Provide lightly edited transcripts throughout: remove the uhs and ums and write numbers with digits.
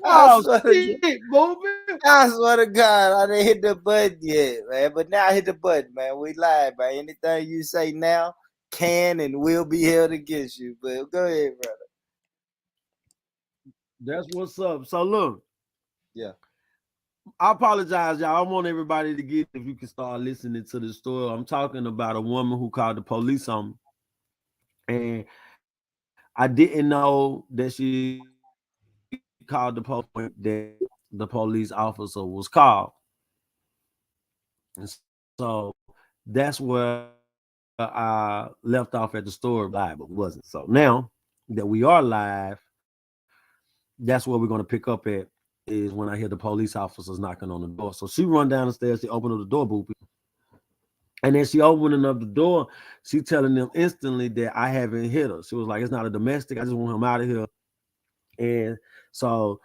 Oh shit, moving. I swear to God, I didn't hit the button yet, man. But now I hit the button, man. We live, man. Anything you say now can and will be held against you. But go ahead, brother. That's what's up. So look, Yeah. I apologize, y'all. I want everybody to get if you can start listening to the story. I'm talking about a woman who called the police on me. And I didn't know that she called the police that the police officer was called. And so that's where I left off at the story live, but we wasn't. So now that we are live, that's where we're gonna pick up at is when I hear the police officers knocking on the door. So she run down the stairs, she open up the door, boopy. And then she opening up the door, she telling them instantly that I haven't hit her. She was like, it's not a domestic, I just want him out of here. And so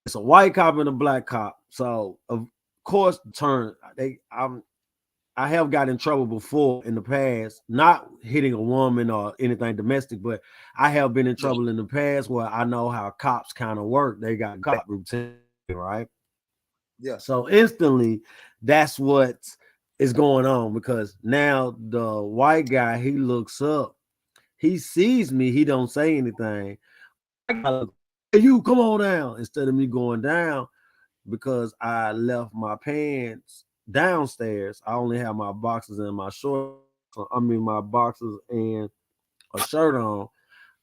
it's a white cop and a black cop. So of course, I have got in trouble before in the past, not hitting a woman or anything domestic, but I have been in Yeah. trouble in the past where I know how cops kind of work. They got cop routine, right? Yeah. So instantly, that's what is going on because now the white guy he looks up, he sees me, he don't say anything. I gotta look, hey, you come on down instead of me going down because I left my pants downstairs. I only have my boxes and my shorts. I mean my boxes and a shirt on.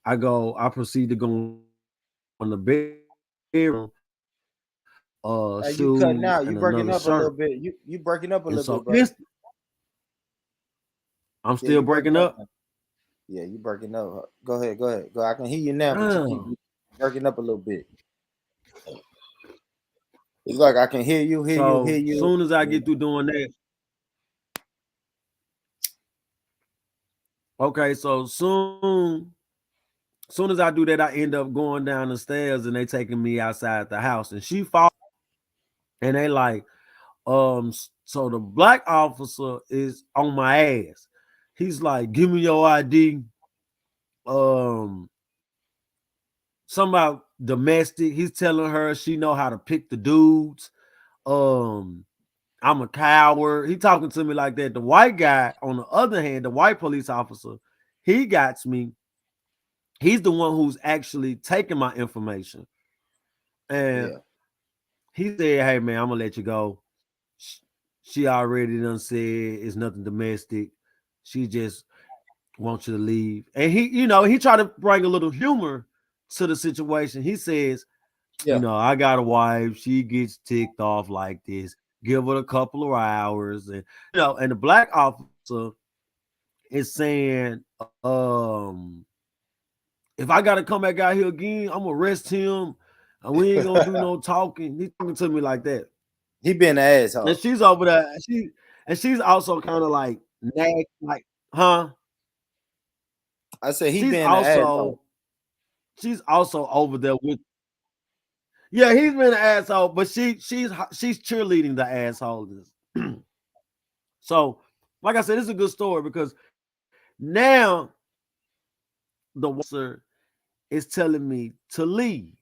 I proceed to go in the bedroom, shoes and You another cutting out. shirt. You breaking up a little bit. You breaking up a And little so bit, brother. I'm Yeah, still you breaking breaking up up. now. Yeah, you breaking up. Go ahead. Go ahead. Go. I can hear you now, but Oh, you breaking up a little bit. It's like I can hear you, hear you, hear so you. soon as I get through doing that, okay. So soon as I do that, I end up going down the stairs and they taking me outside the house, and she falls, and they like, so the black officer is on my ass. He's like, give me your ID. Um, Some about domestic. He's telling her she know how to pick the dudes. Um, I'm a coward. He talking to me like that. The white guy, on the other hand, the white police officer, he got me. He's the one who's actually taking my information. And Yeah. he said, hey man, I'm gonna let you go. She already done said it's nothing domestic. She just wants you to leave. And he tried to bring a little humor to the situation. He says, Yeah. I got a wife. She gets ticked off like this. Give her a couple of hours. And and the black officer is saying, if I gotta come back out here again, I'm gonna arrest him. And we ain't gonna do no talking. He's talking to me like that. He been an And asshole. she's over there. She's also kind of like nag, like, huh? I said he She's been an asshole. also she's also over there with. Yeah, he's been an asshole, but she's cheerleading the assholes. So, like I said, it's a good story because now the officer is telling me to leave.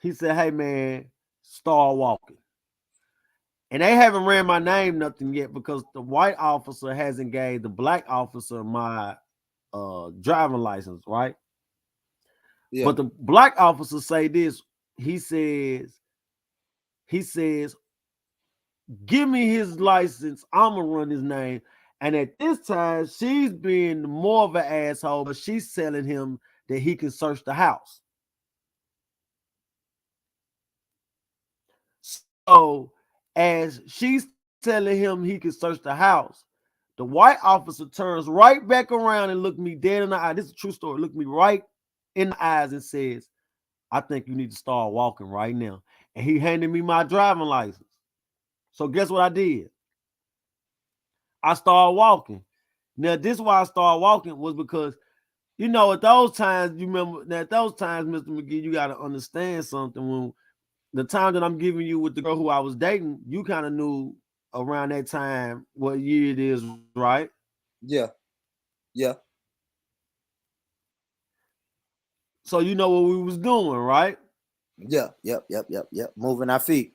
He said, "Hey man, start walking." And they haven't ran my name nothing yet because the white officer hasn't gave the black officer my driving license, right? Yeah. But the black officer say this. He says, he says, give me his license. I'm gonna run his name. And at this time, she's being more of an asshole, but she's telling him that he can search the house. So as she's telling him he can search the house, the white officer turns right back around and look me dead in the eye. This is a true story. Look me right in the eyes and says, I think you need to start walking right now. And he handed me my driving license. So guess what I did? I started walking. Now, this is why I started walking was because, at those times, you remember that those times, Mr. McGee, you got to understand something. When the time that I'm giving you with the girl who I was dating, you kind of knew around that time what year it is, right? Yeah. Yeah. So you know what we was doing, right? Yeah, yep. Moving our feet.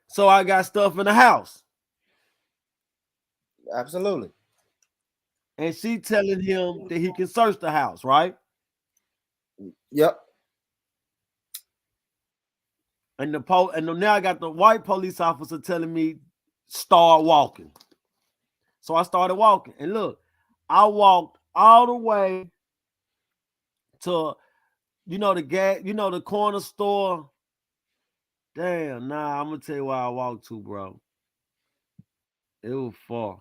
So I got stuff in the house. Absolutely. And she telling him that he can search the house, right? Yep. And now I got the white police officer telling me start walking. So I started walking. And look, I walked all the way to the corner store. Damn, nah, I'm gonna tell you where I walked to, bro. It was far.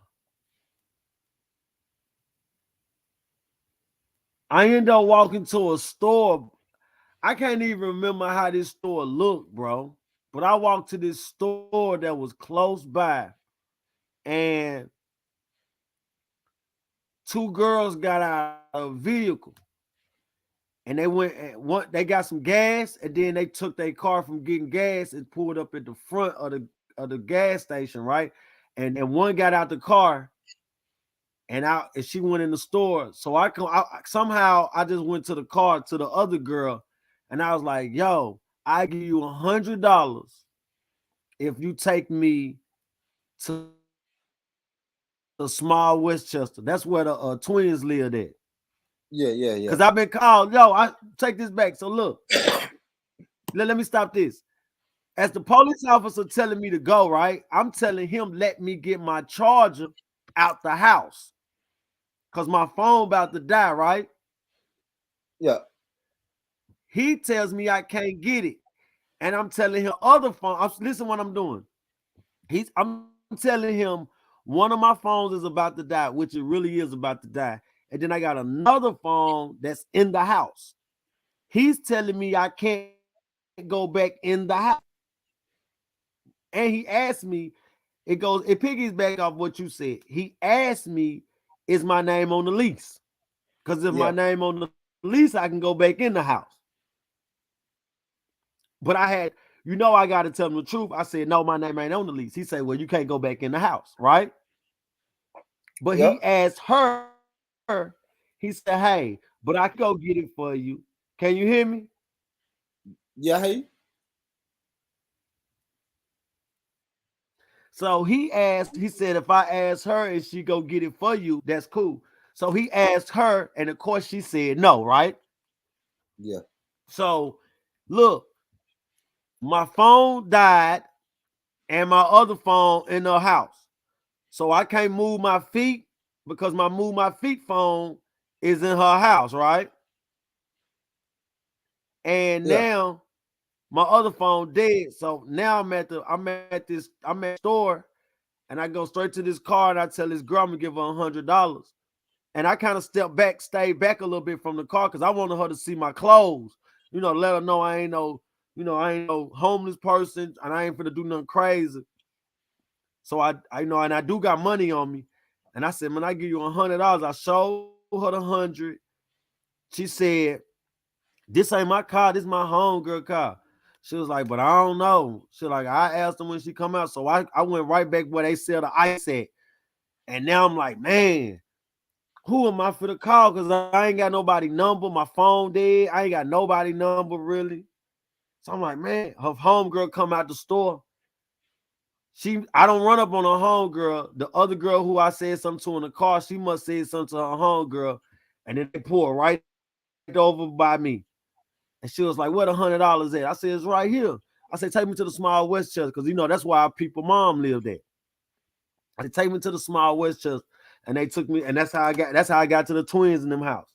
I ended up walking to a store. I can't even remember how this store looked, bro. But I walked to this store that was close by, and two girls got out of a vehicle, and they went and they got some gas, and then they took their car from getting gas and pulled up at the front of the gas station, right? And one got out the car and she went in the store. So somehow I just went to the car to the other girl, and I was like, "Yo, I give you $100 if you take me to small Westchester. That's where the twins live at. Cause I've been called, Yeah. yo, I take this back. So look, let me stop this. As the police officer telling me to go, right? I'm telling him let me get my charger out the house. Cause my phone about to die, right? Yeah. He tells me I can't get it. And I'm telling him other phone. Listen what I'm doing. I'm telling him one of my phones is about to die, which it really is about to die. And then I got another phone that's in the house. He's telling me I can't go back in the house. And he asked me, it piggies back off what you said. He asked me, is my name on the lease? Because if my Yeah. name on the lease, I can go back in the house. But I got to tell him the truth. I said, no, my name ain't on the lease. He said, well, you can't go back in the house, right? But he Yep. asked her, he said, hey, but I can go get it for you. Can you hear me? Yeah. Hey. So he said, if I ask her and she go get it for you, that's cool. So he asked her, and of course she said no, right? Yeah. So look, my phone died and my other phone in the house. So I can't move my feet because my move my feet phone is in her house, right? And Yeah. now my other phone dead. So now I'm at the store, and I go straight to this car and I tell this girl I'm gonna give her $100. And I kind of stayed back a little bit from the car because I wanted her to see my clothes. Let her know I ain't no homeless person and I ain't finna do nothing crazy. So and I do got money on me. And I said, man, I give you $100. I showed her the 100. She said, this ain't my car, this my homegirl car. She was like, but I don't know. She like, I asked them when she come out. So I went right back where they sell the ice at. And now I'm like, man, who am I for the call? Because I ain't got nobody number. My phone dead. I ain't got nobody number really. So I'm like, man, her homegirl come out the store. I don't run up on her homegirl. The other girl who I said something to in the car, she must say something to her homegirl. And then they pull right over by me. And she was like, where the $100 at? I said, it's right here. I said, take me to the small Westchester, because that's why our people mom lived there. I said, take me to the small Westchester. And they took me, and that's how I got to the twins in them house.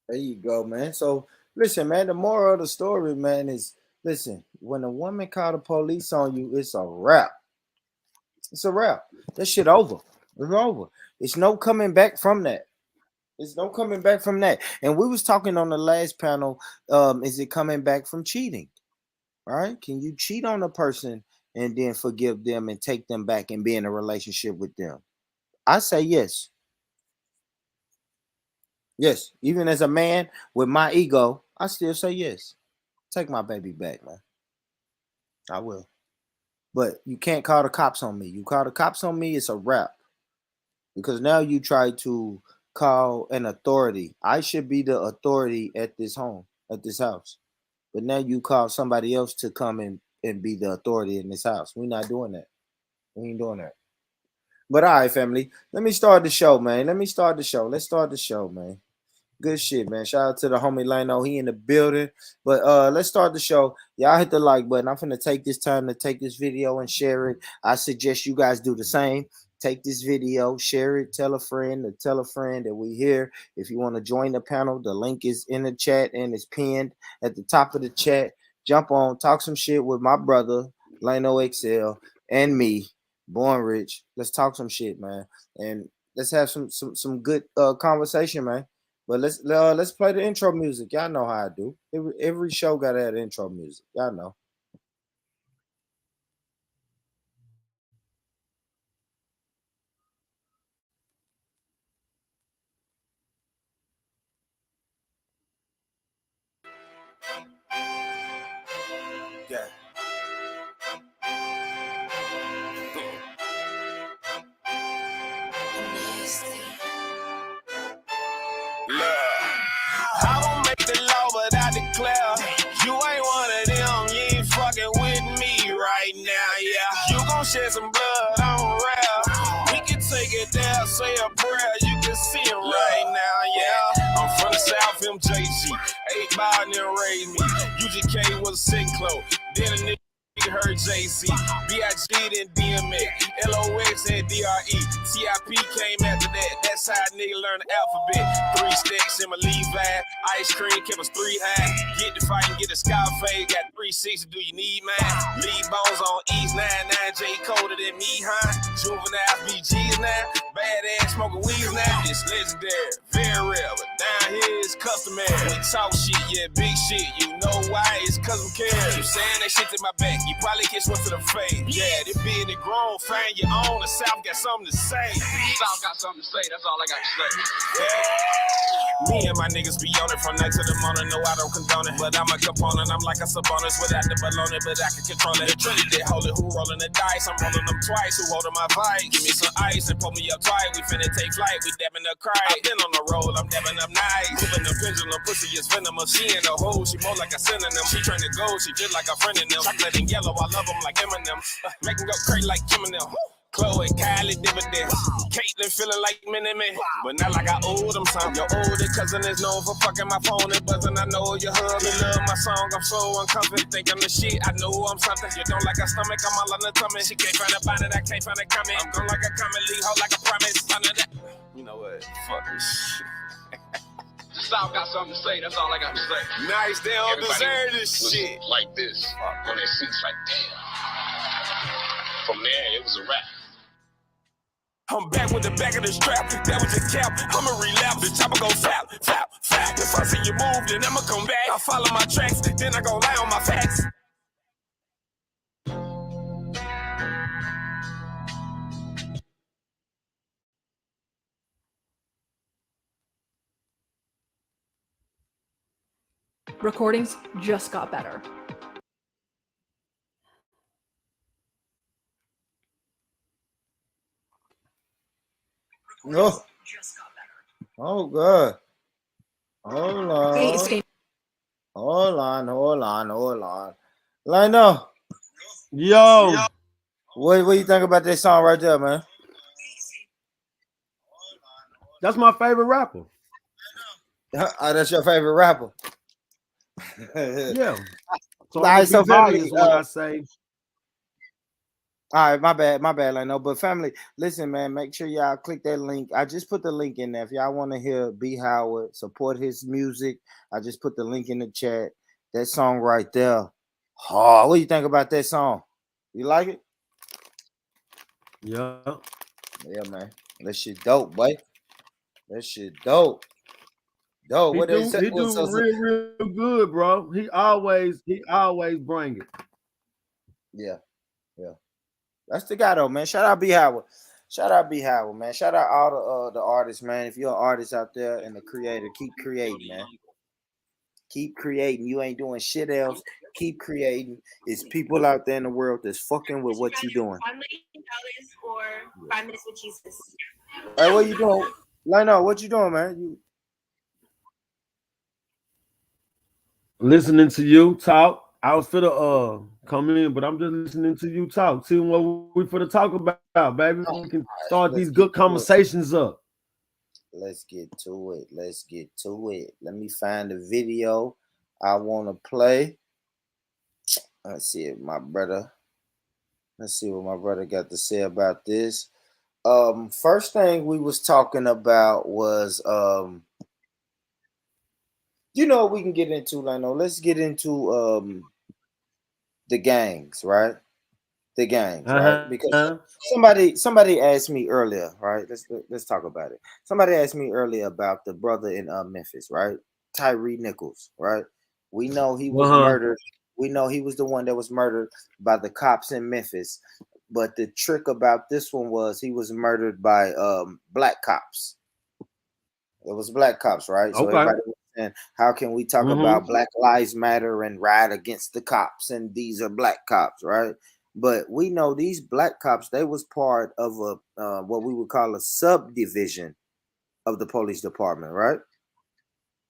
There you go, man. So listen, man. The moral of the story, man, is listen. When a woman call the police on you, it's a wrap. It's a wrap. That shit over. It's over. It's no coming back from that. It's no coming back from that. And we was talking on the last panel. Is it coming back from cheating? Right? Can you cheat on a person and then forgive them and take them back and be in a relationship with them? I say yes. Yes. Even as a man with my ego, I still say yes. Take my baby back, man. I will. But you can't call the cops on me. You call the cops on me, it's a wrap. because now you try to call an authority. I should be the authority at this home, at this house. But now you call somebody else to come and be the authority in this house. We're not doing that. We ain't doing that. But all right, family. Let me start the show, man. Let me start the show. Let's start the show, man. Good shit, man. Shout out to the homie Lano. He in the building. But let's start the show. Y'all hit the like button. I'm finna take this time to take this video and share it. I suggest you guys do the same. Take this video, share it, tell a friend, or tell a friend that we here. If you want to join the panel, the link is in the chat and it's pinned at the top of the chat. Jump on, talk some shit with my brother, Lano XL, and me, Born Rich. Let's talk some shit, man. And let's have some good conversation, man. But let's play the intro music. Y'all know how I do. Every show got to have intro music. Y'all know. Yeah. I don't make the law, but I declare you ain't one of them. You ain't fucking with me right now, yeah. You gon' shed some blood on rare. We can take it there, say a prayer. You can see him right now, yeah. I'm from the South, MJG. 8 Mile and then raised me. UGK was a sick clothes. Then a nigga heard JC, B.I.G. then DMX, LOX and DRE, TIP came after that. That's how a nigga learn the alphabet. 3 stacks in my Levi, ice cream kept us 3 high. Get the fight and get the Scarface, got 360, do you need mine? Lead bones on East 99, J colder than me, huh? Juvenile BG's now, badass smoking weeds now. It's legendary, very rare, but down here it's customary. We talk shit, yeah, big shit, you know why? It's cause we care. You saying that shit to my back, you probably catch one to the face. Yeah, this being the grown, find your own. The South got something to say. South got something to say, that's all I got to say. Me and my niggas be on it from night to the morning. No, I don't condone it, but I'm a component. I'm like a subonus without the baloney, but I can control it. The Trinity hold it, who rolling the dice? I'm rolling them twice. Who holding my vice? Give me some ice and pull me up tight. We finna take flight, we dabbing up cry. I've been on the road, I'm dabbing up nice. Moving the pendulum, pussy is venomous. She in the hole, she more like a synonym. She trying to go, she just like a friend in them. Chocolate and yellow, I love them like Eminem. Make them go crazy like Kim and them. Chloe, Kylie, dividends. Caitlyn feeling like Mini-Me, but not like I owe them some. Your older cousin is known for fucking my phone and buzzing. I know your hubby love my song. I'm so uncomfortable. You think I'm the shit? I know I'm something. You don't like a stomach? I'm all on the tummy. She can't find a bonnet. I can't find a comment. I'm gone like a comment. Leave her like a promise. You know what? Fuck this shit. The South got something to say, that's all I got to say. Nice, they don't deserve this shit. Like this, on their seats, like damn. From there, it was a wrap. I'm back with the back of the strap. That was a cap. I'ma relapse. The chopper go flap, flap, flap. If I see you move, then I'ma come back. I follow my tracks, then I go lie on my facts. Recordings just got better. No. Oh God. Hold on. Hold on. Lino, Yo, what do you think about that song right there, man? that's my favorite rapper. That's your favorite rapper. Yeah. So All I'm right, so gonna be family, biased when I say all right, my bad, Lino. But family, listen, man, make sure y'all click that link. I just put the link in there. If y'all want to hear B. Howard, support his music, I just put the link in the chat. That song right there. Oh, what do you think about that song? You like it? yeah. Yeah, man. That shit dope, boy. That shit dope. Dope. He What do is it? he do real good, bro. He always bring it. Yeah, yeah. That's the guy though, man. Shout out B. Howard. Shout out B. Howard, man. Shout out all the artists, man. If you're an artist out there and a creator, keep creating, man. Keep creating. You ain't doing shit else. keep creating. It's people out there in the world that's fucking with what you're doing. $5 million or 5 minutes with Jesus. Hey, what you doing? Lionel, what you doing, man? You Listening to you talk. I was finna come in, but I'm just listening to you talk. See what we finna talk about, baby. We can start these let's good get to it. conversations up. Let's get to it. Let's get to it. Let me find the video I want to play. Let's see if my brother. Let's see what my brother got to say about this. First thing we was talking about was you know we can get into Lino. Let's get into the gangs, right? The gangs, right? Because Uh-huh. somebody asked me earlier, right? Let's talk about it. Somebody asked me earlier about the brother in Memphis, right? Tyree Nichols, right? We know he was Uh-huh. murdered. We know he was the one that was murdered by the cops in Memphis. But the trick about this one was he was murdered by black cops. It was black cops, right? So Okay. everybody was saying, how can we talk Mm-hmm. about Black Lives Matter and ride against the cops and these are black cops, right? But we know these black cops, they was part of a what we would call a subdivision of the police department, right?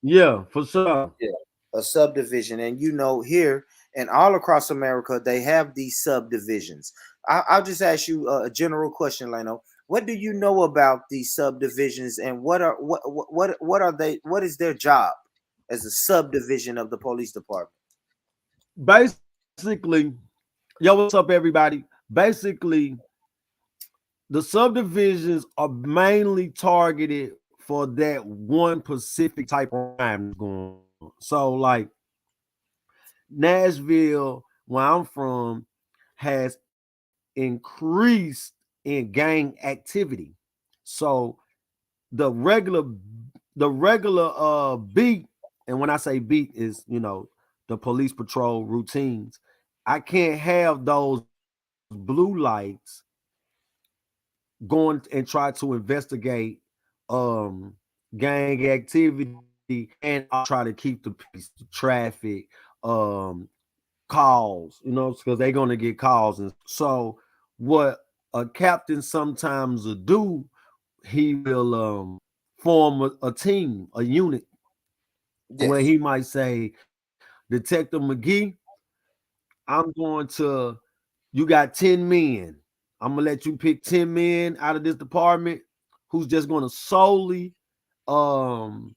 Yeah, for sure. Yeah, a subdivision. And you know, here and all across America, they have these subdivisions. I'll just ask you a general question, Leno. What do you know about these subdivisions, and what are they? What is their job as a subdivision of the police department? Basically, yo, what's up, everybody? Basically, the subdivisions are mainly targeted for that one specific type of crime going on. So, like Nashville, where I'm from, has increased in gang activity. So the regular the regular beat, and when I say beat is the police patrol routines. I can't have those blue lights going and try to investigate gang activity and I'll try to keep the peace, the traffic, calls, because they're gonna get calls. And so what a captain sometimes will do, he will form a team, a unit, where Yes. he might say, Detective McGee, I'm going to, you got 10 men. I'm gonna let you pick 10 men out of this department who's just gonna solely um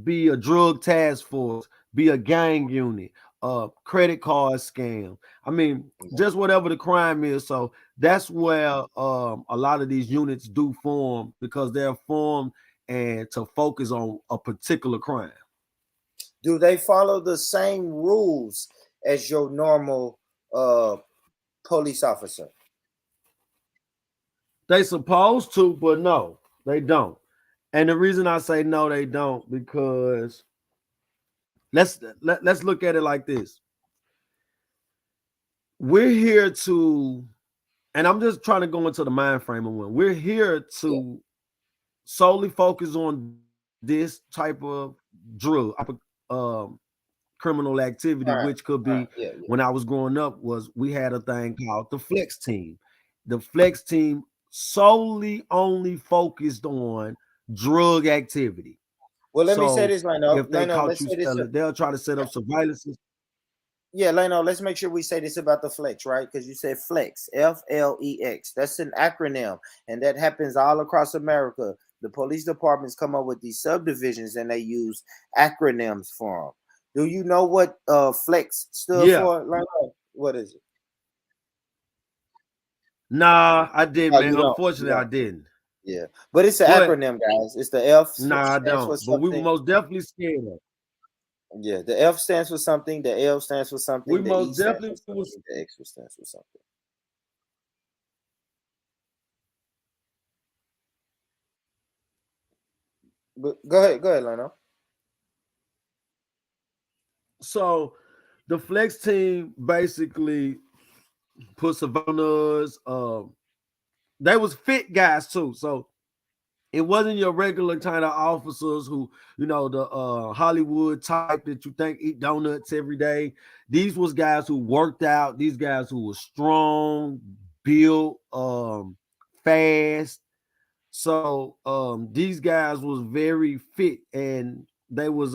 be a drug task force, be a gang unit, credit card scam. I mean, just whatever the crime is. So that's where a lot of these units do form, because they're formed and to focus on a particular crime. Do they follow the same rules as your normal police officer? They supposed to, but no, they don't. And the reason I say no, they don't, because let's look at it like this. We're here to, and I'm just trying to go into the mind frame of one. We're here Yeah. to solely focus on this type of drug, criminal activity, All right. which could All right. be, Yeah. Yeah. when I was growing up, was we had a thing called the flex team. The flex team solely only focused on drug activity. Well, let me say So this, Leno. if they Leno, caught let's you say this. selling, they'll try to set up surveillance. Yeah, Leno, let's make sure we say this about the flex, right? Because you said flex, FLEX. That's an acronym, and that happens all across America. The police departments come up with these subdivisions, and they use acronyms for them. Do you know what flex stood Yeah. for, Leno? What is it? Nah, I didn't, Oh, man. you don't. You Unfortunately, I don't. didn't. Yeah, but it's an But acronym, guys. It's the F nah, I stands for don't. But we were something. most definitely scared of. Yeah, the F stands for something. The L stands for We something. The E most stands for definitely was. something. The X stands for something. But go ahead, Leno. So the flex team basically put surveillance. They was fit guys too. So It wasn't your regular kind of officers who, the Hollywood type that you think eat donuts every day. These was guys who worked out. These guys who were strong, built, fast. So these guys was very fit, and they was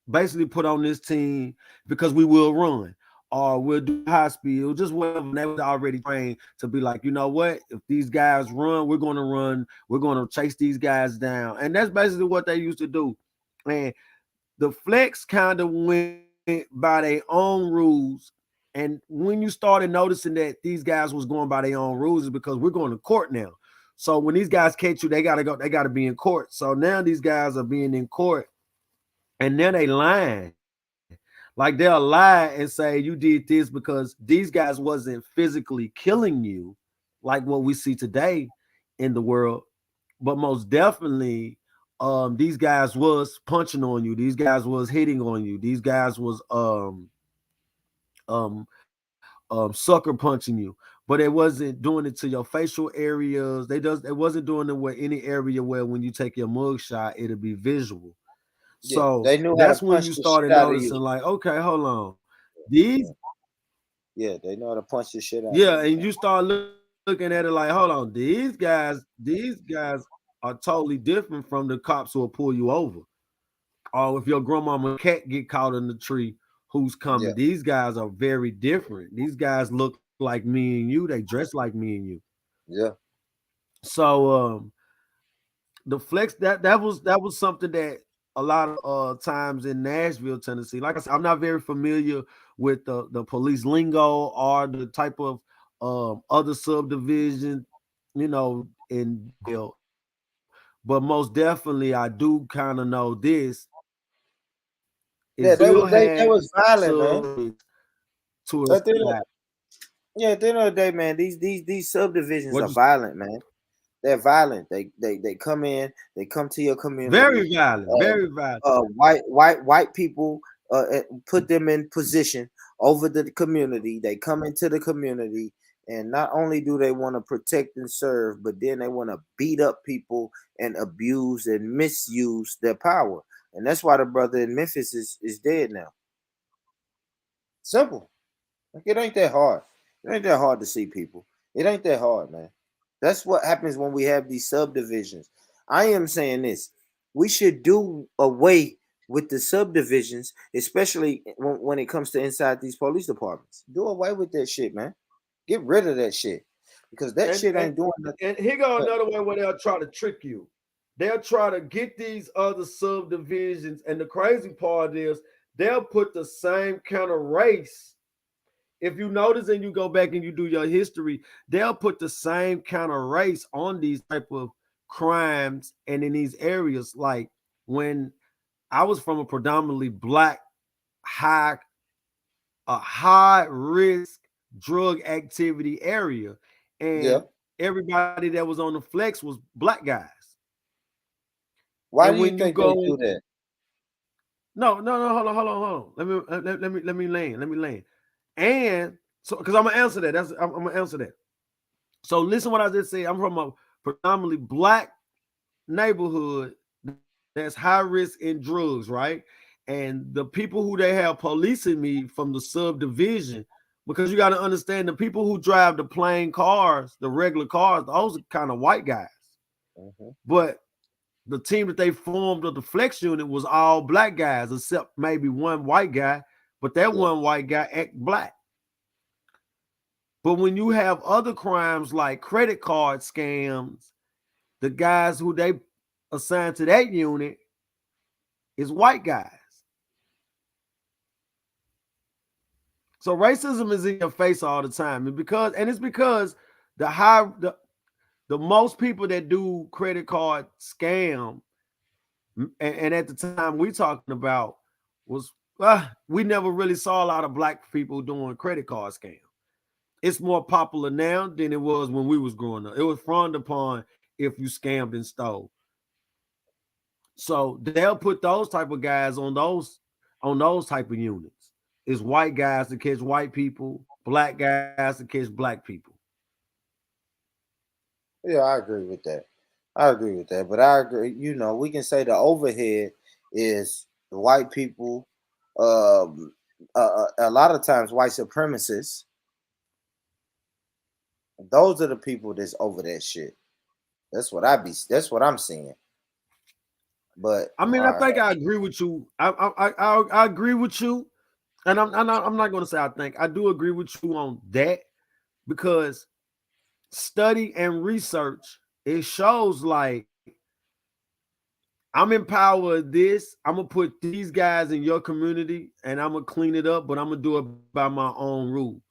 basically put on this team because we will run or we'll do high speed or just whatever. And they was already trained to be like, you know what? If these guys run, we're going to run. We're going to chase these guys down. And that's basically what they used to do. And the flex kind of went by their own rules. And when you started noticing that these guys was going by their own rules, is because we're going to court now. So when these guys catch you, they gotta go. They gotta be in court. So now these guys are being in court, and then they lying. Like they'll lie and say you did this because these guys wasn't physically killing you, like what we see today in the world. But most definitely, these guys was punching on you. These guys was hitting on you. These guys was um sucker punching you, but it wasn't doing it to your facial areas. It wasn't doing it where any area where when you take your mug shot, it'll be visual. Yeah, So they knew how to that's when punch you the shit started out of noticing, you. like, okay, hold on. These, Yeah, they know how to punch the shit out of yeah, you, and man. you start looking at it like, hold on, these guys are totally different from the cops who will pull you over. Or if your grandmama cat get caught in the tree, who's coming? Yeah, These guys are very different. These guys look like me and you. They dress like me and you. yeah, So the flex that was something that a lot of times in Nashville, Tennessee. Like I said, I'm not very familiar with the police lingo or the type of other subdivision, in Danville. But most definitely, I do kind of know this is yeah. still They have was violent, man. subdivisions to a At the end of- side. yeah, at the end of the day, man, these subdivisions What are you violent, man. They're violent. They come in. They come to your community. very violent, Uh, very violent. white people put them in position over the community. They come into the community, and not only do they want to protect and serve, but then they want to beat up people and abuse and misuse their power. And that's why the brother in Memphis is dead now. Simple. Like it ain't that hard. It ain't that hard to see people. It ain't that hard, man. That's what happens when we have these subdivisions. I am saying this. We should do away with the subdivisions, especially when it comes to inside these police departments. Do away with that shit, man. Get rid of that shit. Because that And shit and ain't doing nothing. and here go another way where they'll try to trick you. They'll try to get these other subdivisions, and the crazy part is they'll put the same kind of race. If you notice and you go back and you do your history, they'll put the same kind of race on these type of crimes and in these areas. Like when I was from a predominantly black, high, a high risk drug activity area, Yeah. and everybody that was on the flex was black guys. Why And do you when you think go, they do that? no, no, no, hold on. Let me land. And so, because I'm gonna answer that. I'm gonna answer that. So listen, what I just said. I'm from a predominantly black neighborhood that's high risk in drugs, right? And the people who they have policing me from the subdivision, because you got to understand the people who drive the plain cars, the regular cars, those are kind of white guys. Mhm. But the team that they formed of the flex unit was all black guys, except maybe one white guy. But that Yeah. one white guy act black. But when you have other crimes like credit card scams, the guys who they assigned to that unit is white guys. So racism is in your face all the time, and it's because the high the most people that do credit card scam, and at the time we talking about was we never really saw a lot of black people doing credit card scam. It's more popular now than it was when we was growing up. It was frowned upon if you scammed and stole. So they'll put those type of guys on those type of units. It's white guys to catch white people, black guys to catch black people. Yeah, I agree with that. I agree with that, but I agree. You know, we can say the overhead is the white people. A lot of times, white supremacists. Those are the people that's over that shit. That's what I be. That's what I'm seeing. But I mean, all I right, think I agree with you. I agree with you, and I'm not going to say I think I do agree with you on that because study and research it shows like I'm in power of this. I'm gonna put these guys in your community and I'm gonna clean it up, but I'm gonna do it by my own rules.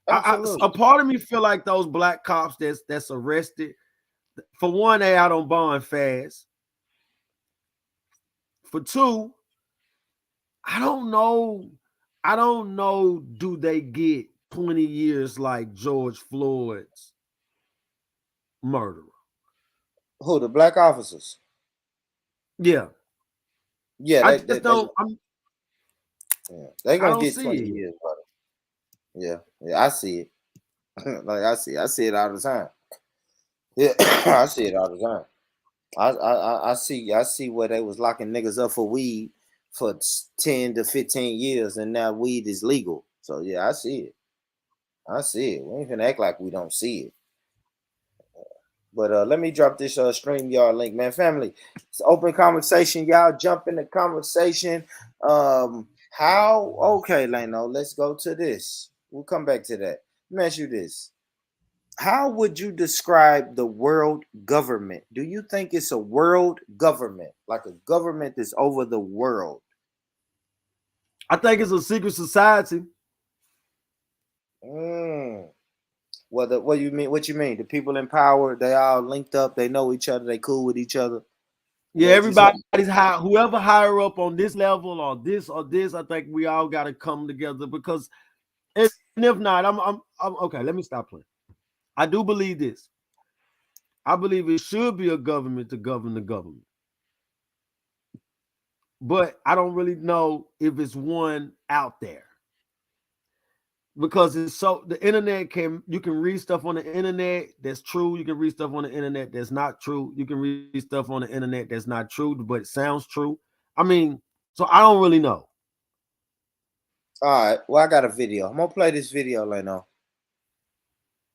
A absolutely. part of me feel like those black cops that's arrested. For one, they out on bond fast. For two, I don't know. I don't know. Do they get 20 years like George Floyd's murderer? Who the black officers? Yeah, Yeah, I just don't. they I gonna don't get see 20 it. years, brother. Yeah, yeah, I see it. Like I see it all the time. Yeah, I see it all the time. I see where they was locking niggas up for weed for 10 to 15 years, and now weed is legal. So yeah, I see it. I see it. We ain't gonna act like we don't see it. But let me drop this StreamYard link, man. Family, it's open conversation. Y'all jump in the conversation. How? Okay, Leno, let's go to this. We'll come back to that. Let me ask you this. How would you describe the world government? Do you think it's a world government, like a government that's over the world? I think it's a secret society. Mm. What you mean? What you mean? The people in power, they all linked up. They know each other. They cool with each other. Is Yeah, that what you said? everybody's high. Whoever higher up on this level or this or this, I think we all got to come together because, and if not, I'm okay. Let me stop playing. I do believe this. I believe it should be a government to govern the government, but I don't really know if it's one out there because it's so the internet can you can read stuff on the internet that's true. You can read stuff on the internet that's not true. You can read stuff on the internet that's not true, but it sounds true. I mean, so I don't really know. All right. Well, I got a video. I'm gonna play this video, Leno.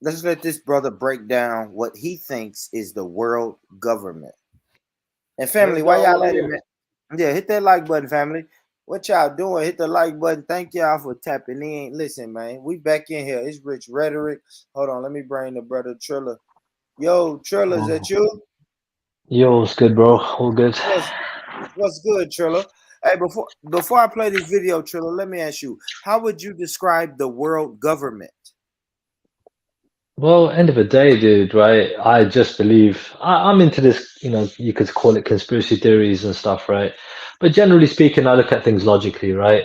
Let's let this brother break down what he thinks is the world government. And Let's family, why go y'all at it, here. man? Yeah, hit that like button, family. What y'all doing? Hit the like button. Thank y'all for tapping in. Listen, man, we back in here. It's Rich Rhetoric. Hold on, let me bring the brother Triller. Yo, Triller, is that Oh, you? yo, what's good, bro? All good. What's what's good, Triller? Hey, before I play this video, Triller, let me ask you, how would you describe the world government? Well, end of the day, dude, right? I just believe I'm into this, you could call it conspiracy theories and stuff, right? But generally speaking, I look at things logically, right?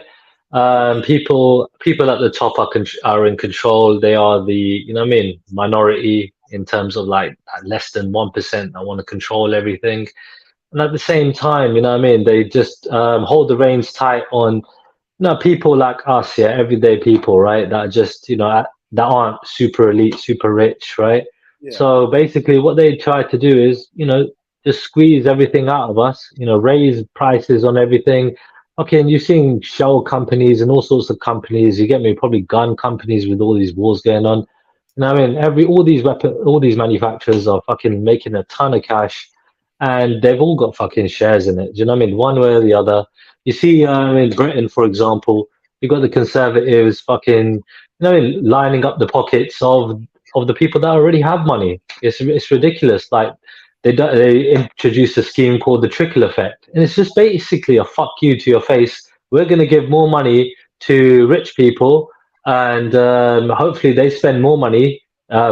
Okay. People at the top are in control. They are the, what I mean, minority in terms of like less than 1% that want to control everything. And at the same time, you know what I mean? They just hold the reins tight on no, people like us, yeah, everyday people, right? That are just, that aren't super elite, super rich, right? Yeah. So basically, what they try to do is, just squeeze everything out of us, raise prices on everything. Okay, and you're seeing shell companies and all sorts of companies, you get me, probably gun companies with all these wars going on. And I mean, all these manufacturers are fucking making a ton of cash, and they've all got fucking shares in it. Do you know what I mean? One way or the other. You see, in Britain, for example, you got the Conservatives fucking, lining up the pockets of the people that already have money. It's ridiculous. Like they introduced a scheme called the trickle effect, and it's just basically a fuck you to your face. We're going to give more money to rich people, and hopefully they spend more money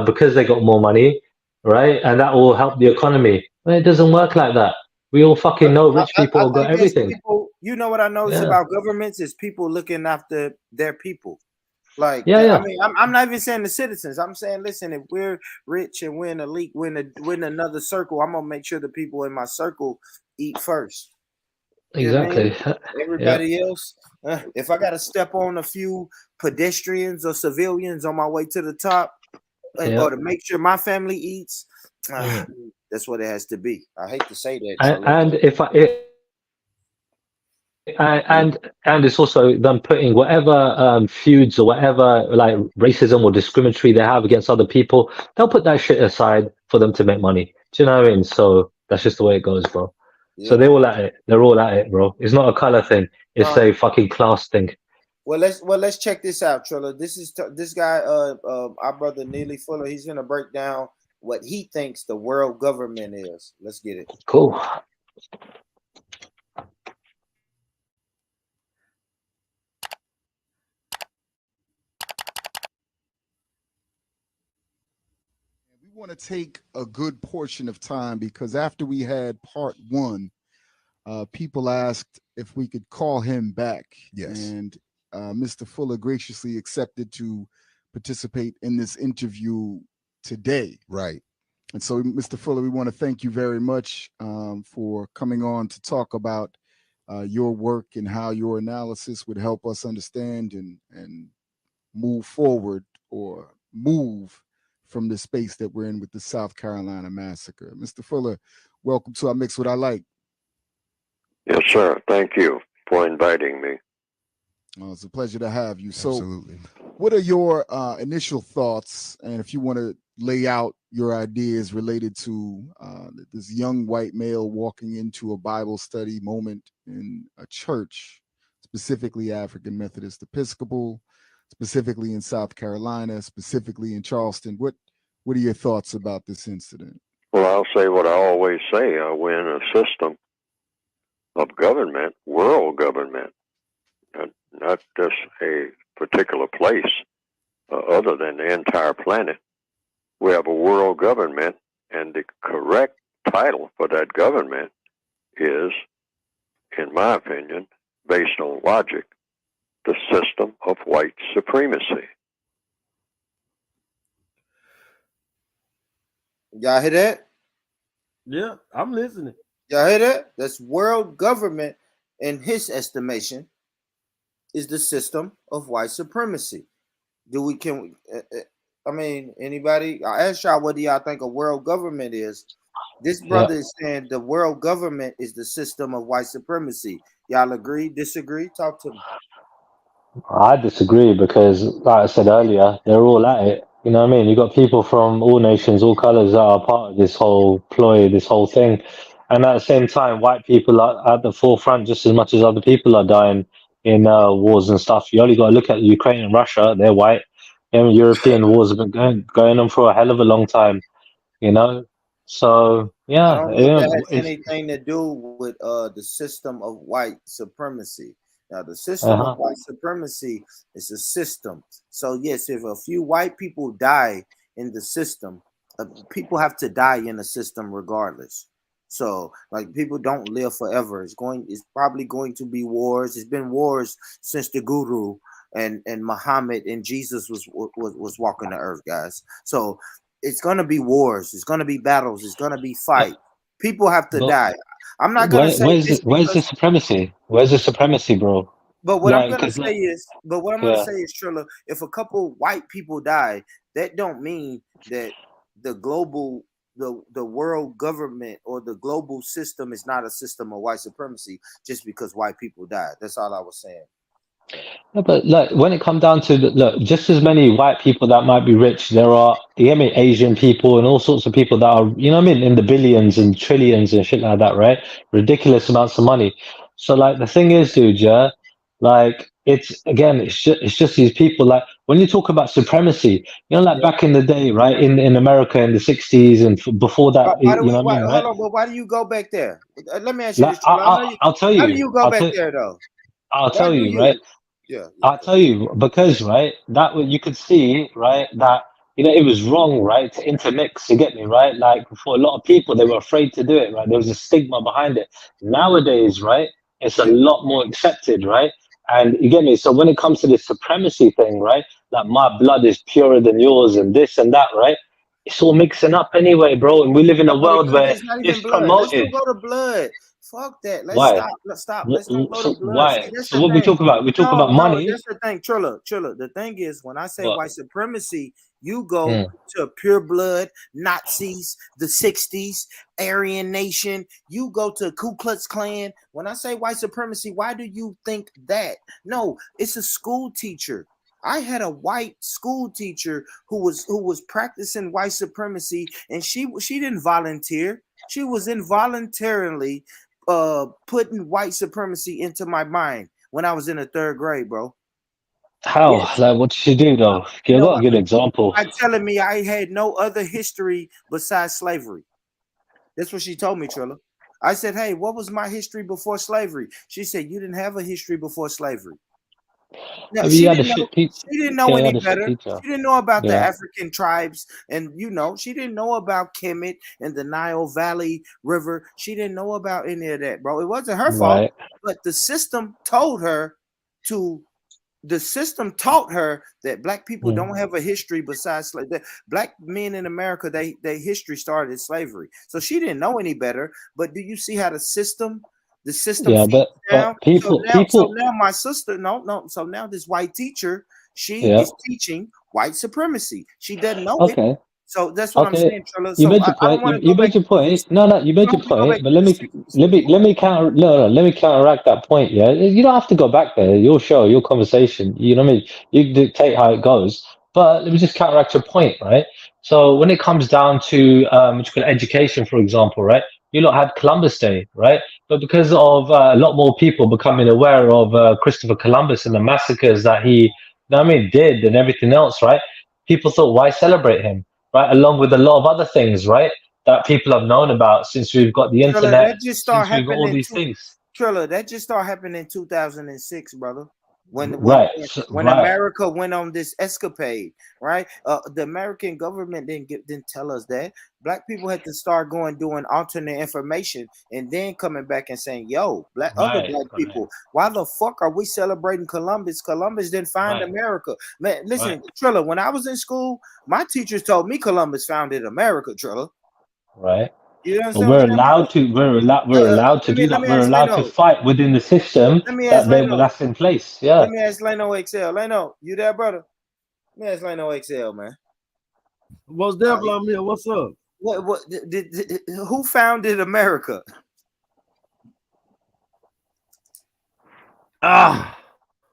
because they got more money, right? And that will help the economy. Well, it doesn't work like that. We all fucking know rich people I have got think that's everything. people. You know what I notice Yeah, about governments is people looking after their people. Like, yeah, I yeah, mean, I'm not even saying the citizens. I'm saying, listen, if we're rich and we're in a league, we're in another circle, I'm gonna make sure the people in my circle eat first. You know what I exactly. mean? Yeah, Everybody else, if I gotta step on a few pedestrians or civilians on my way to the top, yeah. or to make sure my family eats, uh, Mm. That's what it has to be. I hate to say that, And, Trilla. and if I it, and it's also them putting whatever feuds or whatever like racism or discriminatory they have against other people, they'll put that shit aside for them to make money. Do you know what I mean? So that's just the way it goes, bro. So Yeah. they're all at it. They're all at it, bro. It's not a color thing. It's No. a fucking class thing. Well, let's check this out, Trilla. This guy, our brother Neely Fuller. He's gonna break down what he thinks the world government is. Let's get it. Cool. We want to take a good portion of time because after we had part one, people asked if we could call him back. Yes. And Mr. Fuller graciously accepted to participate in this interview today. Right. And so, Mr. Fuller, we want to thank you very much for coming on to talk about your work and how your analysis would help us understand and move forward or move from the space that we're in with the South Carolina massacre. Mr. Fuller, welcome to our Mix What I Like. Yes, sir. Thank you for inviting me. It's a pleasure to have you. So, Absolutely. what are your initial thoughts, and if you want to lay out your ideas related to this young white male walking into a Bible study moment in a church, specifically African Methodist Episcopal, specifically in South Carolina, specifically in Charleston? What are your thoughts about this incident? Well, I'll say what I always say. We're in a system of government, world government, not just a particular place, other than the entire planet. We have a world government, and the correct title for that government is, in my opinion, based on logic, the system of white supremacy. Y'all hear that? Yeah, I'm listening. Y'all hear that? That's world government, in his estimation, is the system of white supremacy. I mean, anybody? I asked y'all, what do y'all think a world government is? This brother is saying the world government is the system of white supremacy. Y'all agree? Disagree? Talk to me. I disagree because, like I said earlier, they're all at it. You know what I mean? You got people from all nations, all colors that are part of this whole ploy, this whole thing. And at the same time, white people are at the forefront just as much as other people are dying in wars and stuff. You only got to look at Ukraine and Russia. They're white. European wars have been going on for a hell of a long time, you know? So, I yeah, don't know if that has anything to do with the system of white supremacy. Now, the system of white supremacy is a system. So, yes, if a few white people die in the system, people have to die in the system regardless. So, like, people don't live forever. It's probably going to be wars. It's been wars since the Guru and Muhammad and Jesus was walking the earth, guys. So it's gonna be wars. It's gonna be battles. It's gonna be fight. People have to die. I'm not gonna say this. Where's the supremacy? Where's the supremacy, bro? But what I'm Like, gonna 'cause say is, Trilla, if a couple white people die, that don't mean that the global, the world government or the global system is not a system of white supremacy just because white people died. That's all I was saying. Yeah, but look, when it comes down to look, just as many white people that might be rich, there are, you get me, Asian people and all sorts of people that are, you know what I mean, in the billions and trillions and shit like that, right? Ridiculous amounts of money. So like the thing is, dude, yeah, like it's just these people. Like when you talk about supremacy, you know, like back in the day, right, in America in the 60s and before that, Why do you know what I mean, right? Hold on, but why do you go back there? Let me ask you Like this, Trilla. I'll tell How you, do you go back there though? I'll Why tell do you, you? right? Yeah. I'll tell you because right that you could see right that you know it was wrong right to intermix. You get me right? Like for a lot of people, they were afraid to do it. Right? There was a stigma behind it. Nowadays, right, it's a lot more accepted, right? And you get me. So when it comes to this supremacy thing, right, like my blood is purer than yours, and this and that, right? It's all mixing up anyway, bro. And we live in a But world where it's not even it's blood. Let's promoted. don't go to blood. Fuck that. Let's Why? stop. Let's stop. Let's not go So to blood. See, why? that's So the what we thing. talk about? We talk No, about money. that's the thing. Trilla. The thing is, when I say What? white supremacy, You go to pure blood Nazis, the 60s, Aryan Nation. You go to Ku Klux Klan. When I say white supremacy, why do you think that? No, it's a school teacher. I had a white school teacher who was practicing white supremacy, and she didn't volunteer. She was involuntarily putting white supremacy into my mind when I was in the third grade, bro. How? Yes, Like, what did she do though? you You know, got a good example. by telling me I had no other history besides slavery. That's what she told me, Trilla. I said, "Hey, what was my history before slavery?" She said, "You didn't have a history before slavery." No, Maybe you had a shit teacher. she didn't know Yeah, you any had a shit better. teacher. She didn't know about the Yeah. African tribes, and she didn't know about Kemet and the Nile Valley River. She didn't know about any of that, bro. It wasn't her fault, Right. but the system told her to. The system taught her that black people Mm. don't have a history besides slavery. Black men in America, they history started in slavery. So she didn't know any better. But do you see how the system Yeah, feeds but down? So people. now my sister, no. So now this white teacher, she Yeah. is teaching white supremacy. She doesn't know it. Okay. So that's what I'm Okay, saying, Trilla. you So made I, your I don't point. want to You go back made your to the point. 60s. No, no, you I made don't your want to go back point. to But the 60s. let me counter. No, no, let me counteract that point. Yeah, you don't have to go back there. Your show, your conversation. You know what I mean? You dictate how it goes. But let me just counteract your point, right? So when it comes down to what you call education, for example, right? You lot had Columbus Day, right? But because of a lot more people becoming aware of Christopher Columbus and the massacres that he, you know what I mean, did and everything else, right? People thought, why celebrate him? Right, along with a lot of other things, right, that people have known about since we've got the Trilla, internet, that just started since we've got all happening these things. Trilla, that just started happening in 2006, brother. When when Right, when when right, America went on this escapade, right? The American government didn't tell us that. Black people had to start going doing alternate information and then coming back and saying, "Yo, other right, black right, people, why the fuck are we celebrating Columbus? Columbus didn't find right, America, man." right, Listen, Trilla, when I was in school, my teachers told me Columbus founded America. Trilla, right. you But understand what I'm saying, brother? we're allowed to do Let that. me We're ask allowed to Leno. fight within the system Let me ask Leno. that's in place. Yeah. Let me ask Leno XL. Leno, you there, brother? Let me ask Leno XL, man. Most definitely, I'm here. What's up? What who founded America? Ah,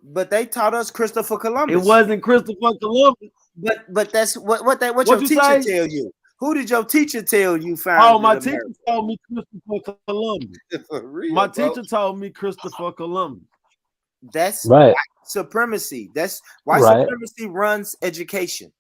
But they taught us Christopher it Columbus. wasn't Christopher Columbus. But that's what What your you teacher say? tell you. Who did your teacher tell you Oh, founded my teacher America? told me Christopher Columbus. For My real, bro. teacher told me Christopher Columbus. That's Right, white supremacy. That's white right. supremacy runs education.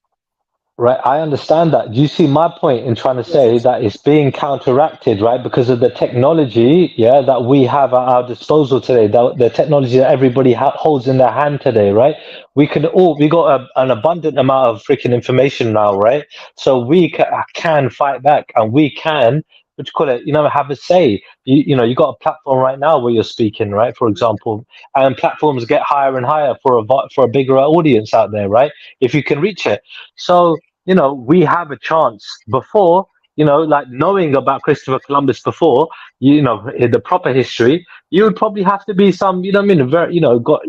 Right, I understand that. Do you see my point in trying to Yes, say that it's being counteracted, right? Because of the technology, yeah, that we have at our disposal today, the technology that everybody holds in their hand today, right? We got an abundant amount of freaking information now, right? So we can fight back and we can, what you call it, have a say. You know, you got a platform right now where you're speaking, right? For example, and platforms get higher and higher for a bigger audience out there, right? If you can reach it. So, we have a chance before, like knowing about Christopher Columbus before, in the proper history, you would probably have to be some, what I mean, very, got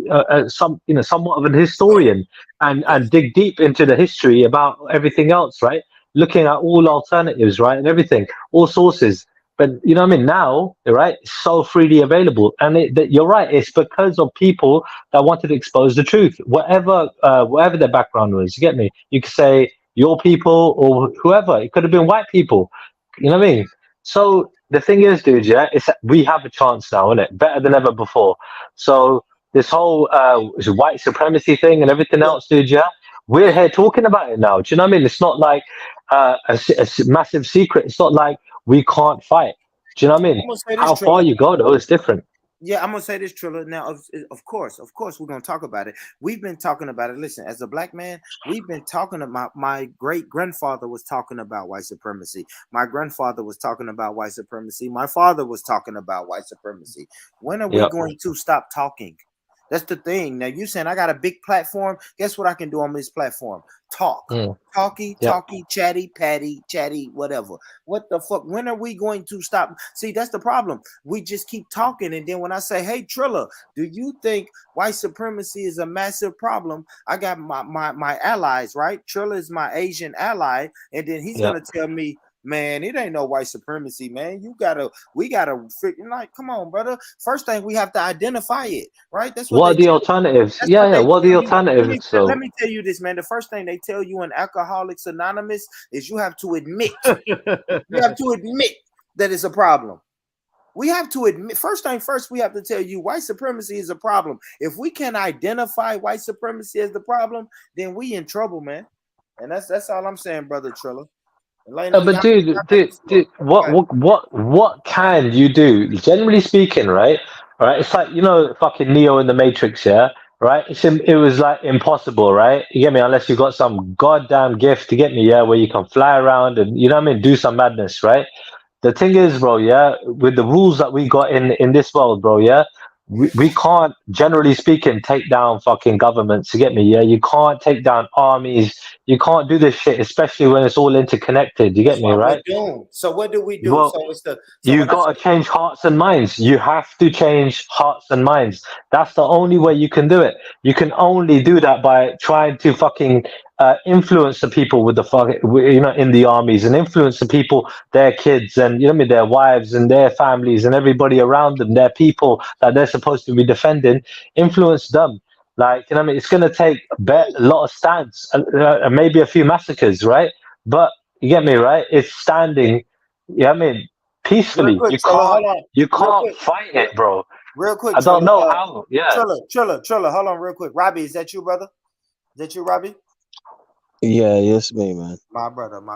some, somewhat of an historian and dig deep into the history about everything else, right? Looking at all alternatives, right? And everything, all sources. But what I mean, now, right, it's so freely available. And you're right, it's because of people that wanted to expose the truth, whatever their background was. You get me? You could say, your people or whoever. It could have been white people. You know what I mean? So the thing is, dude, yeah, it's we have a chance now, isn't it? Better than ever before. So this whole white supremacy thing and everything look, else, dude, yeah, we're here talking about it now. Do you know what I mean? It's not like a massive secret. It's not like we can't fight. Do you know what I mean? I'm gonna say this, How far Trilla. you go, though, is different. Yeah, I'm gonna say this, Trilla. Now, of course, we're gonna talk about it. We've been talking about it. Listen, as a black man, we've been talking about. My great grandfather was talking about white supremacy. My grandfather was talking about white supremacy. My father was talking about white supremacy. When are we Yeah. going to stop talking? That's the thing. Now you saying I got a big platform. Guess what I can do on this platform? Talk. Talky, chatty, patty, chatty, whatever. What the fuck? When are we going to stop? See, that's the problem. We just keep talking. And then when I say, hey, Trilla, do you think white supremacy is a massive problem? I got my allies, right? Trilla is my Asian ally. And then he's going to tell me, man, it ain't no white supremacy, man. We gotta figure, like, come on, brother. First thing we have to identify it, right? That's what What are they the tell alternatives? That's what they What are the tell you. alternatives? Let So me tell you this, man. The first thing they tell you in Alcoholics Anonymous is you have to admit. You have to admit that it's a problem. We have to admit, first thing first, we have to tell you white supremacy is a problem. If we can identify white supremacy as the problem, then we in trouble, man. And that's all I'm saying, brother Trilla. but dude, what can you do? Generally speaking, right? Right? It's like, fucking Neo in the Matrix, yeah. Right? It was like impossible, right? You get me? Unless you got some goddamn gift to get me, yeah, where you can fly around and you know what I mean, do some madness, right? The thing is, bro, yeah, with the rules that we got in this world, bro, yeah, we can't, generally speaking, take down fucking governments. You get me? Yeah, you can't take down armies. You can't do this shit, especially when it's all interconnected. You get That's me, what we're right? doing. So what do we do? Well, So it's the so you when I got say to change hearts and minds. You have to change hearts and minds. That's the only way you can do it. You can only do that by trying to fucking influence the people with the fuck, in the armies, and influence the people, their kids, and you know what I mean, their wives and their families and everybody around them, their people that they're supposed to be defending. Influence them. Like, you know what I mean, it's gonna take a lot of stands, and maybe a few massacres, right? But you get me, right? It's standing. Yeah, I mean, real peacefully. quick, Trilla, hold on. You Real can't quick. fight Real, it, bro. real quick, I don't Trilla. know how. Yeah. Trilla, hold on real quick. Robbie, is that you, brother? Is that you, Robbie? Yeah, yes, me, man. My brother. All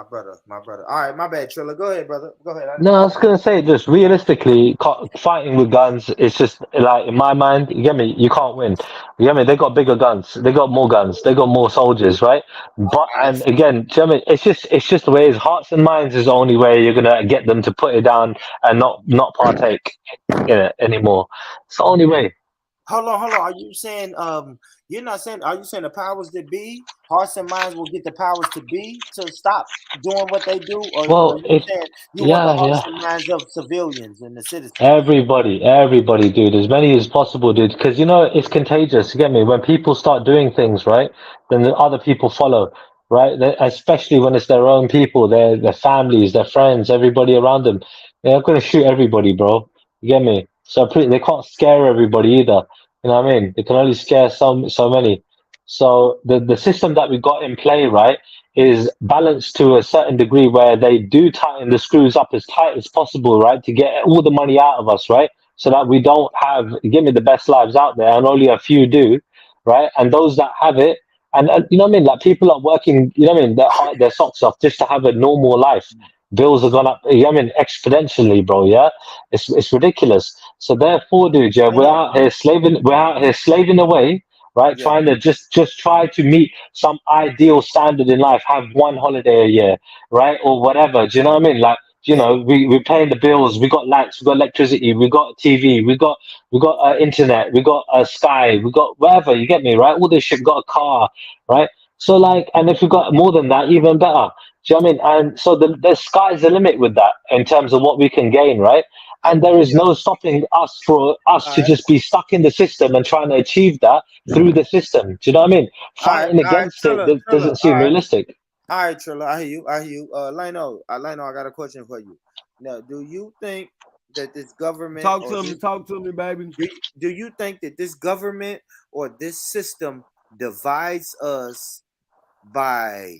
right, my bad, Trilla. Go ahead, brother. Go ahead. I didn't No, mean I to was gonna say, just realistically, fighting with guns, it's just like in my mind. You get me? You can't win. You get me? They got bigger guns. They got more guns. They got more soldiers, right? But all right. and again, do you know what I mean? It's just the way. It's hearts and minds is the only way you're gonna get them to put it down and not partake in it anymore. It's the only way. Hold on. Are you saying you're not saying are you saying the powers that be, hearts and minds will get the powers to be to stop doing what they do, or Well, you if saying you want the yeah, hearts yeah. and minds of civilians and the citizens? Everybody, dude, as many as possible, dude, because it's contagious. You get me? When people start doing things, right, then the other people follow, right? Especially when it's their own people, their families, their friends, everybody around them. They're not gonna shoot everybody, bro. You get me? So they can't scare everybody either. You know what I mean? They can only scare so many. So the system that we got in play, right, is balanced to a certain degree where they do tighten the screws up as tight as possible, right, to get all the money out of us, right, so that we don't give me the best lives out there, and only a few do, right, and those that have it, and you know what I mean, like people are working, you know what I mean, their socks off just to have a normal life. Bills have gone up, you know what I mean, exponentially, bro. Yeah, it's ridiculous. So therefore, dude, yeah, I know. we're out here slaving away, right? Yeah. Trying to just try to meet some ideal standard in life, have one holiday a year, right? Or whatever. Do you know what I mean? Like, Yeah. we're paying the bills, we got lights, we got electricity, we got TV, we got internet, we got Sky, we got whatever, you get me, right? All this shit, we got a car, right? So like, and if we got more than that, even better. Do you know what I mean? And so the sky's the limit with that in terms of what we can gain, right? And there is Yeah. no stopping us for us All to right. just be stuck in the system and trying to achieve that through the system. Do you know what I mean? Fighting All right, against it Trilla. doesn't All seem right. realistic. All right, Trilla. I hear you. Lino, I got a question for you. Now, do you think that this government Talk to me, baby. do you think that this government or this system divides us by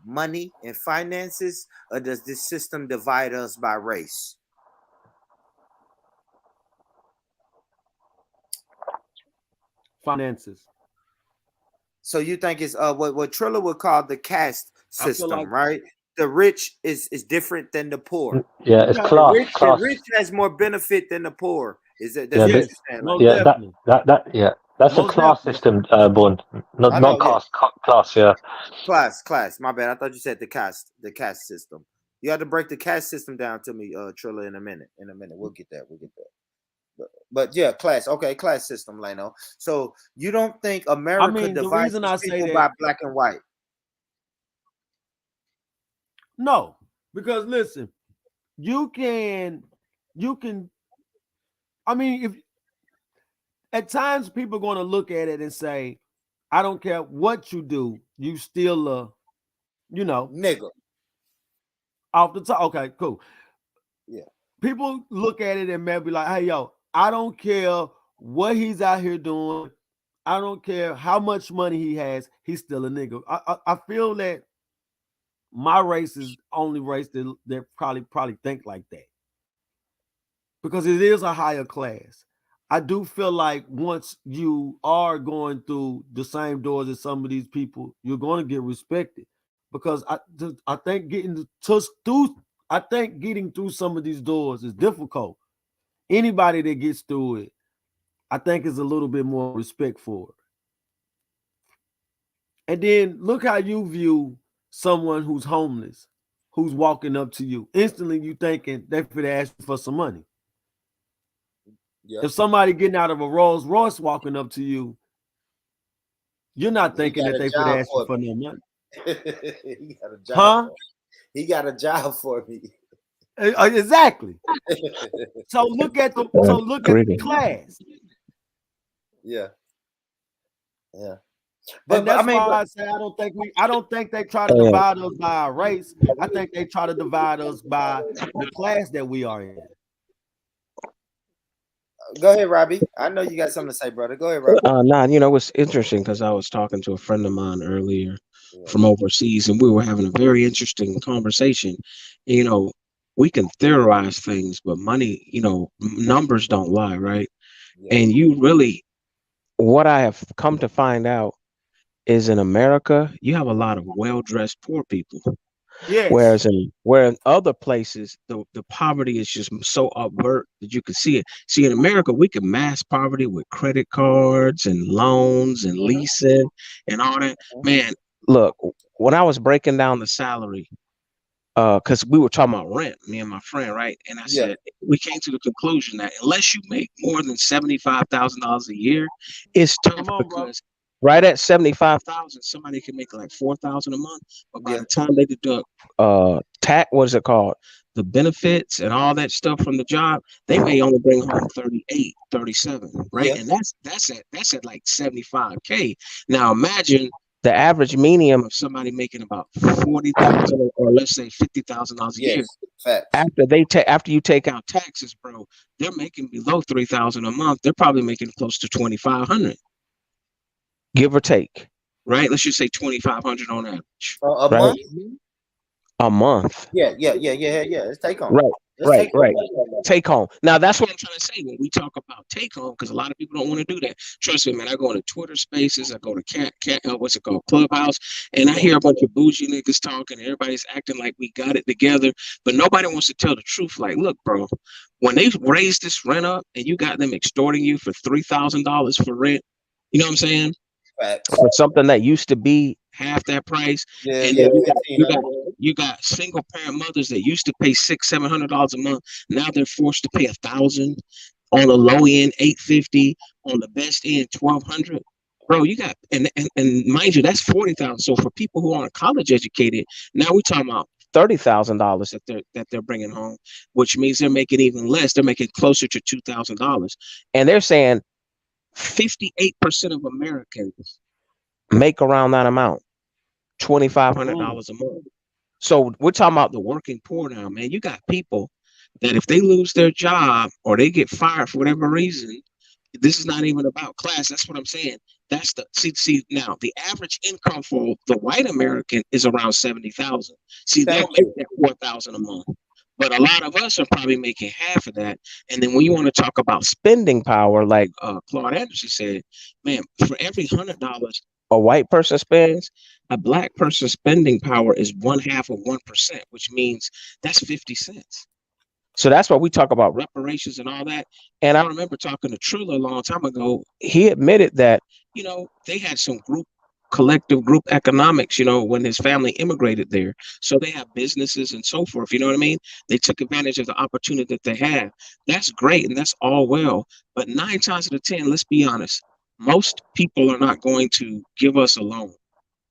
money and finances, or does this system divide us by race? Finances. So you think it's what Trilla would call the caste I feel system, like right? The rich is different than the poor. Yeah, it's yeah, The class. rich has more benefit than the poor. Is that that's Yeah, what yes, you're saying? Like most yeah, that? that definitely. yeah, that's a Most class definitely. system, born, I not know, yeah. caste, class. Yeah. Class. My bad. I thought you said the caste system. You have to break the caste system down to me, Trilla, in a minute. We'll get that. But yeah, class. Okay, class system, Leno. So you don't think I America mean, the divides reason its I say people that, by black and white? no, because listen, you can, you can. I mean, if at times people are going to look at it and say, I don't care what you do, you still you know, Nigga. off the top. Okay, cool. Yeah. People look at it and maybe like, hey, yo, I don't care what he's out here doing. I don't care how much money he has. He's still a nigga. I feel that my race is only race that probably think like that because it is a higher class. I do feel like once you are going through the same doors as some of these people, you're going to get respected because I think getting through some of these doors is difficult. Anybody that gets through it, I think is a little bit more respect for it. And then look how you view someone who's homeless, who's walking up to you. Instantly, you thinking they could ask you for some money. Yeah. If somebody getting out of a Rolls Royce walking up to you, you're not He thinking got that a they could job ask you for for me. no money, He got a job huh? for me. He got a job for me. Exactly. So look at the Greeting. class, Yeah. Yeah. and But I that's mean, why but I say I don't think they try to Hey, divide us by our race. I think they try to divide us by the class that we are in. go ahead, Robbie. I know you got something to say, brother. Go ahead, Robbie. nah, you know, it's interesting because I was talking to a friend of mine earlier Yeah. from overseas, and we were having a very interesting conversation. You know, we can theorize things, but money, you know, numbers don't lie, right? Yeah. And you really, what I have come to find out is in America, you have a lot of well-dressed poor people. Yes. Where in other places the poverty is just so overt that you can see it. See, in America, we can mask poverty with credit cards and loans and Mhm. leasing and all that. Mhm. Man, look, when I was breaking down the salary, because we were talking about rent, me and my friend, right? And I Yeah. said we came to the conclusion that unless you make more than $75,000 a year, it's tough Come on, bro. because right at 75,000, somebody can make like 4,000 a month, but by Yeah. the time they deduct tax, what is it called? The benefits and all that stuff from the job, they may only bring home 38, 37, right? Yeah. And that's at like 75K. Now imagine the average medium of somebody making about 40,000 or let's say $50,000 a year. Yes. Facts. After you take out taxes, bro, they're making below 3,000 a month. They're probably making close to 2,500, give or take, right? Let's just say 2,500 on average, A right? month. A month. Yeah. Yeah. Yeah. Yeah. Yeah. Let's take on. Right, Let's right, take right. on. Take home. Now that's what I'm trying to say when we talk about take home, because a lot of people don't want to do that. Trust me, man. I go into Twitter Spaces, I go to what's it called, Clubhouse, and I hear a bunch of bougie niggas talking. Everybody's acting like we got it together, but nobody wants to tell the truth. Like, look, bro, when they raised this rent up and you got them extorting you for $3,000 for rent, you know what I'm saying? Facts. For something that used to be half that price, Yeah. and Yeah. then you got you got 1,500. you got single parent mothers that used to pay $600-700 a month. Now they're forced to pay 1,000 on the low end, 850 on the best end, 1,200. Bro, you got and mind you, that's 40,000. So for people who aren't college educated, now we're talking about $30,000 that they're bringing home, which means they're making even less. They're making closer to $2,000, and they're saying 58% of Americans make around that amount, Mm. $2,500 a month. So we're talking about the working poor now, man. You got people that if they lose their job or they get fired for whatever reason, this is not even about class. That's what I'm saying. That's the see now the average income for the white American is around 70,000. See, they'll Thank make you. that 4,000 a month. But a lot of us are probably making half of that. And then when you want to talk about spending power, like Claude Anderson said, man, for every $100 a white person spends, a black person's spending power is 1/2 of 1%, which means that's 50 cents. So that's why we talk about reparations and all that. And I remember talking to Trilla a long time ago. He admitted that, they had some group collective group economics, when his family immigrated there. So they have businesses and so forth. You know what I mean? They took advantage of the opportunity that they have. That's great and that's all well. But 9 times out of 10, let's be honest, most people are not going to give us a loan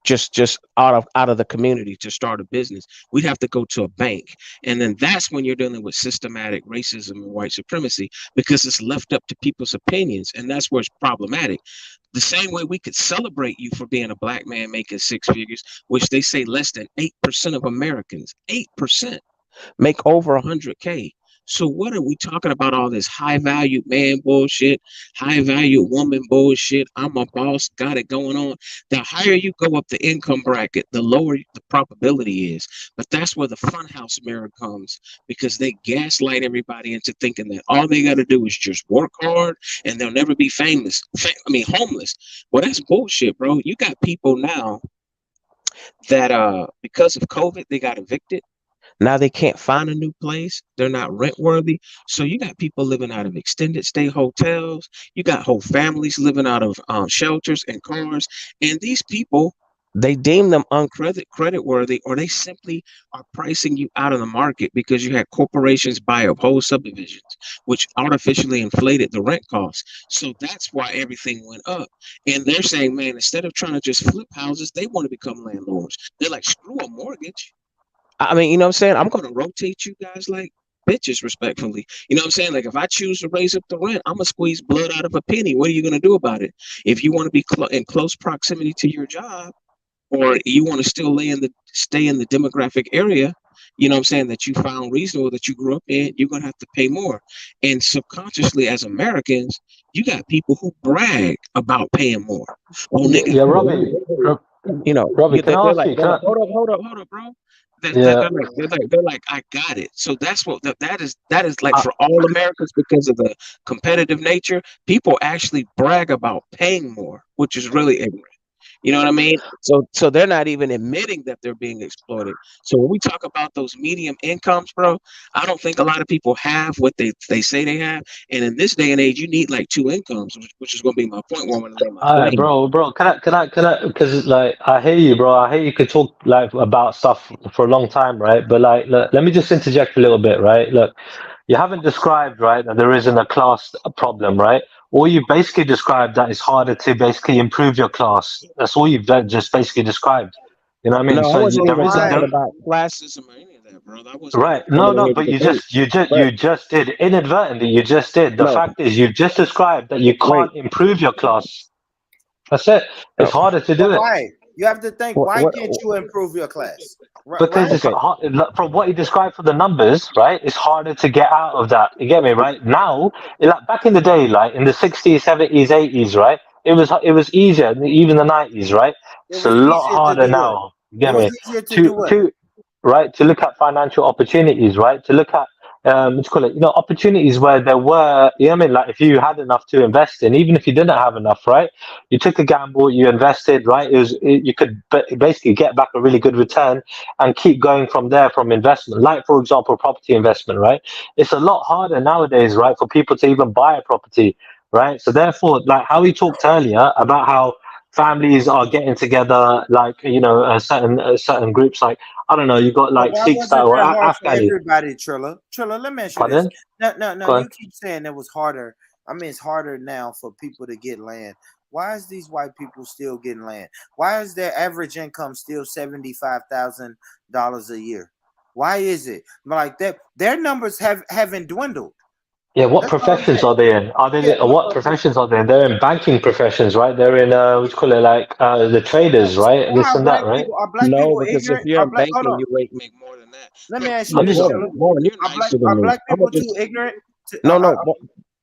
just out of the community to start a business. We'd have to go to a bank. And then that's when you're dealing with systematic racism and white supremacy, because it's left up to people's opinions. And that's where it's problematic. The same way we could celebrate you for being a black man making six figures, which they say less than 8% of Americans, 8% make over 100K. So what are we talking about? All this high value man bullshit, high value woman bullshit. I'm a boss, got it going on. The higher you go up the income bracket, the lower the probability is. But that's where the funhouse mirror comes, because they gaslight everybody into thinking that all they got to do is just work hard and they'll never be famous. Homeless. Well, that's bullshit, bro. You got people now that because of COVID, they got evicted. Now they can't find a new place. They're not rent worthy. So you got people living out of extended stay hotels. You got whole families living out of shelters and cars. And these people, they deem them credit worthy, or they simply are pricing you out of the market because you had corporations buy up whole subdivisions, which artificially inflated the rent costs. So that's why everything went up. And they're saying, man, instead of trying to just flip houses, they want to become landlords. They're like, screw a mortgage. I mean, you know what I'm saying? I'm going to rotate you guys like bitches, respectfully. You know what I'm saying? Like, if I choose to raise up the rent, I'm going to squeeze blood out of a penny. What are you going to do about it? If you want to be in close proximity to your job, or you want to still stay in the demographic area, you know what I'm saying, that you found reasonable, that you grew up in, you're going to have to pay more. And subconsciously, as Americans, you got people who brag about paying more. Oh, Yeah, nigga, yeah, Robbie. Robbie, can I they're ask like, you? Can I, hold up, bro. yeah, They're like, I got it. So that's what that is like for all Americans, because of the competitive nature. People actually brag about paying more, which is really ignorant. You know what I mean? So they're not even admitting that they're being exploited. So when we talk about those medium incomes, bro, I don't think a lot of people have what they say they have. And in this day and age, you need like two incomes, which is going to be my point where I'm going to lay my all right, plane. bro. Because like I hear you, bro. I hear you could talk like about stuff for a long time, right? But like, look, let me just interject a little bit, right? Look, you haven't described, right, that there isn't a class problem, right? All you basically described that it's harder to basically improve your class. That's all you've just basically described. You know what I mean? No, I So wasn't there even isn't talking there. Why? about classism or any of that, bro. I wasn't even Right. No, coming in no, here to but debate. But you just did inadvertently. You just did. The no, fact is, you've just described that you wait, can't improve your class. That's it. It's no, harder to But do it why? You have to think. what, Why what, can't you improve your class? because Right? it's okay, hard, from what you described for the numbers, right? It's harder to get out of that. You get me, right? Now, like back in the day, like in the 60s, 70s, 80s, right? It was easier, even the 90s, right? It It's a was lot easier to harder do what? now. You It get was me? easier to do To what? to right to look at financial opportunities, right? To look at what you call it, opportunities where there were, you know what I mean, like if you had enough to invest in, even if you didn't have enough, right? You took a gamble, you invested, right? You could basically get back a really good return and keep going from there from investment. Like for example, property investment, right? It's a lot harder nowadays, right, for people to even buy a property, right? So therefore, like how we talked earlier about how families are getting together, like certain groups, like I don't know, you got But like why Sikh wasn't style or that hard for Afghani. everybody, Trilla? Trilla, let me ask you this. Pardon? No, no, no. Go on. You keep saying it was harder. I mean, it's harder now for people to get land. Why is these white people still getting land? Why is their average income still $75,000 a year? Why is it like that? Their numbers haven't dwindled. Yeah, what That's all I'm professions saying. are they in? Are Yeah, they what professions are they in? They're in banking professions, right? They're in what do you call it, like the traders, right? why This and that, right? are black no, people because if ignorant? you're Are in black hold banking, on. you make more than that. Let me But ask you I'm this, just Trilla. Born, you're nicer than Are me. black I'm gonna people too just ignorant to no, is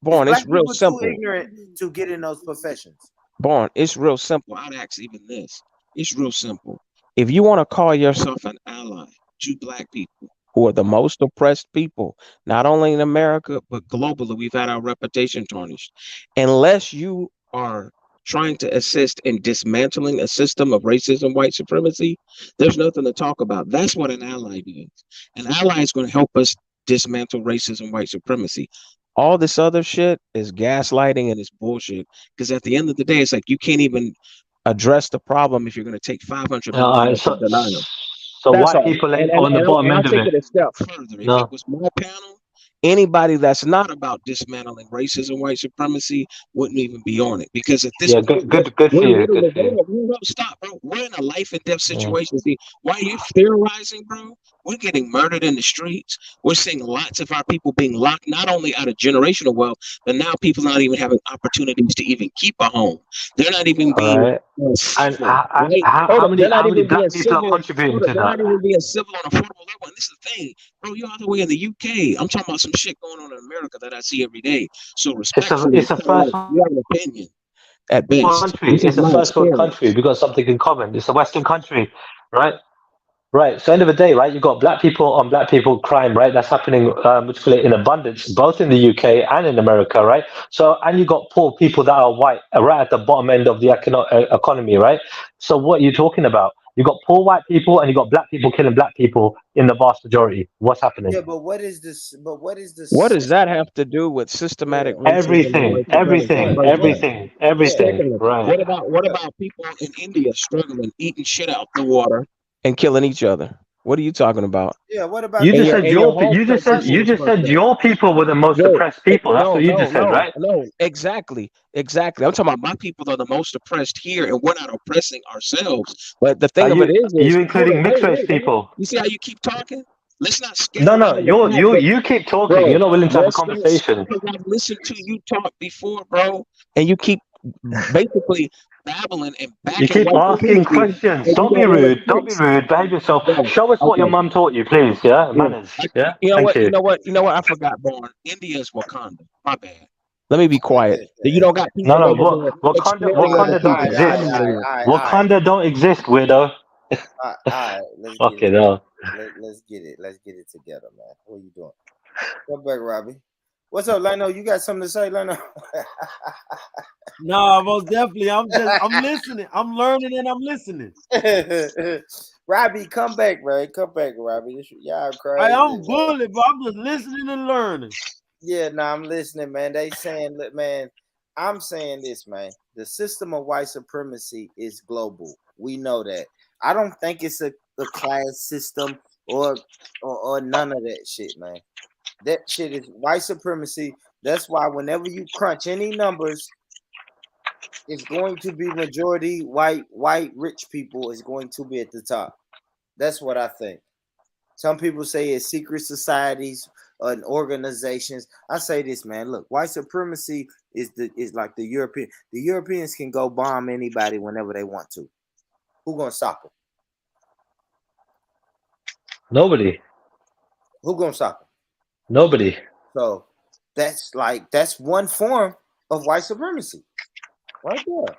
Born. black It's real people too simple. ignorant to get in those professions? Born, it's real simple. I'd ask even this. It's real simple. If you want to call yourself an ally to black people, who are the most oppressed people, not only in America, but globally, we've had our reputation tarnished. Unless you are trying to assist in dismantling a system of racism, white supremacy, there's nothing to talk about. That's what an ally does. An ally is going to help us dismantle racism, white supremacy. All this other shit is gaslighting and it's bullshit. Because at the end of the day, it's like you can't even address the problem if you're going to take 500 All million right, off and deny them. so That's white all. people And ain't and on the and I'll, bottom and I'll end of take it. it a step further. If it No, was my panel, anybody that's not about dismantling racism, white supremacy, wouldn't even be on it. Because at this yeah, point, good for we're you, good literally for you. stop, bro. We're in a life and death Yeah. situation. See, why are you theorizing, bro? We're getting murdered in the streets. We're seeing lots of our people being locked, not only out of generational wealth, but now people not even having opportunities to even keep a home. They're not even All being right. And civil, right? how Hold up, they're many not even being black people are civil. contributing Hold up, to they're that? not even being civil on a affordable level. And this is the thing, bro. You're all the way in the UK. I'm talking about some shit going on in America that I see every day. So respectfully, It's a first you have an opinion at world best. country. This is It's a my first world experience. country. We've got something in common. It's a Western country, right? Right. So end of the day, right? You've got black people on black people crime, right? That's happening, which call it in abundance, both in the UK and in America, right? So and you got poor people that are white, right at the bottom end of the economy, right? So what are you talking about? You got poor white people and you got black people killing black people in the vast majority. What's happening? Yeah, but what is this? But what is the What does that system? have to do with systematic Yeah, racism and white supremacy? yeah, First yeah, one. yeah, Everything. Secondly, Right. what yeah. about people in India struggling, eating shit out the water and killing each other? What are you talking about? Yeah, what You about And just that? your said and your your home country you is just fucked said up. your people were the most No, oppressed people. That's no, what you no, just said, no, right? no. Exactly, exactly. I'm talking about my people are the most oppressed here, and we're not oppressing ourselves. But the thing of it Are is, you hold up, including mixed race bro. people? You see how you keep talking? Let's not skip No, no, around the fact that, you keep talking. You're bro. not willing to have a Let's not skip conversation. because I've listened to you talk before, bro, and you keep basically babbling and You backing keep white asking supremacy, questions. and you Don't be don't want to rude. Don't be fix. rude. Behave yourself. Bro, Show us what your okay. mum taught you, please. Yeah, Yeah. manners. Yeah, You know thank what? You you. know what? You know what? I forgot, Born. India is Wakanda. My bad. Let me be quiet. You don't got No, people no. over there exploiting other Wakanda don't people. Get out of exist. my way. All right. Wakanda don't exist, weirdo. All right. Let's get Okay, it. no. Let's get it. Let's get it together, man. What are you doing? Come back, Robbie. What's up, Leno? You got something to say, Leno? No, most definitely. I'm listening. I'm learning and I'm listening. Robbie, come back, man. Come back, Robbie. Y'all crazy, I'm man. bullied, but I'm just listening and learning. Yeah, no, I'm listening, man. They saying, look, man, I'm saying this, man. The system of white supremacy is global. We know that. I don't think it's a class system or none of that shit, man. That shit is white supremacy. That's why whenever you crunch any numbers, it's going to be majority white rich people is going to be at the top. That's what I think. Some people say it's secret societies and organizations. I say this, man. Look, white supremacy is like the European. The Europeans can go bomb anybody whenever they want to. Who gonna stop them? Nobody. Who gonna stop them? Nobody. So that's one form of white supremacy, right there.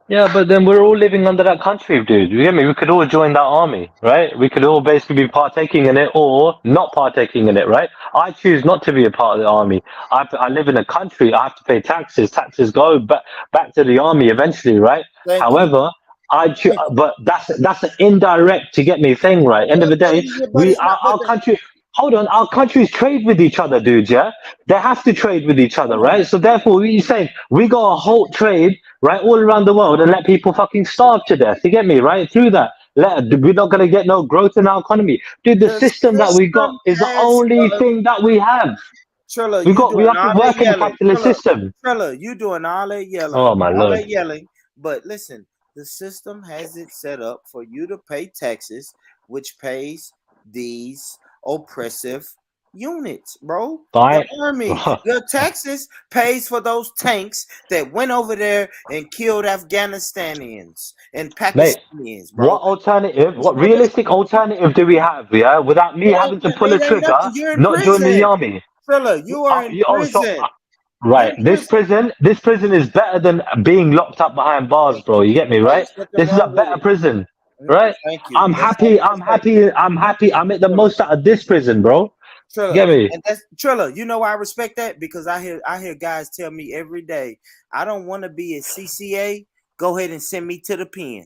Yeah, but then we're all living under that country, dude. You get me? We could all join that army, right? We could all basically be partaking in it or not partaking in it, right? I choose not to be a part of the army. I live in a country. I have to pay taxes. Taxes go back to the army eventually, right? Thank you. However, Thank you. but that's an indirect to get me thing, right? End of Yeah, the day, but it's not. But our country. Hold on, our countries trade with each other, dudes. Yeah, they have to trade with each other, right? So therefore, what are you saying? We got to halt trade, right, all around the world, and let people fucking starve to death. You get me, right? Through that, we're not gonna get no growth in our economy, dude. The the system that we got system is the has only thing that we have. Trilla, We have to work in the capitalist system. Trilla, you doing all that yelling, Oh my lord. But listen, the system has it set up for you to pay taxes, which pays these oppressive units, bro. The Right? army, your taxes pays for those tanks that went over there and killed Afghanistanians and Mate, Pakistanians, bro. what alternative, Yeah, what but listen, realistic alternative do we have, yeah, without me having to pull a it ain't trigger, nothing. You're in not joining the prison, army? Trilla. You are in prison. You're Right, in prison. this prison is better than being locked up behind bars, bro. You get me, right? There's nothing This is a wrong with better it. prison, right? Thank you. I'm That's all I'm happy, gonna I'm say. happy, I'm happy. I'm at the Trilla, most out of this prison, bro. You Trilla, get me? and that's Trilla. You know why I respect that because I hear guys tell me every day, I don't want to be a CCA. Go ahead and send me to the pen.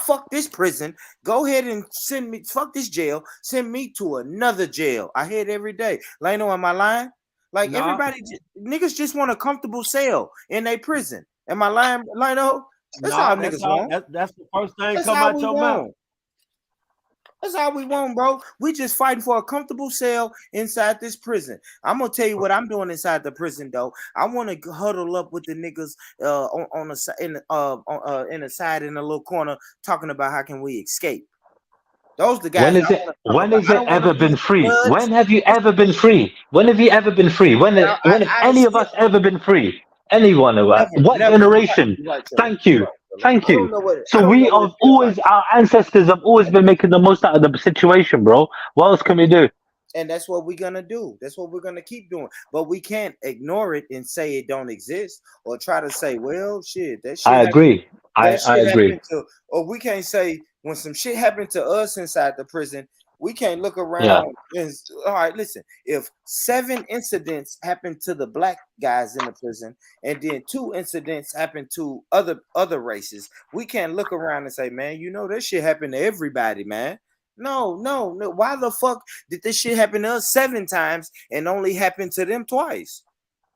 Fuck this prison. Go ahead and send me. Fuck this jail. Send me to another jail. I hear it every day. Leno, am I lying? Like Nah, everybody, niggas just want a comfortable cell in a prison. Am I lying, Leno? That's No, how that's niggas how want. that's the first thing That's come how out we your mouth. want. That's how we want, bro. We just fighting for a comfortable cell inside this prison. I'm gonna tell you what I'm doing inside the prison, though. I want to huddle up with the niggas on the in the side in the little corner, talking about how can we escape. Those the guys When I is it? want to talk When about. is I it don't want to ever be been free? judged. When have you ever been free? When have you ever been free? When have I any of escaped. us ever been free? Any one of us? Never, What never. generation? You're right, Trilla. Thank You're you, right, Trilla. thank I don't you. know what So I don't we know what have it feels like. always, our ancestors have always been making the most out of the situation, bro. What else can we do? And that's what we're gonna do. That's what we're gonna keep doing. But we can't ignore it and say it don't exist, or try to say, well, shit, that shit I happened. agree. That I shit agree. happened to, or we can't say when some shit happened to us inside the prison, we can't look Yeah, around and all right, listen, if 7 incidents happened to the black guys in the prison, and then 2 incidents happened to other races, we can't look around and say, man, you know that shit happened to everybody, man. No, no, no. Why the fuck did this shit happen to us 7 times and only happen to them twice?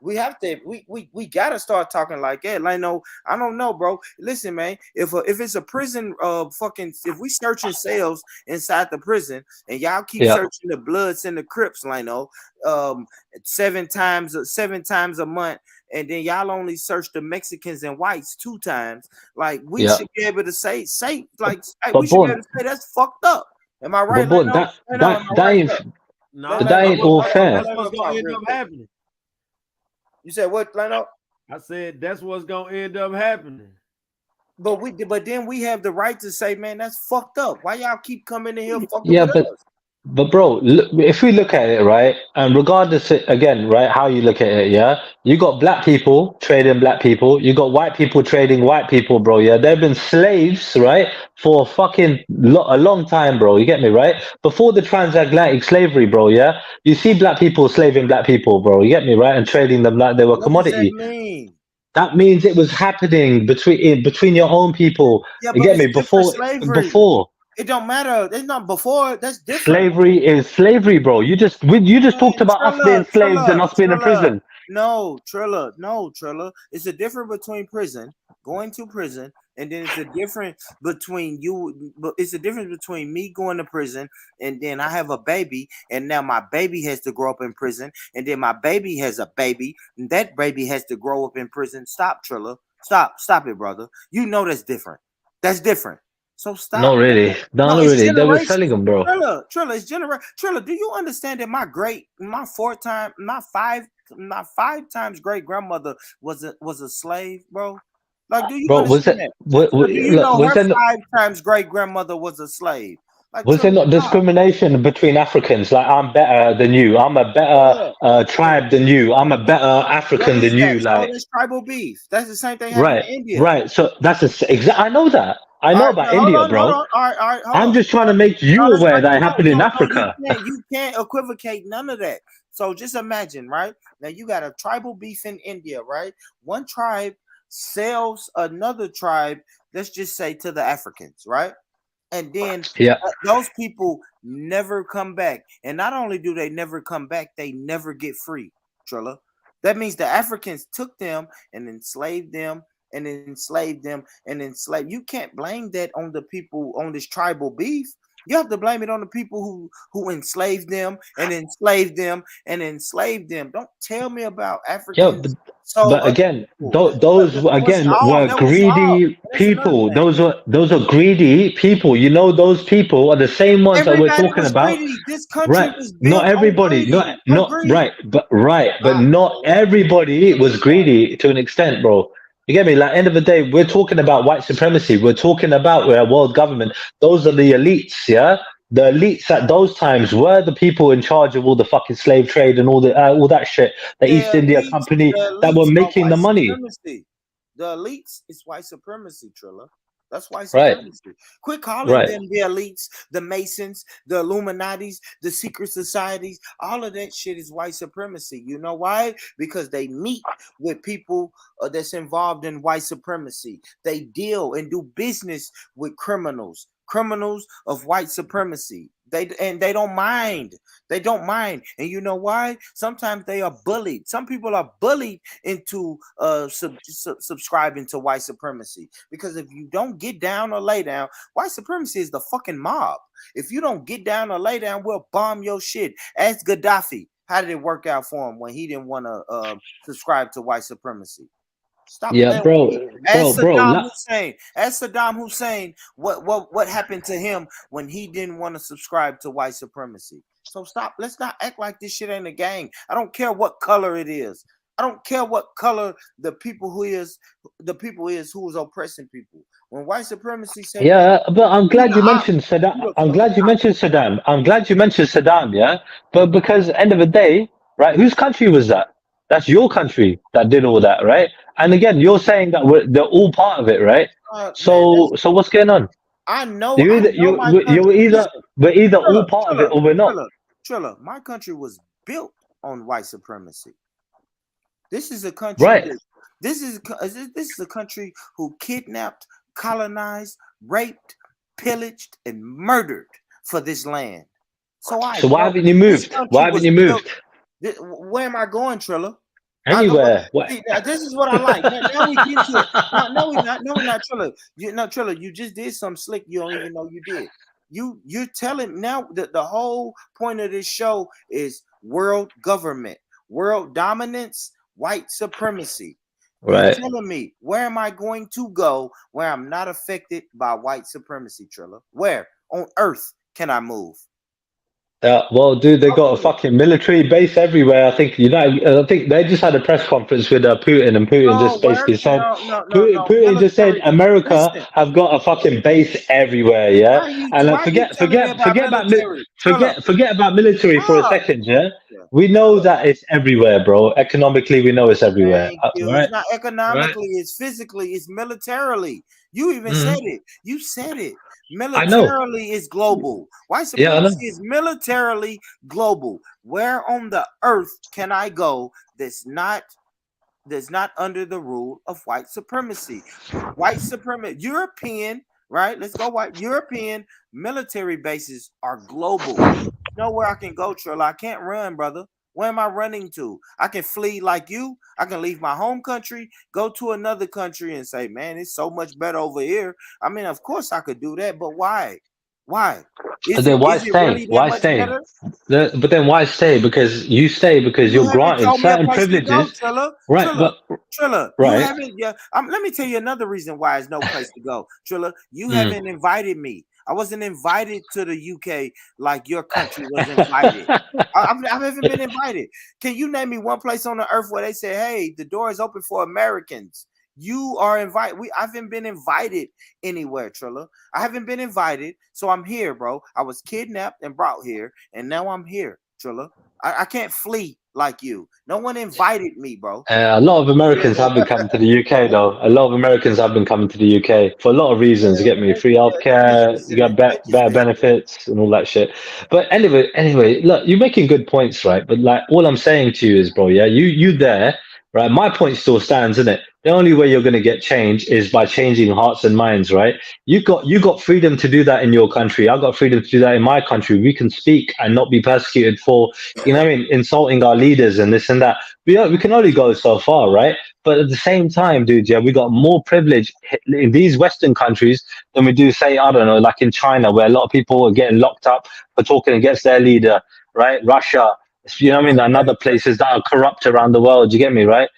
We have to. We gotta start talking like that. Like, no, I don't know, bro. Listen, man. If it's a prison, fucking, if we searching cells inside the prison and y'all keep yeah, searching the Bloods and the Crips, like, no, um, 7 times a month, and then y'all only search the Mexicans and whites 2 times. Like, we yeah. should be able to say, like, hey, we But should be able born, to say that's fucked up. Am I right, but born. Leno? That Leno, that am I that right? ain't Look, No, that that's ain't what all that's fair. that's let what's him gonna talk end real up quick. happening. You said what, Leno? I said that's what's gonna end up happening. But then we have the right to say, man, that's fucked up. Why y'all keep coming in here fucking Yeah, with but us? bro, if we look at it, right, and regardless again, right, how you look at it, yeah, you got black people trading black people, you got white people trading white people, bro. Yeah, they've been slaves, right, for a long time, bro. You get me, right? Before the transatlantic slavery, bro. Yeah, you see black people slaving black people, bro. You get me, right, and trading them like they were What does that commodity. mean? That means it was happening between your own people. Yeah, You but get it's me? different slavery. Before. It don't matter. It's not before. That's different. Slavery is slavery, bro. You just talked Man, about us being slaves and us being in prison. No, Trilla. No, Trilla. It's a difference between prison, going to prison, and then it's a difference between you. But it's a difference between me going to prison, and then I have a baby, and now my baby has to grow up in prison, and then my baby has a baby, and that baby has to grow up in prison. Stop, Trilla. Stop it, brother. You know that's different. That's different. So Not stop, really. man. No, No, not it's really. They were selling generations. them, bro. Trilla, it's Trilla, do you understand that my 5 times great grandmother was a slave, bro? Like, do you Bro, understand that? Trilla, do you look, know her 5 times great grandmother was a slave? Like, was there Trilla, not stop. discrimination between Africans? Like, I'm better than you. I'm a better Trilla, Trilla. tribe than you. I'm a better What African is than that? you. So Like, that's tribal beef. That's the same thing happened right, in India. right. So that's exact. I know that. I All know right, about now hold India, on, hold bro. on. All right, hold I'm on. just trying to No, make no, you let's aware break that it. it happened in No, Africa. you can't equivocate none of that. So just imagine, right? Now you got a tribal beef in India, right? One tribe sells another tribe, let's just say to the Africans, right? And then Yeah. those people never come back. And not only do they never come back, they never get free, Trilla. That means the Africans took them and enslaved them and enslaved them and enslaved. You can't blame that on the people on this tribal beef. You have to blame it on the people who enslaved them and enslaved them and enslaved them. Don't tell me about Yeah, Africans but sold other again, people. those again were That was all. greedy That's another people. thing. Those are greedy people. You know, those people are the same ones that we're Everybody talking was about. greedy. This country Right. was Not built on everybody. greedy. On Not greed. right. But Ah, not everybody was greedy to an extent, bro. You get me? Like end of the day, we're talking about white supremacy. We're talking about world government. Those are the elites, yeah. The elites at those times were the people in charge of all the fucking slave trade and all that shit. The East India the Company that were elites are making the white money, supremacy. The elites is white supremacy, Trilla. That's white right? supremacy. Quit calling Right. them the elites, the Masons, the Illuminatis, the secret societies. All of that shit is white supremacy. You know why? Because they meet with people that's involved in white supremacy. They deal and do business with criminals of white supremacy. They don't mind. They don't mind. And you know why? Sometimes they are bullied. Some people are bullied into subscribing to white supremacy. Because if you don't get down or lay down, white supremacy is the fucking mob. If you don't get down or lay down, we'll bomb your shit. Ask Gaddafi. How did it work out for him when he didn't want to subscribe to white supremacy? Stop Yeah, playing with me. bro. Ask Saddam Hussein what happened to him when he didn't want to subscribe to white supremacy. So stop. Let's not act like this shit ain't a gang. I don't care what color it is. I don't care what color the people is who's oppressing people. When white supremacy say, Yeah, but I'm glad you op, mentioned Saddam. you the I'm fucking glad you op. mentioned Saddam. I'm glad you mentioned Saddam. Yeah, but because end of the day, right? Whose country was that? That's your country that did all that, right? And again, you're saying that they're all part of it, right? Man, So what's going on? I You either know my country. you're either Listen, we're either all Trilla, part of it Trilla, or we're not. Trilla, my country was built on white supremacy. This is a country Right. that this is a country who kidnapped, colonized, raped, pillaged, and murdered for this land. So I So why know haven't you this moved? country Why haven't was you built. moved? Where am I going, Trilla? Anywhere. What? See, now, this is what I like. Now we get to it. No, we're not. No, we're not, Trilla. Trilla, you just did something slick. You don't even know you did. You're telling now that the whole point of this show is world government, world dominance, white supremacy. You Right. telling me where am I going to go where I'm not affected by white supremacy, Trilla? Where on earth can I move? Well, dude, they got a fucking military base everywhere. I think I think they just had a press conference with Putin, and Putin No, just basically said, no. Putin just said, Military. America Listen, have got a fucking base everywhere, yeah. And why are you telling me about military? Trilla? forget about military for a Ah, second, yeah. yeah. We know that it's everywhere, bro. Economically, we know it's everywhere, Thank you. right? It's not Right. economically, it's physically, it's militarily. You even Mhm. said it. You said it. I know. Militarily is global. White Yeah, I know. supremacy is militarily global. Where on the earth can I go that's not under the rule of white supremacy? White supremacy, European, right? Let's go white. European military bases are global. You know where I can go, Trilla? I can't run, brother. Where am I running to? I can flee like you. I can leave my home country, go to another country and say, man, it's so much better over here. I mean, of course I could do that, but why? Why? But then why Is it stay? really that Why much stay? better? But then why stay? Because you stay because You you're haven't granted told me a certain place to go, privileges, Trilla. right? Trilla. But Trilla, you right. haven't. Yeah, let me tell you another reason why there's no place to go. Trilla, you Mm. haven't invited me. I wasn't invited to the UK like your country was invited. I haven't been invited. Can you name me one place on the earth where they say, "Hey, the door is open for Americans"? You are invited. I haven't been invited anywhere, Trilla. I haven't been invited, so I'm here, bro. I was kidnapped and brought here, and now I'm here, Trilla. I can't flee like you. No one invited me, bro. A lot of Americans have been coming to the UK, though. A lot of Americans have been coming to the UK for a lot of reasons. You get me free Just healthcare, you got listening. They're just better listening. benefits, and all that shit. But anyway, look, you're making good points, right? But like, all I'm saying to you is, bro, yeah, you there, right? My point still stands, isn't it? The only way you're going to get change is by changing hearts and minds, right? You got freedom to do that in your country. I got freedom to do that in my country. We can speak and not be persecuted for, what I mean, insulting our leaders and this and that. We can only go so far, right? But at the same time, dude, yeah, we got more privilege in these Western countries than we do, say, I don't know, like in China, where a lot of people are getting locked up for talking against their leader, right? Russia, you know what I mean? And other places that are corrupt around the world. You get me, right?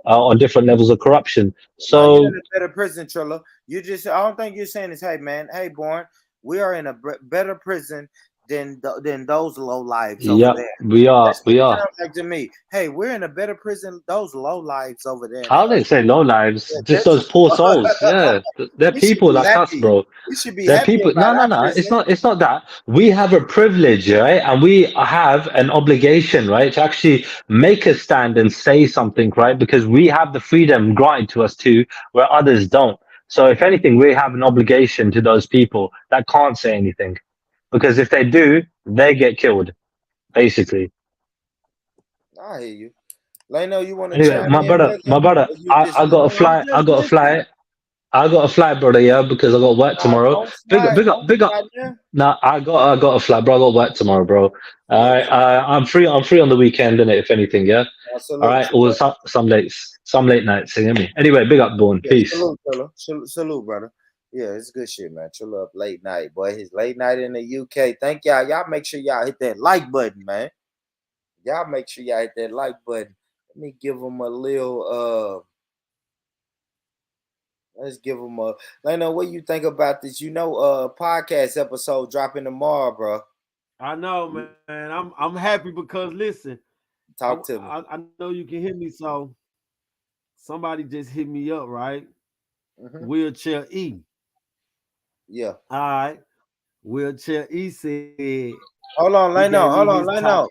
On different levels of corruption. No, you're in So, a better prison, Trilla. I don't think you're saying is, hey, man, hey, Born, we are in a better prison than those low lives over yeah, there. we are, That's what we it are. sounds like to me. Hey, we're in a better prison. Those low lives over there. I didn't say low lives, just those poor souls. Yeah, they're We should people be like us, happy. bro. We should be They're happy people. No, about no, our no. It's prison. not. It's not that. We have a privilege, right? And we have an obligation, right, to actually make a stand and say something, right? Because we have the freedom granted to us too, where others don't. So, if anything, we have an obligation to those people that can't say anything, because if they do, they get killed, basically. I hear you. Leno, you want to Anyway, chime in, brother? my brother, Or you just I got a no? I'm flight. I just got a listening. flight. I got a flight, brother. Yeah, because I got work tomorrow. Don't Big up, fly, big up, don't big up. fly there. Nah, I got a flight, bro. I got work tomorrow, bro. All Yeah, right, I'm free. I'm free on the weekend, innit, if anything. Yeah. All salute right. you, Or brother. some late nights. You hear me? Anyway, big up, Born. Yeah, Peace. salute, brother. Salute, brother. Yeah, it's good shit, man. Chill up late night, boy. His late night in the UK. Thank y'all. Y'all make sure y'all hit that like button, man. Y'all make sure y'all hit that like button. Let me give him a little let's give him a Leno, what you think about this? Podcast episode dropping tomorrow, bro. I know, man. I'm happy because listen, Talk to me. I know you can hear me. So somebody just hit me up, right? Mm-hmm. Wheelchair E. Yeah. All right. Wheelchair E said Hold on, he gave me his top.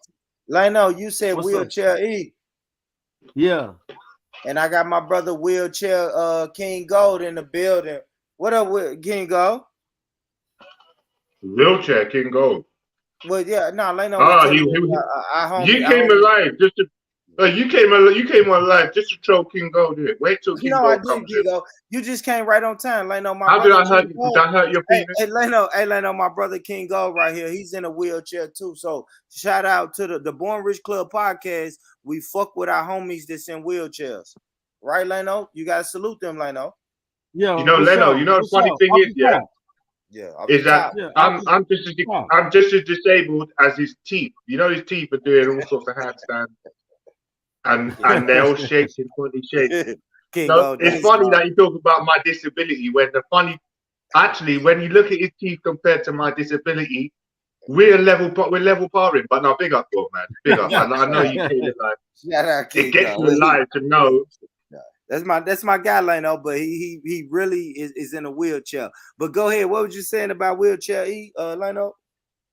Leno, you said What's up? wheelchair E. Yeah. And I got my brother wheelchair King Gold in the building. What up with King Gold? Wheelchair King Gold. Well, yeah, no, Leno was Ah, telling he, me he, our homie. you came alive just to. You came on live just to troll King Gold. Here. Wait till King No, I Gold did, comes King in. Gold. You just came right on time, Leno. My How did brother I hurt King you? Did Gold. I hurt your penis? Hey, Leno, my brother King Gold right here. He's in a wheelchair too. So shout out to the Born Rich Club podcast. We fuck with our homies that's in wheelchairs. Right, Leno? You gotta salute them, Leno. Yeah. You know, Leno. You know the funny thing Off is, the yeah, top. Yeah, off is the that top. Yeah. I'm just as disabled as his teeth. You know, his teeth are doing all sorts of handstands and they're all shaped in funny shapes. King So Gold, it's funny that you talk about my disability when when you look at his teeth compared to my disability, we're level paring. But now, big up, bro, man. Big up. I know you came alive. Shout out King It gets Gold. me alive to know. That's my guy, Leno, but he really is in a wheelchair. But go ahead. What was you saying about wheelchair E, Leno?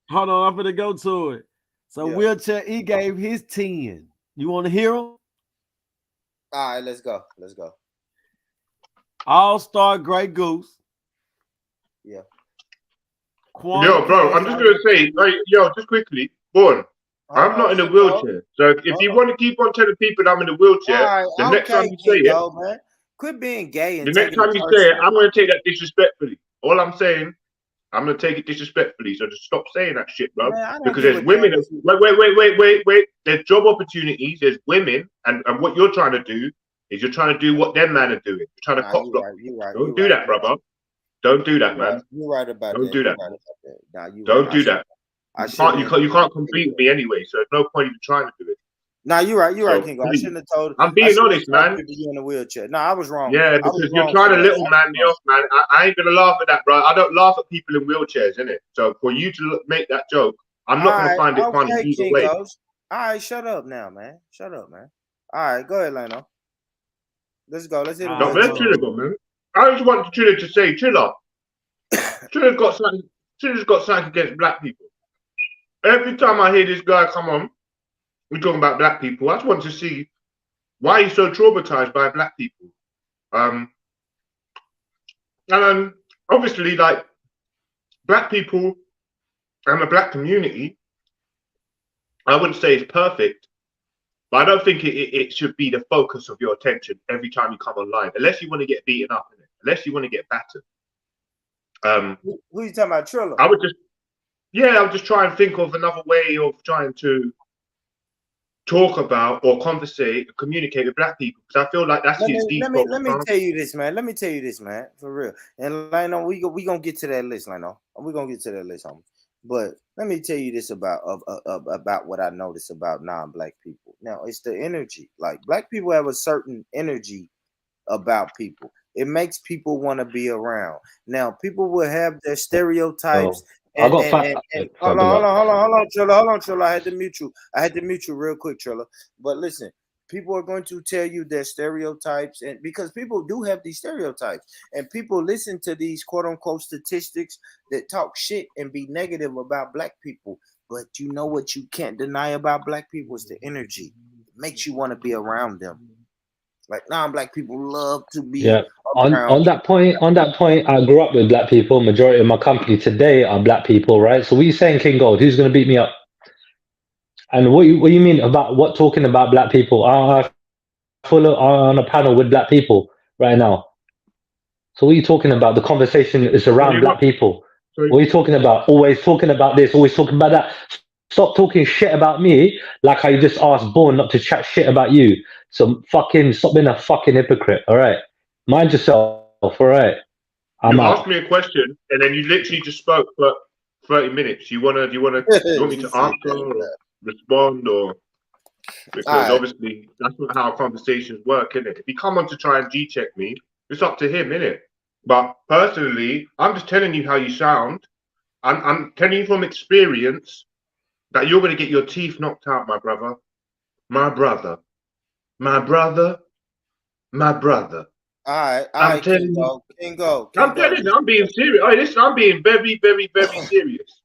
Hold on, I'm gonna go to it. So Yeah. Wheelchair E gave his 10. You want to hear him? All right, let's go. Let's go. All-Star Grey Goose. Yeah. Yo, bro, I'm just gonna say, just quickly, Born. I'm not in a wheelchair. So if you want to keep on telling people I'm in a wheelchair, the next time you say it, man. Quit being gay and the next time you say it, I'm gonna take that disrespectfully. All I'm saying, I'm gonna take it disrespectfully. So just stop saying that shit, bro. Man, because there's women. Wait. There's job opportunities. There's women, and what you're trying to do is you're trying to do what them men are doing. You're trying to cop block. Don't do that, brother. Don't do that, man. You're right about that. Don't do that. Nah, Don't do that. You can't compete with me anyway, so there's no point in trying to do it. Nah, you're right. You're right, King. I shouldn't have told. I'm being honest, man. You in a wheelchair. No, I was wrong. Yeah, because you're trying to little man me off, man. I ain't gonna laugh at that, bro. I don't laugh at people in wheelchairs, innit? So for you to make that joke, I'm not gonna find it funny either way. All right, shut up now, man. Shut up, man. All right, go ahead, Leno. Let's go. Let's hit it. No, let Triller go, man. I just want Triller to say, Triller. Triller's got something against black people. Every time I hear this guy come on, we're talking about black people. I just want to see why he's so traumatized by black people. And obviously, like, black people and the black community, I wouldn't say it's perfect, but I don't think it should be the focus of your attention every time you come online, unless you want to get beaten up, unless you want to get battered. Who are you talking about, Triller? I would just try and think of another way of trying to talk about or communicate with black people, because I feel like that's his default. Let me tell you this, man. For real. And Leno, we gonna get to that list, Leno. We're gonna get to that list, homie. But let me tell you this about what I notice about non-black people. Now, it's the energy. Like, black people have a certain energy about people. It makes people want to be around. Now, people will have their stereotypes. Hold on, Triller. I had to mute you real quick, Triller. But listen, people are going to tell you their stereotypes, and because people do have these stereotypes, and people listen to these quote unquote statistics that talk shit and be negative about black people. But you know what you can't deny about black people is the energy. It makes you want to be around them. Like, non-black people love to be on that point. I grew up with black people. Majority of my company today are black people, right? So what are you saying, King Gold? Who's going to beat me up? And what you mean about what talking about black people? I follow on a panel with black people right now. So what are you talking about? The conversation is Well, around you're black not. people. So What are you talking about? Always talking about this, always talking about that. Stop talking shit about me like how you just asked Born not to chat shit about you. So fucking stop being a fucking hypocrite, all right? Mind yourself, all right? I'm you out. asked me a question and then you literally just spoke for 30 minutes. You want me You to said answer that, or man. respond or All because right. obviously that's not how conversations work, innit? If he come on to try and G-check me, it's up to him, innit? But personally, I'm just telling you how you sound. I'm telling you from experience that you're going to get your teeth knocked out, my brother. My brother. My brother. My brother. All I'm right, telling you. Kingo, I'm telling listen. you, I'm being serious. Hey, listen, I'm being very, very, very serious.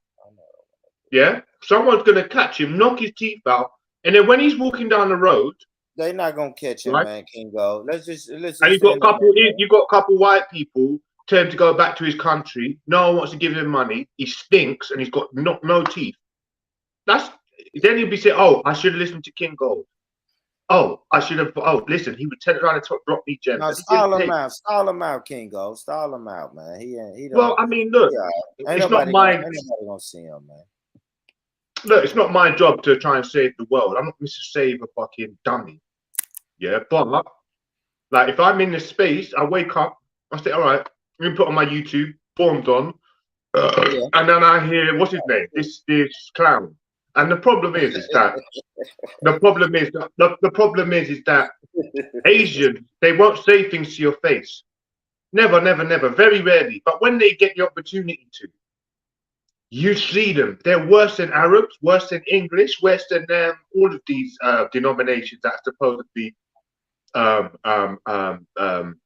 Yeah? Someone's going to catch him, knock his teeth out, and then when he's walking down the road, They're not gonna catch him, right? man, Kingo. Let's just And stay in the lane, you got a couple white people tell him to go back to his country. No one wants to give him money. He stinks and he's got no teeth. That's then he'll be saying, "Oh, I should have listened to King Gold. Oh, I should have. Oh, listen, he would turn around and drop me gems." now And he didn't take. stall him out, Kingo. Stall him out, man. He Well, don't I mean, look, yeah. it's not my Ain't nobody gonna see him, man. look. It's not my job to try and save the world. I'm not going to save a fucking dummy. Yeah, but like if I'm in this space, I wake up, I say, all right, I'm gonna put on my YouTube, formed on, Yeah. and then I hear what's his name, this clown. And the problem is that the problem is that Asians they won't say things to your face. Never, never, never. Very rarely. But when they get the opportunity to, you see them. They're worse than Arabs, worse than English, worse than all of these denominations that supposedly um, um, um, um,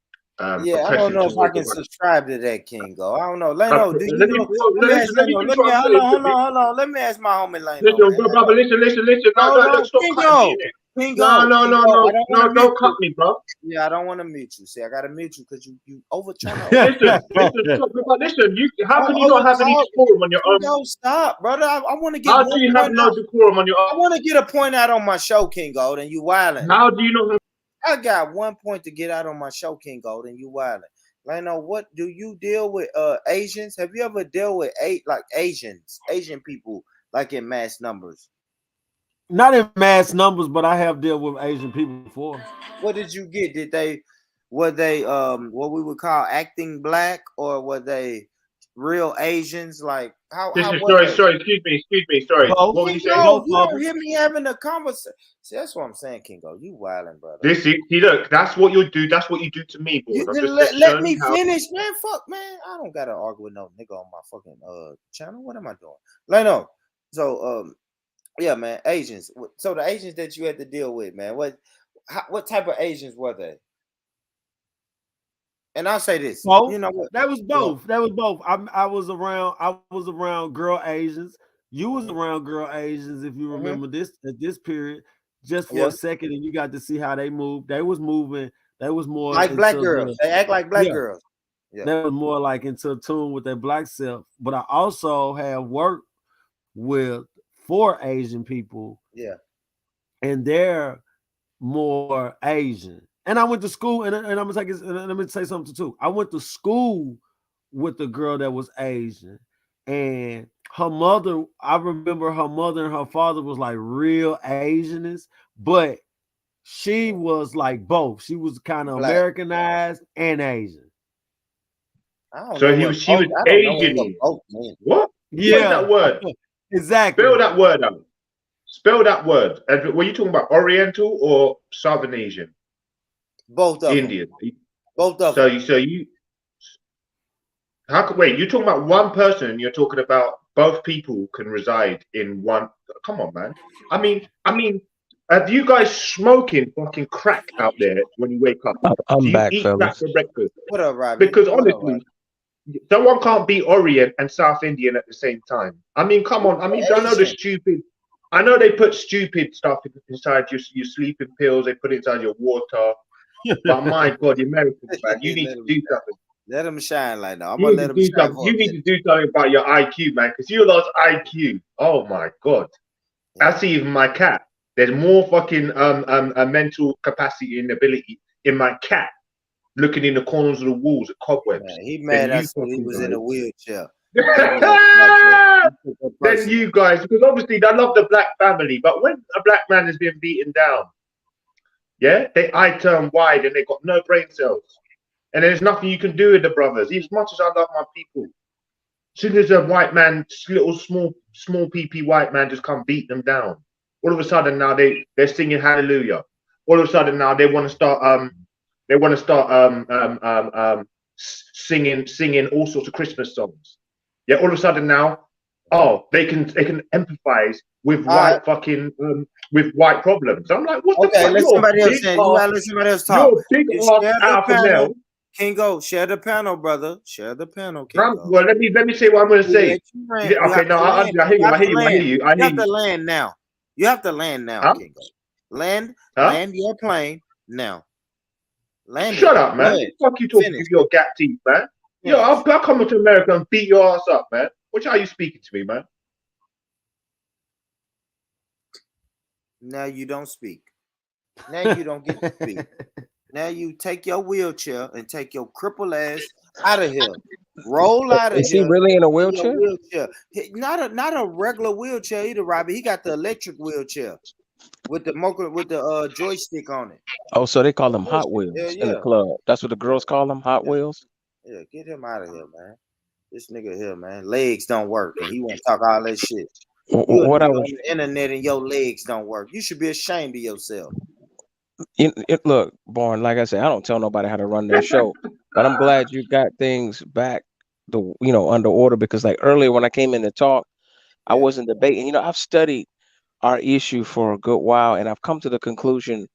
Yeah, I don't oppression know if I towards the can white. subscribe to that, Kingo. I don't know. Leno, do you Let me know? Let me ask listen. Let me Leno. finish Let what me I'm saying. hold on. Let me ask my homie Leno, Listen, man. brother. Listen. No, No, no, stop cutting me Kingo. in it. Kingo. No. I don't want to mute Don't cut you. me, bro. Yeah, I don't want to mute you. See, I gotta mute you because you over trying to Listen, stop. But listen, how can you not over have any talk. decorum on your own? Kingo, stop, brother. I want to get How do one you have point no out. decorum on your I own? want to get a point out on my show, Kingo, and you wildin'. How do you not? I got 1 point to get out on my show, King Gold, and you wildin'. Leno, what do you deal with Asians? Have you ever dealt with Asian people like in mass numbers? Not in mass numbers, but I have dealt with Asian people before. What did you get? Were they what we would call acting black, or were they real Asians? Like how Listen, were they? sorry. Excuse me. Sorry. Both, What were you saying? Kingo, both you of don't them. hear me having a conversation. See, that's what I'm saying, Kingo. You wildin', brother. See, look, that's what you do. That's what you do to me, boy. You I'm then just let showing me you how. finish, man. Fuck, man. I don't gotta argue with no nigga on my fucking channel. What am I doing? Leno. So yeah, man. Asians. So the Asians that you had to deal with, man. What type of Asians were they? And I'll say this. Both. You know what? That was Well, both. That was both. I was around. I was around girl Asians. You was around girl Asians, if you mhm, remember this at this period, just for yeah. a second, and you got to see how they moved. They was moving. They was more Like black into girls. the They act like black yeah. girls. Yeah. That was more like into tune with their black self. But I also have worked with 4 Asian people, Yeah. and they're more Asian. And I went to school, and I'm gonna take this, and let me say something too. I went to school with the girl that was Asian, and her mother. I remember her mother and her father was like real Asianists, but she was like both. She was kind of Black. Americanized and Asian. I don't So know what she both. was I don't know what Asian. both mean. What? What is that Yeah, word? exactly. Spell that word out. Spell that word. And were you talking about Oriental or Southern Asian? Both of them. Indian. Both of So them. you how could wait? You're talking about one person. And you're talking about both people can reside in one. Come on, man. I mean, have you guys smoking fucking crack out there when you wake up? Do I'm you back, eat crack fellas. for breakfast? What up, Robbie? Because What up, Robbie? honestly, someone can't be Orient and South Indian at the same time. I mean, come on. I mean, I know the Asian. stupid. I know they put stupid stuff inside your sleeping pills. They put it inside your water. But my God, the Americans, man, you need to do something. Let him shine like now. I'm You gonna need let to him do shine something. for a You need minute. to do something about your IQ, man, because you lost IQ. Oh my God. I see even my cat. There's more fucking mental capacity and ability in my cat looking in the corners of the walls at cobwebs Man, he than mad I you said he fucking was in a guys. wheelchair. He mad about that. He took it Than personal. you guys, because obviously they love the black family, but when a black man has been beaten down, yeah, they eye turn wide and they got no brain cells. And there's nothing you can do with the brothers. As much as I love my people, as soon as a white man, little small PP white man just come beat them down, all of a sudden now they're singing hallelujah. All of a sudden now they want to start singing all sorts of Christmas songs. Yeah, all of a sudden now, oh, they can empathize with All right. white fucking with white problems. I'm like, what the Okay, fuck? let somebody else say. You gotta let somebody else talk. You're a big You ass share the alpha panel. male. Kingo, share the panel, brother. Share the panel, Well, Kingo. let me say what I'm going to say. You Okay, no, I hear you. I hear you. I hear you. I You hear have to you. land now. You have to land now, Huh? Kingo. Land Huh? your plane now. Land Shut it. up, Go man. ahead. What the fuck you talking Finish. with your gap teeth, man? Yo, Finish. I'll come to America and beat your ass up, man. Watch how you speaking to me, man. Now you don't speak. Now you don't get to speak. Now you take your wheelchair and take your crippled ass out of here. Roll out of Is he here. really in a In your wheelchair? wheelchair. Not a regular wheelchair either, Robbie. He got the electric wheelchair with the joystick on it. Oh, so they call them Hot Wheels in the Yeah. club. That's what the girls call them, Hot Wheels. Yeah, get him out of here, man. This nigga here, man. Legs don't work, and he want to talk all that shit. You a What I nigga was on the internet and your legs don't work. You should be ashamed of yourself. look, Born, like I said, I don't tell nobody how to run their show, but I'm glad you got things back under order, because like earlier when I came in to talk, I Yeah. wasn't debating. I've studied our issue for a good while, and I've come to the conclusion,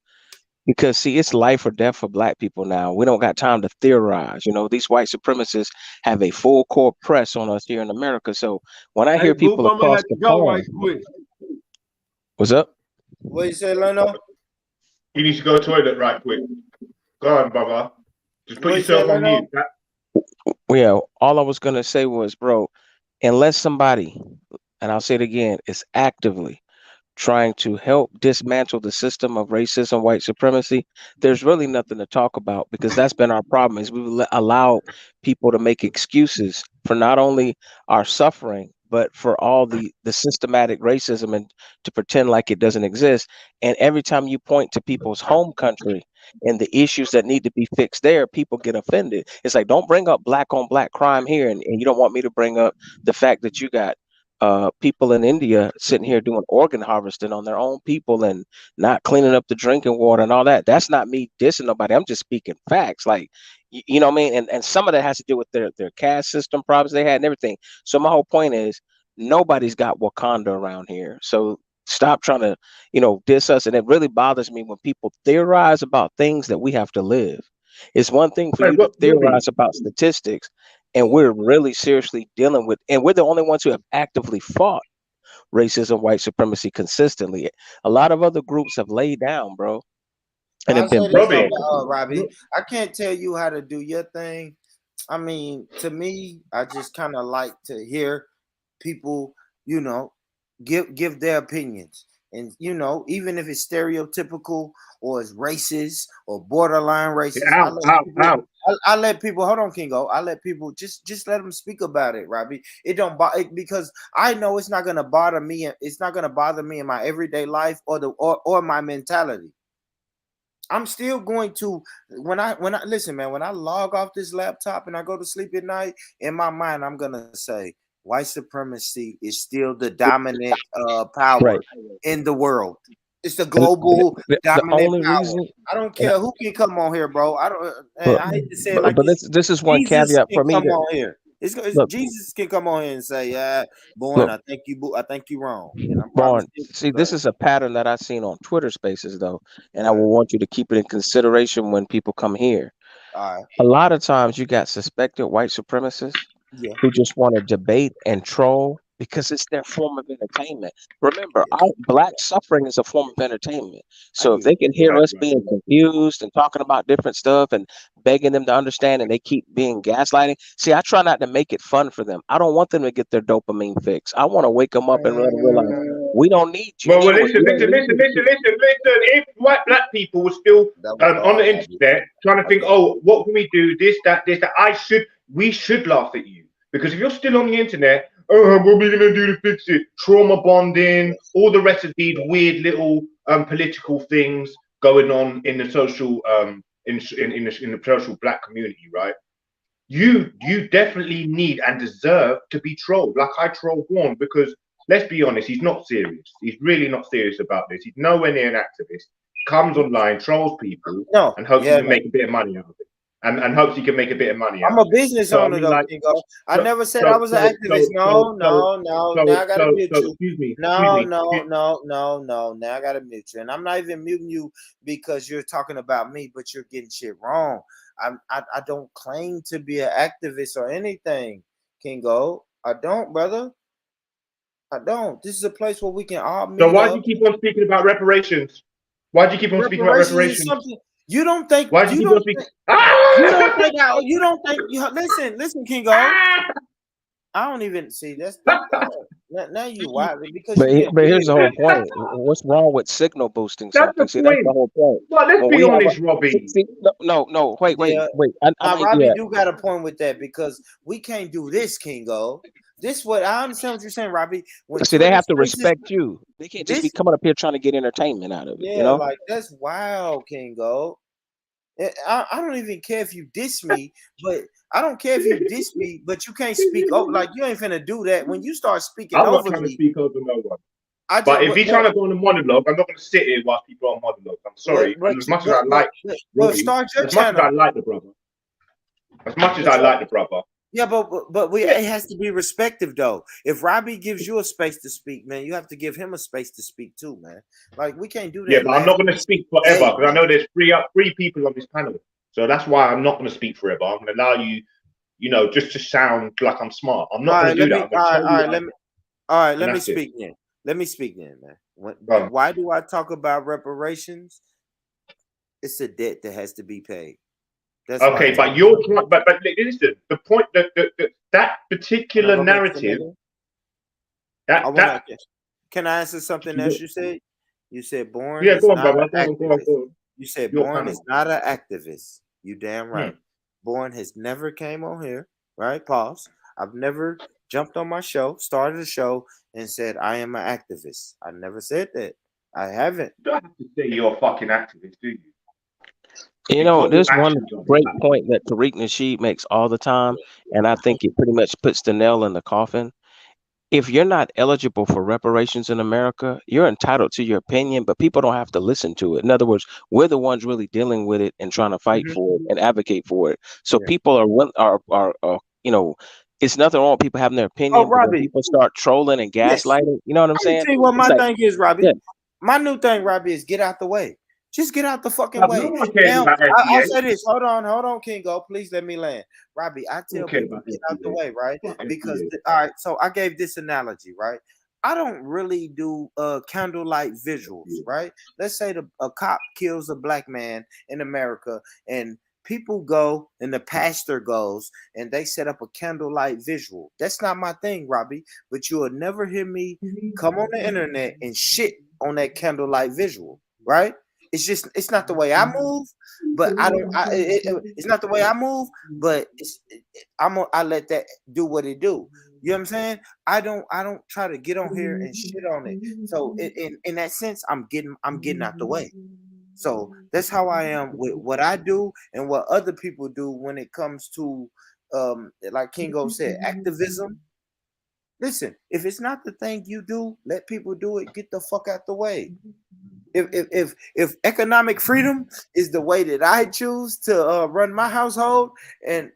because see, it's life or death for black people now. We don't got time to theorize. These white supremacists have a full court press on us here in America. So when I Hey, hear Boop, people I'm gonna across have to the go right pond, quick. what's up? What you say, Leno? You need to go to the toilet right quick. Go on, brother. Just put What you say, yourself on Leno? mute. Yeah, all I was gonna say was, bro, unless somebody, and I'll say it again, is actively trying to help dismantle the system of racism, white supremacy, there's really nothing to talk about, because that's been our problem. Is we've allowed people to make excuses for not only our suffering, but for all the systematic racism, and to pretend like it doesn't exist. And every time you point to people's home country and the issues that need to be fixed there, people get offended. It's like, don't bring up black on black crime here, and you don't want me to bring up the fact that you got people in India sitting here doing organ harvesting on their own people and not cleaning up the drinking water and all that. That's not me dissing nobody. I'm just speaking facts. Like, you know what I mean? And some of that has to do with their caste system problems they had and everything. So my whole point is, nobody's got Wakanda around here. So stop trying to, diss us. And it really bothers me when people theorize about things that we have to live. It's one thing for Wait, you to what, Robbie? theorize about statistics, and we're really seriously dealing with, and we're the only ones who have actively fought racism, white supremacy consistently. A lot of other groups have laid down, bro, and I'll have say been this, Robbie. Robbie. I can't tell you how to do your thing. I mean, to me, I just kind of like to hear people, give their opinions. And even if it's stereotypical or it's racist or borderline racist, Out, out, out. I let people. Hold on, Kingo. I let people just let them speak about it, Robbie. It don't bother, because I know it's not gonna bother me. It's not gonna bother me in my everyday life or my mentality. I'm still going to when I listen, man. When I log off this laptop and I go to sleep at night, in my mind, I'm gonna say white supremacy is still the dominant power right. in the world. It's the And global the dominant only power. reason, I don't and care who can come on here, bro. I don't. look, I hate to say it like but this. this is one Jesus caveat can for me come to on here. look. Jesus can come on here and say, Born, Look, I think you wrong," and I'm probably Vaughn, still see, gonna this say, is a pattern that I've seen on Twitter Spaces, though, and I "All right, will want you to keep it in consideration when people come here. all right, A lot of times, you got suspected white supremacists yeah, who just want to debate and troll because it's their form of entertainment. Remember, yeah, our black suffering is a form of entertainment. I So if get they it." can hear Right, us right. being confused and talking about different stuff and begging them to understand, and they keep being gaslighting, see, I try not to make it fun for them. I don't want them to get their dopamine fix. I want to wake them up and let them realize We don't need you. Well, In other words, listen, we don't listen, need listen, you to listen, keep. listen, listen. If white black people were still That was on hard, the Robbie. internet trying to think, Okay. oh, what can we do? This, that. We should laugh at you because if you're still on the internet, oh, what are we gonna do to fix it? Trauma bonding, Yes. all the rest of these weird little political things going on in the social in the social black community, right? You definitely need and deserve to be trolled. Like I troll Warren because let's be honest, he's not serious. He's really not serious about this. He's nowhere near an activist. Comes online, trolls people, No. and hopes he Yeah. can make a bit of money out of it. And hopes he can make a bit of money I'm out a of it. business So I owner mean, though, like, Kingo. I so never said I so was an so activist. so No, so so no, no. so Now I gotta so, mute so you. excuse me, No, no, no, no, no. Now I gotta mute you. And I'm not even muting you because you're talking about me, but you're getting shit wrong. I don't claim to be an activist or anything, Kingo. I don't, brother. I don't. This is a place where we can all So meet why do up. you keep on speaking about reparations? Why do you keep on speaking about Reparations is reparations? something you don't think. Why do you You keep on don't speaking? think. You don't Ah! think. You don't think. Listen, Kingo. Ah! I don't even see that's now you wild because But you getting but here's big. the whole point. What's wrong with signal boosting That's the something? See, that's the point. whole point. But let's When be we have a honest, Robbie. no, wait, Yeah. wait. I Now mean, Robbie yeah. do got a point with that because we can't do this, Kingo. This what I understand what you're saying, Robbie. When See, they Twitter have to Spaces, respect you. They can't just be this coming up here trying to get entertainment out of it. You yeah, know. like that's wild, Kingo. I don't even care if you diss me, but I don't care if you diss me, but you can't speak over like you ain't finna do that. When you start speaking I'm not over trying to me, speak over no one. I But just if he's trying to go on a monologue, I'm not going to sit here while people are on monologue. I'm but sorry. And as much as I like but Robbie, start your as much as I channel. like the brother, as much as But I start, like the brother, yeah, but yeah, it has to be respective though. If Robbie gives you a space to speak, man, you have to give him a space to speak too, man. Like we can't do yeah, that but I'm not last going to speak forever day, because I man. know there's three people on this panel. So that's why I'm not going to speak forever. I'm going to allow you, just to sound like I'm smart. I'm not All going right, to do let that. me. I'm going to tell All you right, what I let think, me. All right, and let me that's it. speak then. Let me speak then, man. Go on. Why do I talk about reparations? It's a debt that has to be paid. That's why I Okay, talk but you're about it. but listen. The point that Can I particular go back to narrative nigga? I that want that to. Can I answer something else you said? You said Born yeah, is go on, not brother. an Go on, go on, activist. go on. You said Your Born is panel. not an activist. You damn Hmm. right. Born has never came on here, right? Pause. I've never jumped on my show, started a show, and said I am an activist. I never said that. I haven't. You don't have to say you're a fucking activist, do you? You It's know, what your there's one actions are that great matter. point that Tariq Nasheed makes all the time, and I think it pretty much puts the nail in the coffin. If you're not eligible for reparations in America, you're entitled to your opinion, but people don't have to listen to it. In other words, we're the ones really dealing with it and trying to fight Mhm. for it and advocate for it. So Yeah. people you know, it's nothing wrong with people having their Oh, opinion, but when Robbie. people start trolling and Yes. gaslighting, you know what I'm I'm gonna saying? tell you what It's my like, thing is, yeah, Robbie. My new thing, Robbie, is get out the way. Just get out the fucking No way. one cares Now, about I FBA. say this. Hold on, Kingo. Please let me land. Robbie, I No one tell cares people about get out the FBA. way, right? Fuck Because FBA. all right, so I gave this analogy, right? I don't really do candlelight visuals, right? Let's say a cop kills a black man in America and people go and the pastor goes and they set up a candlelight visual. That's not my thing, Robbie, but you will never hear me come on the internet and shit on that candlelight visual, right? It's not the way I move, but I don't. It's not the way I move, but I let that do what it do. You know what I'm saying? I don't try to get on here and shit on it. So in that sense, I'm getting out the way. So that's how I am with what I do and what other people do when it comes to like Kingo said, activism. Listen, if it's not the thing you do, let people do it. Get the fuck out the way. If economic freedom is the way that I choose to run my household and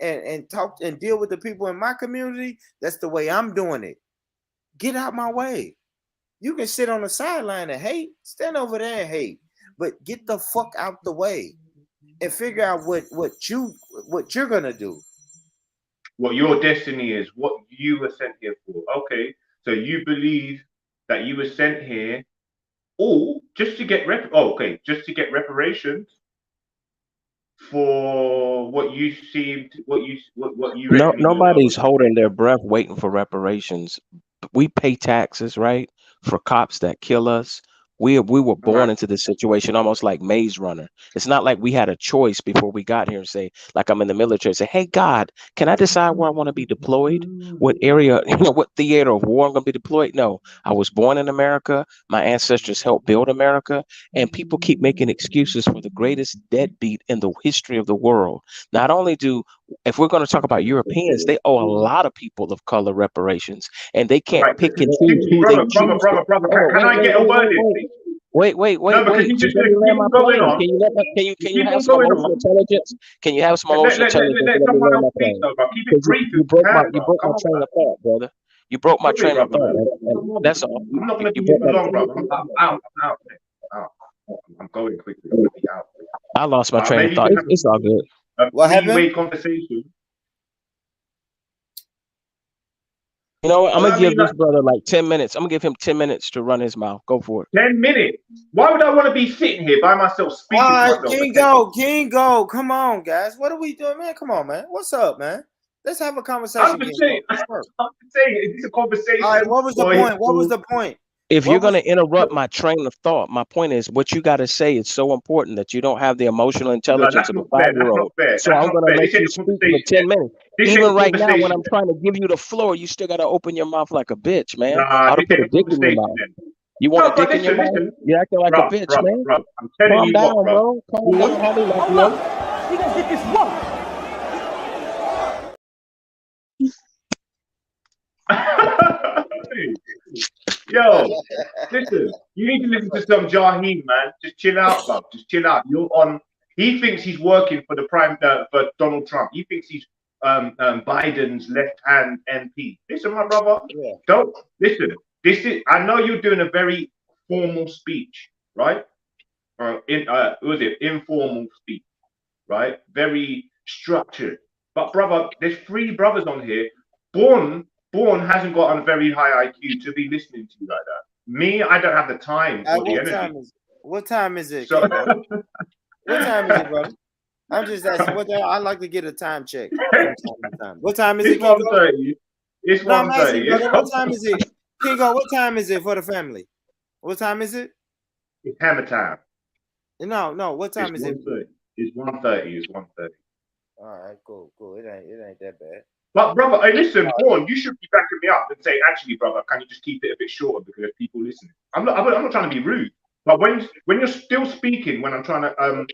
talk and deal with the people in my community, that's the way I'm doing it. Get out my way. You can sit on the sideline and hate, stand over there and hate, but get the fuck out the way and figure out what you're gonna do. What your destiny is, what you were sent here for. Okay, so you believe that you were sent here all just to get just to get reparations for what you no, reckon you were nobody's owed. holding their breath waiting for reparations. We pay taxes, right? for cops that kill us. We were born Right. into this situation almost like Maze Runner. It's not like we had a choice before we got here and say, like I'm in the military, say, hey God, can I decide where I want to be deployed? What area, what theater of war I'm gonna be deployed? No. I was born in America. My ancestors helped build America. And people keep making excuses for the greatest deadbeat in the history of the world. Not only if we're going to talk about Europeans, they owe a lot of people of color reparations, and they can't Right. pick Listen, and choose who they choose to. brother. Hold on, Can I get a word in, please? No, because he's Just just let gonna me land keep my on going plane. on. Can you Keep have on some going emotional on. intelligence? Can you have some emotional intelligence Let and let me someone land else my speak, plane? though, bro. Keep it Because brief if you can, you bro. broke my Come on, train bro. of thought, brother. You broke my Sorry, train of brother, thought, man. and that's all. I'm not gonna You be here broke for my. long, brother. I'm out. I'm out. Man. Out. I'm going quickly. I'm gonna be out. I lost my train of Maybe you thought. can have It's all good. a What three-way happened? conversation. You know what? I'm Well, gonna I give mean, this like, brother like 10 minutes. I'm gonna give him 10 minutes to run his mouth. Go for it. 10 minutes. Why would I want to be sitting here by myself All speaking to right, myself for 10 minutes? Kingo. Come on, guys. What are we doing, man? Come on, man. What's up, man? Let's have a I'm conversation, just Kingo. saying. Let's work. I'm just saying. Is this a All right, conversation what was the or? point? What was the point? If you're What going was to interrupt my train of thought, my point is what you got to say is so important that you don't have the emotional No, intelligence that's of a not fair. That's not 5-year-old. fair. So That's I'm not going to fair. let This ain't you a speak for conversation. 10 minutes. This ain't Even a right now, when conversation. I'm trying to give you the floor, you still got to open your mouth like a bitch, man. Nah, I ought to this put ain't a a dick in your conversation mouth. then. You want a No, but dick in your mouth? listen. You're acting like a bitch, man. I'm telling Calm you what, down, bro. bro. Calm down, homie. Like, Hold up. We gonna get this woke. Yo, listen, you need to listen to some Jaheem, man. Just chill out, bro. Just chill out. You're on. He thinks he's working for for Donald Trump. He thinks he's Biden's left hand MP. Listen, my brother. yeah. Don't listen. This is. I know you're doing a very formal speech, right? What was it informal speech, right? Very structured. But brother, there's 3 brothers on here. Born hasn't got a very high IQ to be listening to you like that. Me, I don't have the time or the energy. What time is it, So Kingo? What time is it, brother? I'm just asking. I like to get a time check from time to time. What time is it, it's Kingo? 1:30. It's No, I'm asking, 1:30. brother. What time is it, Kingo? What time is it for the family? What time is it? It's hammer time. No. What It's time is it? 1:30. It's 1:30. It's 1:30. All right, cool. It ain't that bad. But brother, hey, listen, Born, you should be backing me up and saying, actually, brother, can you just keep it a bit shorter because there's people listening? I'm not trying to be rude, but when you're still speaking, when I'm trying to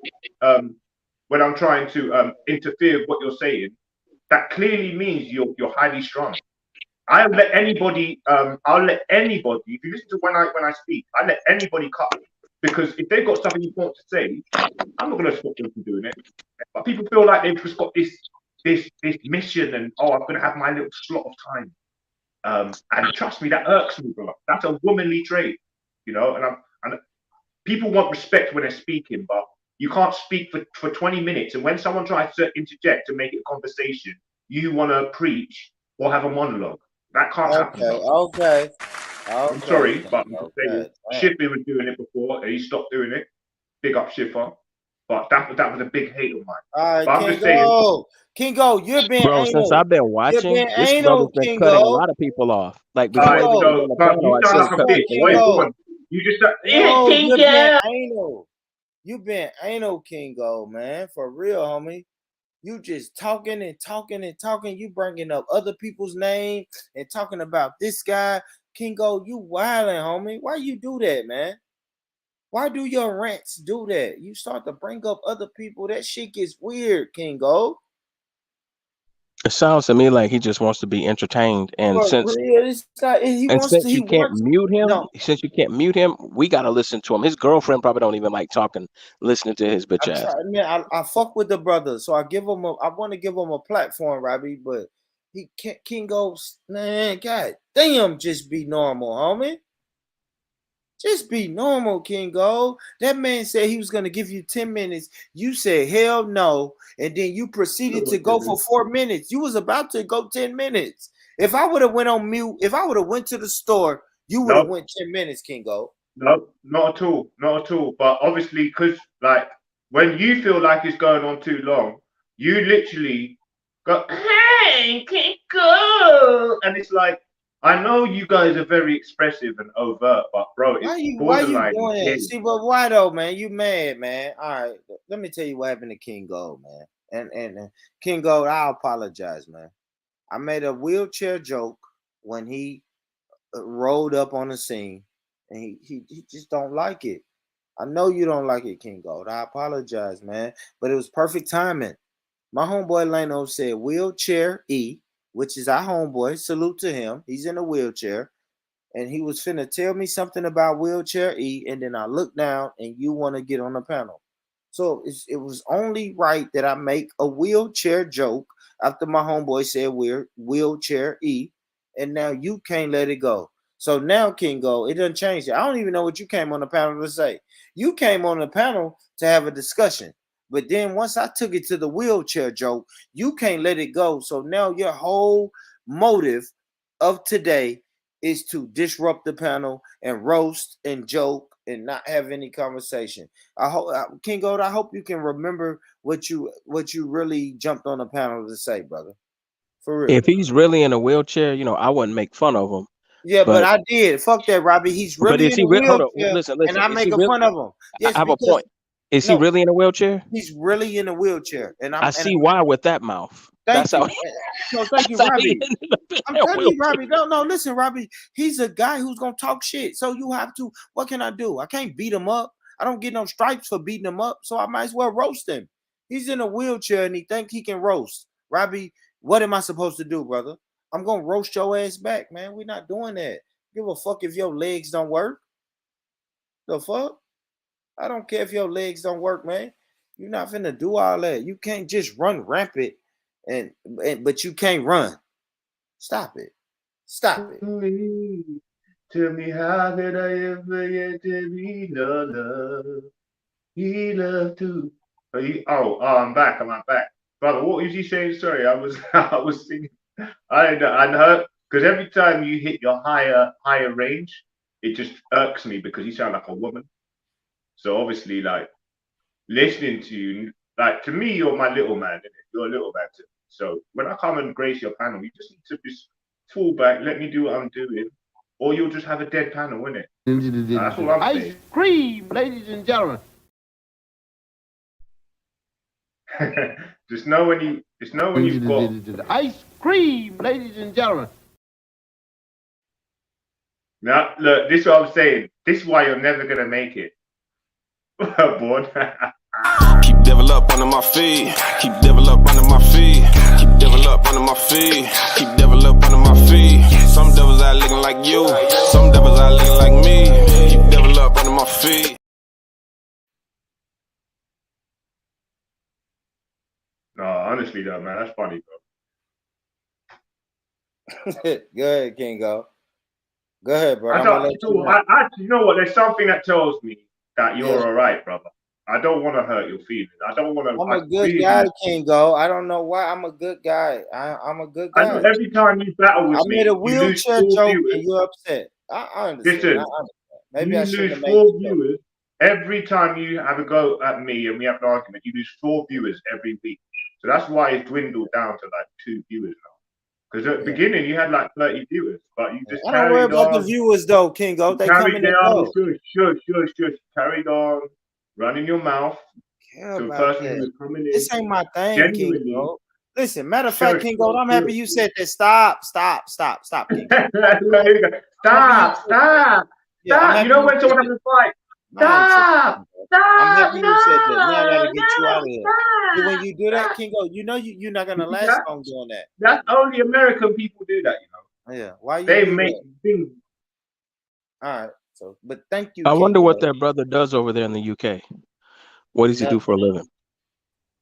interfere with what you're saying, that clearly means you're highly strung. I'll let anybody. If you listen to when I speak, I let anybody cut me because if they've got something important to say, I'm not going to stop them from doing it. But people feel like they've just got this mission, and I'm going to have my little slot of time. And trust me, that irks me, bro. That's a womanly trait, you know. And people want respect when they're speaking, but you can't speak for 20 minutes. And when someone tries to interject to make it a conversation, you want to preach or have a monologue. That can't happen, bro. Okay. I'm sorry, but I'm just saying. Okay. Shippy was doing it before, and he stopped doing it. Big up Shiffer. But that was a big hate of mine. All right, But I'm just saying. Kingo, you're being bro, since anal. I've been You're watching, being this brother's anal, been cutting a Kingo. lot of people off. Like All before I right, even got Kingo. on the so panel, you I sound said like a cut. bitch. And Wait, then go Kingo. on. You just said, No, you're being Kingo. anal. You being anal, Kingo, man. For real, homie. You just talking and talking and talking. You bringing up other people's name and talking about this guy. Kingo, you wilding, homie. Why you do that, man? Why do your rants do that? You start to bring up other people. That shit gets weird, Kingo. it sounds to me like he just wants to be entertained. And For since real, this guy, since you can't mute him, no. we gotta listen to him. His girlfriend probably don't even like talking, listening to his bitch I ass. try, man. I fuck with the brother, so I want to give him a platform, Robbie. But he can't. Kingo, man, god damn, just be normal, homie. Just be normal, Kingo. That man said he was gonna give you 10 minutes. You said hell no, and then you proceeded to go for 4 minutes. You was about to go 10 minutes. If I would have went on mute, if I would have went to the store, you would have No, went 10 minutes, Kingo. no, not at all. Not at all. But obviously, because like when you feel like it's going on too long, you literally go, hey, Kingo. And it's like, I know you guys are very expressive and overt, but bro, it's Why you borderline doing gay. that? See, but why though, man? You mad, man. All right. Let me tell you what happened to King Gold, man. And King Gold, I apologize, man. I made a wheelchair joke when he rolled up on the scene, and he just don't like it. I know you don't like it, King Gold. I apologize, man. But it was perfect timing. My homeboy Lano said wheelchair E, which is our homeboy. Salute to him. He's in a wheelchair. And he was finna tell me something about wheelchair E, and then I look down and you want to get on the panel. So it was only right that I make a wheelchair joke after my homeboy said we're wheelchair E, and now you can't let it go. So now, Kingo, it doesn't change it. I don't even know what you came on the panel to say. You came on the panel to have a discussion. But then once I took it to the wheelchair joke, you can't let it go. So now your whole motive of today is to disrupt the panel and roast and joke and not have any conversation. I hope King Gold, I hope you can remember what you really jumped on the panel to say, brother. For real. If he's really in a wheelchair, I wouldn't make fun of him. Yeah, but But I did. Fuck that, Robbie. He's but really is in he a hold on? wheelchair, Listen, and listen. I Is he make really? fun of him. I Yes, have a because point. Is he no, really in a wheelchair? he's really in a wheelchair, and I see why with that mouth. thank That's you. how. No, thank you, That's how he Robbie. ended up in I'm that telling you, wheelchair. Robbie. No, listen, Robbie. He's a guy who's gonna talk shit. So you have to. What can I do? I can't beat him up. I don't get no stripes for beating him up. So I might as well roast him. He's in a wheelchair and he think he can roast. Robbie, what am I supposed to do, brother? I'm gonna roast your ass back, man. We're not doing that. Give a fuck if your legs don't work. The fuck? I don't care if your legs don't work, man. You're not finna do all that. You can't just run rampant and but you can't run. Stop it. Stop it. Tell me how did I ever get to be no love? He loved too. I'm back. I'm back. Brother, what was you saying? Sorry, I was I was singing. I heard because every time you hit your higher range, it just irks me because you sound like a woman. So obviously, like listening to you, like to me, you're my little man, innit? You're a little man to me. So when I come and grace your panel, you just need to just fall back, let me do what I'm doing, or you'll just have a dead panel, innit? That's all I'm saying. Ice cream, ladies and gentlemen. Just know when you've got. Ice cream, ladies and gentlemen. Now look, this is what I'm saying. This is why you're never gonna make it. Boy. Keep devil up under my feet. Keep devil up under my feet. Keep devil up under my feet. Keep devil up under my feet. Some devils out looking like you. Some devils out looking like me. Keep devil up under my feet. No, honestly though, man, that's funny, Go ahead, Kingo. Go ahead, bro. bro. I'm gonna let you know. You know what? There's something that tells me that you're Yes. all right, brother. I don't want to hurt your feelings. I don't want to. I'm a good guy, Kingo. I don't know why. I'm a good guy. I'm a good I guy. know every time you battle with I made a me, you lose wheelchair 4 joke viewers. and you're upset. I understand. Listen, I understand. Maybe you I shouldn't lose have made 4 the joke. viewers every time you have a go at me and we have an argument. You lose 4 viewers every week. So that's why it's dwindled down to like 2 viewers now. Because at the beginning you had like 30 viewers, but you just I don't worry carried about the on. viewers though, Kingo. They come Carried and they on, go. shush. Carried on, running your mouth Care to a about person who that. was coming in This ain't my thing, genuinely. Kingo. Listen, matter of fact, Shush. Kingo, I'm happy you said that. Stop, Kingo. Stop. Yeah, I'm happy You know you when said someone that. has a fight? I ain't tripping, Kingo. I'm happy you said that. Now I gotta Stop. get you out of here. See, when you do that, Kingo, you know you're not gonna last long doing that. That's only American people do that, you know. Yeah, why you They do make that? things. All right, so but thank you, I wonder what Kingo. that brother does over there in the UK. What does he do for a living?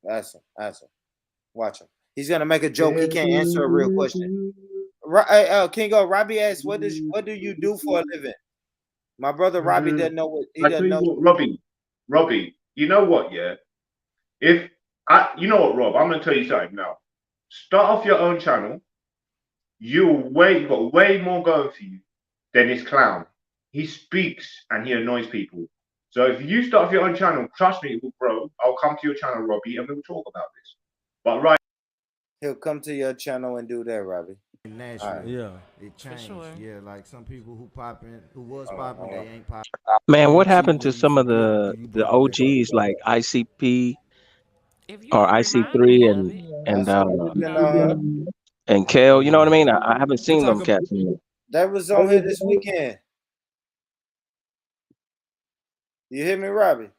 Ask him. Watch him. He's gonna make a joke. He can't answer a real question. Kingo, Robbie asked, "What do you do for a living?" My brother Robbie doesn't know what he I tell doesn't you know. what, Robbie, you know what, yeah? You know what, Rob, I'm gonna tell you something now. Start off your own channel. You've got way more going for you than this clown. He speaks and he annoys people. So if you start off your own channel, trust me, it will grow. I'll come to your channel, Robbie, and we'll talk about this. But right. He'll come to your channel and do that, Robbie. All Naturally, right. Yeah. it For changed. sure. Yeah, like some people who was Hold on, popping, hold they on. ain't popping. Man, You what cheat happened with to them, you some of forgive them. Do you the bring it back up? OGs like ICP If you or can remind me IC3 of it, I and see uh you been on here. and Kale? You know what I Yeah. mean? I haven't We seen talk them about cats. In That was on here this weekend. You hear me, Robbie?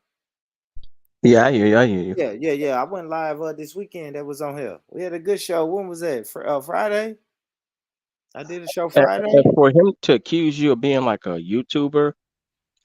Yeah, I hear you. I hear you. Yeah. I went live this weekend. That was on here. We had a good show. When was that? Friday. I did a show And Friday. for him to accuse you of being like a YouTuber,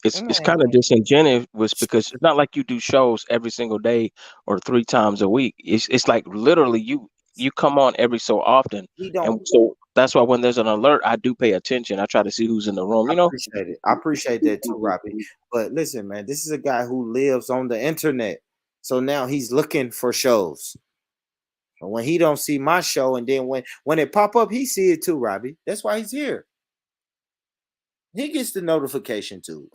it's kind of Man, disingenuous because it's not like you do shows every single day or 3 times a week. It's like literally you come on every so often, he don't. and so that's why when there's an alert, I do pay attention. I try to see who's in the room. I appreciate it. I appreciate that too, Robbie. But listen, man, this is a guy who lives on the internet. So now he's looking for shows. And when he don't see my show, and then when it pop up, he see it too, Robbie. That's why he's here. He gets the notification too.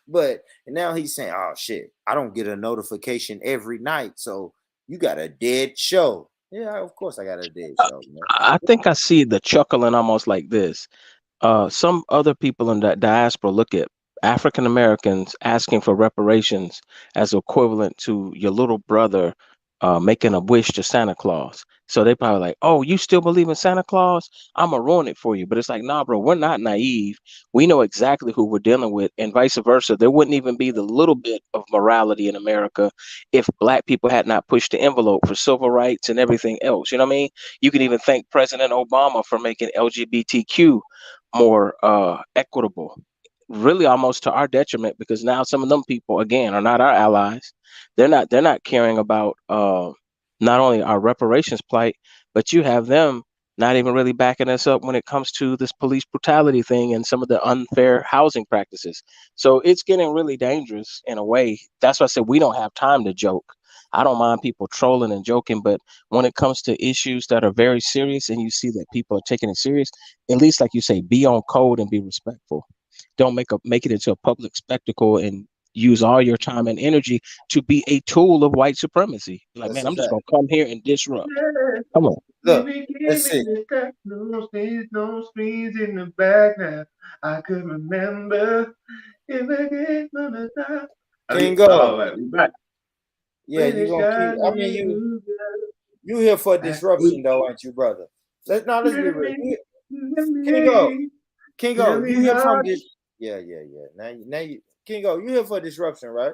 But now he's saying, oh shit, I don't get a notification every night. So you got a dead show. Yeah, of course I got a dead show, man. I think I see the chuckling almost like this. Some other people in that diaspora look at African Americans asking for reparations as equivalent to your little brother making a wish to Santa Claus. So they probably like, oh, you still believe in Santa Claus? I'm gonna ruin it for you. But it's like, nah, bro, we're not naive. We know exactly who we're dealing with, and vice versa. There wouldn't even be the little bit of morality in America if black people had not pushed the envelope for civil rights and everything else. You know what I mean? You can even thank President Obama for making LGBTQ more equitable, really almost to our detriment because now some of them people again are not our allies. They're not caring about not only our reparations plight, but you have them not even really backing us up when it comes to this police brutality thing and some of the unfair housing practices. So it's getting really dangerous in a way. That's why I said we don't have time to joke. I don't mind people trolling and joking, but when it comes to issues that are very serious and you see that people are taking it serious, at least like you say, be on code and be respectful. Don't make it into a public spectacle and use all your time and energy to be a tool of white supremacy. Like, That's man, a I'm just fact. gonna come here and disrupt. Yeah, Come on. Look, give let's me see. this got no stains, no screens in the back now. I could remember if I get from the top. King Oh, Go. right, we back. Yeah, When you it's gonna keep. got I mean, me through you here for the disruption though, aren't you, brother? Let's be let real. me, let Kingo, me, tell Kingo, you me here how. from this? Yeah. Now you, Kingo, you here for disruption, right?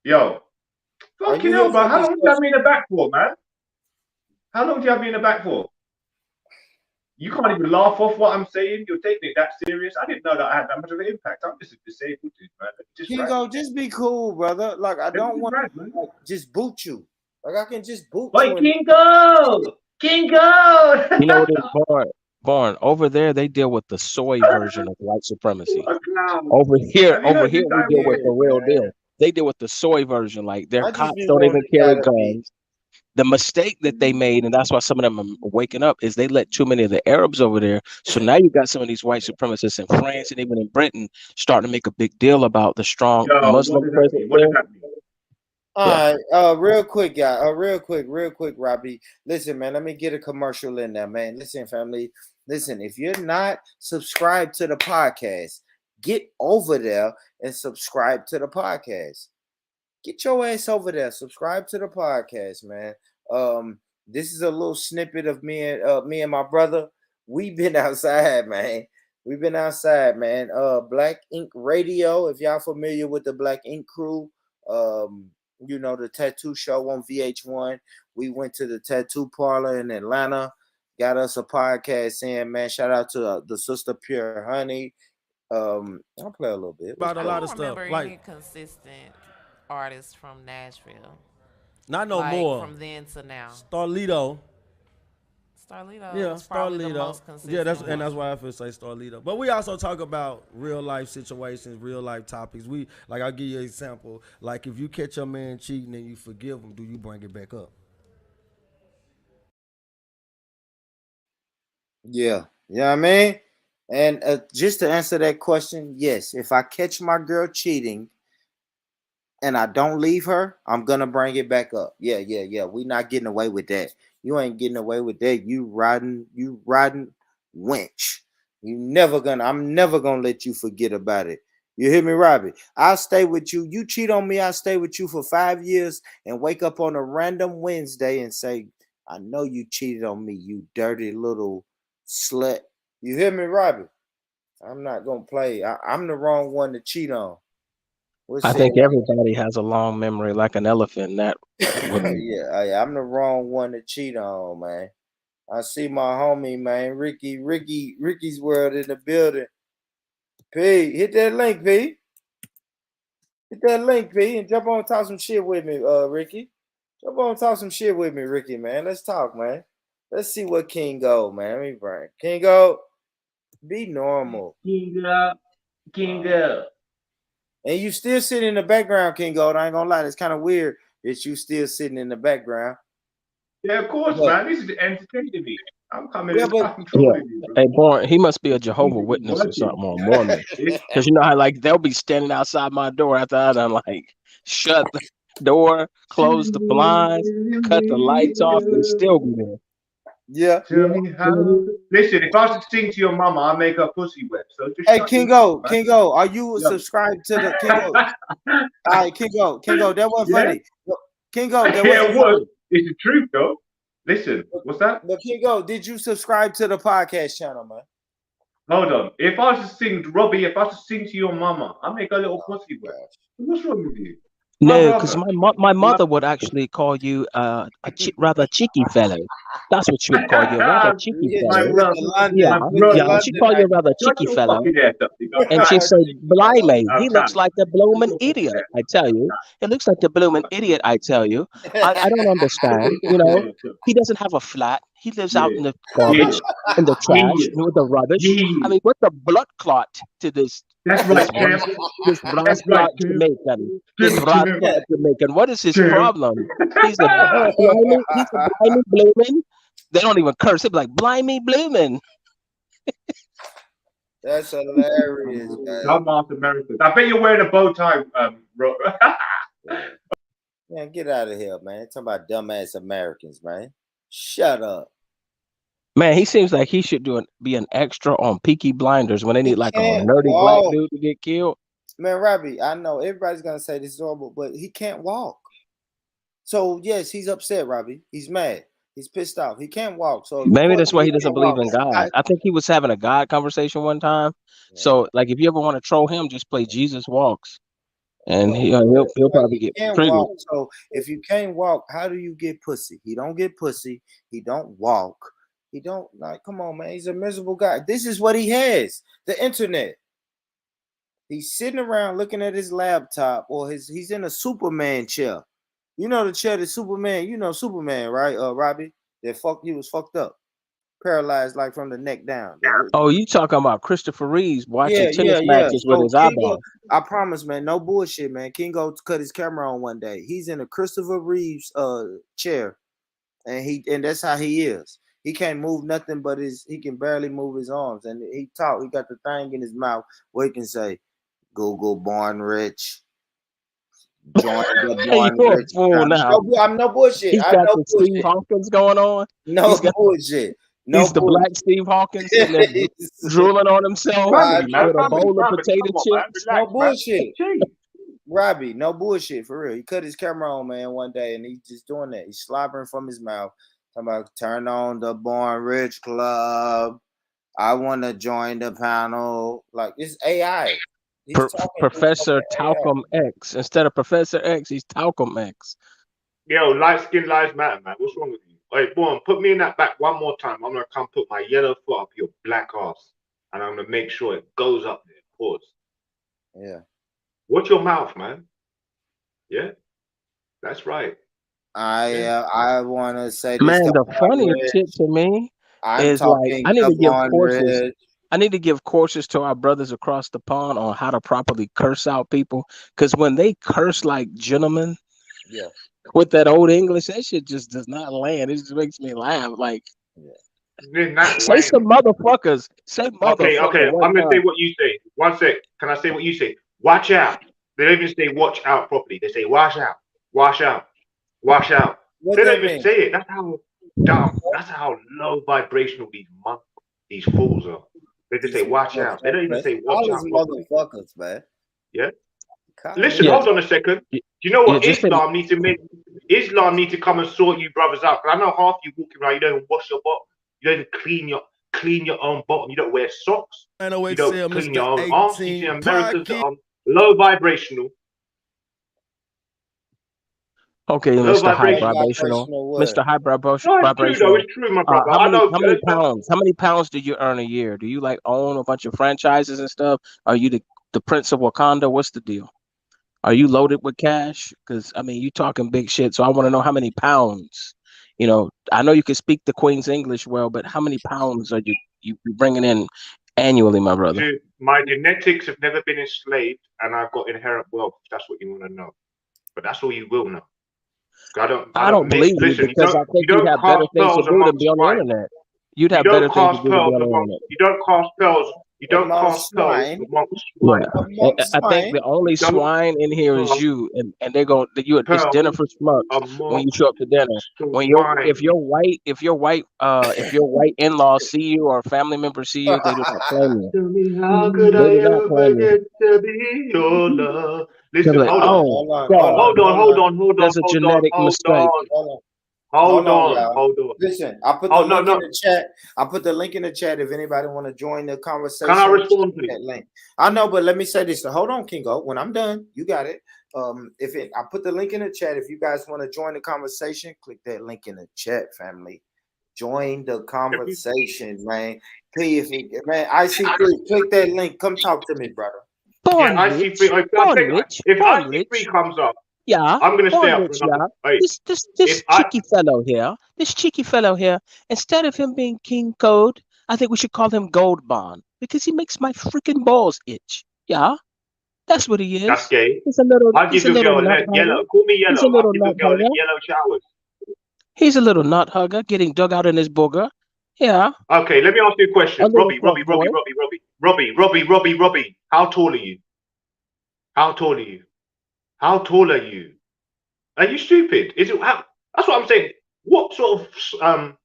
Yo, Are fucking you here hell, bro. for How long do you have disruption? me in the back for, man? How long do you have me in the back for? You can't even laugh off what I'm saying. You're taking it that serious. I didn't know that I had that much of an impact. I'm just a disabled dude, man. Let me just rant. Kingo, just be cool, brother. Like I Let me don't just want rant, man. to like just boot you. Like I can just boot you Wait, and Kingo! Kingo! You know what it is, Born over there, they deal with the soy version of white supremacy. What a clown. Have you Over heard here, this we guy deal with yeah, the before? real man. deal. They deal with the soy version. Like their I just cops be don't wanting even the carry guy to be. guns. The mistake that they made, and that's why some of them are waking up, is they let too many of the Arabs over there. So now you got some of these white supremacists in France and even in Britain starting to make a big deal about the strong Yo, what Muslim does that presence mean? What does there. that mean? Yeah. All right, real quick, guy. Real quick, Robbie. Listen, man, let me get a commercial in there, man. Listen, family. Listen, if you're not subscribed to the podcast, get over there and subscribe to the podcast. Get your ass over there. Subscribe to the podcast, man. This is a little snippet of me and my brother. We've been outside, man. We've been outside, man. Black Ink Radio. If y'all familiar with the Black Ink crew, you know the tattoo show on VH1. We went to the tattoo parlor in Atlanta. Got us a podcast in, man. Shout out to the sister Pure Honey. I'll play a little bit. about a I lot don't of stuff. remember Like any consistent artists from Nashville, not no like more. from then to now. Starlito. Starlito Yeah, was probably the Starlito. most Yeah, consistent one. that's why I feel say Starlito. But we also talk about real life situations, real life topics. We like I'll give you an example. Like if you catch your man cheating and you forgive him, do you bring it back up? Yeah, you know what I mean? And just to answer that question, yes, if I catch my girl cheating, and I don't leave her, I'm gonna bring it back up. Yeah. We not getting away with that. You ain't getting away with that. You riding wench. I'm never gonna let you forget about it. You hear me, Robbie? I'll stay with you. You cheat on me, I'll stay with you for 5 years and wake up on a random Wednesday and say, I know you cheated on me, you dirty little slut. You hear me, Robbie? I'm not gonna play. I'm the wrong one to cheat on. What's I it? think everybody has a long memory like an elephant. That would I'm the wrong one to cheat on, man. I see my homie, man, Ricky's world in the building. P, hit that link, P. Hit that link, P, and jump on and talk some shit with me, Ricky. Jump on and talk some shit with me, Ricky, man. Let's talk, man. Let's see what King Go, man. Let me bring King Go. Be normal. King up. And you still sitting in the background, King Gold. I ain't gonna lie, it's kind of weird that you still sitting in the background. Yeah, of course, man. This is entertaining me. I'm coming Yeah, in. but I'm trolling you, bro. Hey, Born, he must be a Jehovah He's Witness or working. something, or Mormon. Because you know how like they'll be standing outside my door after I done like shut the door, close the blinds, cut the lights off, they still be there. yeah. Tell me how. Listen, if I was to sing to your mama, I'll make her pussy wet. So just Hey, shut your mouth, man. King Go, are you Yeah. subscribed to the King Go? All right, King Go, that wasn't Yeah? funny. King Go, that Yeah, wasn't it was. funny. It's the truth, though. Listen, what's that? But King Go, did you subscribe to the podcast channel, man? Hold on. If I was to sing, Robbie, if I was to sing to your mama, I'll make her little pussy wet. Gosh. What's wrong with you? No, because brother. my mother would actually call you rather cheeky fellow. That's what she would call you, a rather cheeky My fellow. brother. Yeah, My yeah, brother. she call you a rather Shut cheeky your fellow. fucking ass up. You got And she time. said, Blimey, he I'm looks time. like the blooming idiot, I tell you. He looks like the blooming idiot, I tell you. I don't understand, you know. He doesn't have a flat. He lives out in the garbage, in the trash, with the rubbish. I mean, what's the blood clot to this That's this right, champ. this That's right, rascal champ. Jamaican? This rascal Champ. Jamaican. What is his Champ. problem? He's a blimey blooming. They don't even curse. They be like, blimey blooming. That's hilarious, man. Dumbass Americans. I bet you're wearing a bow tie, bro. Man, get out of here, man. Talking about dumbass Americans, man. Shut up. Man, he seems like he should be an extra on Peaky Blinders when they need like a Can't nerdy black walk. dude to get killed. Man, Robbie, I know everybody's gonna say this is horrible, but he can't walk. So yes, he's upset, Robbie. He's mad. He's pissed off. He can't walk. So Maybe that's why he he doesn't can't believe walk. in God. I think he was having a God conversation one time. So, like, if you ever want to troll him, just play Jesus Walks, and he'll probably He get can't triggered. walk. So if you can't walk, how do you get pussy? He don't get pussy. He don't walk. He don't like. Come on, man. He's a miserable guy. This is what he has: the internet. He's sitting around looking at his laptop, or he's in a Superman chair. You know the chair that Superman. You know Superman, right? Robbie, he was fucked up, paralyzed like from the neck down. Oh, you talking about Christopher Reeves watching Yeah. tennis matches with So his eyeball? I promise, man, no bullshit, man. Kingo cut his camera on one day. He's in a Christopher Reeves chair, and that's how he is. He can't move nothing but he can barely move his arms, and he talk. He got the thing in his mouth where he can say, "Google born rich." Join the born You're a rich. fool now. I'm no bullshit. He's I got know the Steve bullshit. Hawkins going on. No bullshit. No He's the bullshit. black Steve Hawkins sitting there drooling on himself Family, man. with a Family, bowl of family. potato Come on, man. chips. No Relax, bullshit. man. Jeez. Robbie, no bullshit for real. He cut his camera on, man, one day, and he's just doing that. He's slobbering from his mouth. Talking about turn on the Born Rich Club. I want to join the panel. Like it's AI. He's talking Professor to AI. Talcum X. Instead of Professor X, he's Talcum X. Yo, light skin lives matter, man. What's wrong with you? Hey, Born, put me in that back one more time. I'm gonna come put my yellow foot up your black ass, and I'm gonna make sure it goes up there. Pause. Yeah. Watch your mouth, man. Yeah, that's right. I want to say this. Man, the Born funniest Rich. shit to me I'm is like talking I need to to give Born courses. Rich. I need to give courses to our brothers across the pond on how to properly curse out people. Because when they curse like gentlemen, Yeah. with that old English, that shit just does not land. It just makes me laugh. Like, say some motherfuckers. Say motherfucker. Okay. I'm gonna say what you say. One sec. Can I say what you say? Watch out. They don't even say watch out properly. They say wash out, wash out, wash out. What They don't that even mean? say it. That's how dumb. That's how low vibrational these fools are. They just say watch out. They don't even say watch All out these properly. motherfuckers, man. Yeah. Call Listen, me Yeah, hold on a second. Do you know yeah. what Just Islam need to make? Islam need to come and sort you brothers out. 'Cause I know half you walking around, you don't even wash your bottom. You don't even clean your own bottom. You don't wear socks. You don't clean your own arms. You see Americans that are low vibrational. okay, Low Mr. High low vibrational. Vibrational, vibrational what? Mr. High No, it's true though. Vibrational. It's true, my brother. How I many know. how many pounds? How many pounds do you earn a year? Do you like own a bunch of franchises and stuff? Are you the Prince of Wakanda? What's the deal? Are you loaded with cash? Because I mean, you talking big shit. So I want to know how many pounds. You know, I know you can speak the Queen's English well, but how many pounds are you bringing in annually, my brother? My genetics have never been enslaved, and I've got inherent wealth. If that's what you want to know. But that's all you will know. I I don't don't believe you listen. because I You think you'd don't have better cast things to pearls do than be amongst on the swine. internet. You'd You have don't better things to cast do than be pearls on the amongst. internet. You don't cast pearls. You don't Amongst cast pearls swine. amongst Yeah, swine. Amongst I think swine. the only You don't swine in here is cast you, and they're going that you. It's dinner pearls for schmucks when you amongst show up to dinner. When your swine. if your white in laws see you or a family member see you, they do not claim you. Tell me how could They I do not ever claim you. get to be your love? They'll be Listen, like, hold on, oh Hold on, hold God, on, hold on, hold hold on, on, hold on, there's a hold on, genetic hold mistake. on, hold on. hold Hold on, on, y'all. hold on. Listen, I put the Oh no, link in no. the chat. I put the link in the chat if anybody want to join the Can I conversation. respond, Click please? that link. I know, but let me say this. Hold on, Kingo. When I'm done, you got it. I put the link in the chat. If you guys want to join the conversation, click that link in the chat, family. Join the conversation, man. Please, man. IC3, click that link. Come talk to me, brother. Yeah, Born IC3. rich, born rich, If born IC3 rich. comes up, Yeah, I'm gonna stay born up for rich, another. yeah. Hey, This if I cheeky fellow here, instead of him being King Code, I think we should call him Gold Bond because he makes my freaking balls itch. Yeah, that's what he that's is. gay, He's I'll a give your little girl nut hugger. yellow. Call me He's a yellow. I'll little give your nut girl hugger. yellow showers. He's a little nut hugger getting dug out in his booger. Yeah, Okay, let me ask you a a question. little fuck boy. Robbie. How tall are you? How tall are you? How tall are you? Are you stupid? That's what I'm saying. What sort of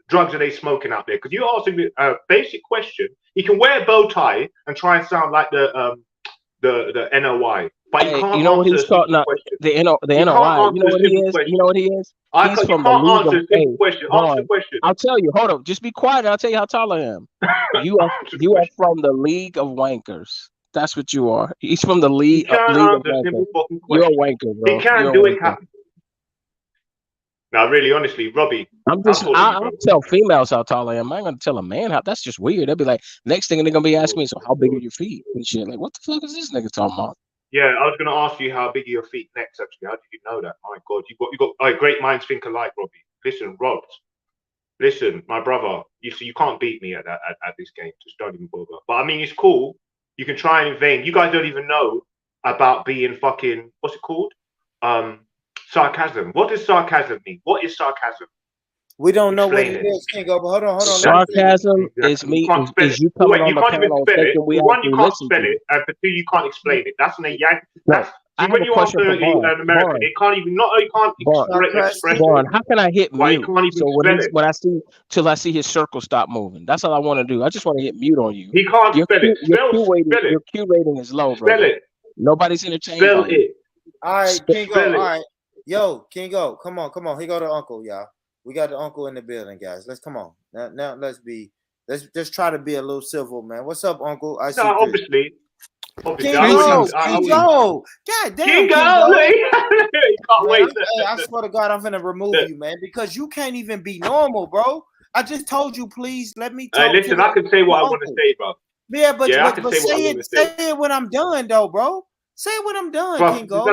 drugs are they smoking out there? Because you're asking me a basic question. You can wear a bow tie and try and sound like the NOI, but you Hey, can't you know what answer a he's called? simple Not question. the You can't NOI. You know answer a what he simple is? You know question. what he is? He's You from the can't League of. answer a Hey, simple question. Answer the Vaughn, question. I'll tell you. Hold on, just be quiet. And I'll tell you how tall I am. Answer the You are question. from the League of Wankers. That's what you are. He's from the You can't League of answer a simple Wankers. fucking You're a question. wanker, He bro. can You're a do it. wanker. Now, really, honestly, Robbie, I'm how just. tall are you, I'll bro? tell females how tall I am. I ain't gonna tell a man how. That's just weird. They'll be like, next thing they're gonna be asking me, so how big are your feet and shit? Like, what the fuck is this nigga talking about? Yeah, I was going to ask you how big are your feet next. Actually, how did you know that? My God, you got. Oh, great minds think alike, Robbie. Listen, Rod. Listen, my brother. You can't beat me at this game. Just don't even bother. But I mean, it's cool. You can try and invade. You guys don't even know about being fucking. What's it called? Um, sarcasm. What does sarcasm mean? What is sarcasm? We don't know what Explain it it. is, Kingo. But hold on. Let me say this. Sarcasm is Exactly. You me can't spell it. is you For coming one, on you the can't even panel spell it. thinking we For one, you actually can't listen to spell you. it, and for two, you can't explain it. That's an yank. No, That's I see have when a you question answer for Vaughn. an American, Vaughn, they can't even not only can't Vaughn, express Sarcastic. it, Vaughn, how can I hit but he mute? can't even So spell it. when I see till I see his circle stop moving. That's all I want to do. I just want to hit mute on you. He can't spell it. Spell Your it. Q rating is low, Spell brother. it. Nobody's entertained by Spell you. it. All right, Kingo. Spell All it. right. Yo, Kingo, come on. Here go the uncle, y'all. We got the uncle in the building, guys. Let's come on. Now let's just try to be a little civil, man. What's up, Uncle? I No, see three. obviously, Kingo, I always Kingo. God damn, Kingo. Kingo. Look, he can't Man, wait. I swear to God, I'm finna remove Look. you, man, because you can't even be normal, bro. I just told you, please let me talk to Listen, I can say the what I want to uncle. say, bro. Yeah, Yeah, I can say what I say want it, to say. say it when I'm done, though, bro. Say it when I'm done, But Kingo.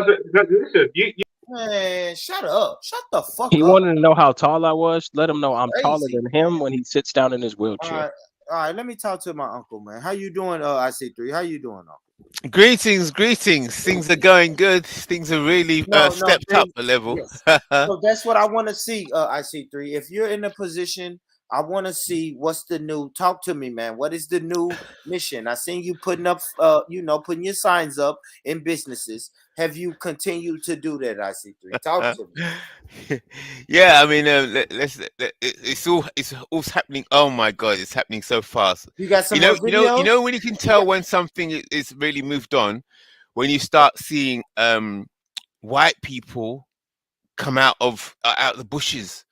listen, you Man, shut up. Shut the fuck He up. wanted to know how tall I was. Let him know I'm taller Crazy. than him when he sits down in his All wheelchair. right. All right, let me talk to my uncle, man. How you doing? IC3. How you doing, uncle? Greetings. Things are going good. Things are really No, stepped up a level. yes. So that's what I want to see, IC3. If you're in a position I want to see what's the new. Talk to me, man. What is the new mission? I seen you putting up, putting your signs up in businesses. Have you continued to do that? IC3. Talk to me. Yeah, I mean, it's all happening. Oh my God, it's happening so fast. You got some more videos? When you can tell when something is really moved on, when you start seeing white people come out of the bushes.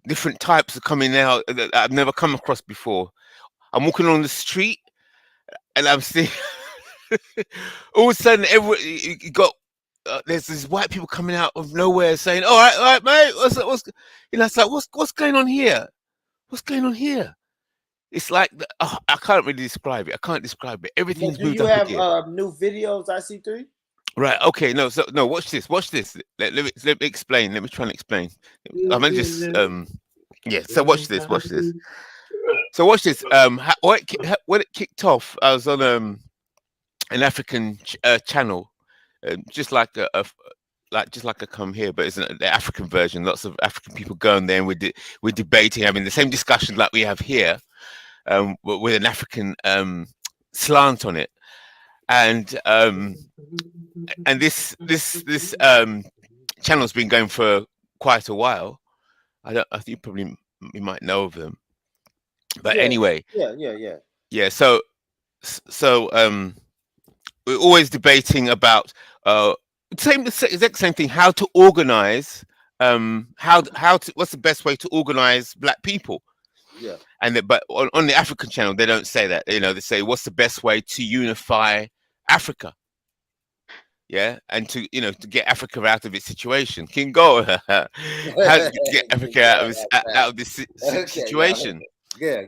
Different types are coming out that I've never come across before. I'm walking on the street and I'm seeing all of a sudden you got there's these white people coming out of nowhere saying, all right, mate, it's like what's going on here? What's going on here? It's like I can't really describe it. I can't describe it. Everything's Do moved you up have again. new videos? IC3. Right. Okay. No. So no. Watch this. Watch this. Let me explain. Let me try and explain. I'm gonna just yeah. So watch this. Watch this. So watch this. When it kicked off, I was on an African channel, just like just like I come here, but it's the African version. Lots of African people going there, and we're debating, having the same discussion like we have here, with an African slant on it, and this channel's been going for quite a while. I think you might know of them, but Yeah, anyway. Yeah. So we're always debating about exact same thing, how to organize what's the best way to organize black people. Yeah. But on the African channel they don't say that. They say what's the best way to unify Africa. Yeah, and to get Africa out of its situation. King Go, how to get Africa out of this situation. Yeah.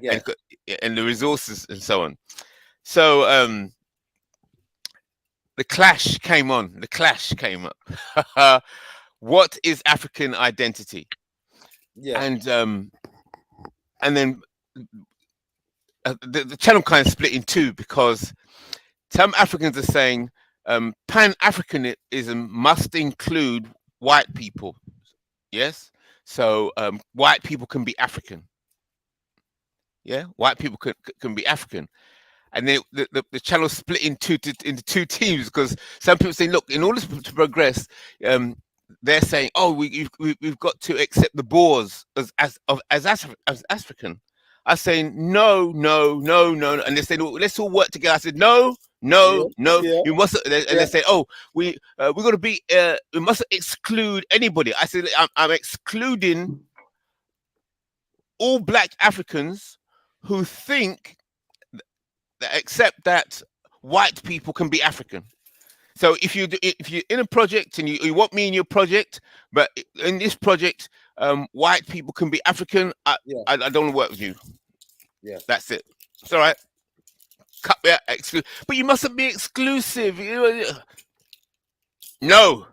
And the resources and so on. So the clash came on. The clash came up. What is African identity? Yeah. And then the channel kind of split in two, because some Africans are saying Pan-Africanism must include white people. Yes, so white people can be African. Yeah, white people can be African. And then the channel split into two teams, because some people say, look, in order to progress, they're saying, oh, we've got to accept the Boers as African. I'm saying no, and they said, well, let's all work together. I said no. You must. And they say, oh, we got to be. We mustn't exclude anybody. I said, I'm excluding all black Africans who think accept that white people can be African. So if you're in a project and you want me in your project, but in this project, white people can be African, I don't want to work with you. Yeah, that's it. It's all right. Cut me out, but you mustn't be exclusive. No,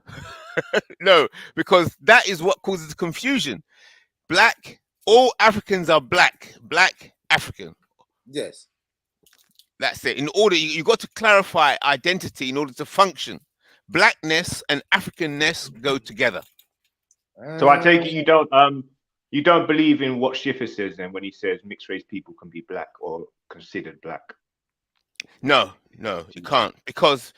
no, because that is what causes confusion. All Africans are black African. Yes. That's it. In order, you got to clarify identity in order to function. Blackness and Africanness go together. So I take it you don't believe in what Schiffer says then when he says mixed race people can be black or considered black. No, you can't, because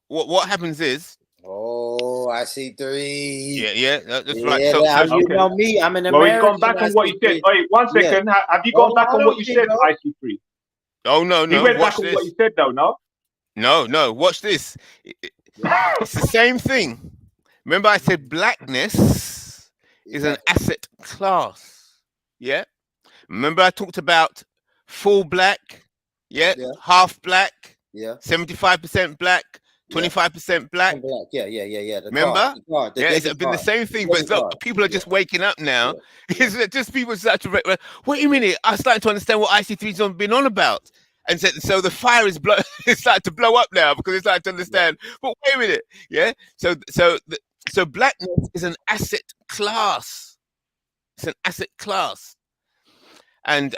what happens is. Oh, I see three. Yeah, that's right. So you know me, I'm an American. Well, you've gone back on what you said. Wait, 1 second. Yeah. Have you gone back on what you said, IC3? Oh no. You went back on what you said though, no? No. Watch this. It's the same thing. Remember, I said blackness is an asset class. Yeah. Remember, I talked about full black. Yeah. Half black. Yeah. 75% black. 25% black. Yeah. Remember? It's been the same thing, but it's not, people are just waking up now. Yeah. It's just people start to wait a minute. I started to understand what IC3's been on about, and so the fire is it's started to blow up now, because it's started to understand. But wait a minute, yeah. So blackness is an asset class. It's an asset class, and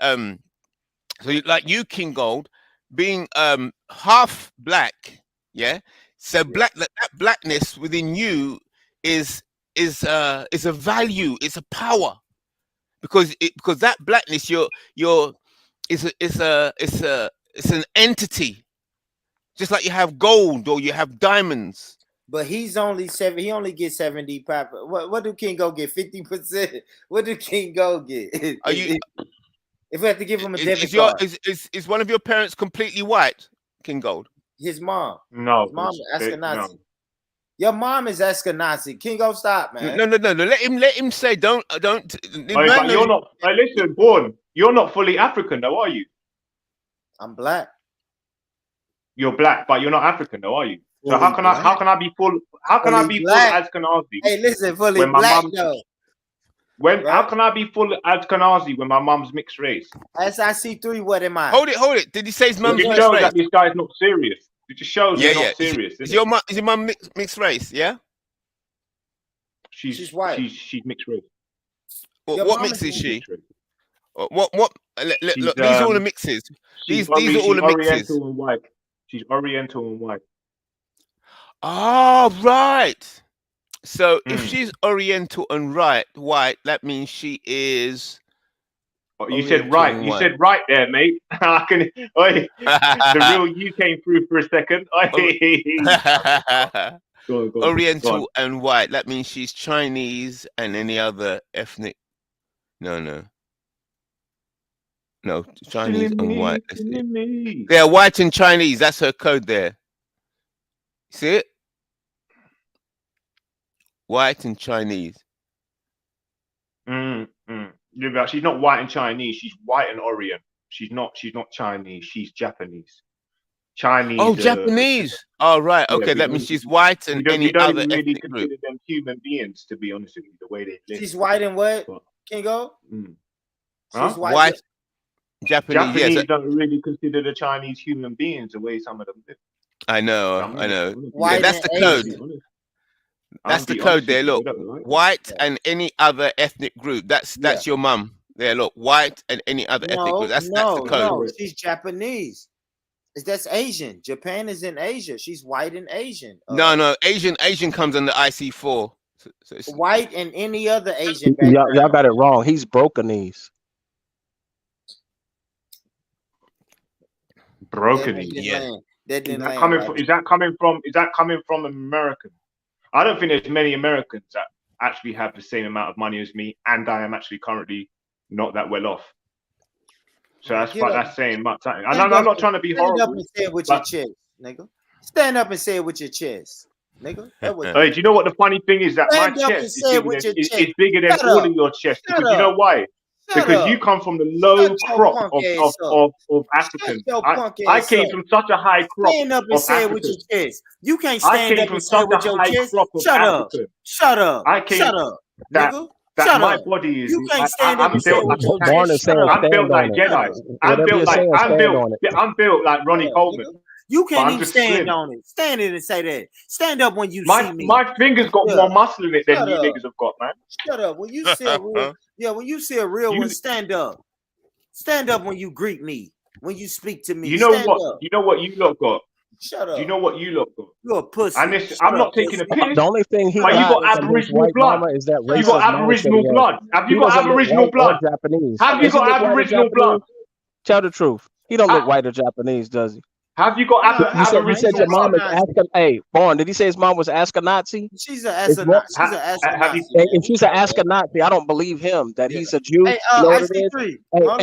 so like you, King Gold, being half black. Yeah, so that blackness within you is a value, it's a power, because that blackness, it's an entity, just like you have gold or you have diamonds. But he's only 7. He only gets 75. What do King Go get? 50%. What do King Go get? Are you? If we have to give him a debit Your card, is one of your parents completely white, King Gold? his mom. No, His mom is Ashkenazi. no. Your mom is Ashkenazi. King Go, stop, man. No. Let him say. Don't. But you're not. Listen, Born. You're not fully African, though, are you? I'm black. You're black, but you're not African, though, are you? So Fully how can black. I be full? How can I be full black. Ashkenazi? Hey, listen, fully when my black mom, though. how can I be full Ashkenazi when my mom's mixed race? SIC3, what am I? Hold it. Did he say his mum's It mixed shows race? that this guy's not serious. It just shows he's not serious. Is your mum mixed race? Yeah. She's white. She's mixed race. What mix is she? What? Look, these are all the mixes. These are all the mixes. Oriental and white. She's Oriental and white. Oh, right. So if she's Oriental and white, that means she is. Oh, you said right. You said right there, mate. I can. The real you came through for a second. Go on, Oriental and white. That means she's Chinese and any other ethnic. No. Chinese and white. Yeah, white and Chinese. That's her code there. See it? White and Chinese. Yeah, but she's not white and Chinese. She's white and Orient. She's not Chinese. She's Japanese. Chinese. Oh, Japanese. Oh, right. Yeah, Okay, that means she's white and any other really ethnic consider group. them human beings, to be honest with you, the way they live. She's white and what? Can you go? Huh? She's white. Japanese. Yes. Don't really consider the Chinese human beings the way some of them live. I know. White that's the and code. Asian. That's the code there. Look, white and any other ethnic group. That's your mum. There, look, white and any other ethnic group. That's the code. No, she's Japanese. That's Asian. Japan is in Asia. She's white and Asian. No. Asian comes under IC4. So white and any other Asian. Y'all got it wrong. He's Brokenese. Brokenese. Yeah. Is that coming from American? I don't think there's many Americans that actually have the same amount of money as me, and I am actually currently not that well off. So that's saying much. I'm not trying to be horrible. Stand up and say it with your chest, nigga. Stand up and say it with your chest, nigga. Hey, do you know what the funny thing is? That my chest is bigger than all of your chest. Because you know why? Because you come from the low crop of Africans. I came from such a high crop. Stand up and say it with your chest. You can't stand up and say it with your chest. Shut up. Shut up. Nigga. That my body is. You can't stand up and say it with your chest. I'm built like Jedi. I'm built like Ronnie Coleman. You can't even stand on it. Stand it and say that. Stand up when you see me. My fingers got more muscle in it than you niggas have got, man. Shut up. When you see a real, when you see a real one, stand up. Stand up when you greet me. When you speak to me. You know what? You know what you lot got. Shut up. You know what you lot got. You're a pussy. I'm not taking a piss. The only thing he but you got Aboriginal blood. Is that you got Aboriginal blood. Have you got Aboriginal blood? Japanese. Have you got Aboriginal blood? Tell the truth. He don't look white or Japanese, does he? Have you got Aboriginal? You said your mom is Ashkenazi. Hey, Born, did he say his mom was Ashkenazi? She's an Ashkenazi. If she's an Ashkenazi, I don't believe him that he's a Jew. Hey, IC3. Hold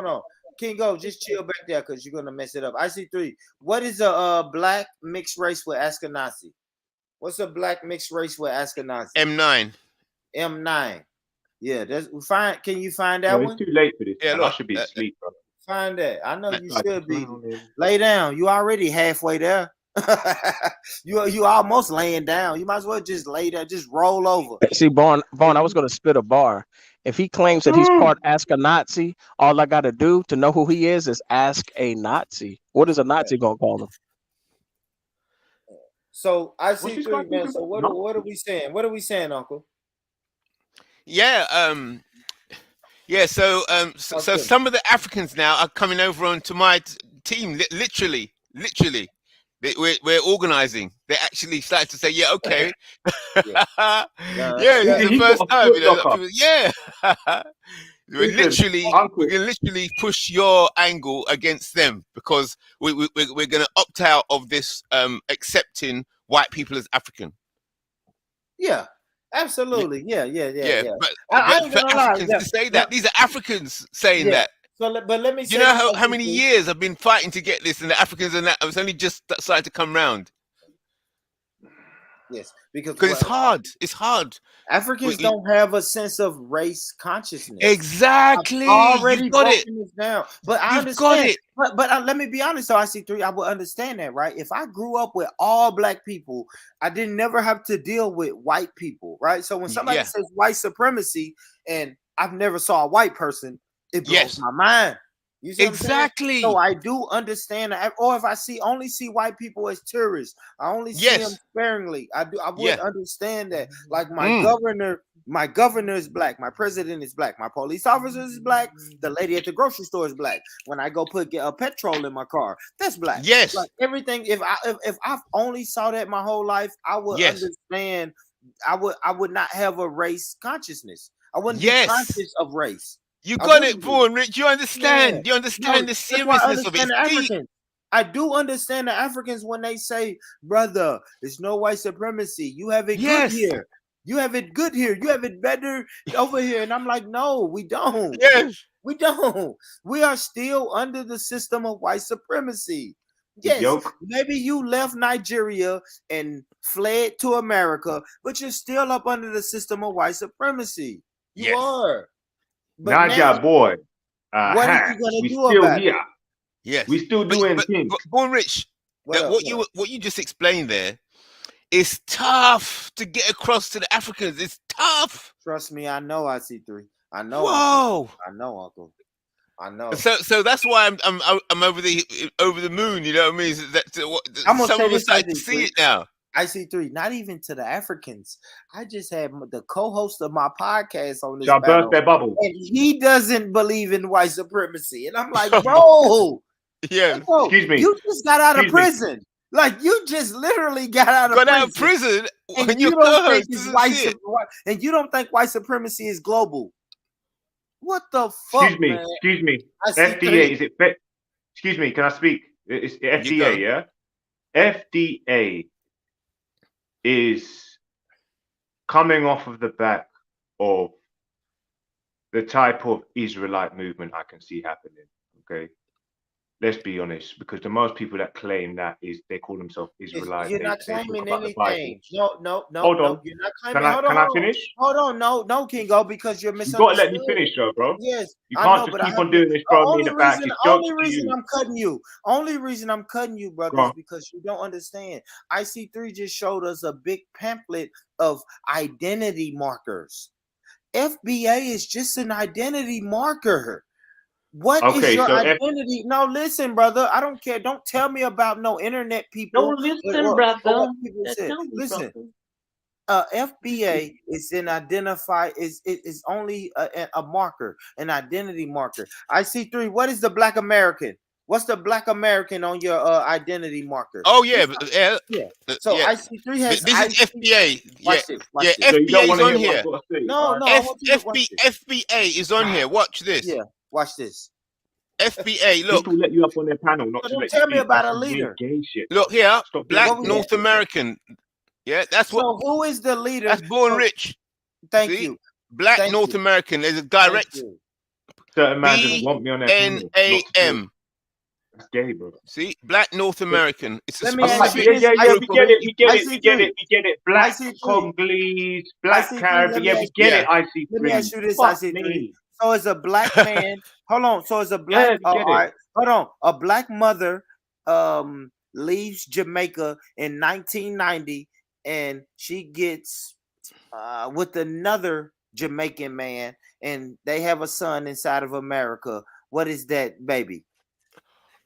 on. King Go, just chill back there because you're gonna mess it up. IC3. What is a black mixed race with Ashkenazi? What's a black mixed race with Ashkenazi? M9. M9. Yeah, that's fine. Can you find that one? It's too late for this. Yeah, I should be asleep, bro. Find that. I know you should be. Lay down. You already halfway there. you almost laying down. You might as well just lay there. Just roll over. See, Born, I was gonna spit a bar. If he claims that he's part Ashkenazi, all I gotta do to know who he is ask a Nazi. What is a Nazi gonna call him? So I see 3 man. So what are we saying? What are we saying, Uncle? Yeah, so some of the Africans now are coming over onto my team. Literally, we're organizing. they actually started to say, yeah, okay. Yeah. Yeah, this is the He's first got a time, foot you know, that locker. people, yeah. Listen, We Uncle. can literally push your angle against them because we're going to opt out of this accepting white people as African. Yeah, absolutely. Yeah. But I ain't for gonna lie. Africans to say that, these are Africans saying Yeah. that. But let me Do you say know this, how many ICT. years I've been fighting to get this, and the Africans and that it's only just starting to come round? Yes, because It's hard. It's hard. Africans don't have a sense of race consciousness. Exactly. I've already You've got it. broken this down, but I You've got understand. it. But let me be honest. So I see three. I would understand that, right? If I grew up with all black people, I didn't never have to deal with white people, right? So when somebody Yeah. says white supremacy, and I've never saw a white person, it blows Yes. my mind. You see Exactly. what I'm saying? So I do understand that. Or if I only see white people as tourists, I only see them sparingly. I would understand that. Like my governor is black, my president is black, my police officer is black, the lady at the grocery store is black. When I go get a petrol in my car, that's black. Yes. Like everything. If I've only saw that my whole life, I would understand. I would not have a race consciousness. I wouldn't be conscious of race. You got it, Vaughan Rich. You understand. Yeah. You understand the That's why I seriousness of it. understand the Africans. I do understand the Africans when they say, brother, there's no white supremacy. You have it good here. You have it good here. You have it better over here. And I'm like, no, we don't. Yes. We don't. We are still under the system of white supremacy. Yes, maybe you left Nigeria and fled to America, but you're still up under the system of white supremacy. You are. But Niger boy. What are you gonna we do still about here. it? Yes. We still doing things. Vaughan Rich, what you just explained there is tough to get across to the Africans. It's tough. Trust me, I know. I see three. I know. Whoa. I know, Uncle. I know. So that's why I'm over the moon. You know what I mean? I'm gonna some say of us this. start to see it now. I see three. Not even to the Africans. I just had the co-host of my podcast on this panel, birthday bubble, and he doesn't believe in white supremacy. And I'm like, bro, bro, excuse me. You just got out of prison. Like you just literally got out of prison, and you don't think it's and you don't think white supremacy is global. What the fuck? Excuse me. FDA, is it? Excuse me. Can I speak? It's FDA, yeah. FDA is coming off of the back of the type of Israelite movement I can see happening. Okay, let's be honest, because the most people that claim that is they call themselves Israelites. You're not claiming anything. No. Hold on. You're not claiming. Can I finish? Hold on. No, Kingo, because you're misunderstood. You gotta let me finish, though, bro. Yes, you can't just keep on doing this, bro. The only reason I'm cutting you. Only reason I'm cutting you, brother, is because you don't understand. IC3 just showed us a big pamphlet of identity markers. FBA is just an identity marker. What is your identity? No, listen, brother. I don't care. Don't tell me about no internet people. Don't listen, brother. Listen. FBA is an is only a marker, an identity marker. IC3. What is the Black American? What's the Black American on your identity marker? Oh yeah. So IC3 has this is FBA. Watch this. FBA is on here. No. FBA is on here. Watch this. Yeah. Watch this. FBA, look. People let you up on their panel, not to let tell you me about a leader. Gay shit. Look here, Black North American. Yeah, that's what. So who is the leader? That's Vaughan Rich. Thank you. Black North American. There's a direct. Certain man just want me on their panel. BNAM. That's gay, bro. See, Black North American. It's a we get it. Black Congolese, Black Caribbean. Yeah, we get it. IC3. Let me ask you this, IC3. So it's a black man. Hold on. So it's a black. Hold on. A black mother leaves Jamaica in 1990, and she gets with another Jamaican man, and they have a son inside of America. What is that baby?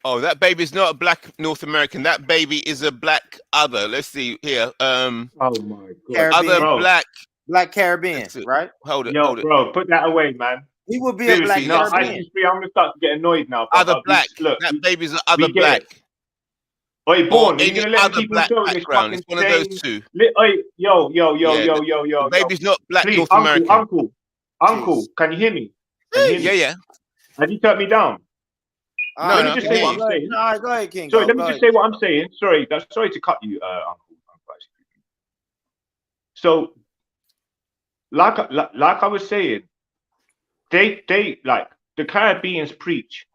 Oh, that baby is not a Black North American. That baby is a black other. Let's see here. Oh my god. Caribbean. Other Black Caribbean, right? Hold it. Bro, put that away, man. He would be seriously, a black Caribbean. I'm gonna start to get annoyed now. Other black. That baby's an other black. Oi, or Born, are you any gonna let them other keep on black showing this background. It's fucking one of those same? two. Oi, yo, yo, yo, Yeah, yo, yo, the yo, yo. baby's not black Please, North American. uncle, can you hear me? Can you hear Yeah, me? yeah. Have you turned me down? All No, Let right, me no, I just can say hear what you. I'm saying. all right, go ahead, King. Sorry, let me Go just ahead. say what I'm saying. Sorry, sorry to cut you, uncle. So, like I was saying, they like the Caribbeans preach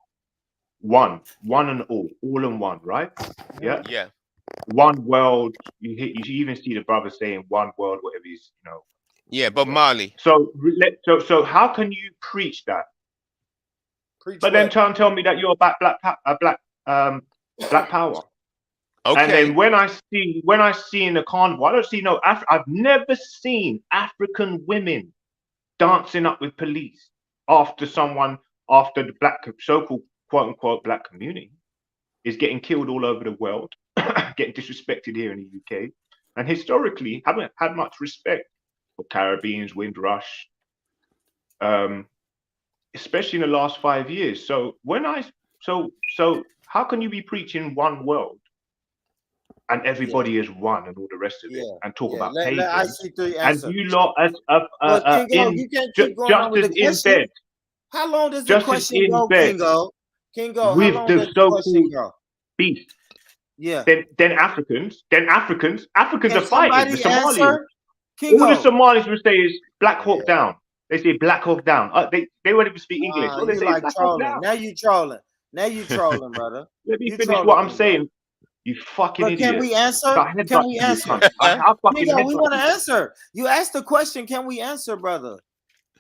one and all in one, right? Yeah, Yeah. one world. You even see the brother saying one world, whatever he's, Yeah, Bob Marley. So how can you preach that? Preach But then what? try and tell me that you're about black power. And Okay. then when I see in the carnival, I don't see no I've never seen African women dancing up with police after the black so-called quote unquote black community is getting killed all over the world, getting disrespected here in the UK, and historically haven't had much respect for Caribbeans, Windrush, especially in the last 5 years. So how can you be preaching one world and Yeah, everybody is one and all the rest of it, yeah, and talk yeah. about Let pagans, IC3 and answer. you lot as Well, Kingo, you can't keep going on just with as the in question. bed, How long does the just as question in go, bed Kingo? Kingo, how with long the does the question so-called go? beast. Yeah. Then Africans Can are fighting the somebody Somalis. answer? All the Kingo. Somalis would say is Black Yeah. Hawk down. They say Black Hawk down. They won't even speak English. All they You say is like Black Hawk trolling. down. Now you trolling. Now you trolling, brother. Let me You finish trolling, what I'm Kingo. saying. You fucking But can idiot. we answer? I Can headbutt we you, you answer? cunt. I fucking Kingo, we headbutt want to you. answer. You asked the question. Can we answer, brother?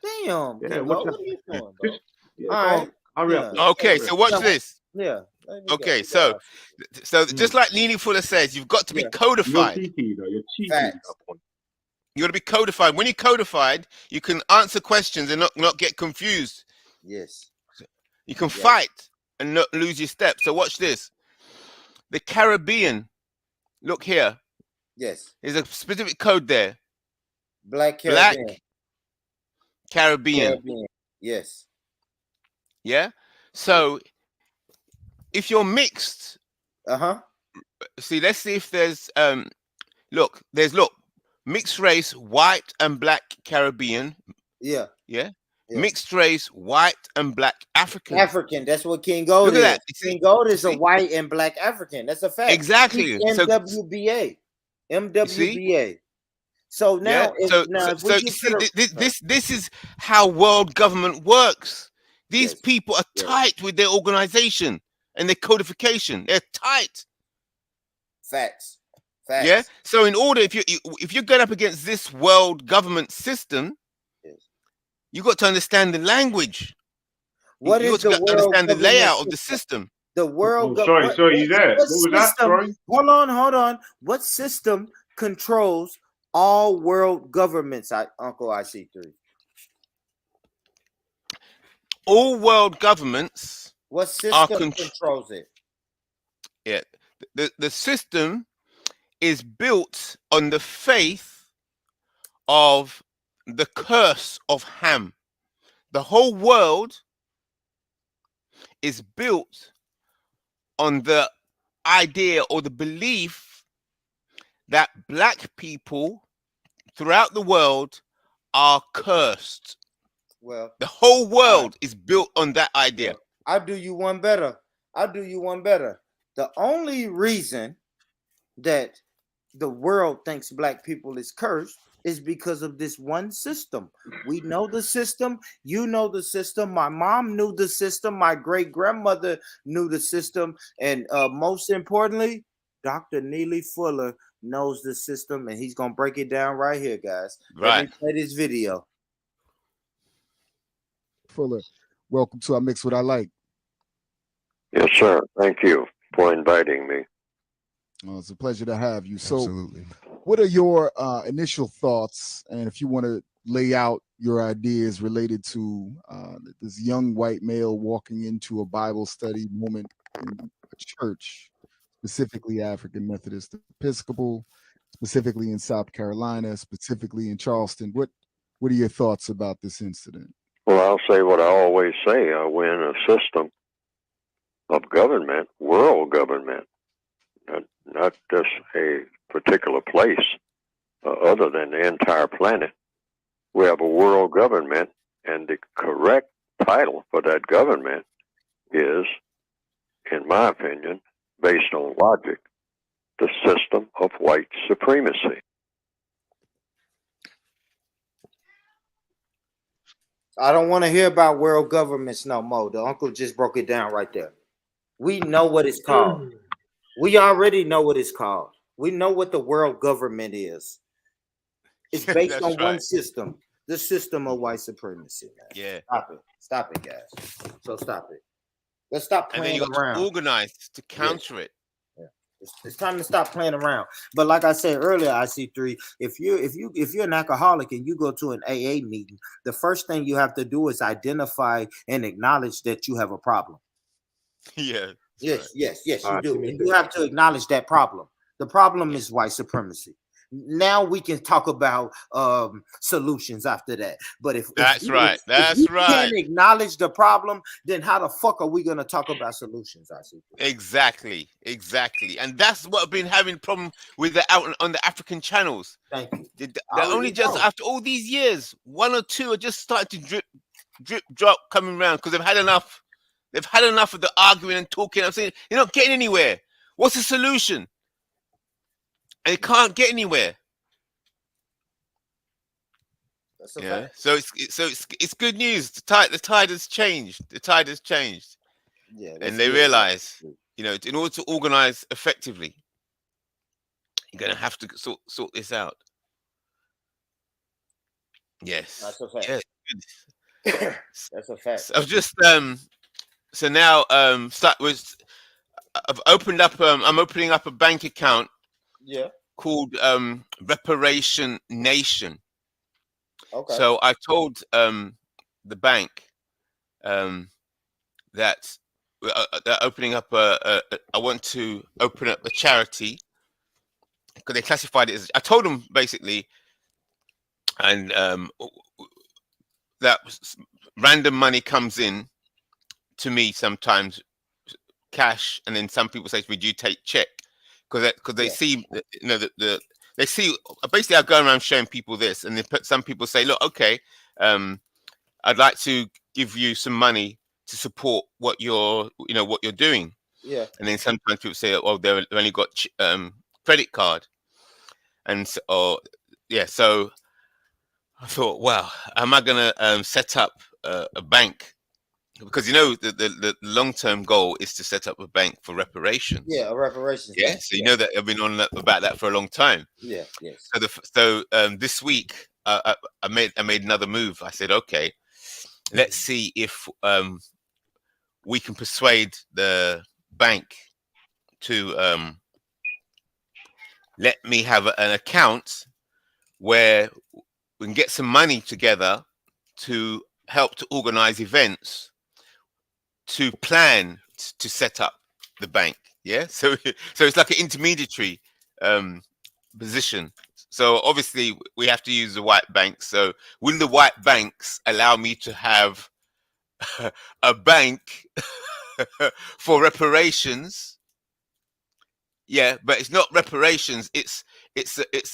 Damn, Yeah, Kingo, what are you doing, bro? just yeah, All go right. on. Hurry up, Yeah. man. Okay, Hurry up. so watch Yeah. this. Yeah. There we go. Okay, We got so it. just like Nini Fuller says, you've got to be Yeah. You're codified. cheeky, though. You're cheeky. Facts. You got to be codified. When you're codified, you can answer questions and not get confused. Yes. You can Yeah. fight and not lose your step. So watch this. The Caribbean. Look here. Yes. There's a specific code there. Black Black Caribbean. Caribbean. Yes. Yeah. So if you're mixed, see, let's see if there's look, mixed race, white and black Caribbean. Yeah. Yeah. Mixed race, white and black African. African. That's what King Gold Look at is. that. King Gold is a white and black African. That's a fact. Exactly. He's MWBA. MWBA. So now, if we get to the this is how world government works. These people are tight with their organization and their codification. They're tight. Facts. Yeah. So in order, if you're going up against this world government system, you got to understand the language. What you is got the to world understand the government layout of the system? system. The world government. Sorry, you there? What was that? Sorry. Hold on. What system controls all world governments, Uncle IC3? All world governments. What system controls it? Yeah. The system is built on the faith of the curse of Ham. The whole world is built on the idea or the belief that black people throughout the world are cursed. Well, the whole world is built on that idea. I'll do you one better. The only reason that the world thinks black people is cursed is because of this one system. We know the system. You know the system. My mom knew the system. My great grandmother knew the system. And most importantly, Dr. Neely Fuller knows the system, and he's going to break it down right here, guys. Right. Let me play this video. Fuller, welcome to Our Mix What I Like. Yes, sir. Thank you for inviting me. Oh, it's a pleasure to have you. So, Absolutely. what are your initial thoughts, and if you want to lay out your ideas related to this young white male walking into a Bible study moment in a church, specifically African Methodist Episcopal, specifically in South Carolina, specifically in Charleston? What are your thoughts about this incident? Well, I'll say what I always say. We're in a system of government, world government, not just a particular place, other than the entire planet. We have a world government, and the correct title for that government is, in my opinion, based on logic, the system of white supremacy. I don't want to hear about world governments no more. The uncle just broke it down right there. We know what it's called. We already know what it's called. We know what the world government is. It's based on one system, the system of white supremacy, man. Yeah. Stop it, guys. So stop it. Let's stop And then playing you got to around. organize to counter it. Yeah. It's time to stop playing around. But like I said earlier, IC3, if you're an alcoholic and you go to an AA meeting, the first thing you have to do is identify and acknowledge that you have a problem. Yeah. Yes, you do. And you have to acknowledge that problem. The problem is white supremacy. Now we can talk about solutions after that. But if you can't acknowledge the problem, then how the fuck are we going to talk about solutions? I see. Exactly, and that's what I've been having problem with out on the African channels. Thank you. They're only just after all these years, one or two are just starting to drip, drop coming around because they've had enough. They've had enough of the arguing and talking. I'm saying you're not getting anywhere. What's the solution? And it can't get anywhere. Yeah. So it's good news. The tide has changed. The tide has changed. Yeah. And they realize, in order to organize effectively, you're gonna have to sort this out. Yes. That's a fact. Yes. That's a fact. So I've just so now I've opened up I'm opening up a bank account. Yeah. Called Reparation Nation. Okay. So I told the bank that they're opening up I want to open up a charity because they classified it as. I told them basically, and that random money comes in to me sometimes, cash, and then some people say to me, "Do you take check?" Because they see, they see. Basically, I go around showing people this, and some people say, "Look, okay, I'd like to give you some money to support what you're doing." Yeah. And then sometimes people say, "Oh, they've only got credit card," and so I thought, wow, am I gonna set up a bank? Because the long-term goal is to set up a bank for reparations. Yeah, a reparations. Yeah, so you know that I've been on about that for a long time. Yeah, yes. So this week I made another move. I said, okay, let's see if we can persuade the bank to let me have an account where we can get some money together to help to organize events, to plan to set up the bank. Yeah, so it's like an intermediary position. So obviously we have to use the white banks. So will the white banks allow me to have a bank for reparations? Yeah, but it's not reparations. It's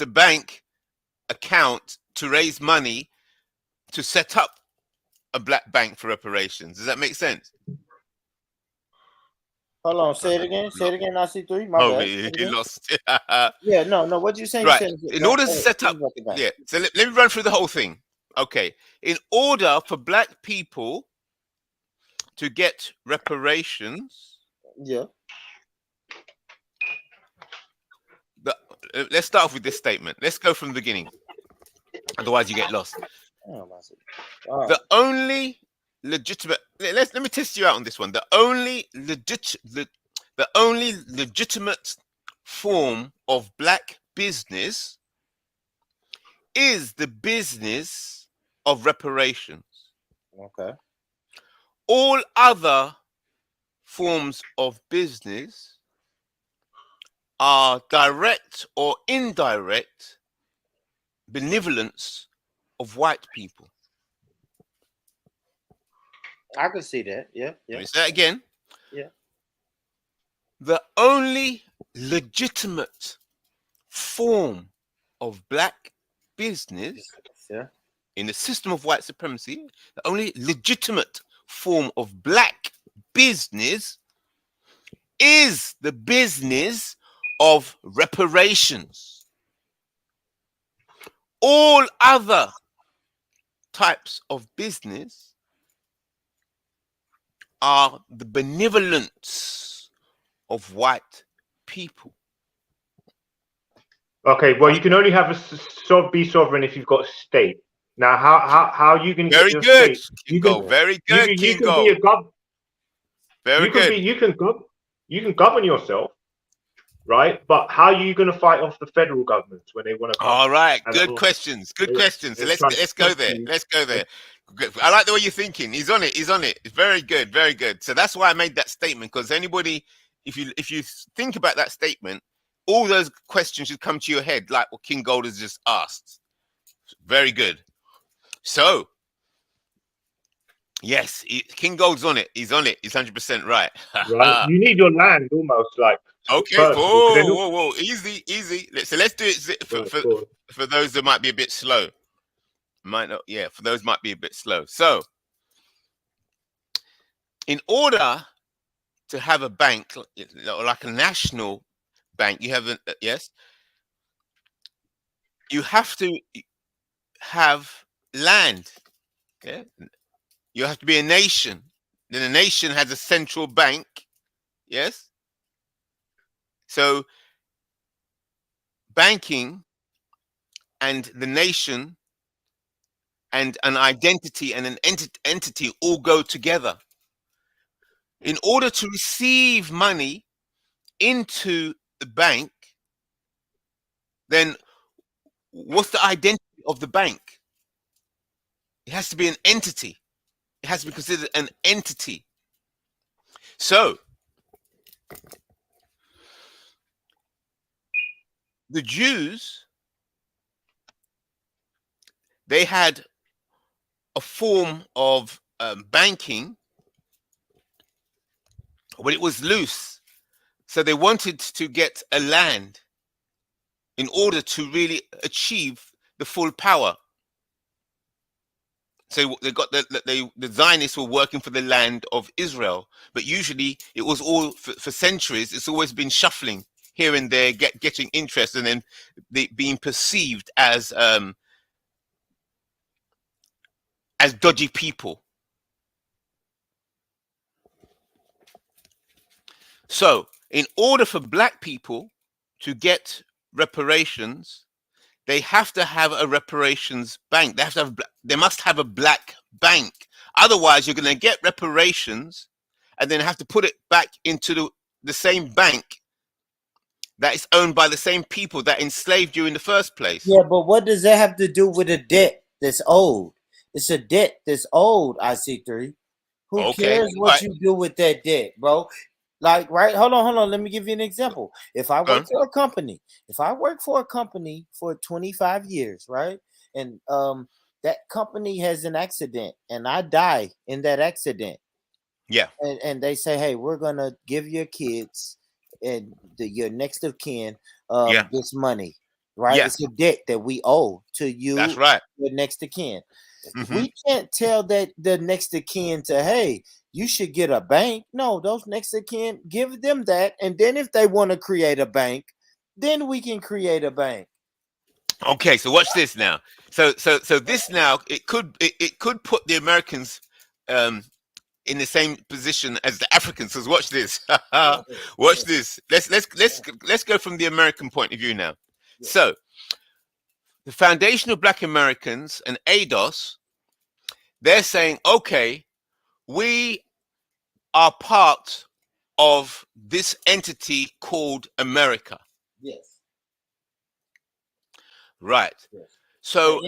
a bank account to raise money to set up a black bank for reparations. Does that make sense? Hold on, say it again. Say it again. IC3. My bad. You lost. Yeah, no. What you saying? Right. In order to set up, yeah. So let me run through the whole thing. Okay. In order for black people to get reparations, yeah. Let's start off with this statement. Let's go from the beginning. Otherwise, you get lost. The only legitimate. Let me test you out on this one. The only legitimate form of black business is the business of reparations. Okay. All other forms of business are direct or indirect benevolence of white people. I can see that. Yeah. Let me say that again. Yeah. The only legitimate form of black business Yeah. in the system of white supremacy, the only legitimate form of black business is the business of reparations. All other types of business are the benevolence of white people. Okay, well, you can only have be sovereign if you've got a state. Now, how are you going to get Very your good, state? Kingo. Very good, You can be Kingo. a gov Very you can be good. you can govern yourself, right? But how are you going to fight off the federal governments when they want to come All right, and good questions. Good questions. So they're trying to let's go stop there. you? Let's go there. Good. I like the way you're thinking. He's on it. He's on it. It's very good. Very good. So that's why I made that statement, because anybody, if you think about that statement, all those questions should come to your head, like what King Gold has just asked. Very good. So yes, King Gold's on it. He's on it. He's 100% right. Right? You need your land almost like Okay. first of all, because Whoa, whoa, whoa. Easy, easy. So let's do it for those that might be a bit slow. Might not, yeah. For those might be a bit slow. So, in order to have a bank like a national bank, you have yes, you have to have land. Yeah, you have to be a nation. Then a nation has a central bank. Yes. So banking and the nation and an identity and an entity all go together. In order to receive money into the bank, then what's the identity of the bank? It has to be an entity. It has to be considered an entity. So the Jews, they had a form of banking, but it was loose. So they wanted to get a land in order to really achieve the full power. So they got the Zionists were working for the land of Israel, but usually it was all for centuries. It's always been shuffling here and there, getting interest, and then being perceived as dodgy people. So, in order for black people to get reparations, they have to have a reparations bank. They must have a black bank. Otherwise, you're going to get reparations and then have to put it back into the same bank that is owned by the same people that enslaved you in the first place. Yeah, but what does that have to do with a debt that's owed? It's a debt that's owed, IC3. Who Okay. cares what you do with that debt, bro? Like, right? Hold on. Let me give you an example. If I work for a company, for 25 years, right? And that company has an accident and I die in that accident. Yeah. And they say, hey, we're gonna give your kids and your next of kin this money, right? Yeah. It's a debt that we owe to you. That's right. Your next of kin. Mm-hmm. We can't tell that the next of kin to, hey, you should get a bank. No, those next of kin, give them that, and then if they want to create a bank, then we can create a bank. Okay, so watch this now. So this now it could put the Americans in the same position as the Africans. So watch this. Watch this. Let's go from the American point of view now. So the Foundation of Black Americans and ADOS, they're saying, okay, we are part of this entity called America. Yes. Right. Yes. So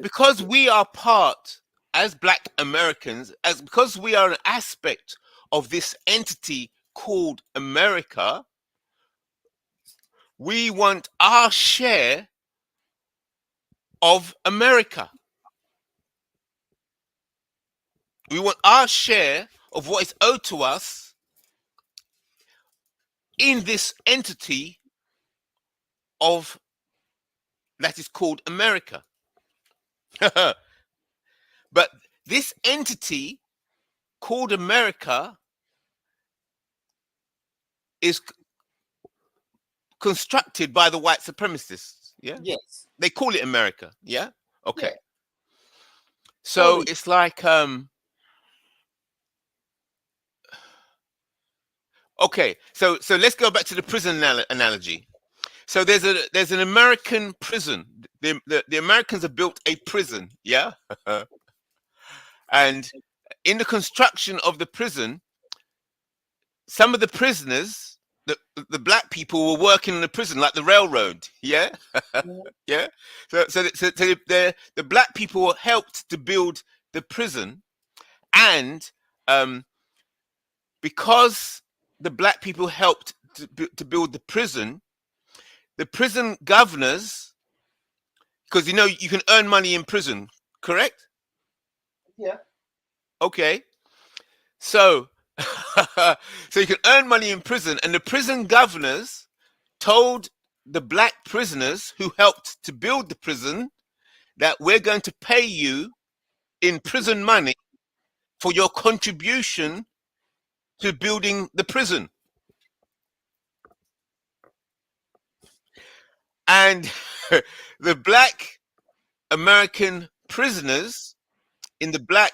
because we are part, as Black Americans, because we are an aspect of this entity called America, we want our share of America. We want our share of what is owed to us in this entity of that is called America. But this entity called America is constructed by the white supremacists. Yeah. Yes. They call it America. Yeah. Okay. Yeah. So Totally. it's like okay, so let's go back to the prison analogy. So there's an American prison. The Americans have built a prison, yeah, and in the construction of the prison, some of the prisoners, the black people, were working in the prison like the railroad, yeah, yeah. So the black people helped to build the prison, and because the black people helped to build the prison governors, because you know you can earn money in prison, correct? Yeah. Okay, so so you can earn money in prison, and the prison governors told the black prisoners who helped to build the prison that we're going to pay you in prison money for your contribution to building the prison. And the black American prisoners in the black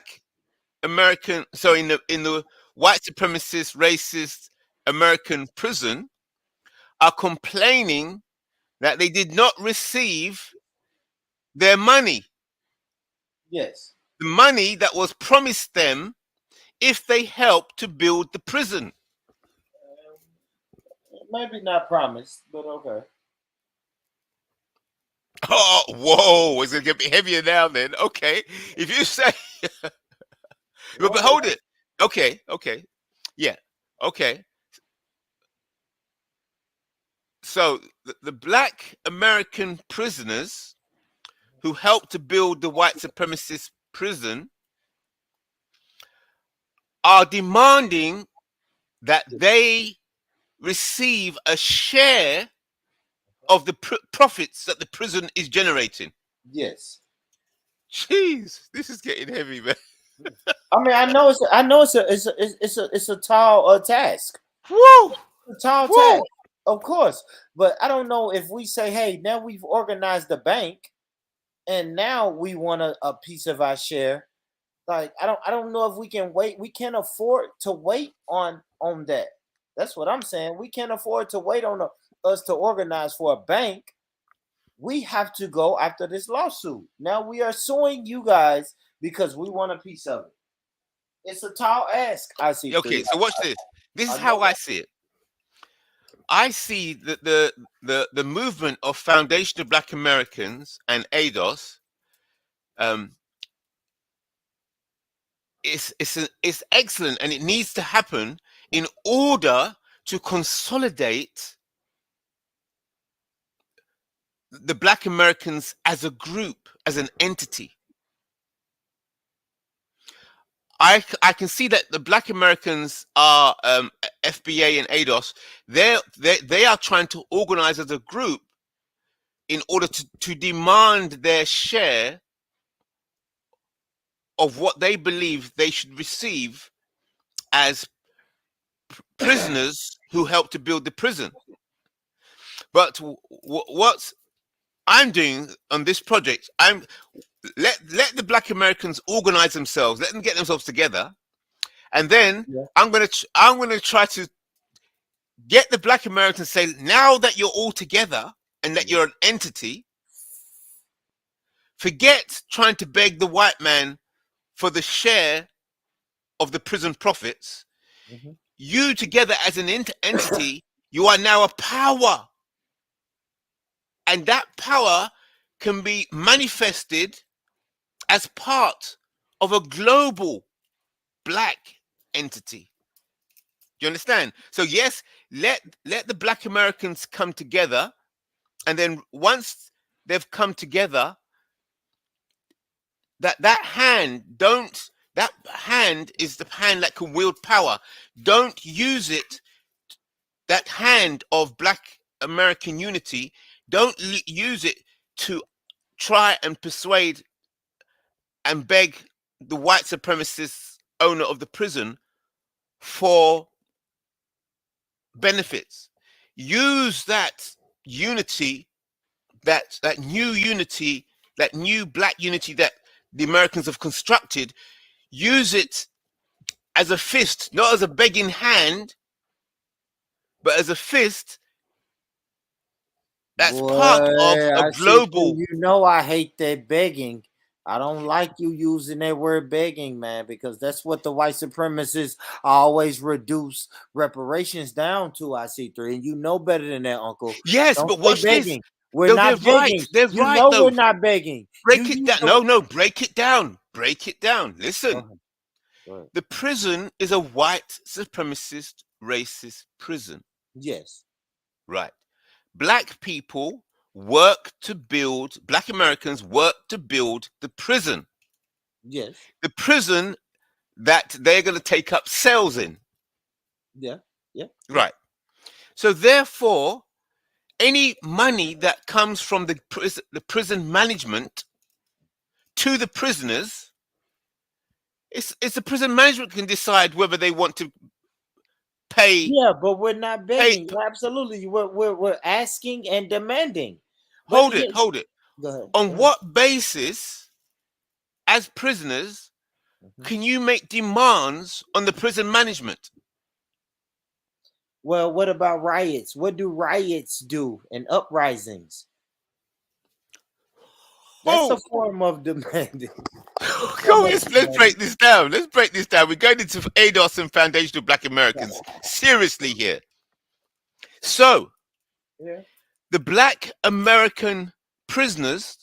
American, so in the white supremacist, racist American prison, are complaining that they did not receive their money, Yes. the money that was promised them if they helped to build the prison. Maybe not promised, but okay. Oh, whoa! It's gonna get heavier now. Then, okay, if you say, but hold it. Okay, yeah, okay. So the black American prisoners who helped to build the white supremacist prison are demanding that they receive a share of the profits that the prison is generating. Yes. Jeez, this is getting heavy, man. I mean, I know it's a tall task. Woo! A tall Woo! task, of course. But I don't know if we say, hey, now we've organized the bank, and now we want a piece of our share. Like I don't know if we can wait. We can't afford to wait on that. That's what I'm saying. We can't afford to wait on us to organize for a bank. We have to go after this lawsuit. Now we are suing you guys because we want a piece of it. It's a tall ask. I see. Okay, so watch this. This is how I see it. I see that the movement of Foundation of Black Americans and ADOS it's excellent, and it needs to happen in order to consolidate the Black Americans as a group, as an entity. I can see that the Black Americans are FBA and ADOS. They are trying to organize as a group in order to demand their share of what they believe they should receive as prisoners who helped to build the prison. But what I'm doing on this project, let the Black Americans organize themselves, let them get themselves together, and then I'm gonna try to get the Black Americans to say, now that you're all together and that you're an entity, forget trying to beg the white man for the share of the prison profits. You together as an entity, you are now a power, and that power can be manifested as part of a global black entity. Do you understand? So yes, let the Black Americans come together, and then once they've come together, that hand is the hand that can wield power. Don't use it that hand of Black American unity, don't use it to try and persuade and beg the white supremacist owner of the prison for benefits. Use that unity, that new unity, that new Black unity that the Americans have constructed. Use it as a fist, not as a begging hand, but as a fist. That's part of Boy, a I see through. global. You know I hate that begging. I don't like you using that word begging, man, because that's what the white supremacists always reduce reparations down to. I see three, and you know better than that, Uncle. Yes, Don't but say watch this. begging. We're No, they're not right. begging. They're You right, know though. we're not begging. You Break it use down. the. No, break it down. Break it down. Go Listen, ahead. Go ahead. the prison is a white supremacist, racist prison. Yes. Right. Black people work to build, Black Americans work to build the prison. Yes. The prison that they're going to take up cells in. Yeah. Yeah. Right. So therefore, any money that comes from the prison management to the prisoners, it's the prison management can decide whether they want to pay. Yeah, but we're not Pay. begging. Absolutely, we're asking and demanding. But Hold it. yes, Hold it. go ahead. On Go ahead. what basis, as prisoners, can you make demands on the prison management? Well, what about riots? What do riots do and uprisings? That's a Oh, form of demanding. go, let's break this down. Let's break this down. We're going into ADOS and foundational Black Americans seriously here. So, Yeah. the Black American prisoners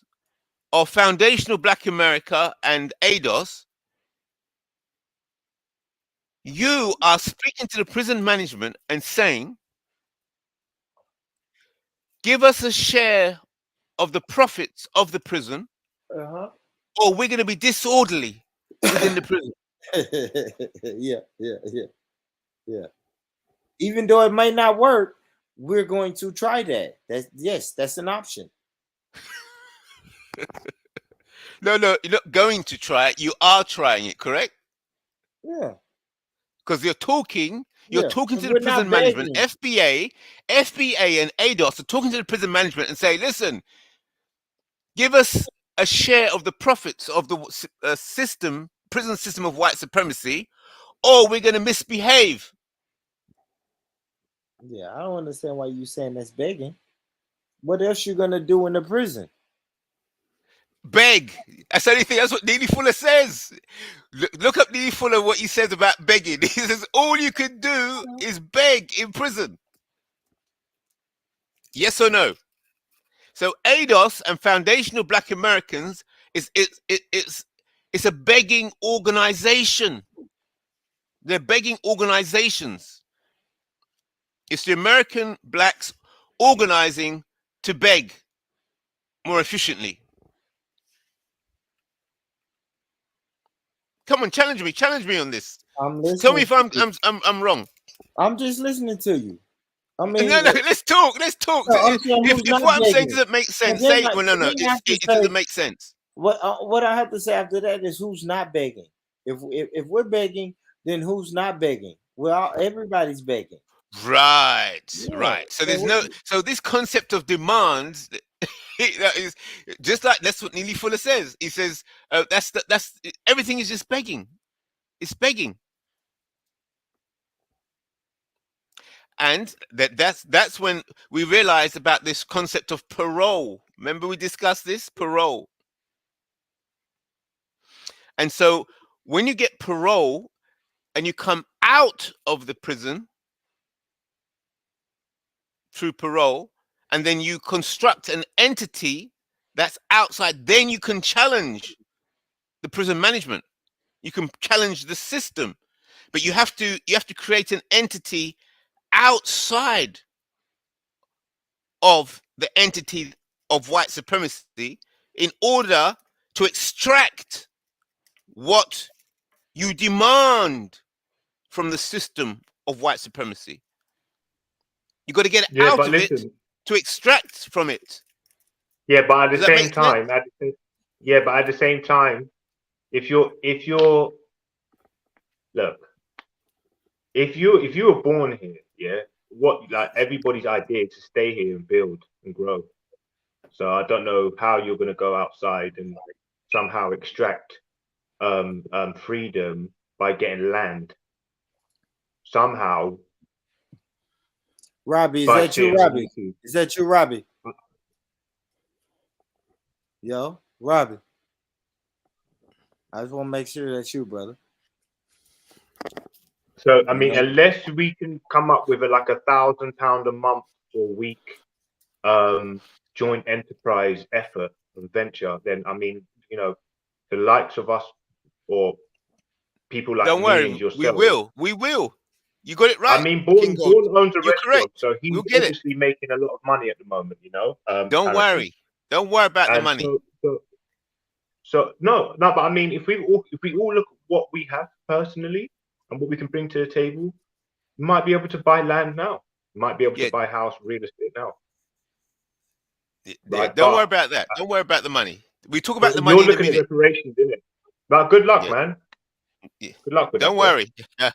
of foundational Black America and ADOS, you are speaking to the prison management and saying, give us a share of the profits of the prison, or we're going to be disorderly within the prison. Yeah. Even though it may not work, we're going to try that. That's an option. No, you're not going to try it. You are trying it, correct? Yeah. Because you're talking to the We're prison not management, begging. FBA and ADOS are talking to the prison management and say, listen, give us a share of the profits of the prison system of white supremacy, or we're going to misbehave. Yeah, I don't understand why you saying that's begging. What else you gonna do in the prison? Beg. That's the only thing. That's what Neely Fuller says. Look up Neely Fuller, what he says about begging. He says all you can do is beg in prison. Yes or no? So ADOS and foundational Black Americans it's a begging organization. They're begging organizations. It's the American blacks organizing to beg more efficiently. Come on, challenge me on this. I'm Tell me listening. if I'm wrong. I'm just listening to you. I mean, No, let's talk. no, I'm saying who's If not what I'm saying begging. doesn't make And sense, then, say well, no, then I have to it say doesn't make sense. what I have to say after that is who's not begging. If we're begging, then who's not begging? Well, everybody's begging. Right. Yeah. So there's no. So this concept of demands that is just like that's what Neely Fuller says. He says that's everything is just begging. It's begging. And that's when we realized about this concept of parole. Remember we discussed this parole. And so when you get parole and you come out of the prison through parole, and then you construct an entity that's outside, then you can challenge the prison management. You can challenge the system, but you have to create an entity outside of the entity of white supremacy in order to extract what you demand from the system of white supremacy. You got to get Yeah, out but of it listen. to extract from it. Yeah, but at Does the that same make sense? time, yeah, but at the same time, if you're look, if you were born here, yeah, what like everybody's idea is to stay here and build and grow. So I don't know how you're gonna go outside and somehow extract freedom by getting land somehow Robbie, is by that you, staying on Robbie? YouTube. Is that you, Robbie? Yo, Robbie. I just want to make sure that's you, brother. So I mean, unless we can come up with like £1,000 a month or week joint enterprise effort and venture, then I mean, you know, the likes of us or people like Don't me and worry, we yourself. will. We will. You got it right. I mean, Kingo. Bourne owns a You're restaurant, correct. so he's We'll get it. obviously making a lot of money at the moment, you know. Don't Apparently. worry. Don't worry about the And money. so no, but I mean, if we all look at what we have personally and what we can bring to the table, we might be able to buy land now. We might be able to buy house, real estate now. Yeah, don't worry about that. Don't worry about the money. We talk about the You're money in a looking at minute. reparations, isn't it? But good luck, man. Yeah. Good luck with Don't that. worry.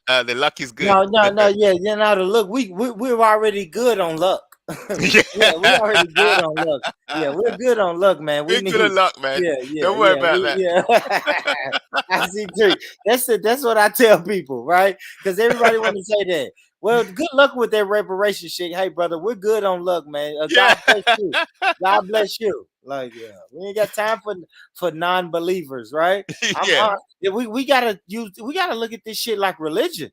The luck is good. No, yeah, the look. We're already good on luck. Yeah, we're already good on luck. Yeah, we're good on luck, man. We're good on luck, man. Don't worry about that. Yeah. I see too. That's it. That's what I tell people, right? Because everybody want to say that. Well, good luck with that reparation shit. Hey, brother, we're good on luck, man. God bless you. God bless you. Like, yeah, we ain't got time for non-believers, right? We gotta look at this shit like religion.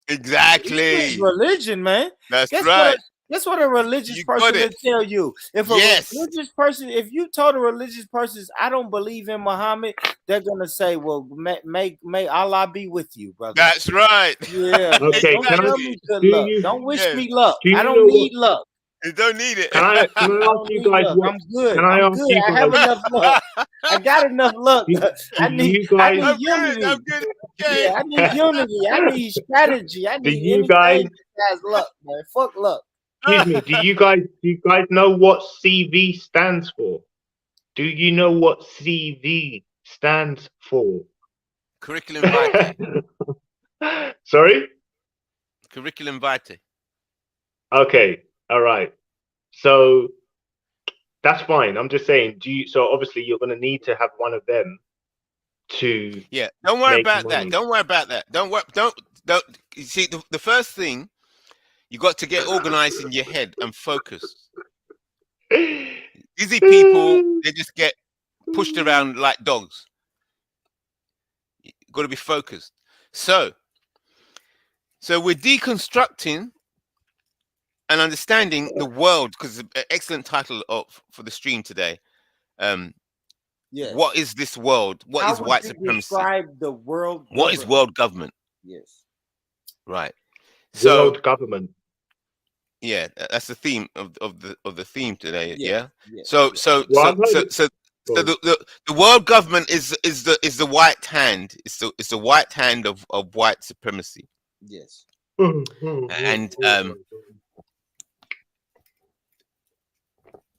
Exactly. Religion, man. That's right. That's what a religious person will tell you. If a religious person, if you told a religious person, I don't believe in Muhammad, they're gonna say, well, may Allah be with you, brother. That's right. Yeah. Okay. Don't tell me good luck. Don't wish me luck. I don't need luck. You don't need it. Can I ask you guys what? I'm good. Can I ask you I have guys? enough luck. I got enough luck. I need unity. I'm good. Okay. Yeah, I need unity. I need strategy. I need anything that has luck, man. Fuck luck. Excuse me. Do you guys know what CV stands for? Do you know what CV stands for? Curriculum vitae. Sorry? Curriculum vitae. Okay. All right. So that's fine. I'm just saying, so obviously you're gonna need to have one of them to don't worry about that. Don't worry about that. Don't you see the first thing you got to get organized in your head and focus. Busy people, they just get pushed around like dogs. You got to be focused. So we're deconstructing and understanding the world, because it's an excellent title for the stream today. What is this world? What is white supremacy? Describe the world. What is world government? Yes. Right. World government. Yeah, that's the theme of the theme today. Yeah. Well, So the world government is the white hand. It's the white hand of white supremacy. Yes. And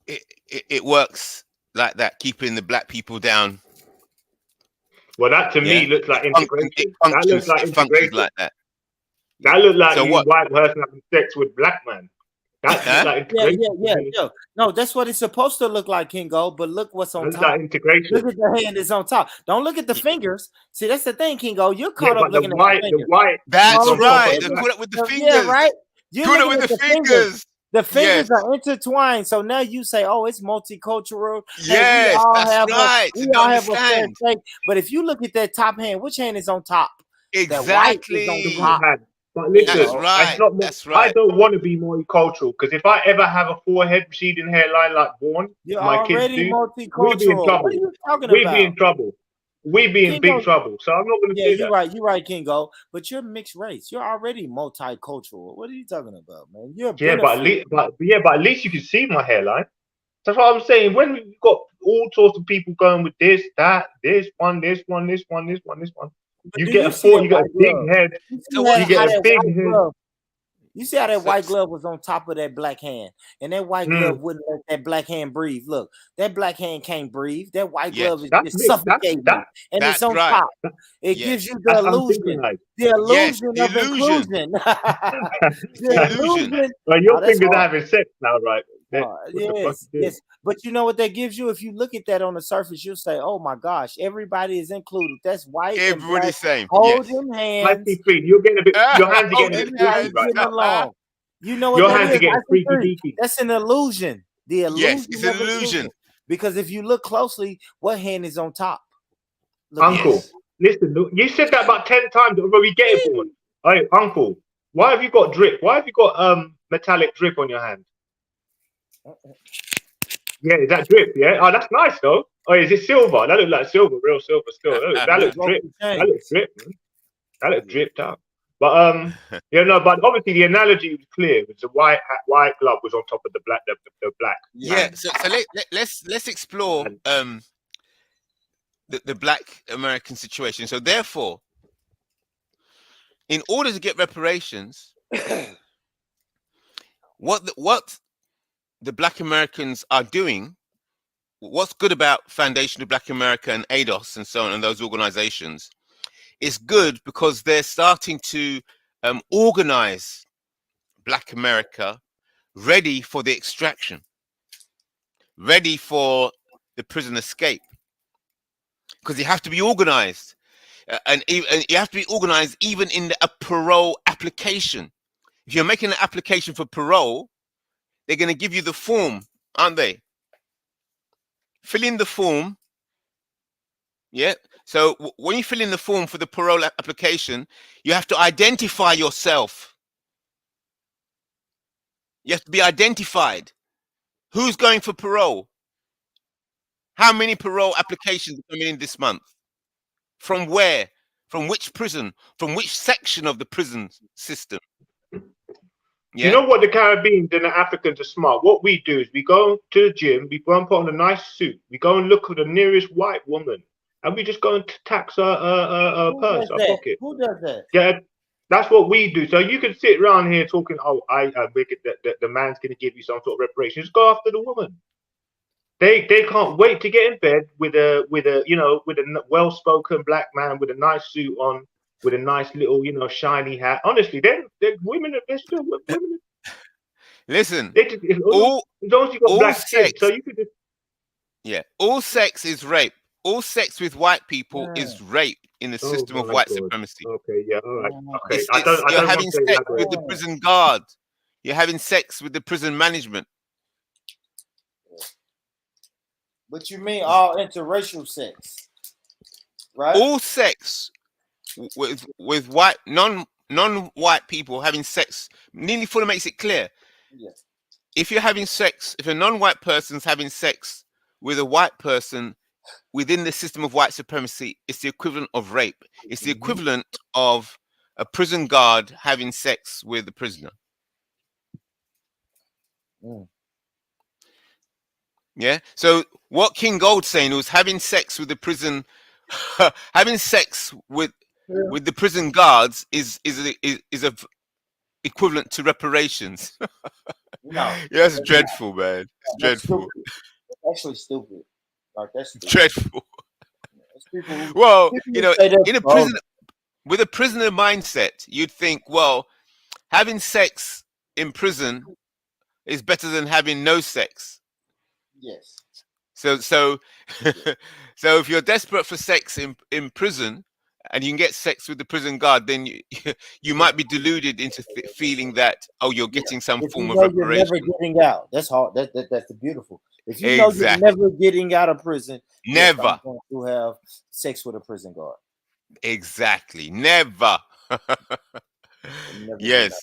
it works like that, keeping the black people down. Well, that to me looks like integration. That looks like integration. Like that. That looks like white person having sex with black man. That's like integration. Yeah. No, that's what it's supposed to look like, Kingo. But look what's on top. Like integration. Look at the hand is on top. Don't look at the fingers. See, that's the thing, Kingo. You're caught up looking at the fingers. That's right. They're caught up with the fingers. Yeah, right. You're caught up with the fingers. The fingers are intertwined. So now you say, oh, it's multicultural. Yes, that's right. We all have a fair shake. But if you look at that top hand, which hand is on top? Exactly. That white is on top. But listen, that's right. That's right. I don't want to be multicultural, because if I ever have a forehead, receding hairline like Bourne, my kids do, we'll be in trouble. What are you talking we'll about? Be in trouble. We'd be in big trouble. So I'm not going to do that. You're right, Kingo. But you're mixed race. You're already multicultural. What are you talking about, man? But at least you can see my hairline. That's what I'm saying. When you've got all sorts of people going with this, that, this one. You get a big head. You get a big head. You see how that So- white glove was on top of that black hand, and that white glove wouldn't let that black hand breathe. Look, that black hand can't breathe. That white Yes. glove is That's just it. suffocating, and it's That's on right. top. It Yes. gives you the That's illusion, unsynchronized. the Yes, illusion the of illusion. inclusion. It's the illusion. Well, Oh, your that's fingers are hard. having sex now, right? What the fuck Yes, you doing? yes. But you know what that gives you? If you look at that on the surface, you'll say, "Oh my gosh, everybody is included." That's white and black Everybody's same. Yes. holding hands. IC3, you're getting a bit. Your hands are Oh, getting a bit the Everybody's freaky hands. right getting now. along. You know what Your that hands are is? getting freaky IC3. deaky. That's an illusion. The Yes, illusion it's an of inclusion. illusion. Because if you look closely, what hand is on top? Look at Uncle, Yes. listen, you said that about 10 times, but we get it, born. Hey, Uncle, why have you got drip? Why have you got metallic drip on your hand? Yeah, is that drip? Yeah. Oh, that's nice though. Oh, is it silver? That looks like silver, real silver still. That looks drip. That looks drip, man. That looks dripped out. But yeah, no, but obviously the analogy was clear. It was the white glove was on top of the black, the black. Yeah. hand. So let's explore the Black American situation. So therefore, in order to get reparations, what the Black Americans are doing, what's good about Foundation of Black America and ADOS and so on, and those organizations, is good because they're starting to organize Black America ready for the extraction, ready for the prison escape, because you have to be organized. And you have to be organized even in a parole application. If you're making an application for parole, they're going to give you the form, aren't they? Fill in the form. Yeah. So when you fill in the form for the parole application, you have to identify yourself. You have to be identified. Who's going for parole? How many parole applications are coming in this month? From where? From which prison? From which section of the prison system? Yeah. You know what, the Caribbeans and the Africans are smart. What we do is we go to the gym, we go and put on a nice suit, we go and look for the nearest white woman, and we just go and tax her purse, her pocket. Who does that? Yeah, that's what we do. So you can sit around here talking, oh, the man's going to give you some sort of reparation. Just go after the woman. They can't wait to get in bed with a well-spoken black man with a nice suit on, with a nice little shiny hat. Honestly, they're women. They're still women. Listen, As long as you got black skin, so you could just. Yeah, all sex is rape. All sex with white people is rape in the system of white supremacy. Okay, yeah, all right. Okay, You're having sex with the prison guard. You're having sex with the prison management. But you mean all interracial sex, right? All sex with white non-white people having sex. Nearly fully makes it clear. Yeah. If you're having sex, if a non-white person's having sex with a white person within the system of white supremacy, it's the equivalent of rape. It's the equivalent of a prison guard having sex with a prisoner. Yeah. So what King Gold's saying was having sex with the prison, having sex with the prison guards is a equivalent to reparations. No, yeah, that's dreadful, man. It's dreadful. Actually, stupid. Like that's stupid. Dreadful. People, well, people in a prison, with a prisoner mindset, you'd think, well, having sex in prison is better than having no sex. Yes. So so if you're desperate for sex in prison and you can get sex with the prison guard, then you might be deluded into feeling that, oh, you're getting some form of reparation. You're never getting out. That's hard. That's beautiful. If you know you're never getting out of prison, never yes, I'm going to have sex with a prison guard. Exactly. Never. Yes.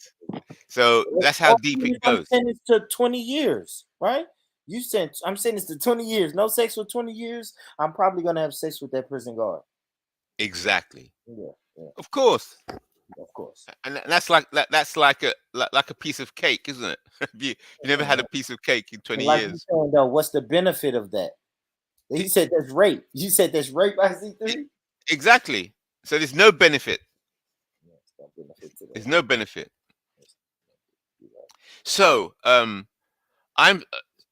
So that's how deep it goes. I'm sentenced to 20 years, right? I'm sentenced to 20 years. No sex for 20 years. I'm probably going to have sex with that prison guard. Exactly. Yeah. Of course. Of course. And that's like a piece of cake, isn't it? you never had a piece of cake in 20 years. Saying, though, what's the benefit of that? He said that's rape. You said that's rape, IC3? Exactly. So there's no benefit. There's no benefit. So I'm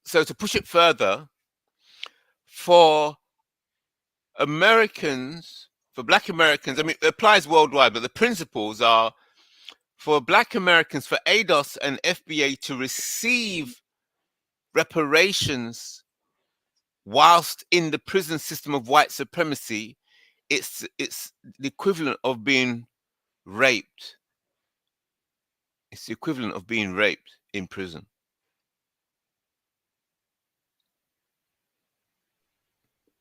so to push it further, for Americans, for Black Americans, I mean, it applies worldwide, but the principles are for Black Americans, for ADOS and FBA to receive reparations whilst in the prison system of white supremacy, it's the equivalent of being raped. It's the equivalent of being raped in prison.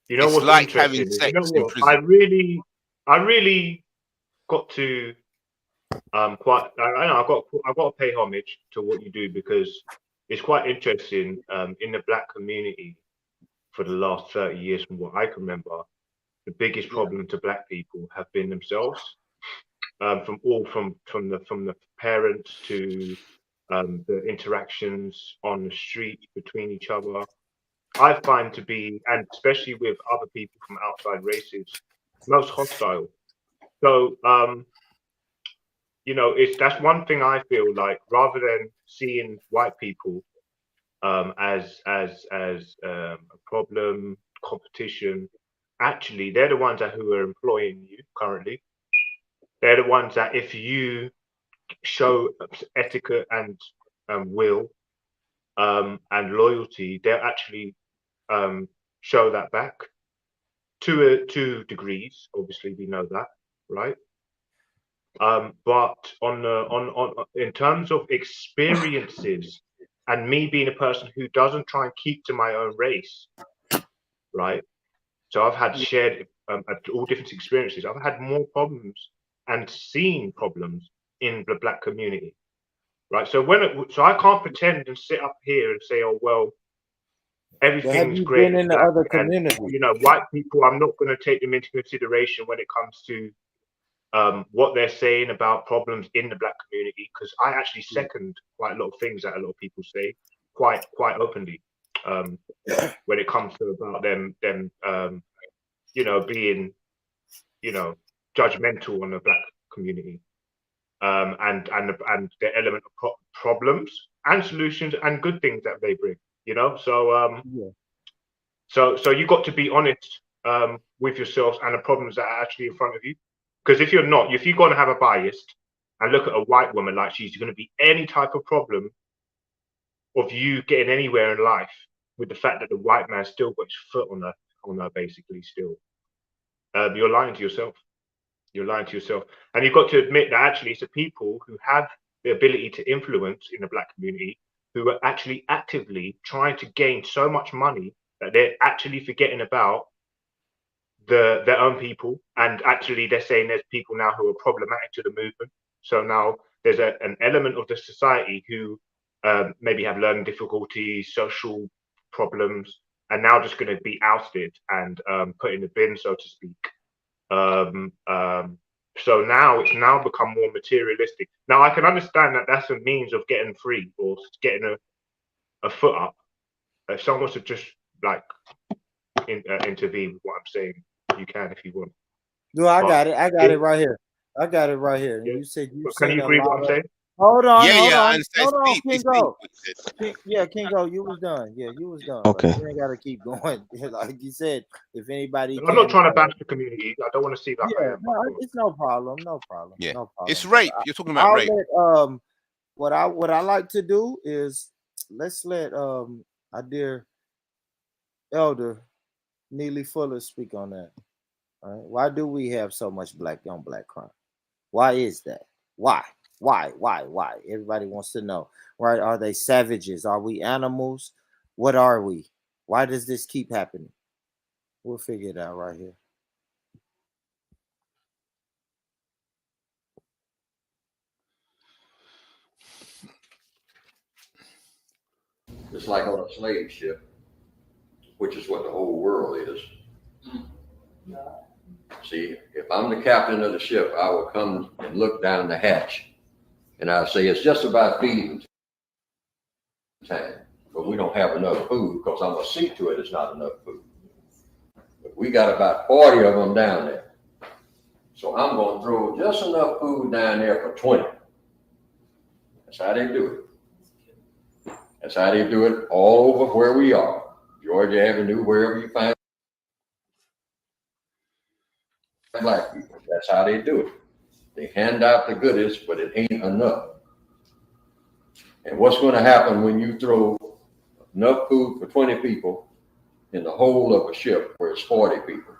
You know It's what's like having interesting? You know sex in what? prison. I really got to quite. I know I got to pay homage to what you do, because it's quite interesting. In the Black community, for the last 30 years, from what I can remember, the biggest problem to Black people have been themselves. From the parents to the interactions on the street between each other, I find to be, and especially with other people from outside races, most hostile. So, that's one thing I feel like, rather than seeing white people as a problem, competition, actually they're the ones who are employing you currently. They're the ones that, if you show etiquette and will and loyalty, they'll actually show that back to degrees. Obviously, we know that, right? But on in terms of experiences, and me being a person who doesn't try and keep to my own race, right? So I've had shared all different experiences. I've had more problems and seen problems in the Black community, right? So so I can't pretend and sit up here and say, oh well, everything's great in Black, and white people, I'm not going to take them into consideration when it comes to what they're saying about problems in the Black community, because I actually second quite a lot of things that a lot of people say quite openly when it comes to about them being judgmental on the Black community, and the element of problems and solutions and good things that they bring, so you got to be honest with yourselves and the problems that are actually in front of you. Because if you're not, if you're going to have a bias and look at a white woman like she's going to be any type of problem of you getting anywhere in life, with the fact that the white man still got his foot on her basically still, you're lying to yourself. You're lying to yourself. And you've got to admit that actually it's the people who have the ability to influence in the Black community who are actually actively trying to gain so much money that they're actually forgetting about their own people. And actually they're saying there's people now who are problematic to the movement. So now there's an element of the society who maybe have learning difficulties, social problems, and now just going to be ousted and put in the bin, so to speak. So now it's become more materialistic. Now I can understand that that's a means of getting free or getting a foot up. If someone wants to just like intervene with what I'm saying, you can if you want. No, I got it. I got it right here. I got it right here. Yeah. You said Can you agree with what I'm saying? Hold on, Yeah, hold on, Kingo. Kingo, you was done. Yeah, you was done. Okay. But you ain't gotta keep going. Like you said, if anybody I'm not trying to bash the community. I don't want to see that. Yeah, no, it's no problem. No problem. Yeah. No problem. It's rape. You're talking about rape. What I like to do is let's let our dear elder Neely Fuller speak on that. All right. Why do we have so much black on black crime? Why is that? Why? Everybody wants to know. Right? Are they savages? Are we animals? What are we? Why does this keep happening? We'll figure it out right here. It's like on a slave ship, which is what the whole world is. See, if I'm the captain of the ship, I will come and look down the hatch and I'll say, it's just about feeding time, but we don't have enough food, because I'm going to see to it it's not enough food. But we got about 40 of them down there. So I'm going to throw just enough food down there for 20. That's how they do it. That's how they do it all over where we are. Georgia Avenue, wherever you find black people. That's how they do it. They hand out the goodies, but it ain't enough. And what's going to happen when you throw enough food for 20 people in the whole of a ship where it's 40 people?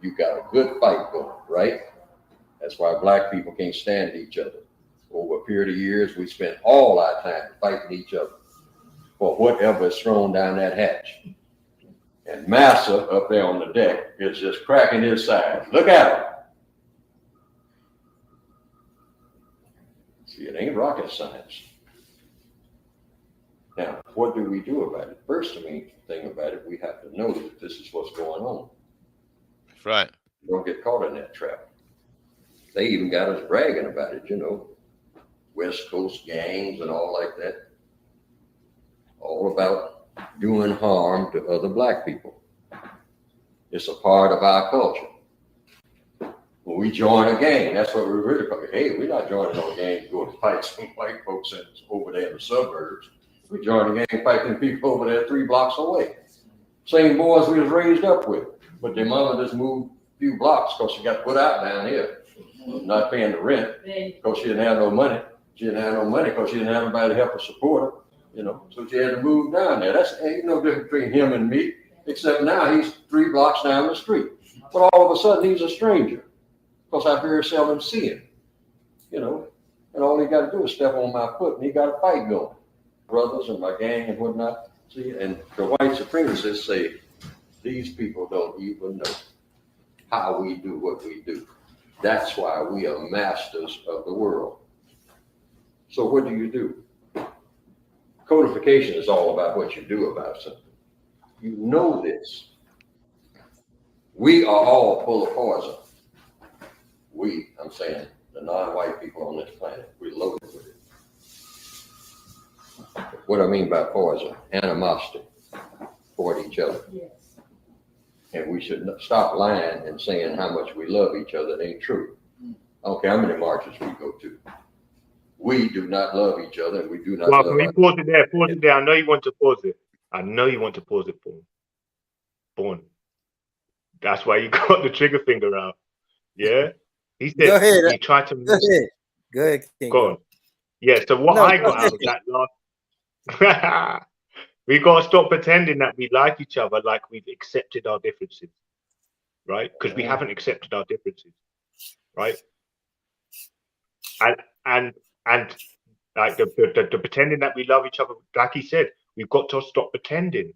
You got a good fight going, right? That's why black people can't stand each other. Over a period of years, we spent all our time fighting each other for whatever is thrown down that hatch. And Massa up there on the deck is just cracking his side. Look at him. See, it ain't rocket science. Now, what do we do about it? First, main thing about it, we have to know that this is what's going on. That's right. Don't get caught in that trap. They even got us bragging about it, you know, West Coast gangs and all like that. All about doing harm to other black people. It's a part of our culture. When we join a gang, that's what we're really talking. Hey, we're not joining no gang to go to fight some white folks over there in the suburbs. We joined a gang fighting people over there 3 blocks away. Same boys we was raised up with, but their mama just moved a few blocks because she got put out down here, not paying the rent because she didn't have no money. She didn't have no money because she didn't have anybody to help her support her, you know. So she had to move down there. That's ain't no difference between him and me, except now he's 3 blocks down the street. But all of a sudden he's a stranger because I very seldom see him, you know. And all he got to do is step on my foot, and he got a fight going. Brothers and my gang and whatnot. See, and the white supremacists say these people don't even know how we do what we do. That's why we are masters of the world. So what do? Codification is all about what you do about something. You know this. We are all full of poison. We, I'm saying, the non-white people on this planet, we're loaded with it. What I mean by poison, animosity toward each other. Yes. And we should stop lying and saying how much we love each other. It ain't true. I don't care how many marches we go to. We do not love each other, and we do not love. Can we pause it there? Pause it there. I know you want to pause it. I know you want to pause it, Born. That's why you got the trigger finger out. Yeah? He said Go ahead. he tried to. Go ahead. Go ahead, King. Go on. Yeah, so what I got out of that last. We got to stop pretending that we like each other like we've accepted our differences, right? Because we haven't accepted our differences, right? And like the pretending that we love each other, like he said, we've got to stop pretending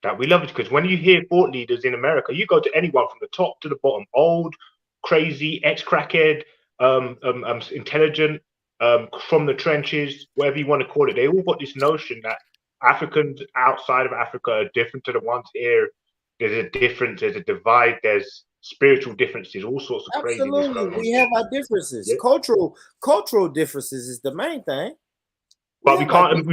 that we love it. Because when you hear thought leaders in America, you go to anyone from the top to the bottom, old, crazy, ex-crackhead, intelligent, from the trenches, whatever you want to call it, they all got this notion that Africans outside of Africa are different to the ones here. There's a difference, there's a divide, there's spiritual differences, all sorts of craziness going on. We have our differences. Yeah. Cultural differences is the main thing. But we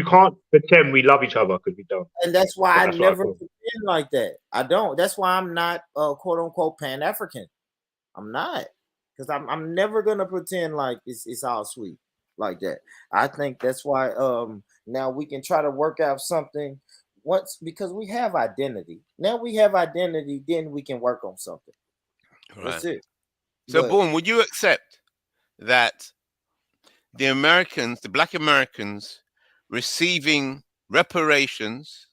can't pretend we love each other because we don't. And that's why I never pretend like that. I don't. That's why I'm not quote unquote Pan-African. I'm not. Because I'm never gonna pretend like it's all sweet like that. I think that's why now we can try to work out something once, because we have identity. Now we have identity, then we can work on something. Right. That's it. So, Boone, would you accept that the Americans, the Black Americans, receiving reparations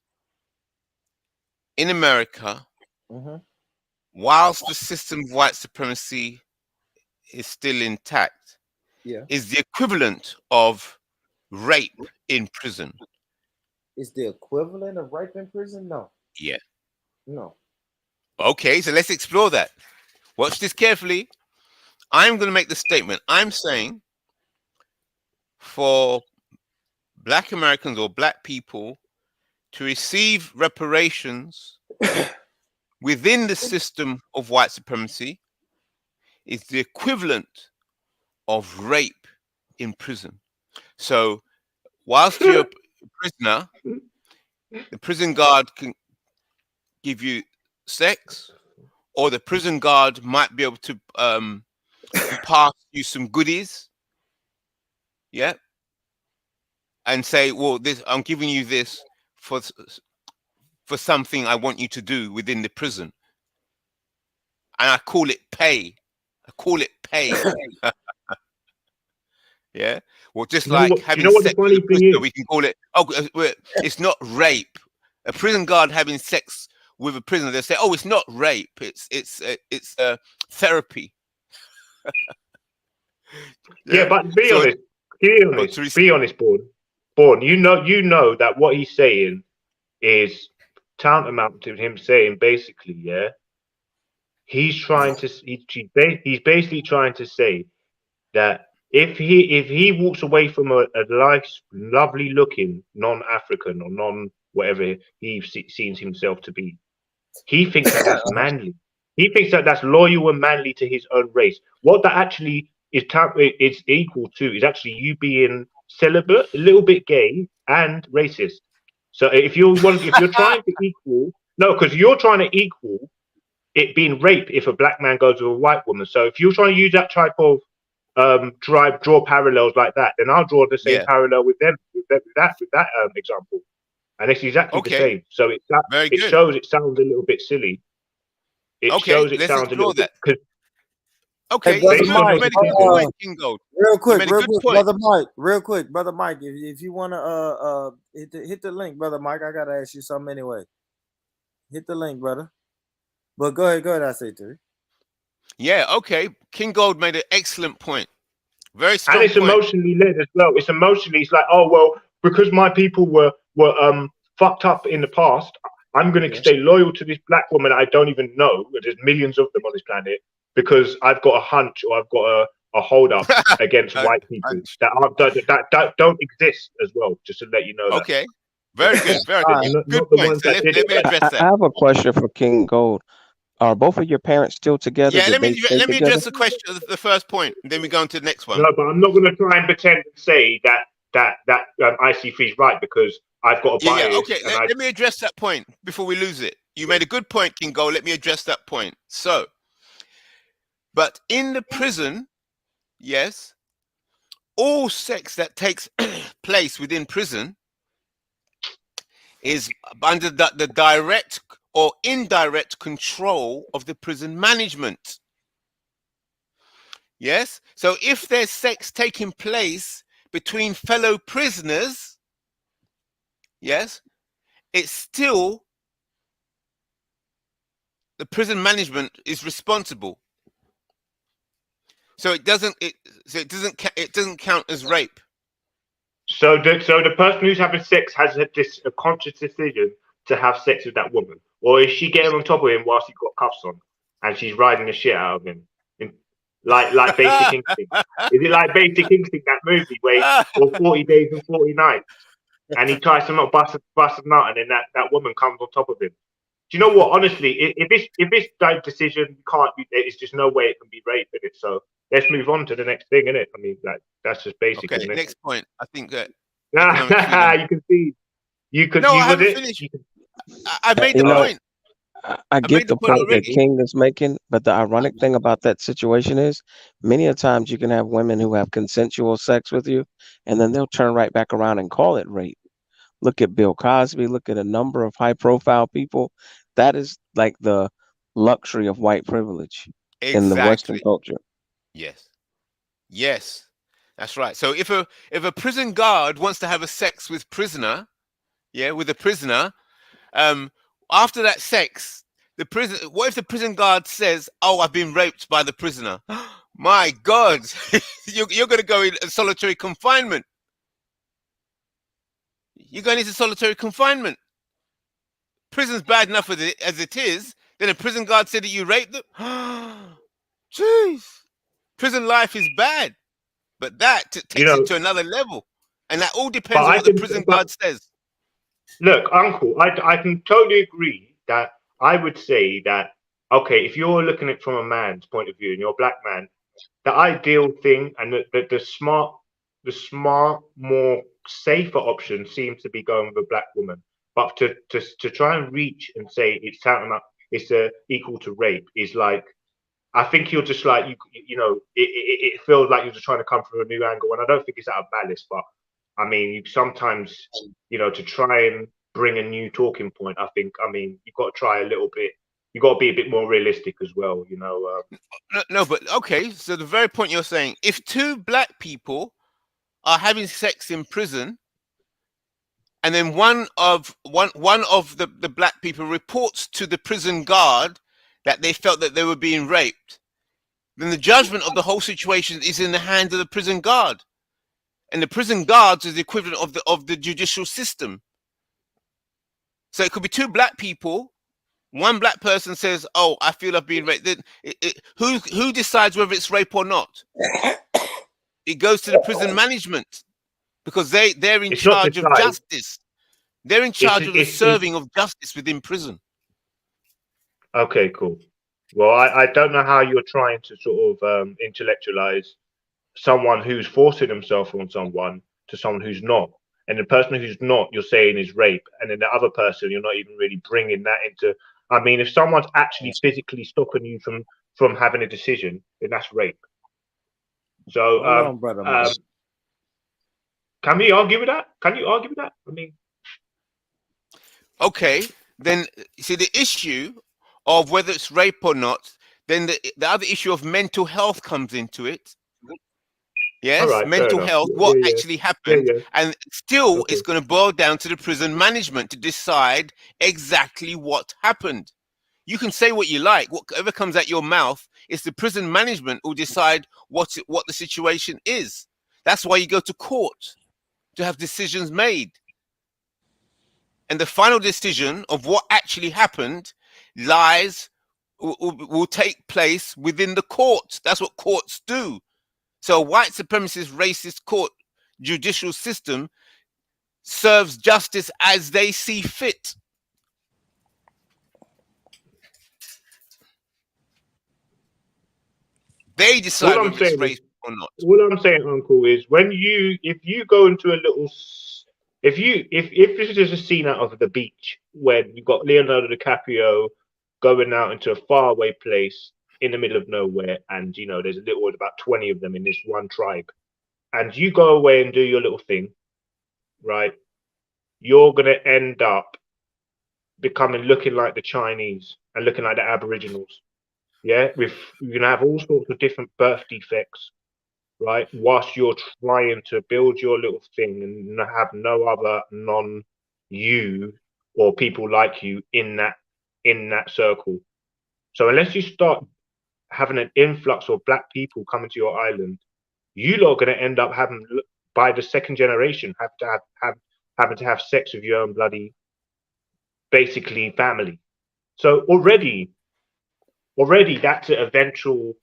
in America, whilst the system of white supremacy is still intact, is the equivalent of rape in prison? Is the equivalent of rape in prison? No. Yeah. No. Okay, so let's explore that. Watch this carefully. I'm going to make the statement. I'm saying for Black Americans or Black people to receive reparations within the system of white supremacy is the equivalent of rape in prison. So whilst you're a prisoner, the prison guard can give you sex, or the prison guard might be able to pass you some goodies. Yeah. and say, well, this I'm giving you this for something I want you to do within the prison, and I call it pay. I call it pay. Yeah. Well, just You know like what? You having know what the sex with funny a thing prisoner, is? we can call it. Oh, it's not rape. A prison guard having sex with a prisoner, they say, oh, it's not rape. It's therapy. Yeah, Yeah. but be So, honest. Teresa, Be honest, Born. You know that what he's saying is tantamount to him saying basically, yeah, he's trying to. He's basically trying to say that if he walks away from a nice, lovely looking non-African or non whatever he sees himself to be, he thinks that that's manly. He thinks that that's loyal and manly to his own race. What that actually is equal to is actually you being celibate, a little bit gay, and racist. So if you're trying to equal, no, because you're trying to equal it being rape if a black man goes with a white woman. So if you're trying to use that type of draw parallels like that, then I'll draw the same yeah. parallel with them with that example, and it's exactly the Okay. same. So Very it good. shows it sounds a little bit silly. It Okay. shows it Let's sounds a little explore bit that. because Hey, Okay. brother based on You Mike, your made a good decision. point, King Gold. You made a real good quick, point. brother Mike, real quick, brother Mike. If you wanna hit the link, brother Mike. I gotta ask you something anyway. Hit the link, brother. But go ahead. I say to you. Yeah. Okay. King Gold made an excellent point. Very And strong it's point. emotionally led as well. It's emotionally. It's like, oh well, because my people were fucked up in the past, I'm going to Yeah. stay loyal to this black woman I don't even know. There's millions of them on this planet because I've got a hunch or I've got a hold up against Uh, white people that don't exist as well. Just to let you know that. okay. Very good. Very All good. right. Not Good the point. ones So that did let it. me address I that. have a question for King Gold. Are both of your parents still together? Yeah. Did they stay Let me together? address the question, the first point, and then we go on to the next No, one. but I'm not going to try and pretend and say that IC3 is right because I've got a Yeah. Yeah. bias Okay. and I Let me address that point before we lose it. You made a good point, King Gold. Let me address that point. So, but in the prison, yes, all sex that takes place within prison is under the direct or indirect control of the prison management. Yes. So if there's sex taking place between fellow prisoners, yes, it's still the prison management is responsible. So it doesn't count as rape. So the person who's having sex has a conscious decision to have sex with that woman, or is she getting on top of him whilst he's got cuffs on and she's riding the shit out of him, like Basic Instinct? Is it like Basic Instinct that movie or 40 Days and 40 Nights, and he tries to not bust a nut, and then that woman comes on top of him? Do you know what? Honestly, if it's that decision, you can't. It's just no way it can be rape in it. So let's move on to the next thing, innit? I mean, that's just basic, Okay. isn't it? Next point. I think that economic freedom. You can see. No, I Was haven't it? finished. I've made You the know, point. I I get made the the point point that already. King is making, but the ironic thing about that situation is many a times you can have women who have consensual sex with you, and then they'll turn right back around and call it rape. Look at Bill Cosby, look at a number of high profile people. That is like the luxury of white privilege in the Western Exactly. culture. Yes. Yes. That's right. So if a prison guard wants to have a sex with prisoner, yeah, with a prisoner, after that sex, what if the prison guard says, "Oh, I've been raped by the prisoner"? My God, you're going to go in solitary confinement. You're going into solitary confinement. Prison's bad enough as it is. Then a prison guard said that you raped them. Jeez, prison life is bad, but that You takes it know, to another level, and that all but depends on I what the can. prison But guard says. look, Uncle, I can totally agree that I would say that okay, if you're looking at it from a man's point of view and you're a black man, the ideal thing and the smart, more safer option seems to be going with a black woman. But to try and reach and say it's tantamount, it's equal to rape is like I think you're just like you know it feels like you're just trying to come from a new angle, and I don't think it's out of malice, but I mean, sometimes, to try and bring a new talking point, I mean, you've got to try a little bit. You've got to be a bit more realistic as well, No, but okay. So the very point you're saying, if two black people are having sex in prison, and then one of the black people reports to the prison guard that they felt that they were being raped, then the judgment of the whole situation is in the hands of the prison guard, and the prison guards is the equivalent of the judicial system. So it could be two black people. One black person says, "Oh, I feel I've been raped." Then who decides whether it's rape or not? It goes to the prison management, because they're in it's not charge of decide. justice. They're in charge of the serving of justice within prison. Okay, cool. Well, I don't know how you're trying to sort of intellectualize someone who's forcing himself on someone to someone who's not. And the person who's not, you're saying is rape. And then the other person, you're not even really bringing that into. I mean, if someone's actually physically stopping you from having a decision, then that's rape. So, Hold on, brother Mike. can we argue with that? Can you argue with that? I mean, okay, then see the issue of whether it's rape or not. Then the other issue of mental health comes into it. Yes, right, mental health, what actually happened, and still it's going to boil down to the prison management to decide exactly what happened. You can say what you like, whatever comes out your mouth, it's the prison management who decide what the situation is. That's why you go to court, to have decisions made. And the final decision of what actually happened will take place within the court. That's what courts do. So a white supremacist, racist court judicial system serves justice as they see fit. They decide whether it's rape or not. All I'm saying, Uncle, is if you go into a little, if this is a scene out of The Beach where you got Leonardo DiCaprio going out into a faraway place in the middle of nowhere, and there's about 20 of them in this one tribe, and you go away and do your little thing, right? You're gonna end up looking like the Chinese and looking like the Aboriginals. Yeah, you're gonna have all sorts of different birth defects, right? Whilst you're trying to build your little thing and have no other non-you or people like you in that circle. So unless you start having an influx of black people coming to your island, you lot are going to end up having, by the second generation, having to have sex with your own bloody, basically, family. So already that's an eventual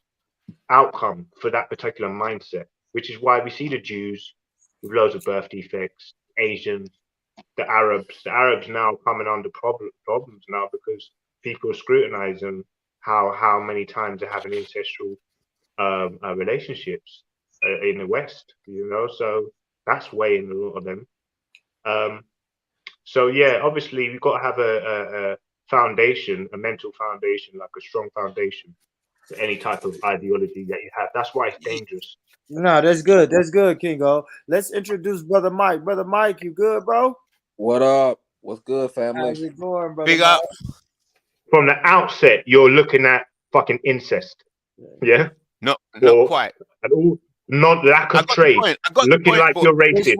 outcome for that particular mindset, which is why we see the Jews with loads of birth defects, Asians, the Arabs now coming under problems now because people are scrutinizing how many times they're having ancestral relationships in the West, so that's weighing a lot of them. So yeah, obviously we've got to have a foundation, a mental foundation, like a strong foundation for any type of ideology that you have. That's why it's dangerous. No, that's good. That's good, Kingo. Let's introduce Brother Mike. Brother Mike, you good, bro? What up? What's good, family? How's it going, brother? Big up. From the outset, you're looking at fucking incest. Yeah? Not quite. At all, not lack of trade. Looking like you're racist.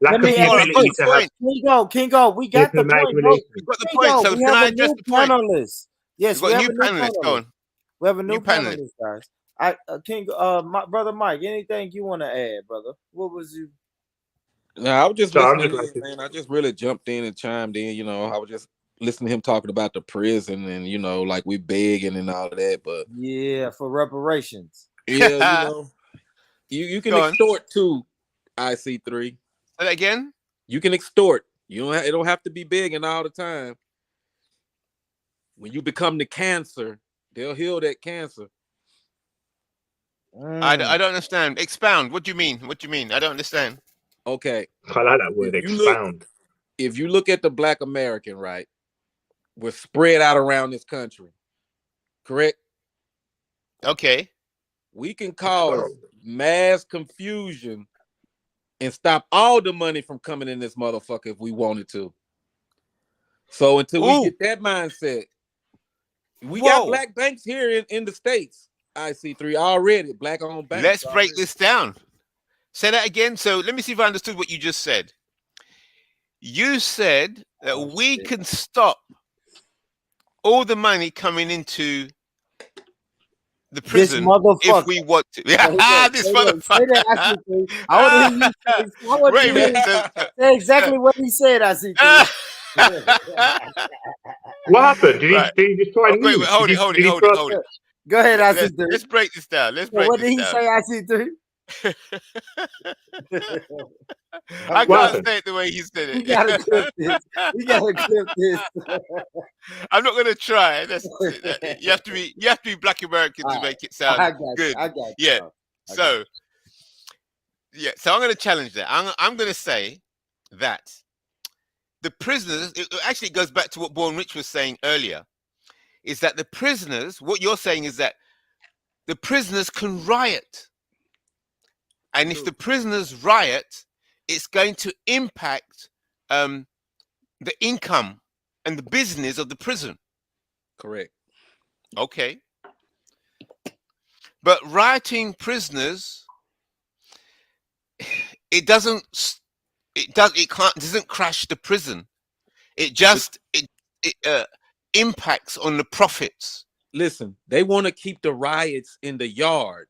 Lack of the ability to have. Kingo, we got the point, bro. You got the point. So can I address the point? Panelist. Yes, we have a new panelist. Go on. We have a new panelist, guys. My brother Mike, anything you want to add, brother? What was you? No, I was just listening, man. I just really jumped in and chimed in. I was just listening to him talking about the prison and like we begging and all of that. But yeah, for reparations. Yeah, you can extort too. IC3. Say that again. You can extort. It don't have to be begging all the time. When you become the cancer, they'll heal that cancer. I don't understand. Expound. What do you mean? I don't understand. Okay. I like that word, expound. If you look at the Black American, right, we're spread out around this country, correct? Okay. We can cause mass confusion and stop all the money from coming in this motherfucker if we wanted to. So until we get that mindset, we got black banks here in the States. IC3 already, black-owned banks. Let's break this down. Say that again. So let me see if I understood what you just said. You said that we can stop all the money coming into the prison if we want to. Yeah, this motherfucker. I want to hear you say exactly what he said. I see. What happened? Did he just try and wait, leave? hold it. Go ahead, I see. Let's break this down. What did he say? I see. I can't say it the way he said it. We gotta clip this. I'm not gonna try. You have to be black American to make it sound good. I got you. Yeah. So I'm gonna challenge that. I'm gonna say that the prisoners. It actually goes back to what Born Rich was saying earlier. Is that the prisoners? What you're saying is that the prisoners can riot, and if the prisoners riot, it's going to impact the income and the business of the prison. Correct. Okay. But rioting prisoners, it doesn't crash the prison. It just impacts on the profits. Listen, they want to keep the riots in the yard.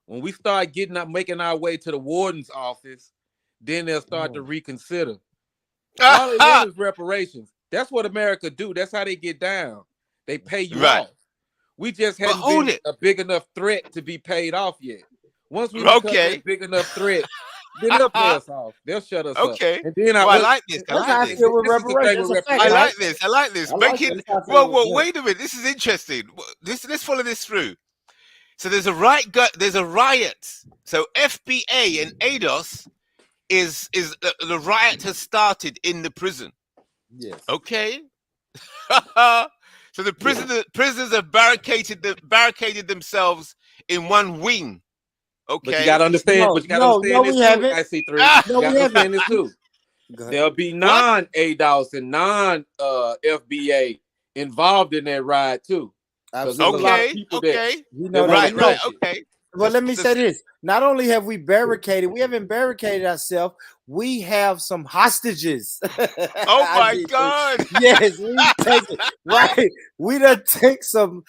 When we start making our way to the warden's office, then they'll start to reconsider. All they want is reparations. That's what America do. That's how they get down. They pay you off. We just haven't been a big enough threat to be paid off yet. Once we become a big enough threat, then they'll pay us off. They'll shut us up. And then I like this. I like this. Well, wait a minute. This is interesting. Let's follow this through. So there's a riot. So FBA and ADOS is the riot has started in the prison. Yes. Okay. So the prisoners have barricaded themselves in one wing. Okay. But you gotta understand. We haven't. I see three. You gotta understand this too. There'll be non-ADOS and non-FBA involved in that ride too. Okay. Well, let me say this. Not only have we haven't barricaded ourselves, we have some hostages. Oh my God. Yes, we done take some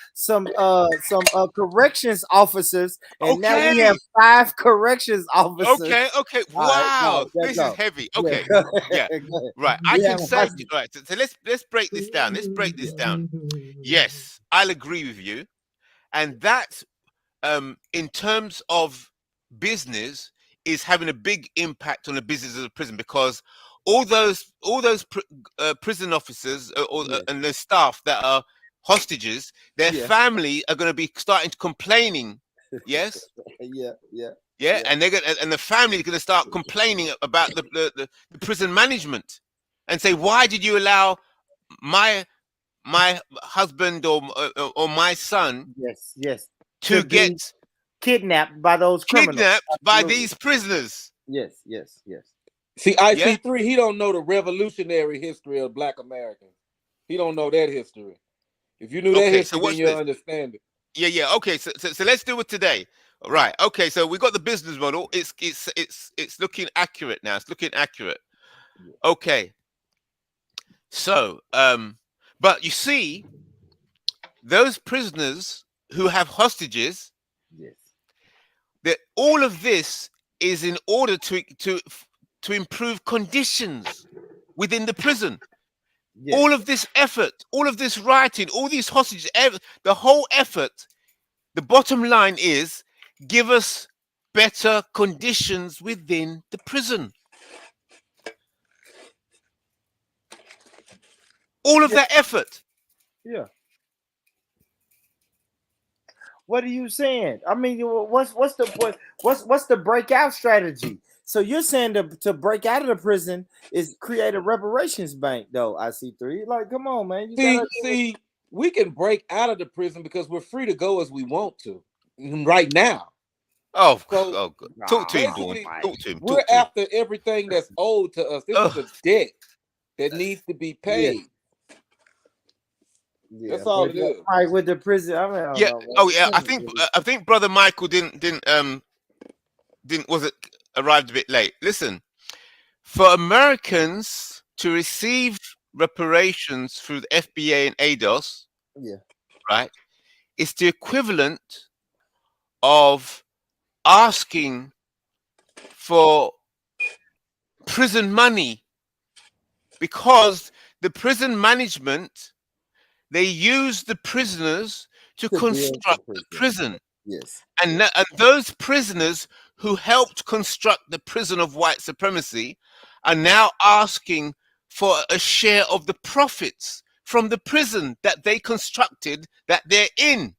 corrections officers, and now we have 5 corrections officers. Okay. Wow. This is heavy. Okay. Yeah. Right. I can say right. So let's break this down. Yes, I'll agree with you. And that in terms of business is having a big impact on the business of the prison, because all those prison officers and the staff that are hostages, their family are going to be starting to complaining. Yes. Yeah, and the family is going to start complaining about the prison management, and say, why did you allow my husband or my son to get kidnapped by those criminals, by these prisoners? Yes. See, IC3, he don't know the revolutionary history of Black Americans. He don't know that history. If you knew that history, then you'll understand it. Yeah. Okay, so let's do it today. Right. Okay, so we got the business model. It's looking accurate now. It's looking accurate. Okay. So, but you see, those prisoners who have hostages, that all of this is in order to improve conditions within the prison. All of this effort, all of this writing, all these hostages, the whole effort, the bottom line is, give us better conditions within the prison. All of that effort. Yeah. What are you saying? I mean, what's the point? What's the breakout strategy? So you're saying to break out of the prison is create a reparations bank, though. IC3, like, come on, man. See, we can break out of the prison because we're free to go as we want to right now. Oh, So oh God. Talk to him, Dawn. basically, Talk to him. we're Talk to him. after everything that's owed to us. This is a debt that needs to be Yeah. paid. Yeah, That's all but it is. Mike with the prison, I mean, I don't Yeah. know, man. Oh yeah. Prison really- I think Brother Michael didn't was it arrived a bit late. Listen, for Americans to receive reparations through the FBA and ADOS, Yeah. right, it's the equivalent of asking for prison money, because the prison management, they use the prisoners to To build the construct the prison. Yes. And those prisoners who helped construct the prison of white supremacy are now asking for a share of the profits from the prison that they constructed, that they're in.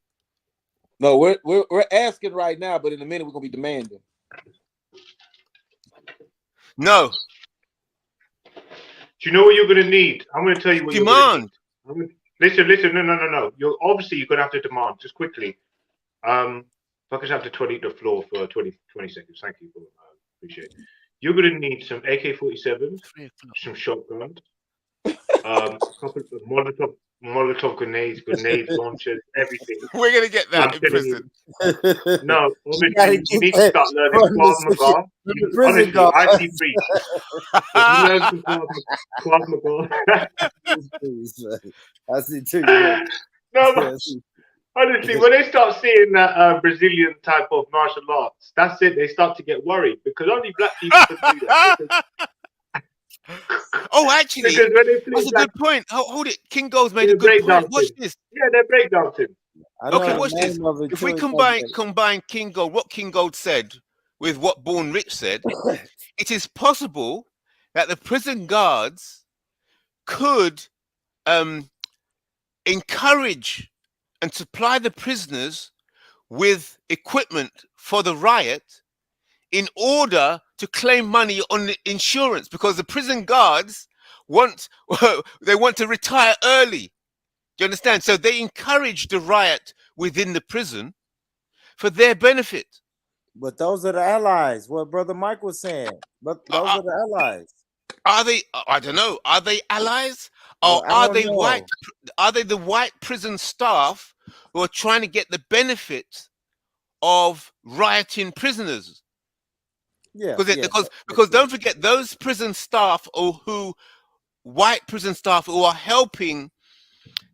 No, we're asking right now, but in a minute we're gonna be demanding. No. Do you know what you're going to need? I'm going to tell you what you're going to Demand. need. Listen. No. You're going to have to demand just quickly. If I could have the floor for 20 seconds. Thank you. Appreciate it. You're going to need some AK-47s, some shotguns, a couple of Molotov grenades, grenade launchers, everything. We're going to get that I'm in telling prison. you. No, You gotta obviously, you get need to that start learning from Krav the Maga. prison Honestly, guard. I see free. If you learn some Krav Maga. I see too. Yeah. No, Yeah, I but see. honestly, when they start seeing that Brazilian type of martial arts, that's it. They start to get worried because only black people can do that. Oh, actually, Because when they play that's a black, good point. Hold it. King Gold's made a they're good point. Watch breakdancing. this. Yeah, they're breakdancing. I know Okay, the watch this. name of it If too. we It's combine King Gold, what King Gold said with what Born Rich said, it is possible that the prison guards could encourage and supply the prisoners with equipment for the riot in order to claim money on the insurance, because the prison guards want to retire early. Do you understand? So they encourage the riot within the prison for their benefit. But those are the allies. What Brother Mike was saying. But those are the allies. Are they? I don't know. Are they allies, or Well, I are don't they know. white? Are they the white prison staff who are trying to get the benefit of rioting prisoners? Yeah. Because don't forget, those prison staff or white prison staff who are helping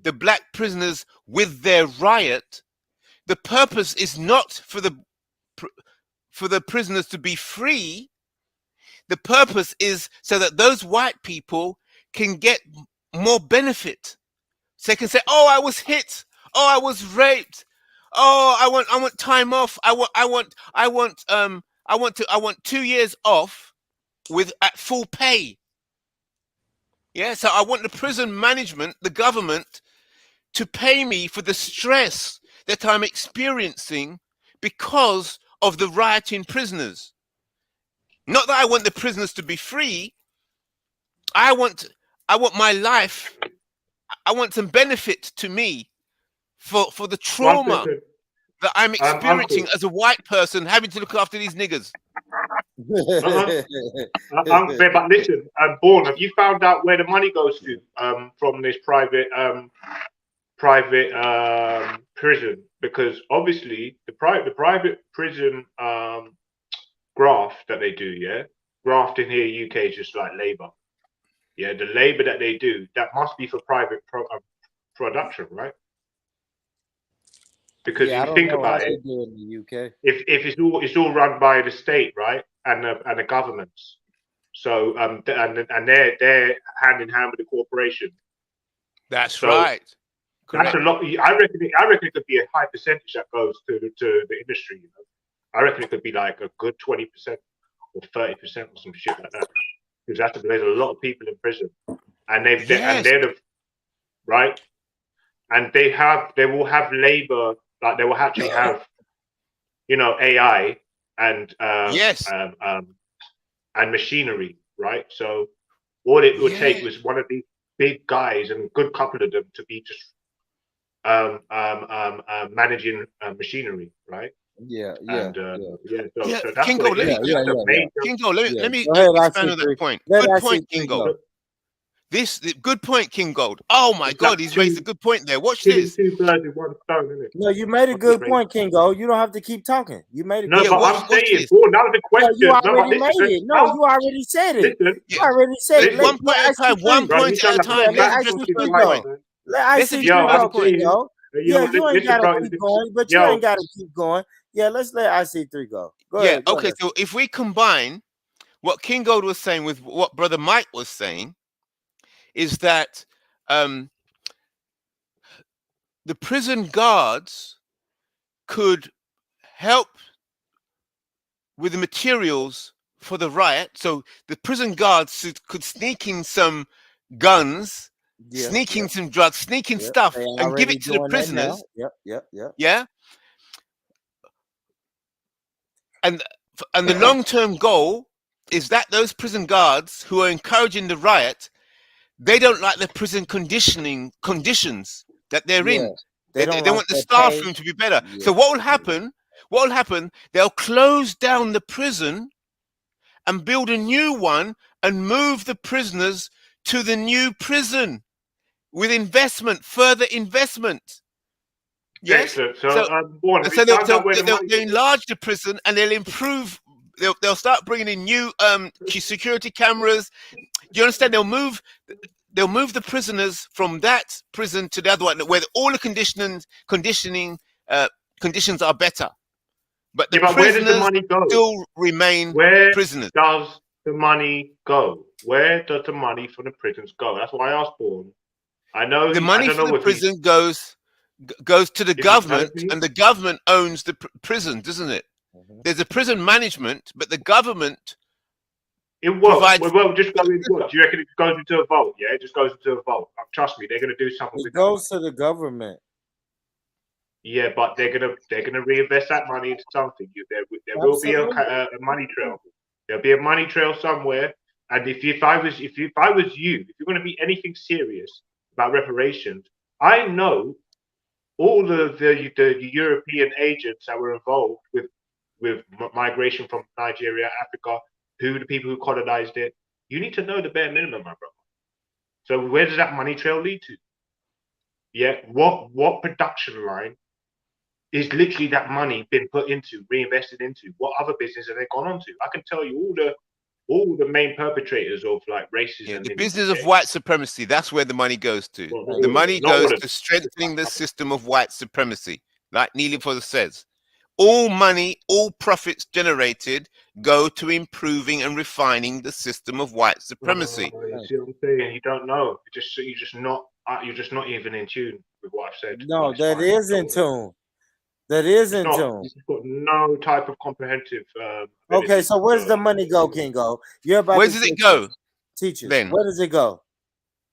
the black prisoners with their riot, the purpose is not for the prisoners to be free. The purpose is so that those white people can get more benefit. So they can say, "Oh, I was hit. Oh, I was raped. Oh, I want time off. I want 2 years off at full pay." Yeah, so I want the prison management, the government, to pay me for the stress that I'm experiencing because of the rioting prisoners. Not that I want the prisoners to be free. I want my life. I want some benefit to me for the 1 trauma second. that I'm experiencing Uncle. as a white person having to look after these niggers. But listen, Born, have you found out where the money goes to from this private prison? Because obviously the private prison graft that they do, yeah, graft in here UK is just like labor. Yeah, the labor that they do, that must be for private production, right? Because Yeah, I if you don't think know how about they it, do in the UK. if it's all run by the state, right, and the governments, so and they're hand in hand with the corporation. That's So right. that's Correct. a lot. I reckon it could be a high percentage that goes to the industry. You know, I reckon it could be like a good 20% or 30% or some shit like that. Because there's a lot of people in prison, and they're the right, and they will have labor, like they will actually have, AI and and machinery, right? So all it would take was one of these big guys and a good couple of them to be just managing machinery, right? Yeah. And Yeah, so that's what Kingo, it is. That's a major. Kingo, let me Go ahead, I expand see on that three. point. Let Good I see point, three Kingo. go. Good point, King Gold. Oh my It's like God, he's raised a good point there. Watch killing this. two birds with one stone, isn't it? No, you made a good point, Kingo. You don't have to keep talking. You made a No, good but point. I'm saying, boy, that was a Yeah, you question. No, but already made listen, it. No, you already said it. listen, You already said it. One point at a time. One Bro, you point at sound a like a time. Yeah, Let's let fat address the IC3 first fucking go. point. man. Let Let's IC3 address the Yo, go, first I'm point. saying, Yeah, you ain't listen, gotta bro. keep going, but you Yo, ain't gotta keep going. Yeah, let's let IC3 go. Go Yeah. ahead. Go Okay. ahead. So if we combine what King Gold was saying with what Brother Mike was saying, is that the prison guards could help with the materials for the riot. So the prison guards could sneak in some guns, Yeah, sneak yeah, in some drugs, sneak in yeah. stuff, They and give already it to the doing that now. prisoners. Yep. Yeah. And the long-term goal is that those prison guards who are encouraging the riot, they don't like the prison conditions that they're Yeah. in. They don't They like want the their staff pay. room to be better. Yeah. So what will happen? What will happen? They'll close down the prison and build a new one and move the prisoners to the new prison with investment, further investment. Yes. excellent. So, So Warren, have you so found out where the money they'll goes? enlarge the prison and they'll improve. They'll start bringing in new security cameras. Do you understand? They'll move the prisoners from that prison to the other one where all the conditions are better, but the Yeah, but where does the prisoners money go? still remain Where prisoners. does the money go? Where does the money from the prisons go? That's why I asked Warren. I know The I money don't for know the if he's. prison goes to the Is he telling government, me? and the government owns the prison, doesn't it? There's a prison management, but the government provides. Well, just go in. What do you reckon? It goes into a vault. Yeah, it just goes into a vault. Trust me, they're gonna do something It with that goes money. to the government. Yeah, but they're gonna reinvest that money into something. There will be Absolutely. a money trail. There'll be a money trail somewhere. And if I was you, if you're gonna be anything serious about reparations, I know all the European agents that were involved with migration from Nigeria, Africa, the people who colonized it. You need to know the bare minimum, my brother. So where does that money trail lead to? Yeah, what production line is literally that money been put into, reinvested into? What other business have they gone on to? I can tell you all the main perpetrators of like Yeah, racism the in the business of UK. white supremacy. That's where the money goes to. Well, The all of them, money not goes all of to them. strengthening the system of white supremacy, like Neely Further says. All money, all profits generated go to improving and refining the system of white supremacy. You see what I'm saying? You don't know. You're just not even in tune with what I've said. No, But it's that fine. is in tune. That is It's in not. tune. You've got no type of comprehensive Okay, ability. so where does the money go, Kingo? You're about Where to does say it go teachers. then? Where does it go?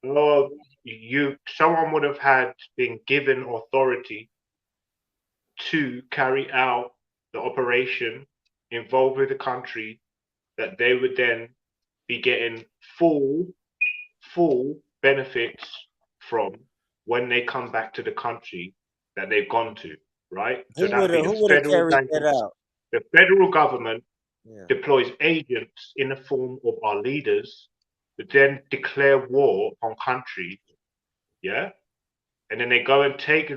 Someone would have had been given authority to carry out the operation involved with the country that they would then be getting full benefits from when they come back to the country that they've gone to, right? So that'd be the Who would have federal carried bank. that out? The federal government Yeah. deploys agents in the form of our leaders to then declare war on countries, yeah? And then they go and take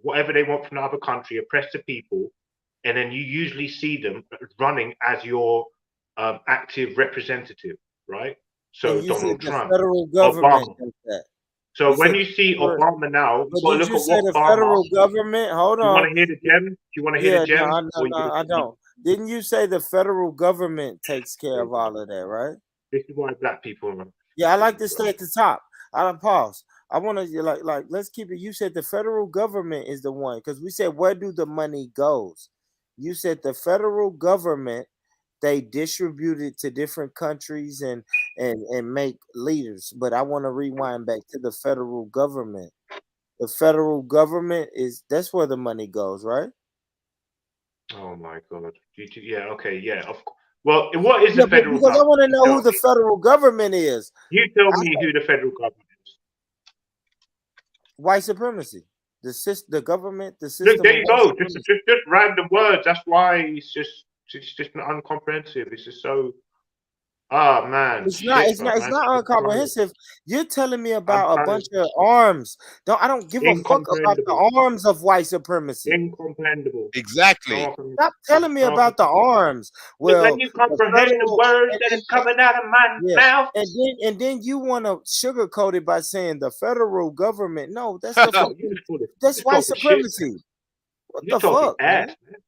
whatever they want from the other country, oppress the people, and then you usually see them running as your active representative, right? So And you said Donald the Trump, federal government Obama. does that. So You when said you see the- Obama now, you But got to did look you at say what the Obama. federal government? Hold You want on. to hear the gem? You want to hear Yeah, the gem? no, I don't. Didn't you say the federal government takes care of all of that, right? This is why black people. Yeah, I like to stay at the top. I don't pause. I want to like let's keep it. You said the federal government is the one because we said where do the money goes? You said the federal government they distribute it to different countries and make leaders. But I want to rewind back to the federal government. The federal government that's where the money goes, right? Oh my God. Yeah. Okay. Yeah. Of course. Well, what is Yeah, the but federal because I government? want to You know tell who the me. federal government is. You tell me who the federal government is. White supremacy. the government, the Look, system there of you white go. supremacy. Just random words. That's why it's just not uncomprehensive. It's just so man, It's not. shit, It's bro, not. It's man. not I'm trying. incomprehensive. You're telling me I'm about a trying bunch to. of arms. I don't give a fuck about Incomprehensible. the arms of white supremacy. Incomprehensible. Exactly. Stop telling me about the arms. Can Well, you the comprehend the federal words that is coming out of my yeah, mouth? and then you want to sugarcoat it by saying the federal government. No, that's the No, you fucking just that's white talking shit. supremacy. What You're the talking fuck, ass, man? man.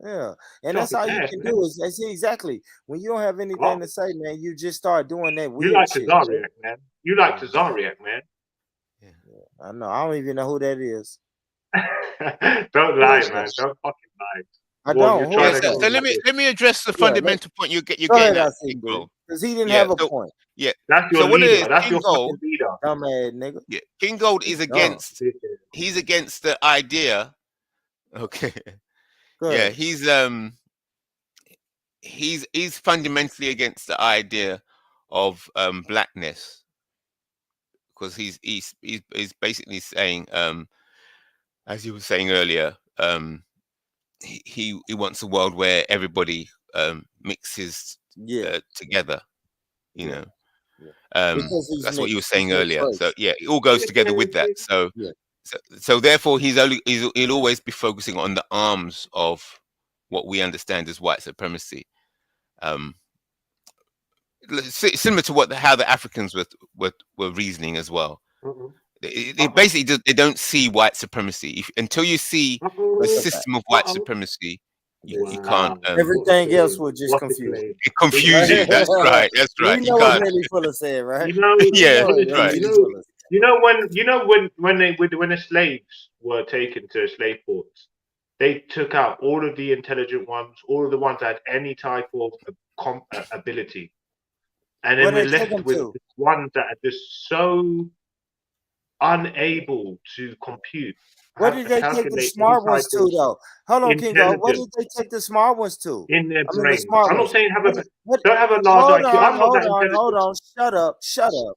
Yeah, and that's Talking all you ass, can man. do is see exactly when you don't have anything Oh, to say, man. You just start doing that you weird like shit. Tazariak, man. You like Yeah. Tazariak, man. I know. I don't even know who that is. Don't lie, man. Don't fucking lie. I Boy, don't. you're Who trying is to that? go So like this. let me address the Yeah, fundamental point you're go getting ahead, at, I see, King dude, Gold. because he didn't Yeah. have a point. Yeah. That's your So what it leader. is, That's King your Gold. fucking leader. Dumbass nigga. Yeah, King Gold is Dumb. against. He's against the idea. Okay. Go Yeah, ahead. he's fundamentally against the idea of blackness, because he's basically saying, as you were saying earlier, he wants a world where everybody mixes Yeah. together, you Yeah. know. Yeah. Because he's That's what you were mixed. It's saying their earlier. So choice. yeah, it all goes together with that. So Yeah. so therefore he'll always be focusing on the arms of what we understand as white supremacy. Similar to how the Africans were reasoning as well. It basically they don't see white supremacy. Until you see a That's a fact. system of white supremacy, you can't. Everything else would just confuse you. Confuse you. That's right. That's right. We You know what can't. Nelly Fuller said, right? You know, Yeah, know that's what right. Nelly Fuller said. when the slaves were taken to slave ports, they took out all of the intelligent ones, all of the ones that had any type of ability, and Where then they we're take left them with to? ones that are just so unable to compute, Where did they take the calculate any smart type ones to, of though? Hold on, Kingo. Where did intelligence they take the smart ones to? in their I mean, the brains. smart I'm not ones. saying What? don't have a large Hold IQ. on, I'm not hold that on, hold intelligent. on. Shut up, shut up,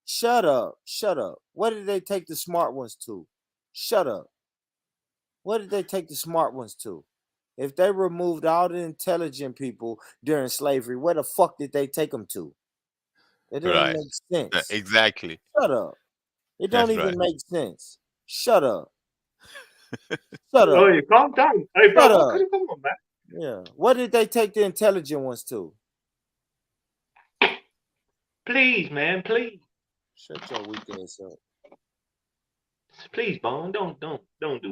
shut up, shut up. Where did they take the smart ones to? Shut up. Where did they take the smart ones to? If they removed all the intelligent people during slavery, where the fuck did they take them to? It didn't Right. make sense. Exactly. Shut up. It don't That's even right. make sense. Shut up. Shut up. Hey, calm down. Hey, bro, Shut up. come on, man. Yeah. Where did they take the intelligent ones to? Please, man, please. Shut your weak ass up. Please, Bone, don't do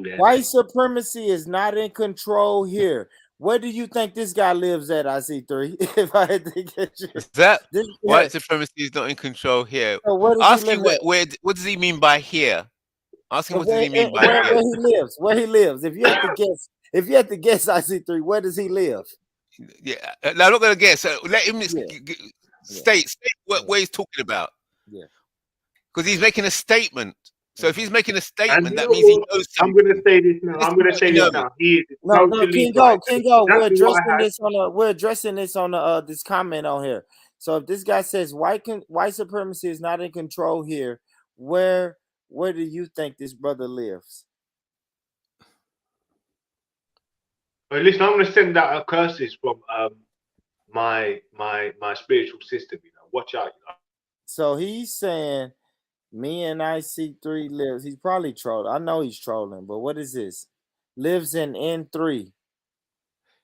that. White Man. supremacy is not in control here. Where do you think this guy lives at, IC3? If I had to get you. Is that This white guy, supremacy is not in control here? so where does Ask he him live at? what does he mean by here? Ask him So what does he mean by where here? he lives? Where he lives? If you had to guess, IC3, where does he live? Yeah, now I'm not gonna guess. Let him Yeah. state where he's talking about. Yeah. Because he's making a statement. So if he's making a And statement, you that know means he what? knows I'm something. gonna say this now. This I'm is gonna what say he this knows. now. He is No, totally Kingo, right. Kingo, we're Exactly what I addressing had. this on the this comment on here. So if this guy says white supremacy is not in control here, where do you think this brother lives? Hey, listen, I'm gonna send out curses from my spiritual system. You know, watch out. You know? So he's saying me and IC3 lives. He's probably trolling. I know he's trolling, but what is this? Lives in N3.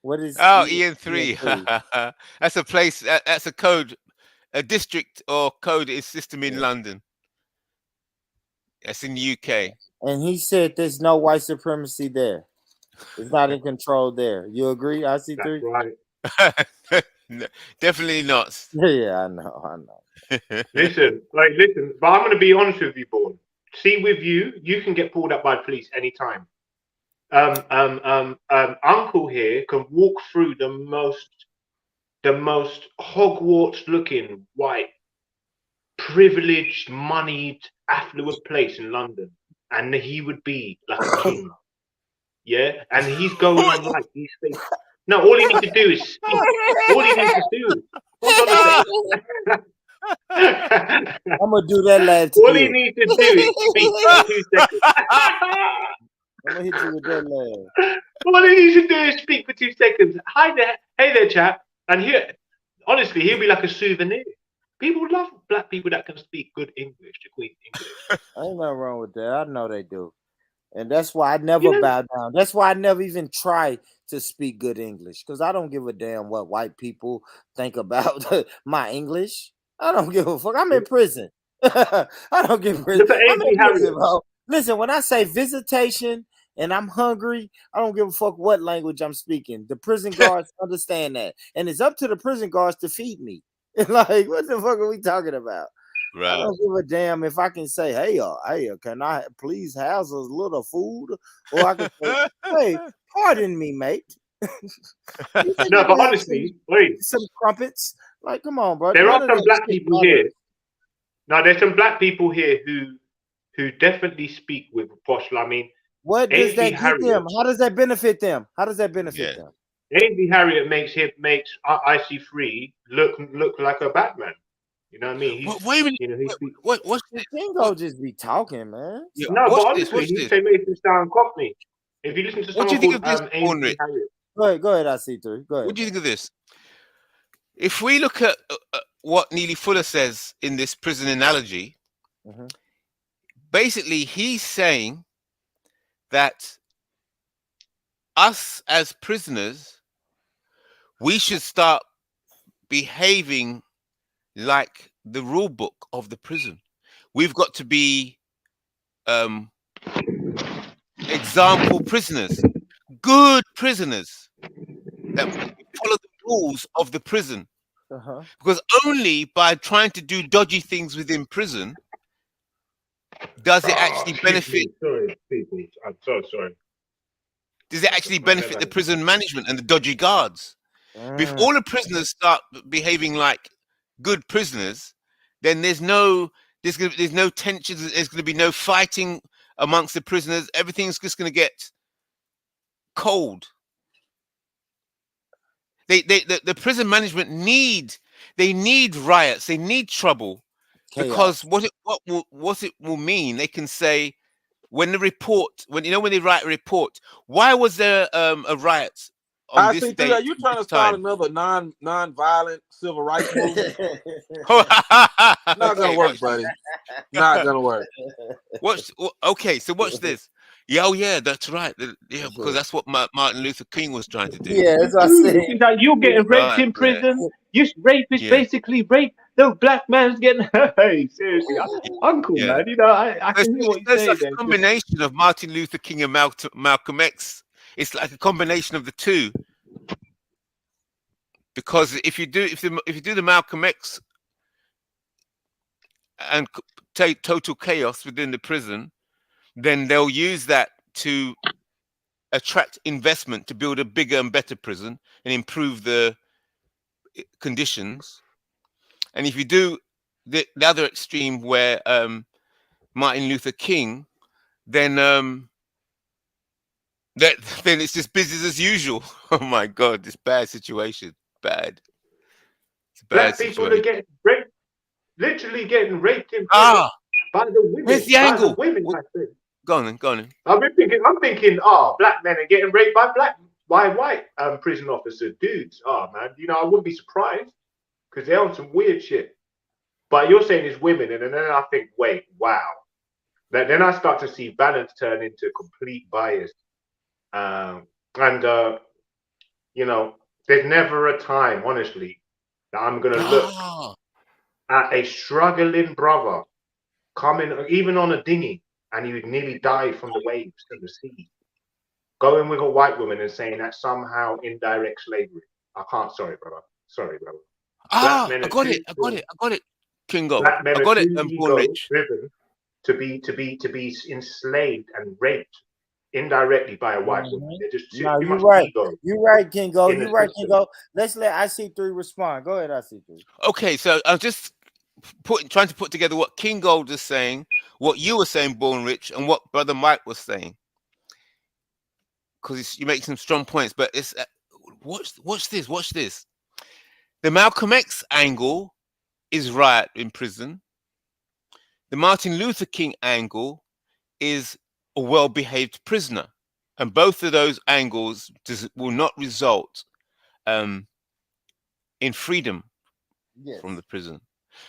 What is Oh, EN3. EN3? That's a place. That's a code, a district or code is system in Yeah. London. That's in the UK. And he said there's no white supremacy there. It's not in control there. You agree, IC3? That's right. No, definitely not. Yeah, I know. Listen, but I'm gonna be honest with you, Born. See, with you can get pulled up by the police anytime. Uncle here can walk through the most Hogwarts looking white, privileged, moneyed, affluent place in London, and he would be like a king. Yeah, and he's going on like these things. No, all he needs to do is speak. All he needs to do. Hold on a second. I'm gonna do that laugh to All he you. needs to do is speak for 2 seconds. I'm gonna hit you with that laugh. All he needs to do is speak for 2 seconds. Hi there, hey there, chap. And here, honestly, he'll be like a souvenir. People love black people that can speak good English, the Queen English. Ain't nothing wrong with that. I know they do. And that's why I never You know, bow down. That's why I never even try to speak good English, because I don't give a damn what white people think about my English. I don't give a fuck. I'm in prison. I don't give a prison. look at I'm in A.B. prison, Harriet. bro. Listen, when I say visitation and I'm hungry, I don't give a fuck what language I'm speaking. The prison guards understand that. And it's up to the prison guards to feed me. Like, what the fuck are we talking about? I Right. don't give a damn if I can say, hey, can I please have a little food? Or I can say, hey, pardon me, mate. You think No, I but can have honestly, wait, some crumpets? Like, come on, bro. there None are of some that black shit people matters. here. No, there's some black people here who definitely speak with posh. I mean, What does A.B. that get them? Harriet. How does that benefit them? How does that benefit Yeah. them? A.B. Harriet makes IC3 look like a Batman. You know what I mean? He's Wait a minute. you know he speaks. What's The this? Kingo just be talking, man. Yeah, No, but watch this. honestly, Watch he this. makes him sound Cockney. If you listen to What do someone you think called of this, Born A.B. Rich? Harriet, Go ahead, I see through. Go What ahead, do you man. think of this? If we look at what Neely Fuller says in this prison analogy, Mhm. basically he's saying that us as prisoners, we should start behaving like the rule book of the prison. We've got to be example prisoners, good prisoners that follow the rules of the prison. Uh-huh. Because only by trying to do dodgy things within prison does it actually excuse benefit. me, sorry, excuse me, I'm so sorry. Does it actually benefit the prison management and the dodgy guards? If all the prisoners start behaving like good prisoners, then there's no tension. There's going to be no fighting amongst the prisoners. Everything's just going to get cold. The prison management need riots. They need trouble, Chaos. because what it will mean, they can say when they write a report, why was there a riot on I this see through that. date, You trying to this start time? another non-violent civil rights movement? Not gonna Okay, work, watch this. buddy. Not gonna work. Okay, so watch this. Yeah, oh yeah, that's right. Yeah, because that's what Martin Luther King was trying to do. Yeah, that's what I Dude, said. it's like you're getting raped Right, in yeah, prison. You rape is yeah, basically rape. The black man's getting hey, seriously, uncle yeah. man. You know, I can hear what you're There's saying like there. a combination of Martin Luther King and Malcolm X. It's like a combination of the two. Because if you do the Malcolm X and take total chaos within the prison, then they'll use that to attract investment to build a bigger and better prison and improve the conditions. And if you do the other extreme where Martin Luther King, then then it's just business as usual. Oh my God, this bad situation. Bad. It's a bad Black people are situation. getting raped, literally getting raped in prison Ah, by the where's women. the By the angle? women, I think. Go on then, go on then. I'm thinking, black men are getting raped by white prison officers, dudes. Oh man, you know, I wouldn't be surprised because they're on some weird shit. But you're saying it's women, and then I think, wait, wow. Then I start to see balance turn into complete bias. And you know, there's never a time, honestly, that I'm gonna look Ah, at a struggling brother coming, even on a dinghy, and he would nearly die from the waves and the sea, going with a white woman and saying that's somehow indirect slavery. I can't. Sorry, brother. Sorry, brother. Black men I are got too. it. I got it. Kingo. Black men I are got it. too Born ego Rich. driven to be enslaved and raped indirectly by a white woman. Mhm. They're just No, too you much right. ego You right, Kingo. in the You right, system. Kingo. Let's let IC3 respond. Go ahead, IC3. Okay, so I'm just trying to put together what King Gold is saying, what you were saying, Born Rich, and what Brother Mike was saying, because you make some strong points. But it's watch this. The Malcolm X angle is riot in prison. The Martin Luther King angle is a well-behaved prisoner, and both of those angles will not result in freedom from the prison.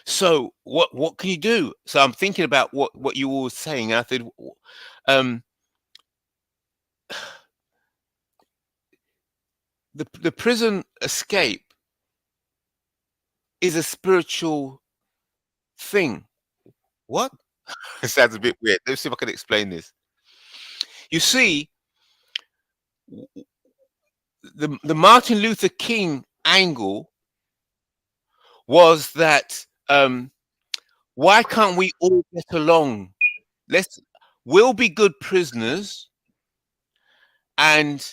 So what can you do? So I'm thinking about what you were saying. I said, the prison escape is a spiritual thing. What? It sounds a bit weird. Let's see if I can explain this. You see, the Martin Luther King angle was that why can't we all get along? We'll be good prisoners, and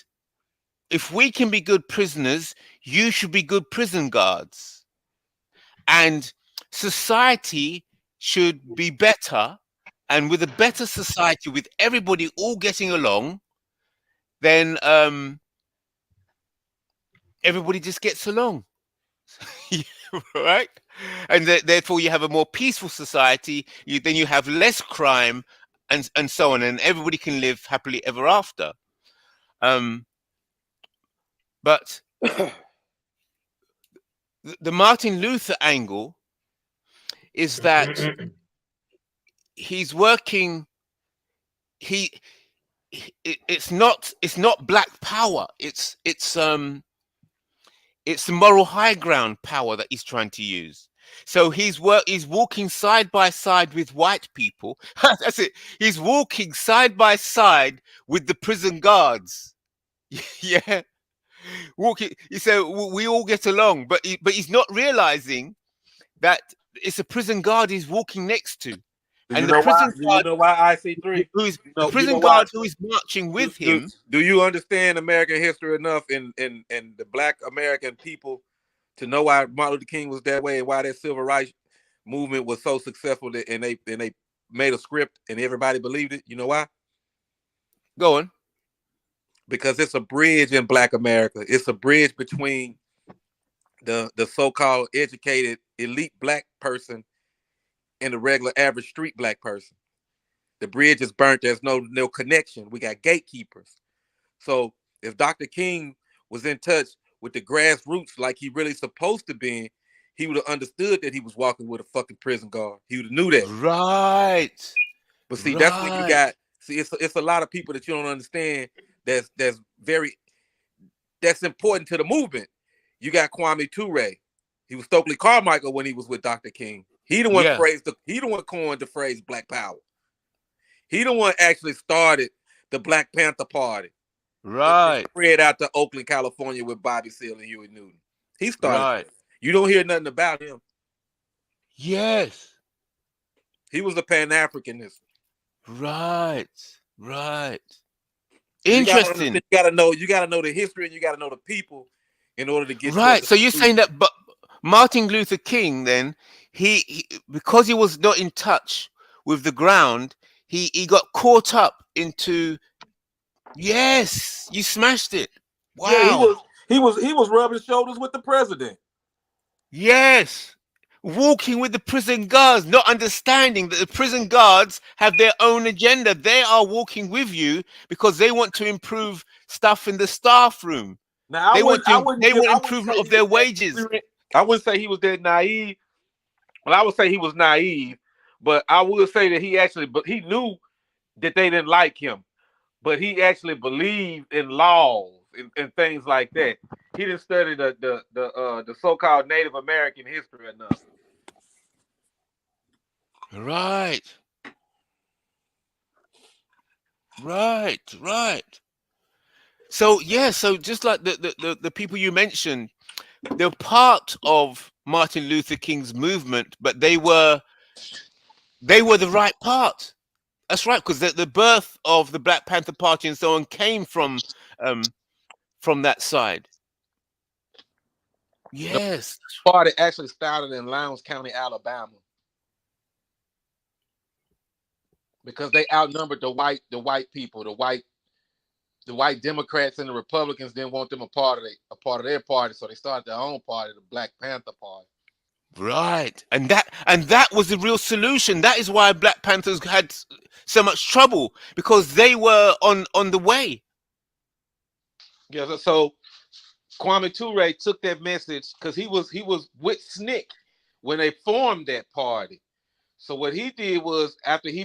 if we can be good prisoners, you should be good prison guards. And society should be better. And with a better society, with everybody all getting along, then everybody just gets along. Right? And therefore you have a more peaceful society. Then you have less crime and so on, and everybody can live happily ever after. But the Martin Luther angle is that he's working. It's not black power. It's the moral high ground power that he's trying to use. So he's walking side by side with white people. That's it. He's walking side by side with the prison guards. Yeah. Walking. He said we all get along, but he's not realizing that it's a prison guard he's walking next to. Do you And the know why? prison Do you guard know why IC3? the You know prison why? guard who is marching with him. Do you understand American history enough in the Black American people to know why Martin Luther King was that way and why that civil rights movement was so successful and they made a script and everybody believed it? You know why? Go on. Because it's a bridge in Black America. It's a bridge between the so-called educated elite Black person and the regular average street Black person. The bridge is burnt. There's no connection. We got gatekeepers. So if Dr. King was in touch with the grassroots like he really supposed to be, he would have understood that he was walking with a fucking prison guard. He would have knew that. Right. But see, that's when you got. See, it's a lot of people that you don't understand. That's important to the movement. You got Kwame Ture. He was Stokely Carmichael when he was with Dr. King. He the one coined the phrase Black Power. He the one actually started the Black Panther Party. Right. Spread out to Oakland, California with Bobby Seale and Huey Newton. He started. Right. You don't hear nothing about him. Yes. He was a Pan-Africanist. Right. Right. Interesting. You gotta know the history and you gotta know the people in order to get right. So you're saying that, but Martin Luther King, then he because he was not in touch with the ground, he got caught up into. Yes, you smashed it. Wow. Yeah, he was rubbing shoulders with the president. Yes. Walking with the prison guards, not understanding that the prison guards have their own agenda. They are walking with you because they want to improve stuff in the staff room. Now, they want improvement of their wages. I wouldn't say he was that naive. Well, I would say he was naive, but I would say that he knew that they didn't like him, but he actually believed in laws and things like that. He didn't study the so-called Native American history enough. Right. So so just like the people you mentioned, they're part of Martin Luther King's movement, but they were the right part. That's right, because the birth of the Black Panther Party and so on came from that side. Yes. The party actually started in Lowndes County, Alabama, because they outnumbered the white people, the white Democrats and the Republicans didn't want them a part of their party, so they started their own party, the Black Panther Party. Right, and that was the real solution. That is why Black Panthers had so much trouble, because they were on the way. Yeah, so Kwame Ture took that message because he was with SNCC when they formed that party. So what he did was, after he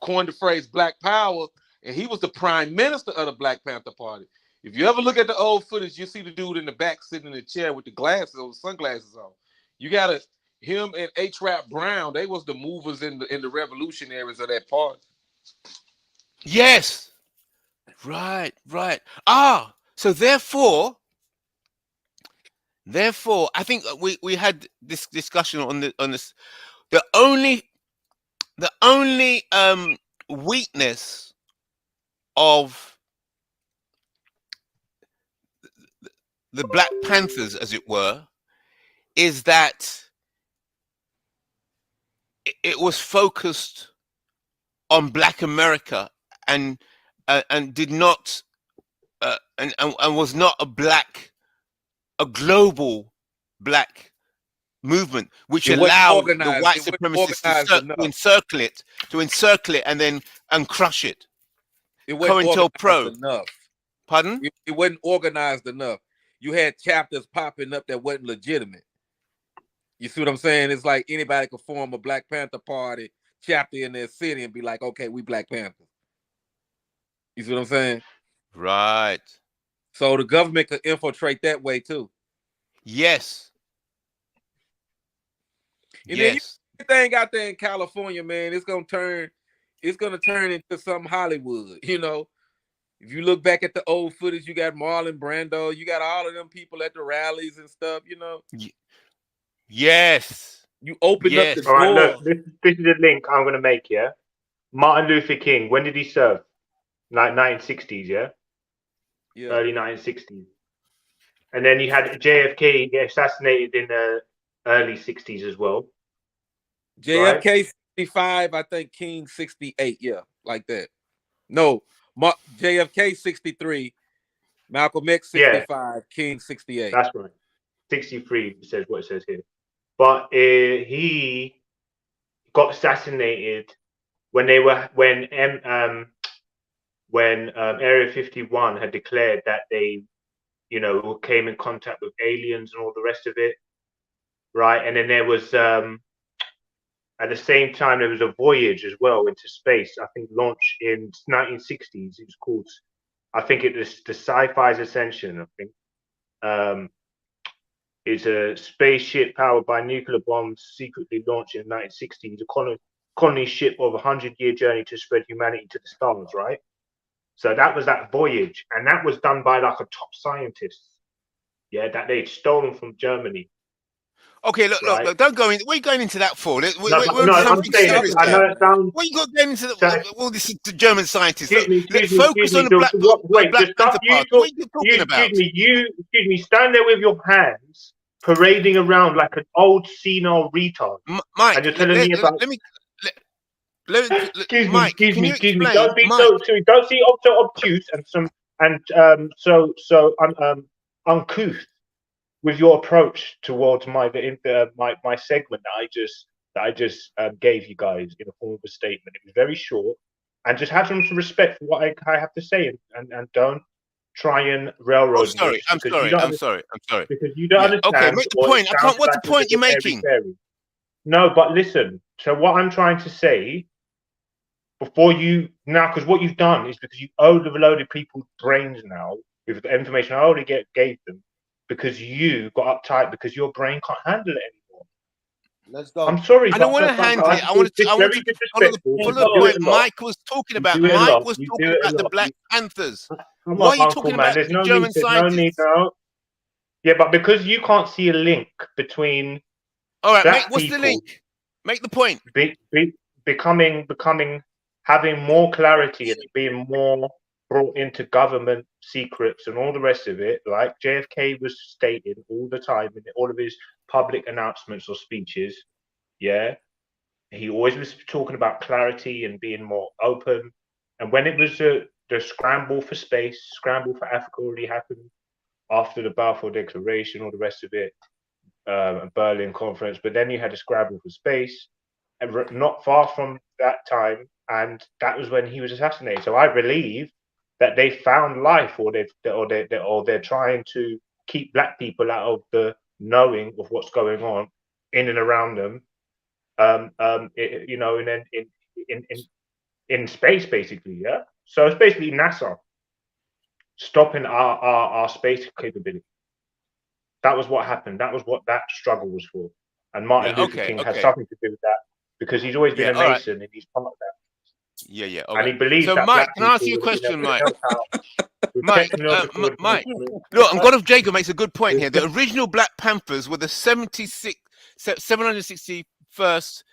coined the phrase Black Power, and he was the prime minister of the Black Panther Party. If you ever look at the old footage, you see the dude in the back sitting in the chair with the glasses or sunglasses on. You got him and H. Rap Brown. They was the movers in the revolutionaries of that party. Yes. Right. So therefore, I think we had this discussion on this. The only weakness of the Black Panthers, as it were, is that it was focused on Black America and did not and was not a global Black movement, which It wasn't allowed the organized. white It wasn't supremacists organized to enough. encircle it, and then crush it. It wasn't COINTELPRO. enough. Pardon? It wasn't organized enough. You had chapters popping up that wasn't legitimate. You see what I'm saying? It's like anybody could form a Black Panther Party chapter in their city and be like, okay, we Black Panthers. You see what I'm saying? Right. So the government could infiltrate that way too. Yes. And then everything out there in California, man, it's gonna turn into some Hollywood, you know. If you look back at the old footage, you got Marlon Brando, you got all of them people at the rallies and stuff, you know. Yes. You open up the All right, door. look, this is a link I'm going to make, yeah? Martin Luther King, when did he serve? Like 1960s, yeah? Yeah. Early 1960s. And then you had JFK get assassinated in the early 60s as well. JFK 65, I think King 68, yeah, like that. No, JFK 63, Malcolm X 65, King 68. That's right. 63 says what it says here. But he got assassinated when Area 51 had declared that they, you know, came in contact with aliens and all the rest of it, right? And then there was at the same time there was a voyage as well into space. I think launched in 1960s. It was called, I think it was the Sci-Fi's Ascension. I think it's a spaceship powered by nuclear bombs, secretly launched in 1960s. A colony ship of a 100-year journey to spread humanity to the stars, right? So that was that voyage, and that was done by like a top scientist, yeah, that they'd stolen from Germany. Okay, look, don't go in. What are you going into that for? We're No, something I'm saying, serious I here. know it sounds. What are you going into all this the German scientists? Excuse Focus me. on the Wait, Black just Panther Party. What are you talking about? Excuse me. Stand there with your hands parading around like an old senile retard. Mike, and you're telling me about. Excuse me. Don't be so obtuse and so uncouth with your approach towards my segment that I just gave you guys in a form of a statement. It was very short, and just have some respect for what I have to say, and don't try and railroad me. I'm sorry. Because you don't understand. Okay, make the point. I can't. What's the point you're making? No, but listen. So what I'm trying to say before you now, because what you've done is because you overloaded people's brains now with the information I already gave them, because you got uptight because your brain can't handle it anymore. Let's go. I'm sorry. I don't want to handle it. I want to follow the point Mike was talking about. Mike was talking about the Black Panthers. Why are you talking about the German scientists? Yeah, but because you can't see a link between. All right, what's the link? Make the point. Having more clarity and being more brought into government secrets and all the rest of it, like JFK was stating all the time in all of his public announcements or speeches, yeah, he always was talking about clarity and being more open. And when it was the scramble for space, scramble for Africa already happened after the Balfour Declaration, all the rest of it. Berlin Conference, but then you had a scramble for space, not far from that time, and that was when he was assassinated. So I believe that they found life, or they're trying to keep black people out of the knowing of what's going on in and around them. In space, basically, yeah. So it's basically NASA stopping our space capability. That was what happened. That was what that struggle was for. And Martin Luther King has something to do with that because he's always been a Mason and he's part of that. Yeah. And he believes So, that Mike, black can I ask people you a would have question, been able Mike? to help out with Mike, technological Mike, advancement. look, and God of Jacob makes a good point here. The original Black Panthers were the 761st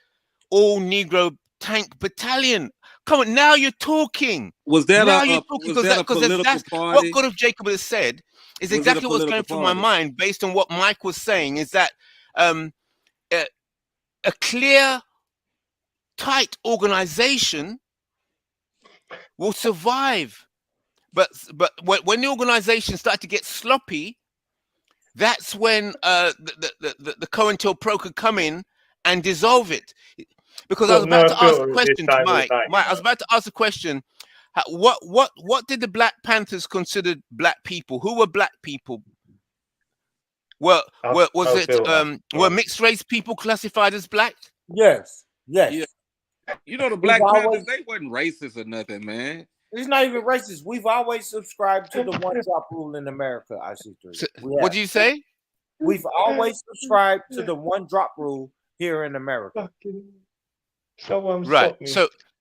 All Negro Tank Battalion. Come on, now you're talking. Was that now a you're talking was that a political that's what party? God of Jacob has said is Was it a exactly what's going political through my party? mind based on what Mike was saying. Is that a clear, tight organization will survive, but when the organization started to get sloppy, that's when the COINTELPRO could come in and dissolve it. Because I was about to ask a question to Mike. Mike, I was about to ask a question. What did the Black Panthers consider black people? Who were black people? Were mixed race people classified as black? Yes. Yeah. You know, the Black Panthers, they wasn't racist or nothing, man. It's not even racist. We've always subscribed to the one drop rule in America, IC3. So, what do you say? We've always subscribed to the one drop rule here in America. Right.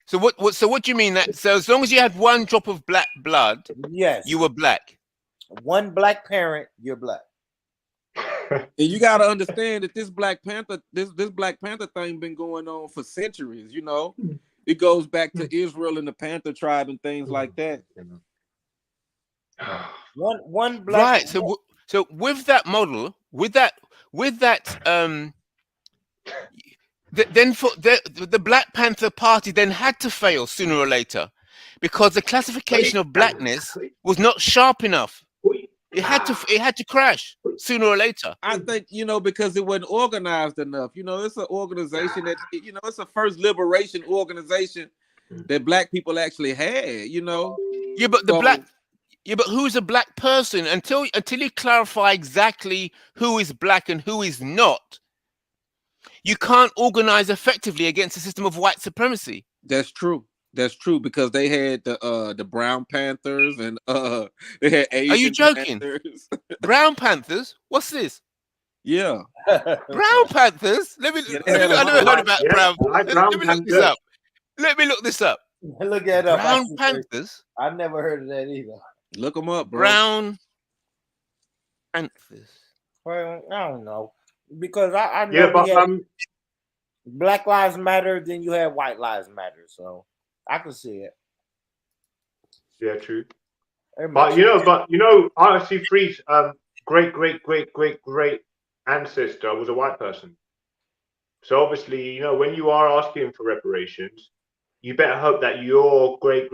So what do you mean that? So as long as you had one drop of black blood, yes, you were black. One black parent, you're black. And you got to understand that this Black Panther thing been going on for centuries. You know, it goes back to Israel and the Panther tribe and things like that. One black. Right. So with that model, with that then for the Black Panther Party then had to fail sooner or later, because the classification of blackness was not sharp enough. It had to crash sooner or later. I think, you know, because it wasn't organized enough. You know, it's an organization that, you know, it's the first liberation organization that black people actually had, you know. Yeah, but but who's a black person? Until you clarify exactly who is black and who is not, you can't organize effectively against a system of white supremacy. That's true. That's true, because they had the Brown Panthers and they had Asian. Are you joking? Panthers. Brown Panthers? What's this? Yeah. Brown Panthers? I never heard about Brown. Let me look this up. Let me look this up. Look at Brown Panthers. I've never heard of that either. Look them up, bro. Brown Panthers. Well, I don't know, because I know Black Lives Matter, then you had White Lives Matter, so I can see it. Yeah, true. But you know, RC3's great ancestor was a white person. So obviously, you know, when you are asking for reparations, you better hope that your great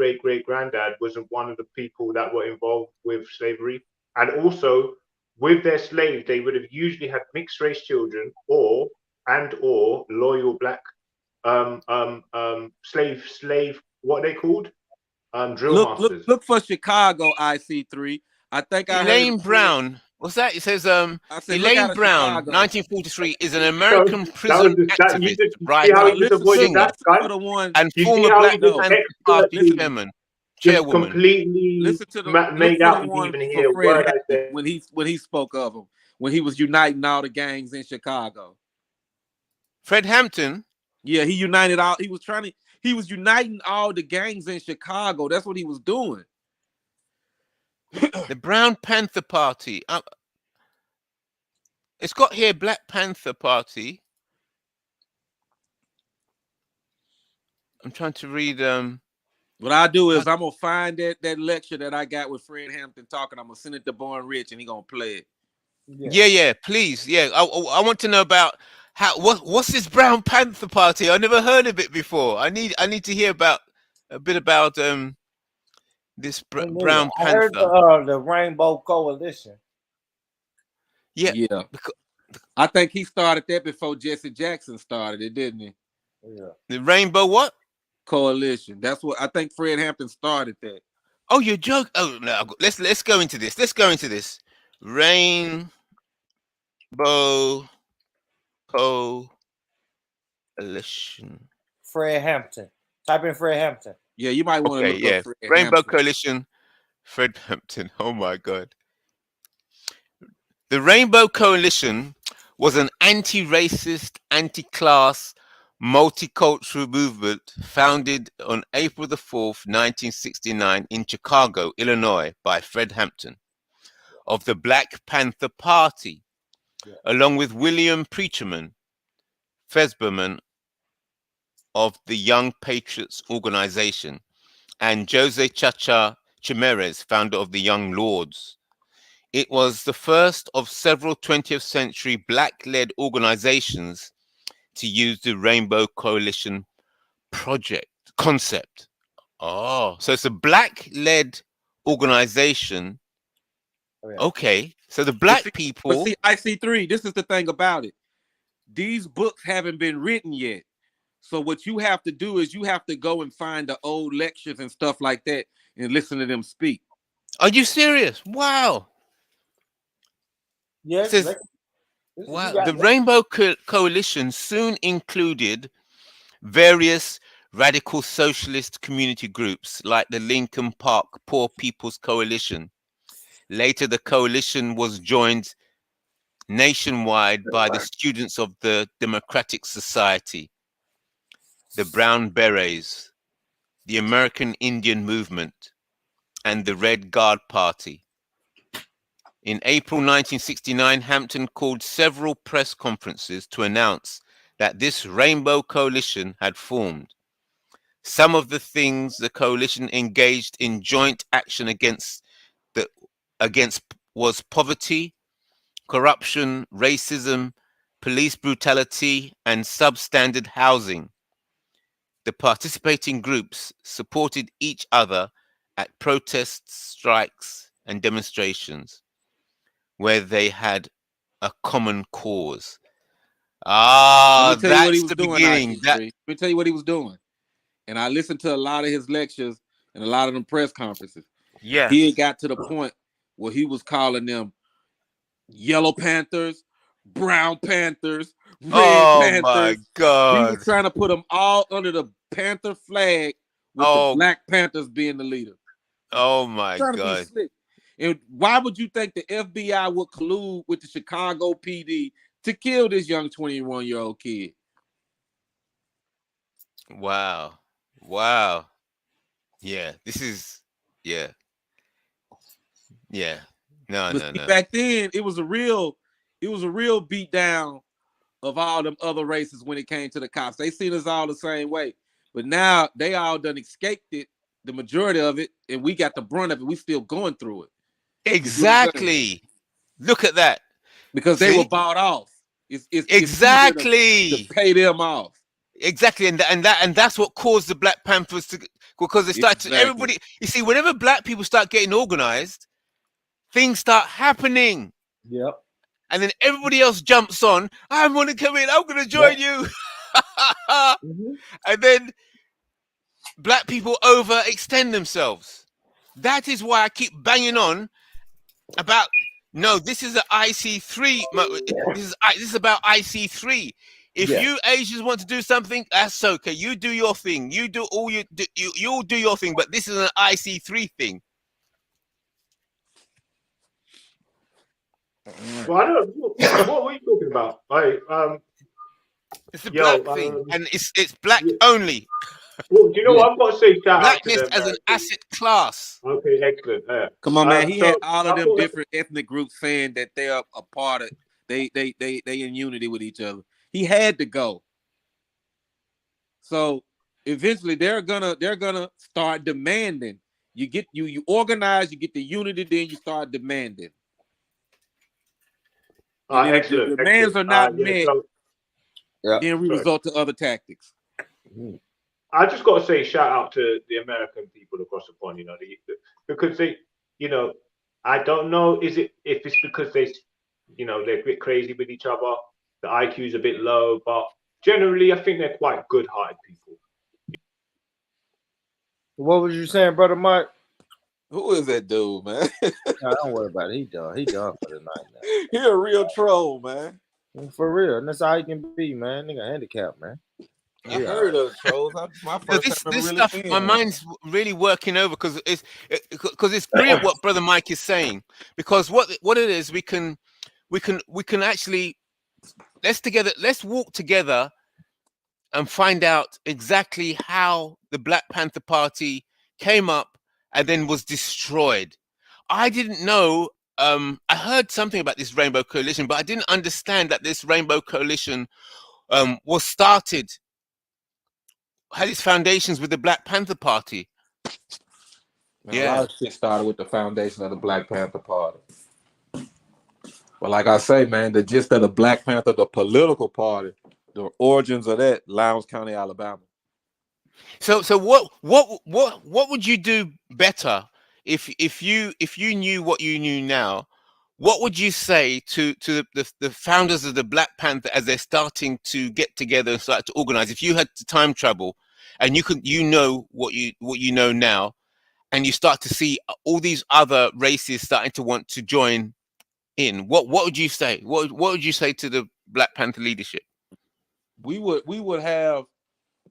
granddad wasn't one of the people that were involved with slavery. And also, with their slaves, they would have usually had mixed race children or loyal black slave, what are they called? Drill masters. Look for Chicago, IC3. I think Elaine Brown. What's that? It says Elaine Brown, 1943, is an American prison activist, writer, singer, and former Black Panther Party chairman, chairwoman. Completely listen to made out to even hear Fred what I said. when he spoke of him, when he was uniting all the gangs in Chicago. Fred Hampton. Yeah, he united all. He was uniting all the gangs in Chicago. That's what he was doing. The Brown Panther Party. It's got here Black Panther Party. I'm trying to read. What I do is I'm gonna find that lecture that I got with Fred Hampton talking. I'm gonna send it to Born Rich, and he gonna play it. Yeah, please. Yeah, I want to know about what's this Brown Panther Party? I never heard of it before. I need to hear about a bit about this Brown Panther. I heard the Rainbow Coalition. Yeah. I think he started that before Jesse Jackson started it, didn't he? Yeah. The Rainbow what? Coalition. That's what I think. Fred Hampton started that. Oh, you joke. Oh no. Let's go into this. Let's go into this. Rainbow Coalition. Fred Hampton. Type in Fred Hampton. Yeah, you might want to Okay, look yeah. up Fred Rainbow Hampton. Coalition. Fred Hampton. Oh my God. The Rainbow Coalition was an anti-racist, anti-class, multicultural movement founded on April the 4th, 1969 in Chicago, Illinois by Fred Hampton of the Black Panther Party, along with William Preacherman Fesberman of the Young Patriots Organization and Jose Chacha Chimerez, founder of the Young Lords. It was the first of several 20th century black-led organizations to use the Rainbow Coalition project concept. Oh, so it's a black-led organization. Oh, yeah. Okay, so the black people. But see, IC3, this is the thing about it. These books haven't been written yet. So what you have to do is you have to go and find the old lectures and stuff like that and listen to them speak. Are you serious? Wow. Yes. Says, wow. The Rainbow Coalition soon included various radical socialist community groups like the Lincoln Park Poor People's Coalition. Later, the coalition was joined nationwide by the students of the Democratic Society, the Brown Berets, the American Indian Movement, and the Red Guard Party. In April 1969, Hampton called several press conferences to announce that this Rainbow Coalition had formed. Some of the things the coalition engaged in joint action against was poverty, corruption, racism, police brutality, and substandard housing. The participating groups supported each other at protests, strikes, and demonstrations where they had a common cause. Ah, Let me tell you what he that's was the doing, beginning. Let me tell you what he was doing. And I listened to a lot of his lectures and a lot of them press conferences. Yeah. He had got to the point where he was calling them Yellow Panthers, Brown Panthers, Red Panthers. My God. He was trying to put them all under the Panther flag with the Black Panthers being the leader. Oh my Trying God. to be slick. And why would you think the FBI would collude with the Chicago PD to kill this young 21-year-old kid? Wow. Wow. Yeah, this is, yeah. Yeah. No. Back then, it was a real beat down of all them other races when it came to the cops. They seen us all the same way. But now they all done escaped it, the majority of it, and we got the brunt of it. We still going through it. Exactly. Look at that. Because they were bought off. It's exactly to pay them off. Exactly, and that's what caused the Black Panthers to, because they started to, everybody. You see, whenever black people start getting organized, things start happening. Yep. And then everybody else jumps on. I want to come in. I'm going to join you. And then black people overextend themselves. That is why I keep banging on about. No, this is an IC3. This is about IC3. If you Asians want to do something, that's okay. You do your thing. You do all you'll do your thing. But this is an IC3 thing. Well, I don't know. What were you talking about? It's a black thing, and it's black only. Well, do you know what I've got to say? Shout Blackness out to them, as an asset class. Okay, excellent. Come on, man. He had all of them different ethnic groups saying that they are a part of. They in unity with each other. He had to go. So eventually they're gonna start demanding. You organize, you get the unity, then you start demanding. Excellent. The demands are not met. Yeah. Then we resort to other tactics. I just got to say, shout out to the American people across the pond. Because they, I don't know, if it's because they you know, they're a bit crazy with each other. The IQ is a bit low, but generally, I think they're quite good-hearted people. What was you saying, brother Mike? Who is that dude, man? Nah, don't worry about it. He done. He done for the night now. He a real troll, man. For real. And that's how he can be, man. Nigga handicapped, man. I heard of the trolls. My No, first time ever this really stuff, seeing my one. mind's really working over because it's brilliant what Brother Mike is saying. Because what it is, we can actually let's walk together and find out exactly how the Black Panther Party came up and then was destroyed. I didn't know. I heard something about this Rainbow Coalition, but I didn't understand that this Rainbow Coalition was started, had its foundations with the Black Panther Party. Man, a lot of shit started with the foundation of the Black Panther Party. But like I say, man, the gist of the Black Panther, the political party, the origins of that, Lowndes County, Alabama. So what would you do better if you knew what you knew now? What would you say to the founders of the Black Panther as they're starting to get together and start to organize? If you had to time travel and you know what you know now, and you start to see all these other races starting to want to join in, what would you say? What would you say to the Black Panther leadership? We would have.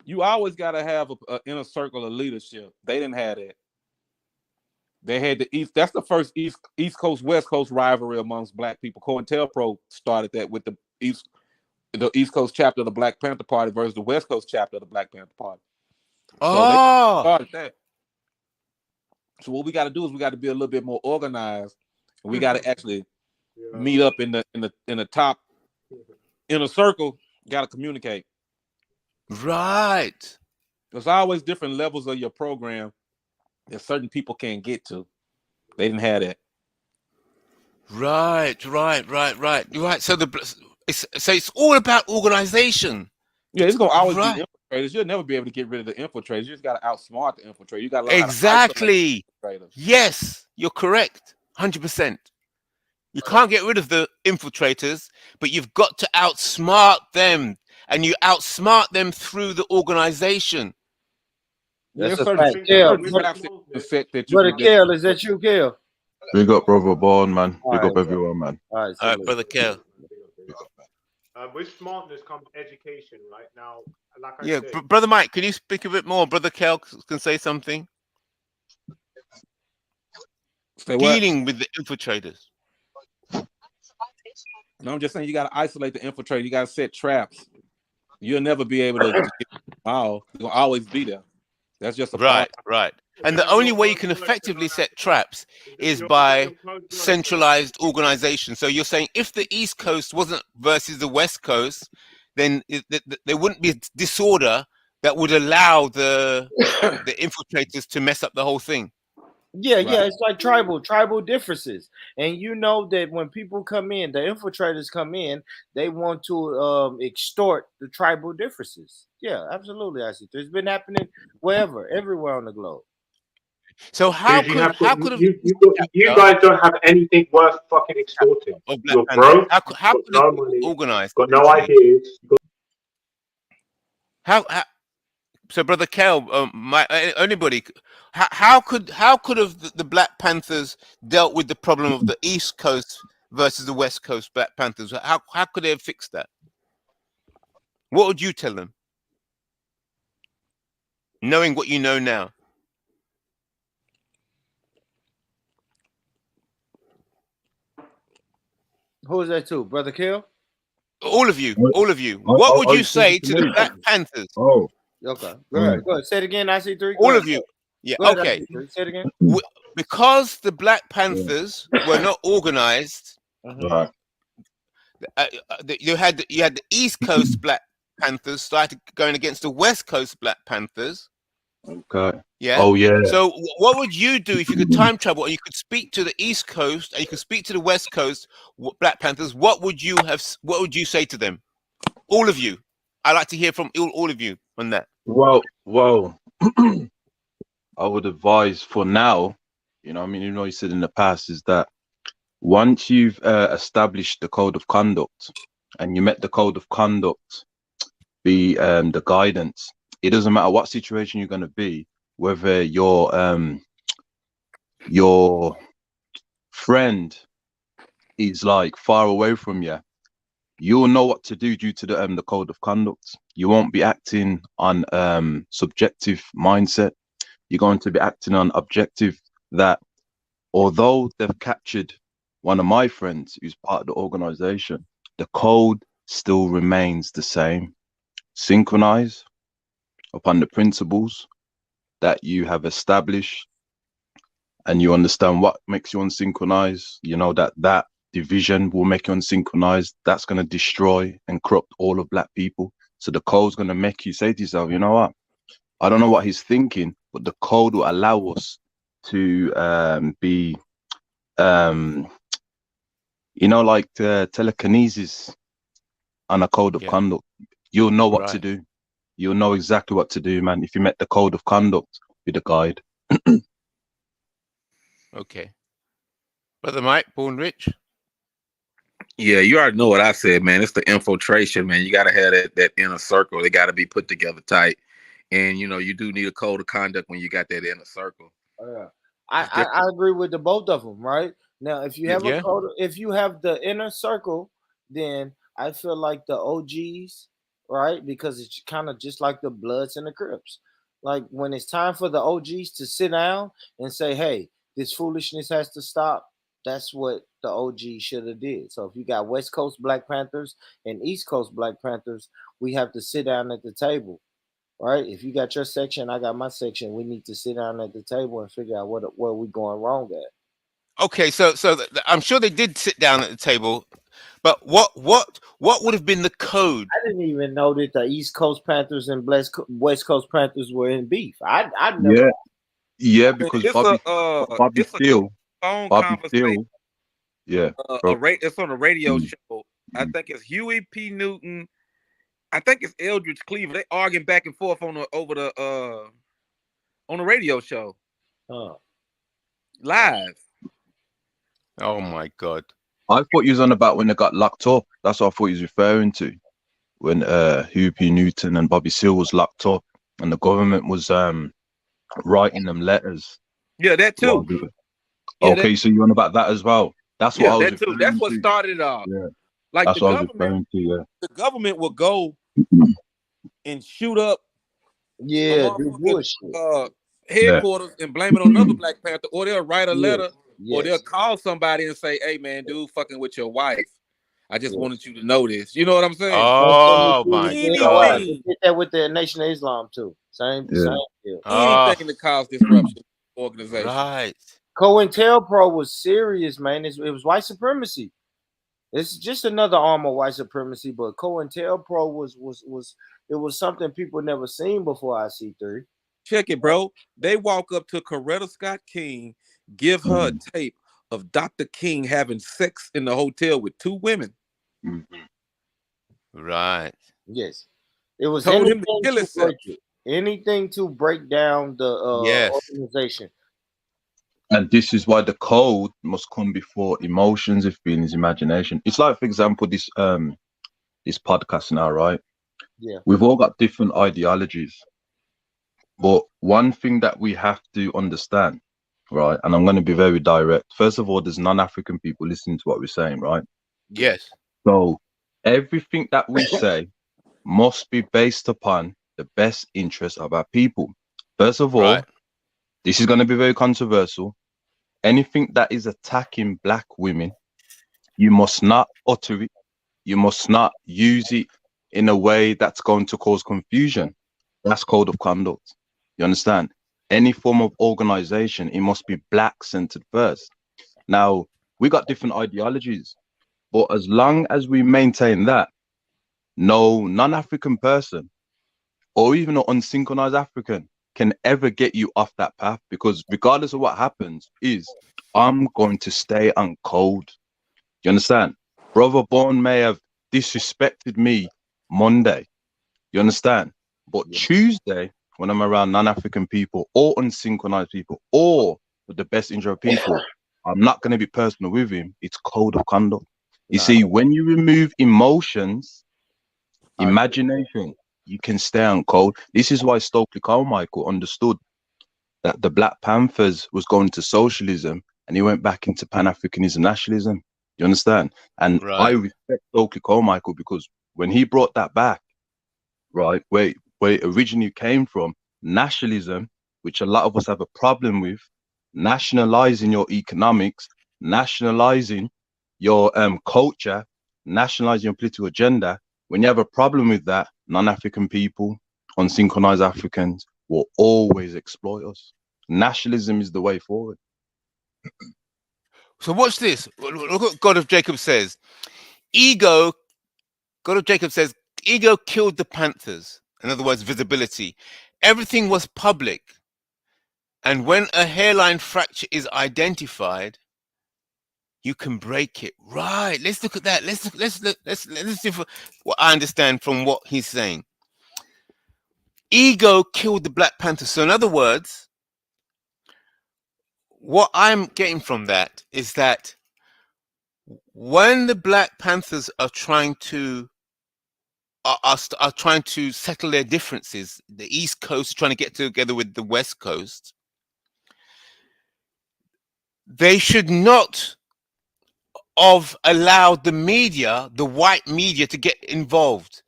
You always got to have an inner circle of leadership. They didn't have that. They had the East. That's the first East Coast West Coast rivalry amongst Black people. COINTELPRO started that with the East Coast chapter of the Black Panther Party versus the West Coast chapter of the Black Panther Party. So they started that. So what we got to do is we got to be a little bit more organized, and we got to actually meet up in the top inner circle. Got to communicate. Right. There's always different levels of your program that certain people can't get to. They didn't have that. Right. So it's all about organization. Yeah, it's gonna always be infiltrators. You'll never be able to get rid of the infiltrators. You just got to outsmart the infiltrators. You got to learn exactly. How to isolate the infiltrators. Yes, you're correct. 100%. You can't get rid of the infiltrators, but you've got to outsmart them, and you outsmart them through the organization. That's a fact. Kel, brother Kel, is that you, Kel? Big up, brother Bond, man. All Big right, up everyone, man. All right, brother Kel. With smartness comes education, right? Now, like I Yeah, said, brother Mike, can you speak a bit more? Brother Kel can say something. Dealing with the infiltrators. No, I'm just saying you got to isolate the infiltrator. You got to set traps. You'll never be able to get out. You'll always be there. That's just a right. And the only way you can effectively set traps is by centralized organization. So you're saying if the East Coast wasn't versus the West Coast, then there wouldn't be a disorder that would allow the infiltrators to mess up the whole thing. Yeah, it's like tribal differences. And you know that when people come in, the infiltrators come in, they want to extort the tribal differences. Yeah, absolutely. I see. It's been happening everywhere on the globe. So how could you guys don't have anything worth fucking extorting? You're broke. How could no money? Organized? Got no ideas. How so, brother Kel, anybody, how could have the Black Panthers dealt with the problem of the East Coast versus the West Coast Black Panthers? How could they have fixed that? What would you tell them, knowing what you know now? Who is that to, brother Kel? All of you. What would you say to the Black Panthers? Oh. Okay. Go ahead. Say it again. I see three. All of you. Yeah. Okay. Say it again. Because the Black Panthers were not organized. Right. You had the East Coast Black Panthers started going against the West Coast Black Panthers. Okay. Yeah. Oh yeah. So what would you do if you could time travel and you could speak to the East Coast and you could speak to the West Coast Black Panthers? What would you say to them? All of you. I'd like to hear from all of you on that. Well, I would advise for now, you know, I mean, you know, you said in the past is that once you've established the code of conduct and you met the code of conduct be the guidance, it doesn't matter what situation you're going to be, whether your friend is like far away from you, you'll know what to do due to the code of conduct. You won't be acting on subjective mindset. You're going to be acting on objective, that although they've captured one of my friends who's part of the organization, the code still remains the same. Synchronize upon the principles that you have established, and you understand what makes you unsynchronize. You know that division will make you unsynchronize. That's going to destroy and corrupt all of black people. So the code's going to make you say to yourself, you know what? I don't know what he's thinking, but the code will allow us to be, like telekinesis on a code of conduct. You'll know what to do. You'll know exactly what to do, man. If you met the code of conduct with a guide. Okay. Brother Mike, born rich. Yeah, you already know what I said, man. It's the infiltration, man. You got to have that inner circle. They got to be put together tight. And, you do need a code of conduct when you got that inner circle. I agree with the both of them, right? Now, if you have Yeah. a code, if you have the inner circle, then I feel like the OGs, right? Because it's kind of just like the Bloods and the Crips. Like when it's time for the OGs to sit down and say, "Hey, this foolishness has to stop." That's what the OG should have did. So if you got West Coast Black Panthers and East Coast Black Panthers, we have to sit down at the table, right? If you got your section, I got my section. We need to sit down at the table and figure out where we going wrong at. Okay, so I'm sure they did sit down at the table, but what would have been the code? I didn't even know that the East Coast Panthers and West Coast Panthers were in beef. I never. Yeah, because It's Bobby Steele, phone Bobby conversation. Steele, yeah, It's on a radio show. I think it's Huey P. Newton. I think it's Eldridge Cleaver. They arguing back and forth on the radio show. Live. Oh my God. I thought you was on about when they got locked up. That's what I thought he was referring to. When Huey P. Newton and Bobby Seale was locked up and the government was writing them letters. Yeah, that too. Okay, so you're on about that as well. That's what I was referring to. That's what started it off. Yeah. Like that's the what I was government, referring to, yeah. the government will go and shoot up headquarters and blame it on another Black Panther, or they'll write a letter, or they'll call somebody and say, "Hey man, dude, fucking with your wife. I just wanted you to know this." You know what I'm saying? Oh my God. They did that with the Nation of Islam too. Same deal. Anything to cause disruption. Organization. Right. COINTELPRO was serious, man. It was white supremacy. It's just another arm of white supremacy, but COINTELPRO was something people never seen before. IC3. Check it, bro. They walk up to Coretta Scott King, give her a tape of Dr. King having sex in the hotel with two women. Right. Yes. It was Told him to kill himself. Anything to break down the organization. And this is why the code must come before emotions, if feelings, imagination. It's like, for example, this podcast now, right? Yeah. We've all got different ideologies. But one thing that we have to understand, right? And I'm going to be very direct. First of all, there's non-African people listening to what we're saying, right? Yes. So everything that we say must be based upon the best interest of our people. First of all, this is going to be very controversial. Anything that is attacking Black women, you must not utter it. You must not use it in a way that's going to cause confusion. That's code of conduct. You understand? Any form of organization, it must be Black centered first. Now, we got different ideologies, but as long as we maintain that, no non-African person or even an unsynchronized African can ever get you off that path, because regardless of what happens, I'm going to stay on code. You understand? Brother Born may have disrespected me Monday. You understand? But Tuesday, when I'm around non-African people or unsynchronized people or with the best intro people, I'm not going to be personal with him. It's code of conduct. You Nah, see, when you remove emotions, I- imagination, you can stay on code. This is why Stokely Carmichael understood that the Black Panthers was going to socialism and he went back into Pan-Africanism nationalism. You understand? And I Right. respect Stokely Carmichael because when he brought that back, right, where it originally came from, nationalism, which a lot of us have a problem with, nationalizing your economics, nationalizing your culture, nationalizing your political agenda. When you have a problem with that, non-African people, unsynchronized Africans will always exploit us. Nationalism is the way forward. So watch this. Look what God of Jacob says. Ego, God of Jacob says, ego killed the Panthers. In other words, visibility. Everything was public. And when a hairline fracture is identified, you can break it. Right. Let's look at that. Let's see what I understand from what he's saying. Ego killed the Black Panthers. So in other words, what I'm getting from that is that when the Black Panthers are trying to are trying to settle their differences, the East Coast is trying to get together with the West Coast, they should not have allowed the media, the white media, to get involved.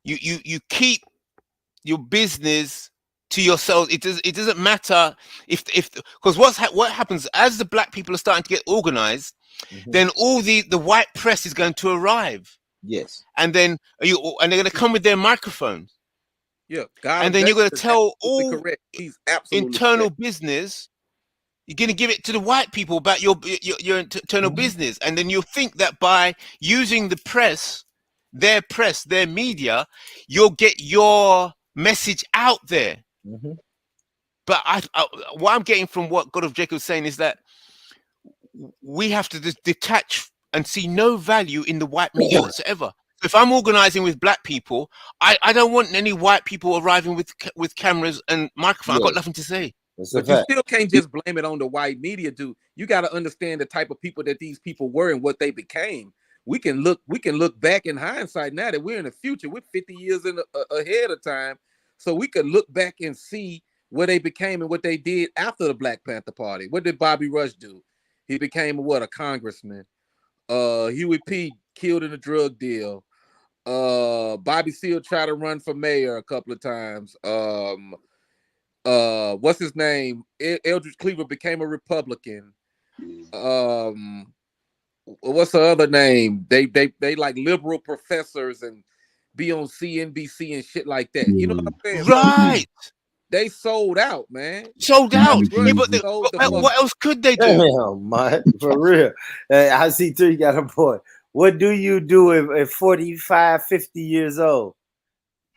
You keep your business to yourself. It doesn't matter if because what happens as the Black people are starting to get organized, then all the white press is going to arrive. Yes. And then they're going to come with their microphones. Yeah, God and of then you're Jacob going to is tell absolutely all correct. He's absolutely internal correct. business. You're going to give it to the white people about your internal business, and then you think that by using the press, their media, you'll get your message out there. But what I'm getting from what God of Jacob is saying is that we have to detach and see no value in the white media whatsoever. If I'm organizing with Black people, I don't want any white people arriving with cameras and microphones. I've got nothing to say. But you still can't just blame it on the white media, dude. You got to understand the type of people that these people were and what they became. We can look back in hindsight now that we're in the future. We're 50 years ahead of time, so we can look back and see what they became and what they did after the Black Panther Party. What did Bobby Rush do? He became a congressman. Huey P. killed in a drug deal. Bobby Seale tried to run for mayor a couple of times. What's his name? Eldridge Cleaver became a Republican. What's the other name? They like liberal professors and be on CNBC and shit like that. You know what I'm saying? Right. So they sold out, man. Sold out. Yeah, but What else could they do? Damn, man, for real. I see three got a point. What do you do at 45, 50 years old?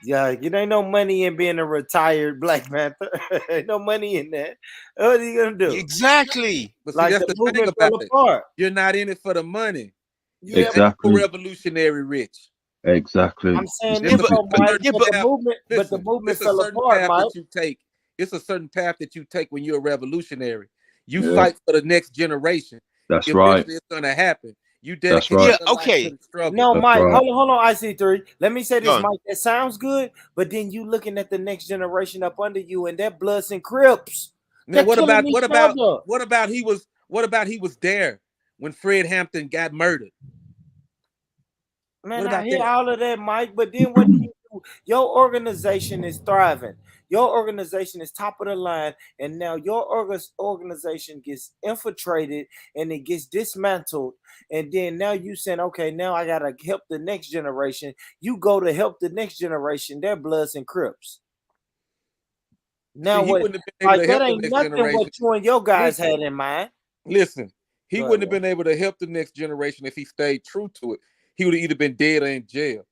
Yeah, you ain't no money in being a retired Black Panther. Ain't no money in that. What are you gonna do? Exactly. But see, Like that's the the thing movement about fell it. apart. You're not in it for the money. Yeah, Exactly. You're revolutionary rich. Exactly. I'm saying It's this, a Mike, certain but the path. movement, Listen, it's a fell certain apart, path Mike. that you take. It's a certain path that you take when you're a revolutionary. You Yeah. fight for the next generation. That's right. Eventually, it's gonna happen. You That's dedicate right. your life to the struggle. No, That's Mike, right. hold on, IC3. Let me say this, Go on. Mike. It sounds good, but then you looking at the next generation up under you, and that Bloods and Crips. Man, They're killing each other. what about he was there when Fred Hampton got murdered? Man, What I about hear that? all of that, Mike. But then what do you do? Your organization is thriving. Your organization is top of the line, and now your organization gets infiltrated and it gets dismantled. And then now you saying, okay, now I gotta help the next generation. You go to help the next generation. They're Bloods and Crips. Now See, he what? wouldn't have been able Like to that help the ain't next nothing generation. what you and your guys Listen. had in mind. Listen, he Go wouldn't ahead, have been able to help the next generation if he stayed true to it. He would have either been dead or in jail.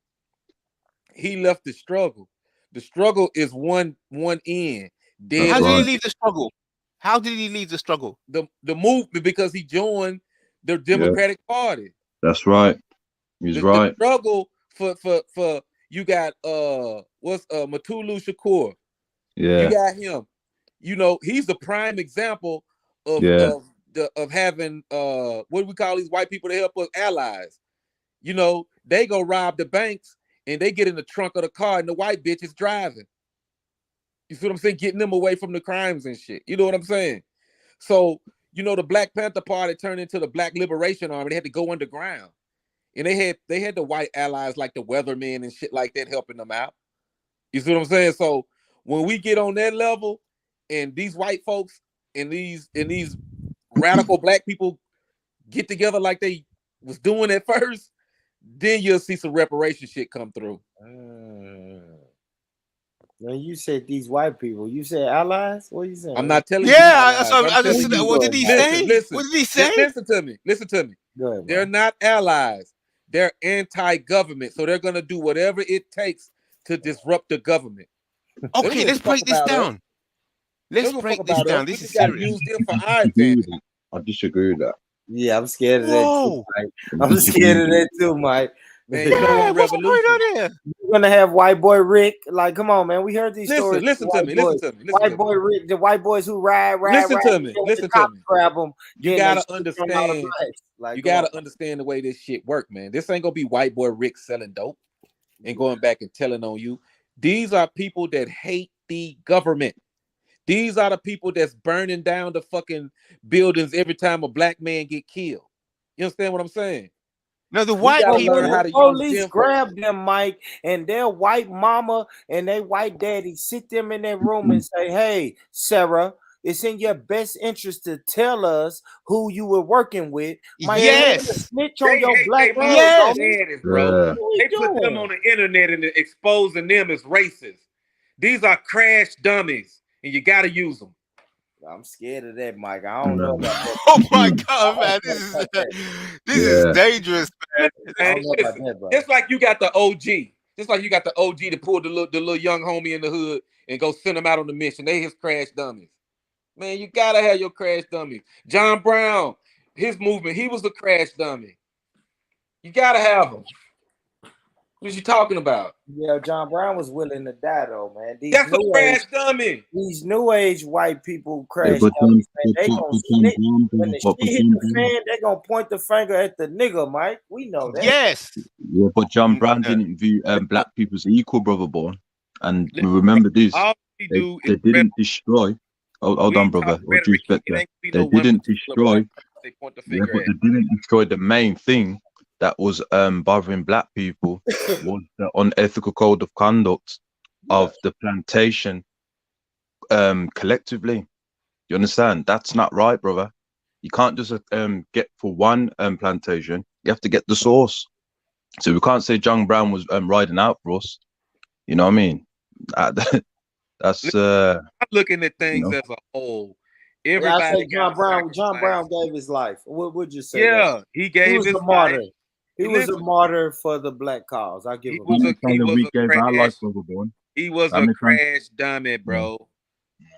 He left the struggle. The struggle is one end. Dead. How or did he in leave the struggle? How did he leave the struggle? the movement because he joined the Yeah. Democratic Party. That's right. He's The right. struggle for you got Matulu Shakur. You Yeah. got him. You know, he's the prime example of Yeah. of having what do we call these white people to help us allies? You know, they go rob the banks and they get in the trunk of the car and the white bitch is driving. You see what I'm saying? Getting them away from the crimes and shit. You know what I'm saying? So, you know, the Black Panther Party turned into the Black Liberation Army. They had to go underground. And they had the white allies like the Weathermen and shit like that helping them out. You see what I'm saying? So when we get on that level and these white folks and these radical black people get together like they was doing at first, then you'll see some reparation shit come through. When you said these white people, you said allies? What are you saying? I'm not telling you Yeah, allies. I just said that. What did he say? Listen, What did he say? Listen to me. Listen to me. Go ahead, They're not allies. They're anti-government. So they're gonna do whatever it takes to disrupt the government. Okay, let's break this down. Let's break this down. This is serious. Use them for our advantage. I disagree with that. Yeah, I'm scared of that too, Whoa. Mike. I'm scared of that too, Mike. Man, you don't want a what's going revolution. on here? You're gonna have white boy Rick. Like, come on, man. We heard these stories. Listen to me. Boys. Listen to me. White boy Rick, the white boys who ride. Listen to me. Then when Listen the to cops me. grab them. You gotta understand. Like, You gotta understand the way this shit work, man. This ain't gonna be white boy Rick selling dope and going back and telling on you. These are people that hate the government. These are the people that's burning down the fucking buildings every time a black man get killed. You understand what I'm saying? No, the white people. How to police grab them, Mike, and their white mama and their white daddy sit them in their room and say, "Hey, Sarah, it's in your best interest to tell us who you were working with." Mike, yes, snitch on your black yes, bro. They put them on the internet and exposing them as racist. These are crash dummies, and you got to use them. I'm scared of that, Mike. I don't know about that. Oh my God, man, this is dangerous, man. I don't know about that, bro. Just like you got the OG, just like you got the OG to pull the little young homie in the hood and go send him out on the mission. They his crash dummies. Man, you gotta have your crash dummies. John Brown, his movement, he was a crash dummy. You gotta have him. What you talking about? Yeah, John Brown was willing to die though, man. That's a crash dummy. These new age white people crash but dummies, man. They gonna snitch. When the shit hit the fan, they gonna point the finger at the nigga, Mike. We know that. Yes. Yeah, but John Brown didn't view black people as equal, brother born. And remember this: they didn't destroy. Hold on, brother. What do you expect? They didn't destroy. Yeah, but they didn't destroy the main thing that was bothering black people was the unethical code of conduct of the plantation collectively. You understand? That's not right, brother. You can't just get for one plantation. You have to get the source. So we can't say John Brown was riding out for us. You know what I mean? That's I'm looking at things as a whole. Everybody I say John Brown gave his life. What would you say? Yeah, he gave his a martyr. life. He was a martyr for the black cause. I give him. He was a crash dummy, bro.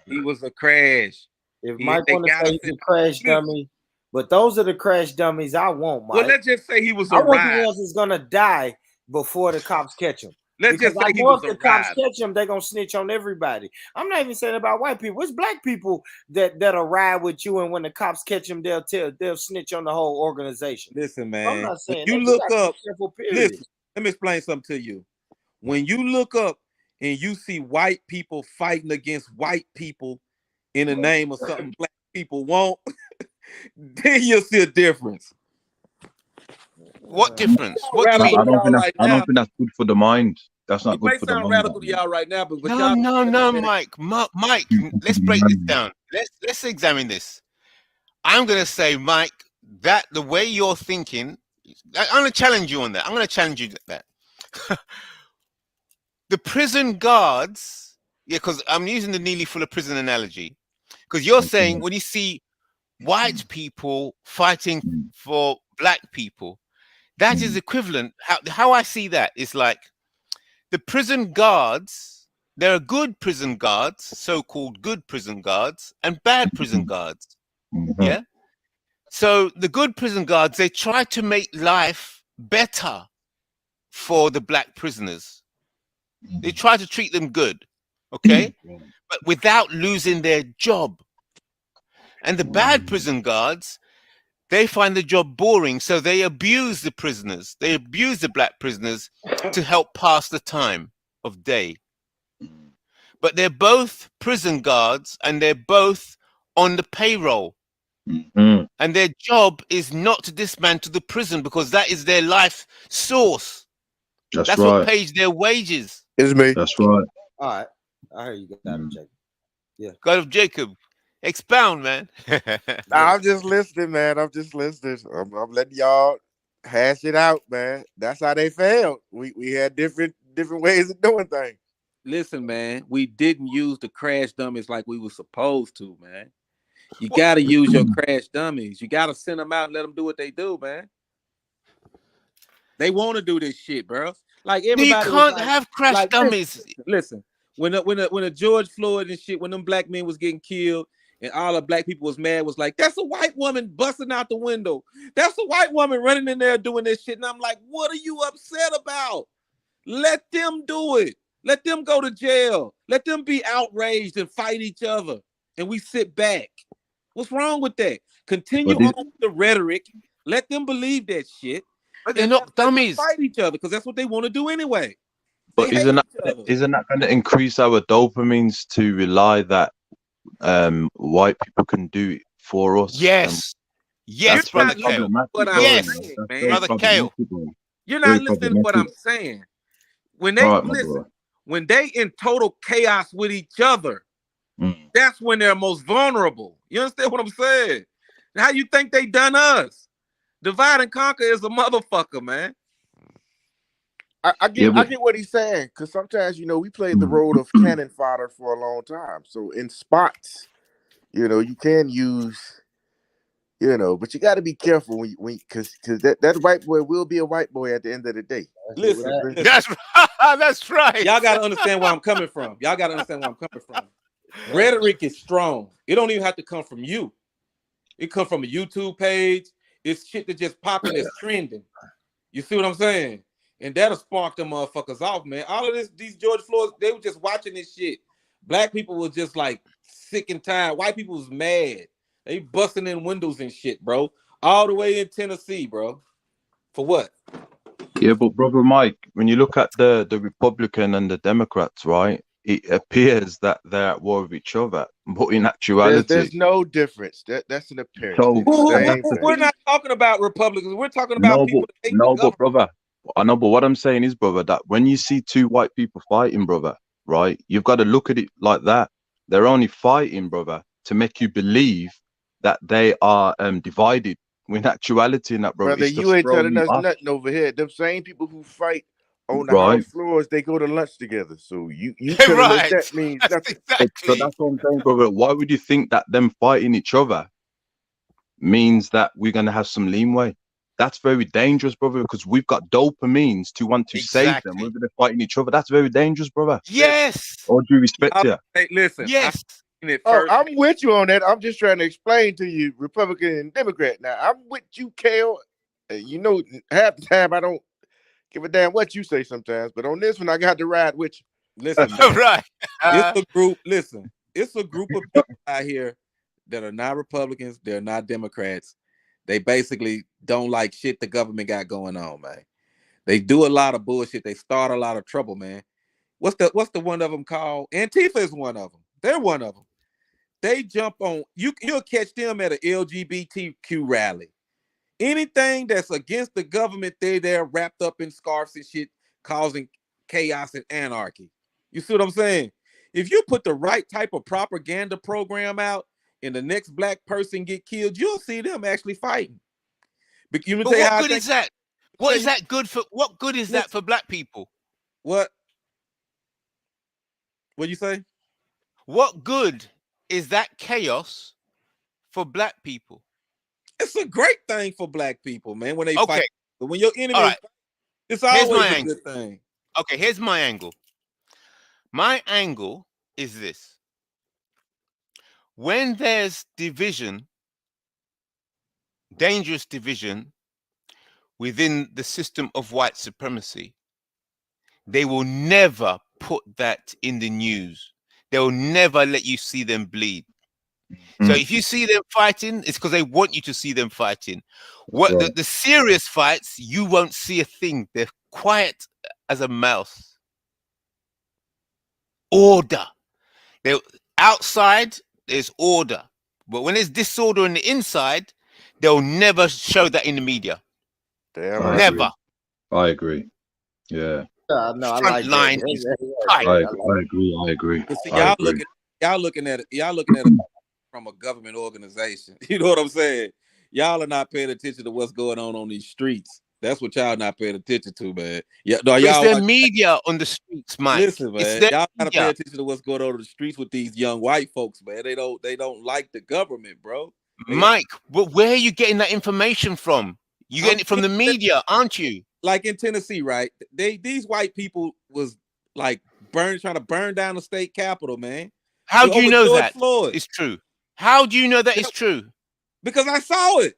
He was a crash. If Mike want to say he's a crash dummy, but those are the crash dummies I want, Mike. Well, let's just say he was a I want ride. the ones that's gonna die before the cops catch him. Let's Because just say I he know was if a the cops ride. catch him, they're gonna snitch on everybody. I'm not even saying about white people. It's black people that'll ride with you, and when the cops catch him, they'll snitch on the whole organization. Listen, man. I'm not saying When you that. look gotta up. be careful, period. Listen, let me explain something to you. When you look up and you see white people fighting against white people in the name of something black people want, then you'll see a difference. What difference? What I don't think that's good for the mind. That's not good for the mind. It may sound radical to y'all right now, but No, Mike. Mike, let's break this down. Let's examine this. I'm gonna say, Mike, that the way you're thinking, I'm gonna challenge you on that. I'm gonna challenge you that. The prison guards, because I'm using the nearly full of prison analogy, because you're saying when you see white people fighting for black people, that is equivalent. How I see that is like the prison guards. There are good prison guards, so-called good prison guards, and bad prison guards. Yeah. So the good prison guards, they try to make life better for the black prisoners. They try to treat them good, okay, but without losing their job. And the bad prison guards, they find the job boring, so they abuse the prisoners. They abuse the black prisoners to help pass the time of day. But they're both prison guards and they're both on the payroll. And their job is not to dismantle the prison because that is their life source. That's right. what pays their wages. It's me. That's right. All right. I heard you got it, Jacob. Yeah. God of Jacob. Expound, man. I'm just listening, man. I'm just listening. I'm letting y'all hash it out, man. That's how they failed. We had different ways of doing things. Listen, man, we didn't use the crash dummies like we were supposed to, man. You got to use your crash dummies. You got to send them out and let them do what they do, man. They want to do this shit, bro. Like everybody, you can't have crash dummies. Listen, when a George Floyd and shit, when them black men was getting killed, and all the black people was mad, was like, that's a white woman busting out the window. That's a white woman running in there doing this shit. And I'm like, what are you upset about? Let them do it. Let them go to jail. Let them be outraged and fight each other. And we sit back. What's wrong with that? Continue on with the rhetoric. Let them believe that shit. But they're not dummies. Fight each other because that's what they want to do anyway. But isn't that going to increase our dopamines to rely that white people can do it for us? Yes. Yes, Brother Kale. Yes, Brother Kale. You're not listening to what I'm saying. When they when they in total chaos with each other, that's when they're most vulnerable. You understand what I'm saying? How you think they done us? Divide and conquer is a motherfucker, man. I get what he's saying, because sometimes, we played the role of cannon fodder for a long time. So in spots, you can use, but you got to be careful because that white boy will be a white boy at the end of the day. Listen. That's right. That's right. Y'all got to understand where I'm coming from. Rhetoric is strong. It don't even have to come from you. It come from a YouTube page. It's shit that just popping that's trending. You see what I'm saying? And that'll spark them motherfuckers off, man. All of these George Floyd, they were just watching this shit. Black people was just like sick and tired. White people was mad. They busting in windows and shit, bro. All the way in Tennessee, bro. For what? Yeah, but brother Mike, when you look at the Republican and the Democrats, right, it appears that they're at war with each other. But in actuality, there's no difference. That's an appearance. So, we're not talking about Republicans. We're talking about people that hate the government. But brother, I know, but what I'm saying is, brother, that when you see two white people fighting, brother, right, you've got to look at it like that. They're only fighting, brother, to make you believe that they are divided. When actuality, in that, brother, you ain't telling us nothing over here. Them same people who fight on the house floors, they go to lunch together. So you telling us that means nothing. Exactly. So that's what I'm saying, brother. Why would you think that them fighting each other means that we're gonna have some leeway? That's very dangerous, brother, because we've got dopamines to want to save them, whether they're fighting each other. That's very dangerous, brother. Yes. All due respect to you. Hey, listen. Yes. I'm with you on that. I'm just trying to explain to you, Republican and Democrat. Now, I'm with you, Kale. Half the time I don't give a damn what you say sometimes, but on this one, I got to ride with you. Listen, right. It's a group. Listen, it's a group of people out here that are not Republicans. They're not Democrats. They basically don't like shit the government got going on, man. They do a lot of bullshit. They start a lot of trouble, man. What's the one of them called? Antifa is one of them. They're one of them. They jump on you'll catch them at an LGBTQ rally. Anything that's against the government, they're wrapped up in scarves and shit, causing chaos and anarchy. You see what I'm saying? If you put the right type of propaganda program out and the next black person get killed, you'll see them actually fighting. But what good is that? What is that good for? What good is that for black people? What you say? What good is that chaos for black people? It's a great thing for black people, man. When they fight, but when your enemy, right. It's always a good thing. Okay, here's my angle. My angle is this: when there's division, dangerous division within the system of white supremacy, they will never put that in the news. They will never let you see them bleed. So Mm. if you see them fighting, it's because they want you to see them fighting. What right. the serious fights, you won't see a thing. They're quiet as a mouse. Order. They outside, there's order. But when there's disorder on the inside, they'll never show that in the media. Damn I right. Never. agree. I agree. Yeah. No, I Front like that. line is Yeah, tight. I I like agree. I agree. But see, I agree. y'all looking at it from a government organization. You know what I'm saying? Y'all are not paying attention to what's going on these streets. That's what y'all not paying attention to, man. Yeah, no, But it's y'all their watch, media on the streets, Mike. listen, It's man. their Y'all gotta pay media. attention to what's going on in the streets with these young white folks, man. They don't like the government, bro. Mike, but where are you getting that information from? You I'm getting it from the media, aren't you? like in Tennessee, right? These white people was like trying to burn down the state capitol, man. How do you Over know George that Floyd. is true? How do you know that is true? Because I saw it.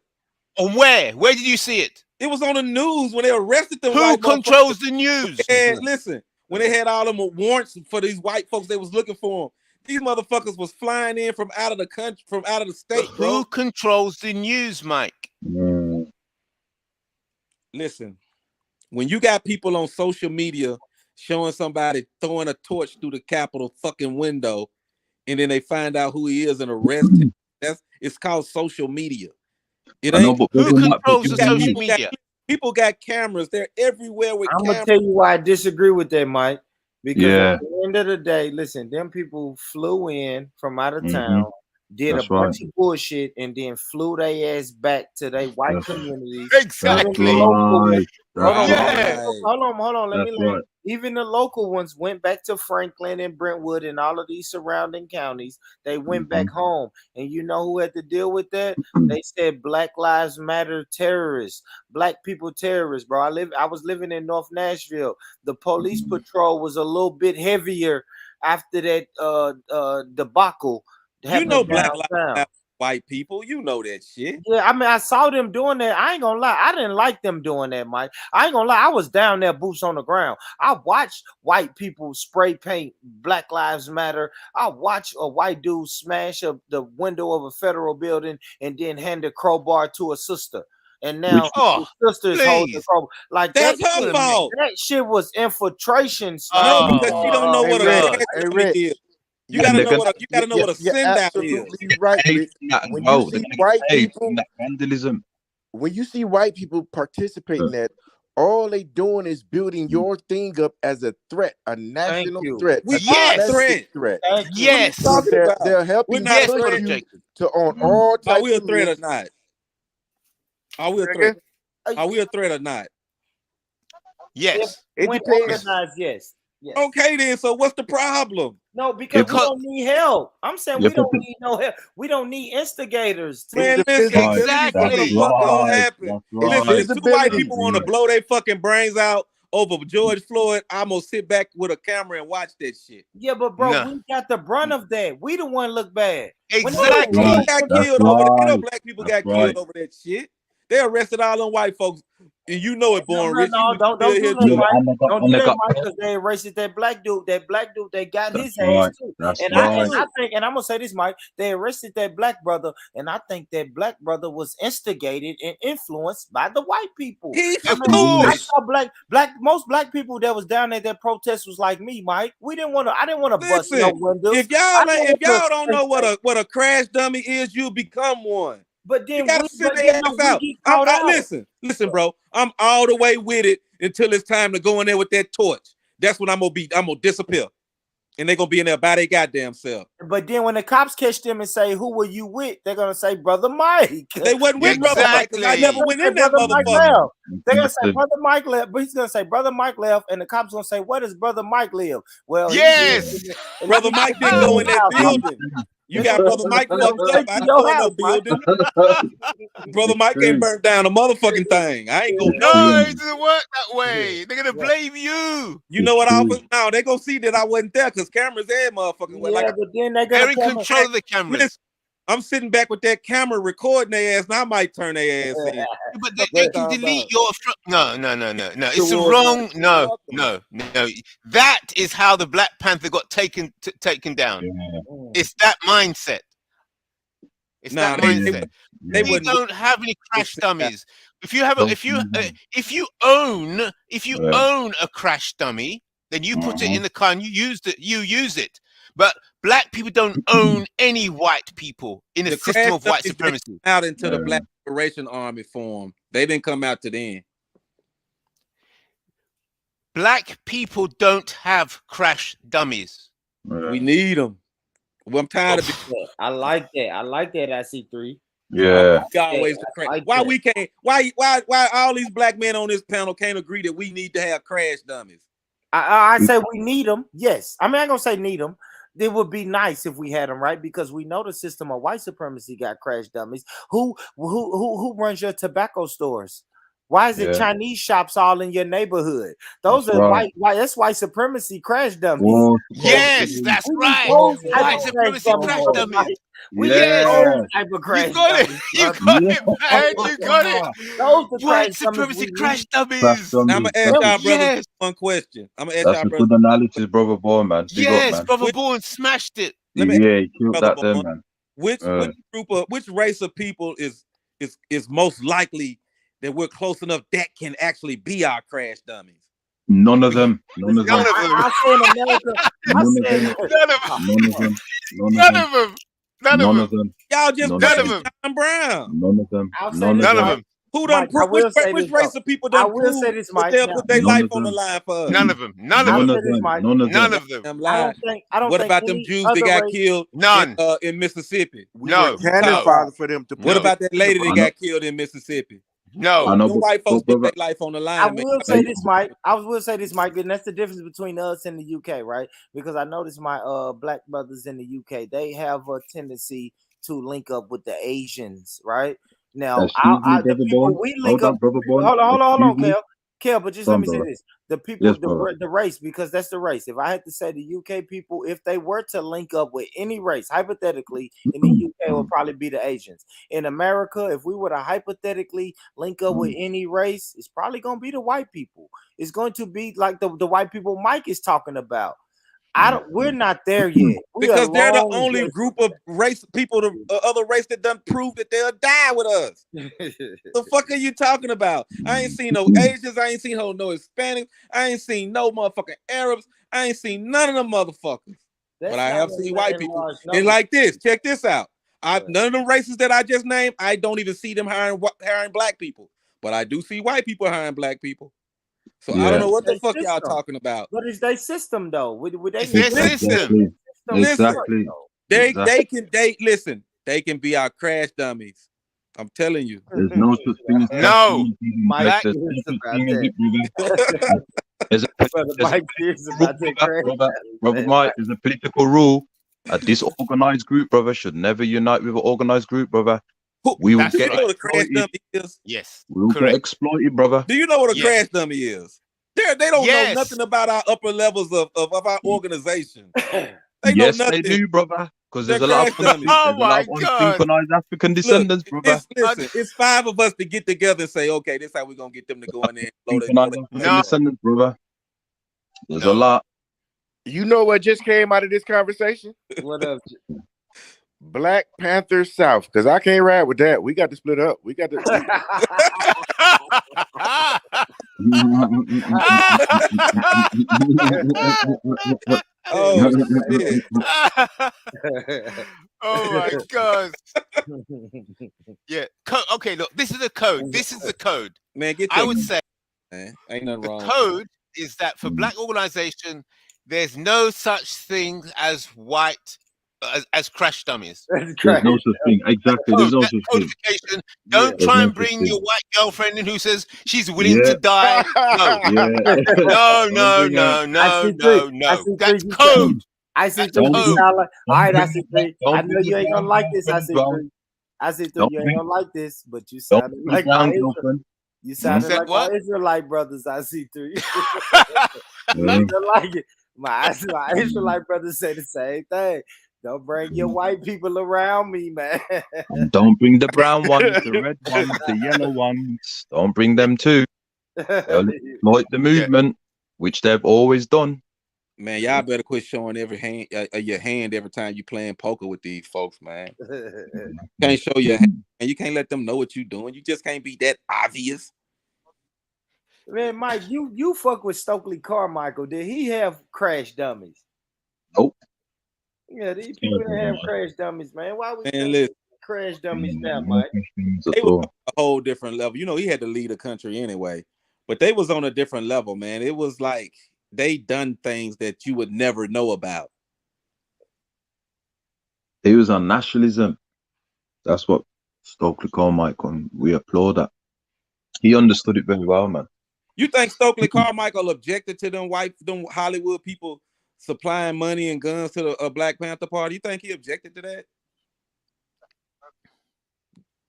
On where? Where did you see it? It was on the news when they arrested them Who white controls motherfuckers. the news? Listen, when they had all them warrants for these white folks, they was looking for them. These motherfuckers was flying in from out of the country, from out of the But state, bro. who controls the news, Mike? Mm. Listen, when you got people on social media showing somebody throwing a torch through the Capitol fucking window, and then they find out who he is and arrest him, it's called social media. It I know, ain't but Who people might controls the forget social me. media? people got cameras. They're everywhere with I'm gonna cameras. tell you why I disagree with that, Mike. Because Yeah. at the end of the day, listen, them people flew in from out of Mhm. town, did That's a right. bunch of bullshit, and then flew their ass back to their white That's, communities. that's Exactly. Even the local ones, right. That's hold on, Yeah. hold on. Let That's me land. right. Even the local ones went back to Franklin and Brentwood and all of these surrounding counties. They went back Mhm. home, and you know who had to deal with that? They said Black Lives Matter terrorists, Black people terrorists, bro. I was living in North Nashville. The police patrol was a little bit heavier after that debacle You know happened Black Lives downtown. Matter, white people. You know that shit. Yeah, I mean, I saw them doing that. I ain't gonna lie, I didn't like them doing that, Mike. I ain't gonna lie, I was down there, boots on the ground. I watched white people spray paint Black Lives Matter. I watched a white dude smash up the window of a federal building and then hand a crowbar to a sister. And now Which Oh, the sister is holding the please. crowbar. Like That's that her shit, fault. that shit was infiltration, son. No, Oh because she my don't know Hey what a Rich, God. crash hey dummy Rich. is. You Yeah, and gotta they're know gonna what you gotta know what a you're send out is. absolutely right, paid Rich. from that as When well. you They're see gonna get white paid people, from that vandalism. when you see white people participate in that, all they doing is building your thing up as a threat, a national you. threat, a We are a Yes. domestic threat. threat. Thank you. What are you Yes. So talking about? they're We're helping not a Yes, push brother threat. you Jacob. to on Mm. all Are types we a of threat or lists. not? Are we a threat? Nigga, Are we a threat or not? If Yes. it when depends. organized, yes. Yes. Okay, then. So what's the problem? No, because we Because don't need help. I'm saying You we put don't the need no help. We don't need instigators It's to Man, the listen, right. this is what visibility the That's exactly. fuck gonna right. happen. That's It's Listen, right. if two white visibility. That's people want to right. blow their fucking brains out over George Floyd, I'm gonna sit back with a camera and watch that shit. Yeah, but bro, no. we got the brunt of that. We the one look bad. When they That's say No, we people right. Exactly. ain't got That's killed over there. You know, right. black people That's got right. killed over that shit. They arrested all them white folks, and you know it, Born Rich. You no, was don't still do here that, Yeah, too. Mike. and they got Don't and do they that, got Mike, because they arrested that black dude. That black dude, they got that's his ass right. too. That's And right. I think, and I'm gonna say this, Mike, they arrested that black brother, and I think that black brother was instigated and influenced by the white people. He's I Of mean, I stupid. course. saw most black people that was down at that protest was like me, Mike. I didn't want to bust no Listen, windows. if y'all I ain't, didn't if want y'all don't to know what a crash dummy is, you become one. but You then gotta we sit then their no, ass we out. get caught out. Listen, bro. I'm all the way with it until it's time to go in there with that torch. That's when I'm gonna disappear, and they're gonna be in there by their goddamn self. But then when the cops catch them and say, "Who were you with?" They're gonna say, "Brother Mike." They wasn't with Brother Mike because I never Exactly. went Say, in that Brother Mike motherfucker. left. They're gonna say Listen, Brother Mike left, but he's gonna say Brother Mike left, and the cops gonna say, "Where does Brother Mike live?" Well, he lives Yes. in the Brother Mike didn't go in that building. You They're got gonna Brother Mike fucked up. straight I to didn't your go in no house, Mike. building. Brother it's Mike ain't true. burnt down a motherfucking thing. I ain't go nowhere. No, Mm, it doesn't work that way. They're gonna blame you. You it's know what, true. officer? Now they gonna see that I wasn't there because cameras there, motherfucking well. Like Yeah, but then they're They're gonna in come and control of the listen, cameras. I'm sitting back with that camera recording their ass, and I might turn their ass in. But Fuck they you can talking delete about? your no. It's the Towards wrong fuck 'em. no. That is how the Black Panther got taken down. Yeah. It's that mindset. It's Nah, that they mindset. they We wouldn't don't have any crash accept that. dummies. If you have a, if you own a crash dummy, then you put it in the car and you use it. But black people don't own any white people in a The system crash of white dummies, they supremacy. come out into the Black Liberation Army form. They didn't come out to the end. Black people don't have crash dummies. We need them. Well, I'm tired of it. I like that. I like that. I see 3. Yeah. Always the crash. like Why that. we can't? Why all these black men on this panel can't agree that we need to have crash dummies? I say we need them. Yes, I mean I ain't gonna say need them. It would be nice if we had them, right? Because we know the system of white supremacy got crash dummies. Who runs your tobacco stores? Why is it Chinese shops all in your neighborhood? Those That's are right. that's white supremacy crash dummies. Oh, Yes, that's right. White supremacy crash dummies. We Yes. those type of crash You got it. dummies. You got it, man. You got it. Those the White crash supremacy dummies we crash need. dummies. Now, I'm gonna ask y'all brothers Yes. one question. I'm gonna ask That's y'all a brothers. good analysis, brother Bourne, man. Big up, Yes, man. brother Bourne smashed it. Let me Yeah, he killed Brother that there, Bourne, man. which race of people is most likely that we're close enough that can actually be our crash dummies? None of them. None of them. None of them. I say in America. None of them. None of them. None of them. None of them. None None of of them. them. Y'all just None None better of than them. John Brown. None of them. I'll say None this, of None of Mike. them. Who done Mike, I will say which this, race though. of people I done will say proved this, that Mike. they'll Now, put their None life of on the them. line for us? None of them. None I'll of say them. this, Mike. None of None them. of them. Damn I lie. don't What think about them any Jews other that got race. killed None. in Mississippi? We No. were cannon No. fodder for them to What put. about that lady that I know. got killed in Mississippi? No. I know, Them white folks but put brother, their life on the I line, man. will say this, Mike. I will say this, Mike, and that's the difference between us and the UK, right? Because I noticed my black brothers in the UK, they have a tendency to link up with the Asians, right? Now, excuse me, the brother people Bourne. we link Hold up. on, brother Bourne. Hold on, Excuse me. Kel, but just Go let on, me say brother. this: the people, Yes, brother. the race, because that's the race. If I had to say the UK people, if they were to link up with any race, hypothetically, in the UK, it would probably be the Asians. In America, if we were to hypothetically link up with any race, it's probably going to be the white people. It's going to be like the white people Mike is talking about. We're not there yet. We are Because they're the long only way group of race people, the other race that done prove that they'll die with us. The fuck are you talking about? I ain't seen no Asians. I ain't seen no Hispanics. I ain't seen no motherfucking Arabs. I ain't seen none of them motherfuckers. That's But I not have in- seen in white people. large And numbers. like this, check this out. None of them races that I just named, I don't even see them hiring black people. But I do see white people hiring black people. So I don't know what the fuck y'all talking about. But it's their system though. Would they It's their system. Exactly. They listen. They can be our crash dummies. I'm telling you. There's no such thing as No. Mike There's is no such about thing as that. it, brother. There's a Brother there's a Mike is political about that rule, crash. brother Mike, there's a political rule. A disorganized group, brother, should never unite with an organized group, brother. We will That's get right. You know what a crash exploited. dummy is? Yes. We will get Correct. exploited, brother. Do you know what a Yes. crash dummy is? They don't Yes. know nothing about our upper levels of our organization. They know Yes, nothing. they do, brother. Because They're there's a lot of crash dummies. Oh there's a lot my of God. unsynchronized African Look, descendants, brother. listen, it's 5 of us to get together and say, okay, this is how we're gonna get them to go in there and blow Synchronized their African No. descendants, brother. There's a No. lot. You know what just came out of this conversation? What up? Black Panther South, because I can't ride with that. We got to split up. We got to. Oh shit. Oh my God. Yeah. Okay, look, this is the code. This is the code. Man, get I your would say man. Ain't nothing the wrong. code is that for black organization, there's no such thing as white as crash dummies. There's no such thing. Exactly. There's no That such thing. codification. Don't There's try no and such bring thing. your white girlfriend in who says she's willing Yeah. to die. No. Yeah. No, no, bring no, out- no, no, no. That's you code. I see That's three. You code. sound like all right. I bring see the brown- three. don't I know bring you the ain't gonna brown like this. I girlfriend see as well. three. I see three. Don't You ain't bring- gonna like this, but you Don't sounded bring like brown my Israel. girlfriend. You sounded said like what? my Israelite brothers. I see three. Yeah. You don't like it. My Israelite brothers say the same thing. Don't bring your white people around me, man. And don't bring the brown ones, the red ones, the yellow ones. Don't bring them too. They'll exploit the movement, which they've always done. Man, y'all better quit showing every hand your hand every time you playing poker with these folks, man. Can't show your hand, and you can't let them know what you're doing. You just can't be that obvious. Man, Mike, you fuck with Stokely Carmichael. Did he have crash dummies? Nope. Yeah, these people that have crash dummies, man. Why we And listen, crash dummies now, No Mike? questions they at was all. on a whole different level. You know, he had to lead the country anyway, but they was on a different level, man. It was like they done things that you would never know about. He was on nationalism. That's what Stokely Carmichael, and we applaud that. He understood it very well, man. You think Stokely Carmichael objected to them Hollywood people supplying money and guns to the Black Panther Party? You think he objected to that?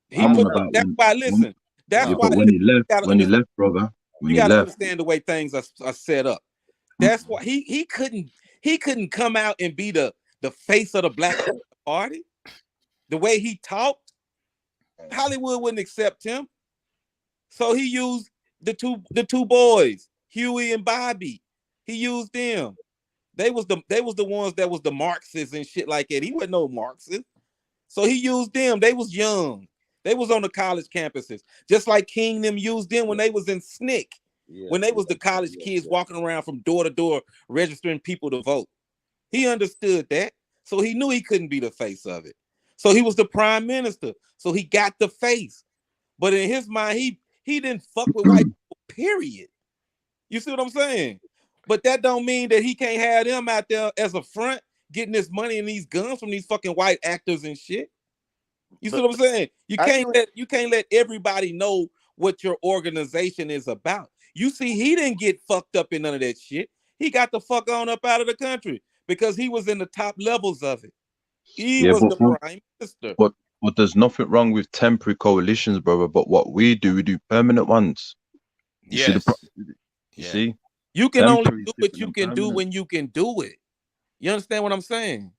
He I'm on put about that's why. Listen, that's yeah, why. but Listen, when he left, brother, when you he got to left, understand the way things are set up. That's why he couldn't come out and be the face of the Black Panther Party. The way he talked, Hollywood wouldn't accept him. So he used the two boys, Huey and Bobby. He used them. They was the ones that was the Marxists and shit like that. He wasn't no Marxist. So he used them. They was young. They was on the college campuses. Just like King them used them when they was in SNCC. When they was the college kids walking around from door to door registering people to vote. He understood that. So he knew he couldn't be the face of it. So he was the prime minister. So he got the face. But in his mind, he didn't fuck with white people, period. You see what I'm saying? But that don't mean that he can't have them out there as a front getting this money and these guns from these fucking white actors and shit. You see what I'm saying? You can't let everybody know what your organization is about. You see, he didn't get fucked up in none of that shit. He got the fuck on up out of the country because he was in the top levels of it. He yeah, was the prime minister. but there's nothing wrong with temporary coalitions, brother. But what we do permanent ones. You see you see, you can only temporary do is what different you than can do permanent. when you can do it. You understand what I'm saying?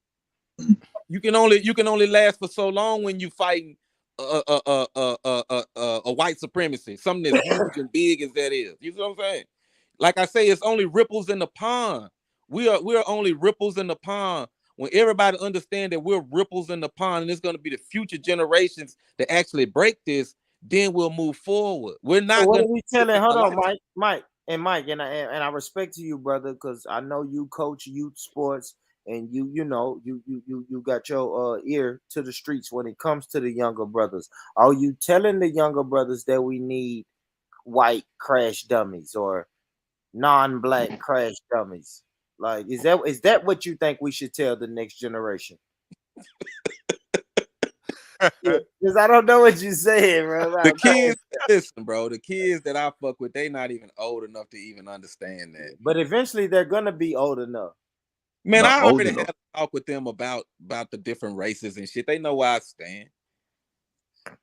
You can only last for so long when you fighting a white supremacy, something as huge and big as that is. You know what I'm saying? Like I say, it's only ripples in the pond. We are only ripples in the pond. When everybody understand that we're ripples in the pond, and it's going to be the future generations that actually break this, then we'll move forward. We're So not what going are to we telling? Hold on, Mike, and I respect to you, brother, because I know you coach youth sports, and you got your ear to the streets when it comes to the younger brothers. Are you telling the younger brothers that we need white crash dummies or non-black crash dummies? Like, is that what you think we should tell the next generation? Because I don't know what you're saying, bro. The kids, listen, bro. The kids that I fuck with, they not even old enough to even understand that. But eventually, they're gonna be old enough. Man, Not I old already enough. had a talk with them about the different races and shit. They know where I stand.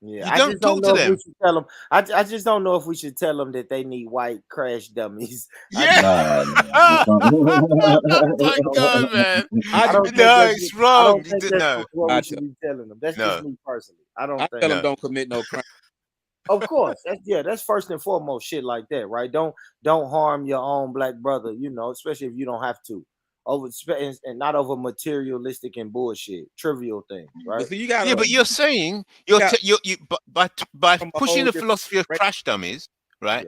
Yeah, You I don't just don't talk to know if we them. should tell them. I just don't know if we should tell them that they need white crash dummies. Yeah. Nah. My God, man. I don't think No, that's it's I wrong. don't think that's No. what we should be telling them. That's just No. me personally. I don't I think. tell them No. don't commit no crime. Of course, that's first and foremost shit like that, right? Don't harm your own black brother, especially if you don't have to. And not over materialistic and bullshit, trivial things, But right? see, you got Yeah, to but you're saying you by from a pushing whole the different philosophy of race. crash dummies, right?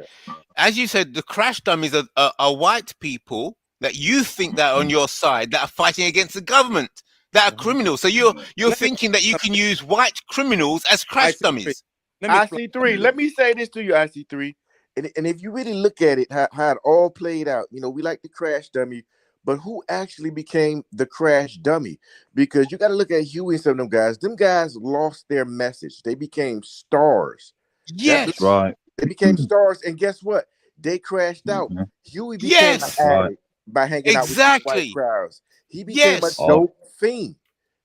As you said, the crash dummies are white people that you think that are on your side that are fighting against the government, that are criminals. So you're Let me thinking that you can use white criminals as crash IC3. dummies. Let me explain. IC3, let me say this to you, IC3. And if you really look at it, how it all played out, we like the crash dummy, but who actually became the crash dummy? Because you got to look at Huey and some of them guys. Them guys lost their message. They became stars. Yes. Right. They became stars, and guess what? They crashed out. Huey became Yes. an addict by hanging out with these white Exactly. crowds. He became a Yes. dope fiend.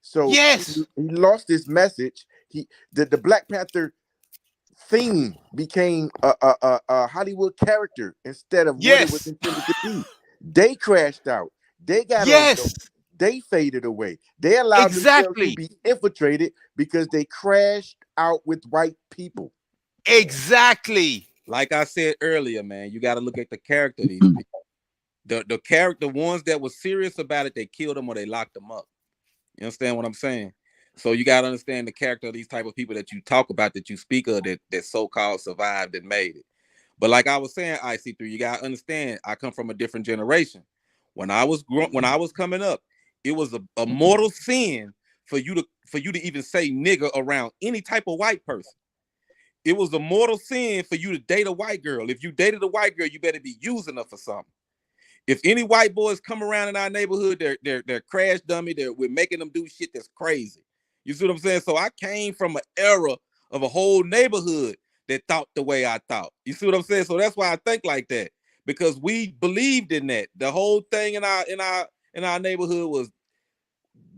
So Yes. he lost his message. The Black Panther theme became a Hollywood character instead of what it was Yes. intended to be. They crashed out. They got on dope. Yes. They faded away. They allowed themselves to Exactly. be infiltrated because they crashed out with white people. Exactly. Like I said earlier, man, you got to look at the character of these people. The character ones that were serious about it, they killed them or they locked them up. You understand what I'm saying? So you gotta understand the character of these type of people that you talk about, that you speak of, that so-called survived and made it. But like I was saying, IC3, you gotta understand, I come from a different generation. When I was coming up, it was a mortal sin for you to even say nigga around any type of white person. It was a mortal sin for you to date a white girl. If you dated a white girl, you better be using her for something. If any white boys come around in our neighborhood, they're crash dummy. We're making them do shit that's crazy. You see what I'm saying? So I came from an era of a whole neighborhood that thought the way I thought. You see what I'm saying? So that's why I think like that, because we believed in that. The whole thing in our neighborhood was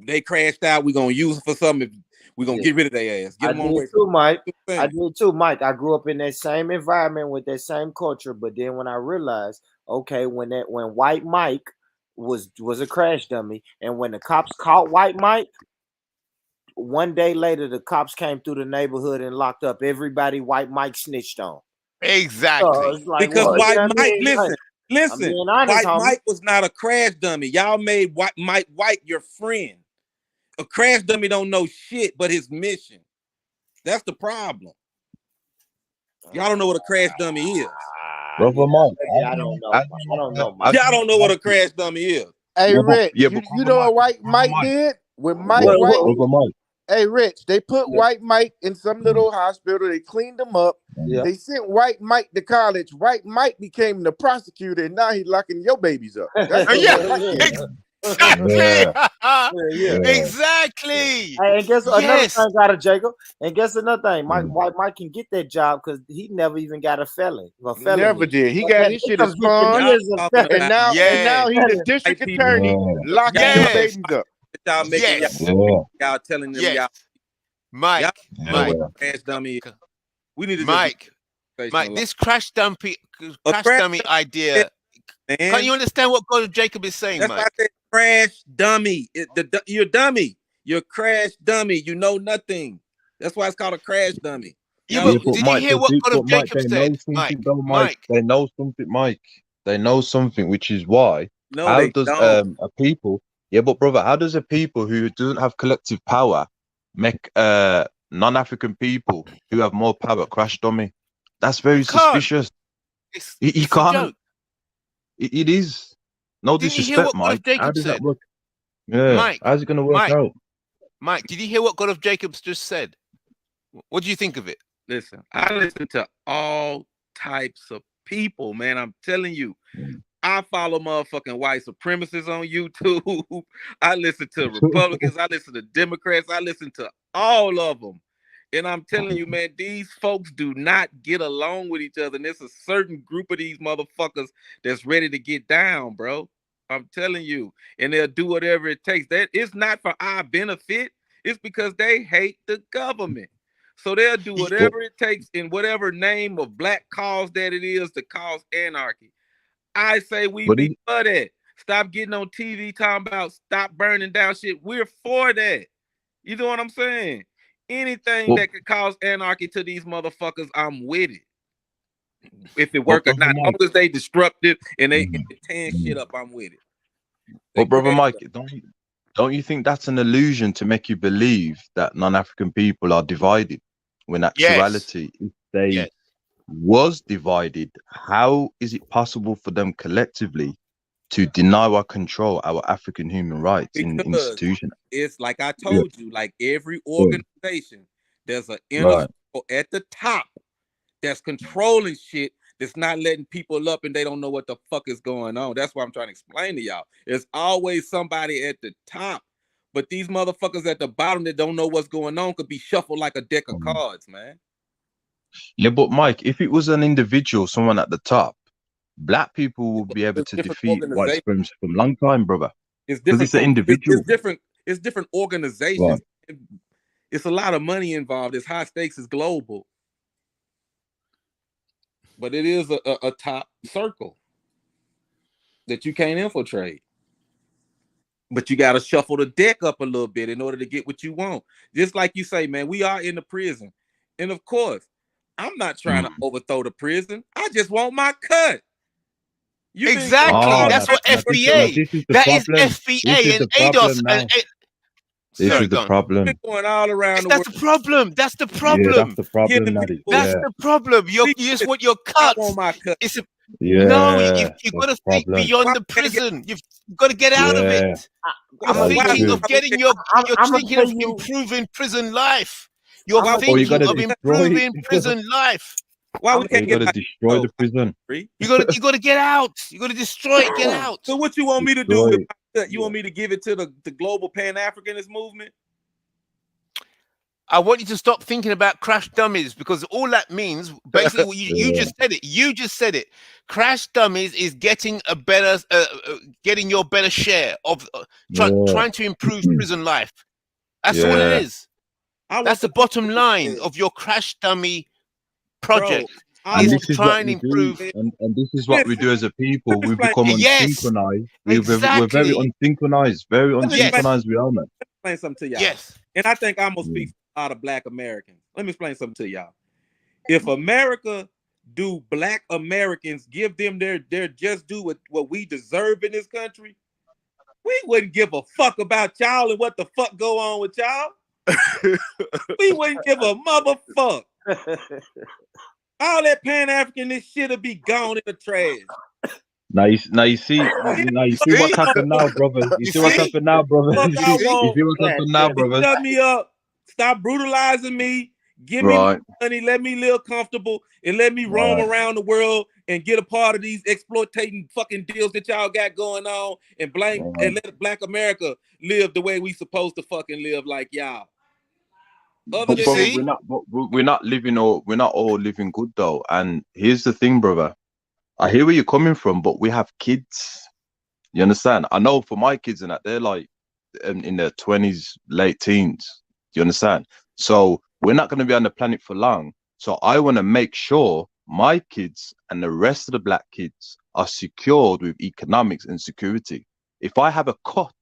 they crashed out. We're gonna use it for something. We're gonna get rid of their ass. Get I them on did away too, from Mike. them. I did too, Mike. I grew up in that same environment with that same culture, but then when I realized, okay, when White Mike was a crash dummy, and when the cops caught White Mike, one day later the cops came through the neighborhood and locked up everybody White Mike snitched on. So it's like, Because well, you White know what I Mike, mean? Like, I'm listen, being honest, White homie. Mike was not a crash dummy. Y'all made Mike White your friend. A crash dummy don't know shit but his mission. That's the problem. Y'all don't know what a crash dummy is. Brother Mike, I don't know. I don't know, Mike. Y'all don't know what a crash dummy is. Hey, Rich, but you know what White Mike did? When Mike What, White, Brother Mike? hey, Rich, they put White Mike in some little hospital. They cleaned him up. Yeah. They sent White Mike to college. White Mike became the prosecutor, and now he's locking your babies up. That's what White Mike did. Exactly. Hey, and guess another Yes. thing, got Jacob. And guess another thing, White Mike can get that job because he never even got a felony. Never did. He But got that his shit conviction expunged, is a felony. and now he's the district attorney locking your Yes. babies up. Y'all making y'all telling them y'all. Mike, Y'all know what a crash dummy is. We need to Mike, this crash dummy idea. Can't you understand what God Jacob is saying, That's Mike? why I said crash dummy. You're a dummy. You're a crash dummy. You know nothing. That's why it's called a crash dummy. Yeah, but did you hear what God of Jacob said? Mike, they know something, Mike. They know something, which is why. No, how they does don't. a people? Yeah, but brother, how does a people who doesn't have collective power make non-African people who have more power crash dummy? That's very suspicious. He It's can't. a joke. It is. No Didn't you hear disrespect, what God of Mike. How Jacob does said? that work? Yeah. Mike, how's it going to work out? Mike, did you hear what God of Jacob's just said? What do you think of it? Listen, I listen to all types of people, man. I'm telling you. I follow motherfucking white supremacists on YouTube. I listen to Republicans. I listen to Democrats. I listen to all of them. And I'm telling you, man, these folks do not get along with each other. And there's a certain group of these motherfuckers that's ready to get down, bro. I'm telling you. And they'll do whatever it takes. That it's not for our benefit. It's because they hate the government. So they'll do whatever it takes in whatever name of black cause that it is to cause anarchy. I say we be for that. Stop getting on TV talking about stop burning down shit. We're for that. You know what I'm saying? Anything that could cause anarchy to these motherfuckers, I'm with it. If it work or not, as long as they disruptive and they tear shit up, I'm with it. But brother Mike, don't you think that's an illusion to make you believe that non-African people are divided? When actuality, if they was divided, how is it possible for them collectively to deny or control our African human rights in institution? It's like I told you, like every organization, there's an inner circle at the top that's controlling shit, that's not letting people up, and they don't know what the fuck is going on. That's what I'm trying to explain to y'all. There's always somebody at the top, but these motherfuckers at the bottom that don't know what's going on could be shuffled like a deck of cards, man. Yeah, but Mike, if it was an individual, someone at the top, black people will be able to defeat white supremacy from long time, brother. It's because it's an individual. It's different organizations. Right. It's a lot of money involved. It's high stakes. It's global. But it is a top circle that you can't infiltrate. But you got to shuffle the deck up a little bit in order to get what you want. Just like you say, man, we are in the prison. And of course, I'm not trying to overthrow the prison. I just want my cut. You think Exactly. Oh, That's what now FBA. this is the That is problem. This FBA is and the ADOS. problem now. This Sorry, is the go on. problem. going all around the That's world the problem. That's the Yeah, that's problem. the problem, killing Natty. people? That's Yeah, the problem. You just want your I cut. want my cut. It's a, no, yeah, you've got that's to the think problem. beyond Why the we can't get? prison. You've got to get out of Yeah, it. You're I'm gonna Why tell thinking you. of getting your. You're I'm gonna thinking tell of you. improving prison life. You're why or you thinking gotta of destroy improving it. prison life. why we Or can't you get gotta my destroy the oh, prison. You got to get out. You got to destroy it. Get out. So what you want me to do Destroy with it. my cut? You want me to give it to the global Pan-Africanist movement? I want you to stop thinking about crash dummies because all that means, basically, what you Yeah. just said it. You just said it. Crash dummies is getting a better, getting your better share of Yeah. trying to improve prison life. That's all it Yeah. is. I want That's the the bottom line of your crash dummy project. I And want this is what Try and we do, improve. and this is what we do as a people. We explain. become Yes, unsynchronized. We're very exactly. unsynchronized. Very Let me explain, unsynchronized we are, man. explain something to y'all. Yes. And I think I'm gonna speak for a lot of Black Americans. Let me explain something to y'all. If America do Black Americans give them their just do what we deserve in this country, we wouldn't give a fuck about y'all and what the fuck go on with y'all. We wouldn't give a motherfuck. All that Pan-Africanist shit'll be gone in the trash. Now you see what's happened now, brother. You see what's happened now, brother. Fuck You I see want. what's happened now, brother. Shut me up. Stop brutalizing me. Give me Right. money. Let me live comfortable and let me roam Right. around the world and get a part of these exploiting fucking deals that y'all got going on and and let Black America live the way we supposed to fucking live like y'all. Other But than brother, we're not living we're not all living good though. And here's the thing, brother. I hear where you're coming from, but we have kids. You understand? I know for my kids and that they're like in their 20s, late teens. Do you understand? So we're not going to be on the planet for long. So I want to make sure my kids and the rest of the Black kids are secured with economics and security. If I have a cut,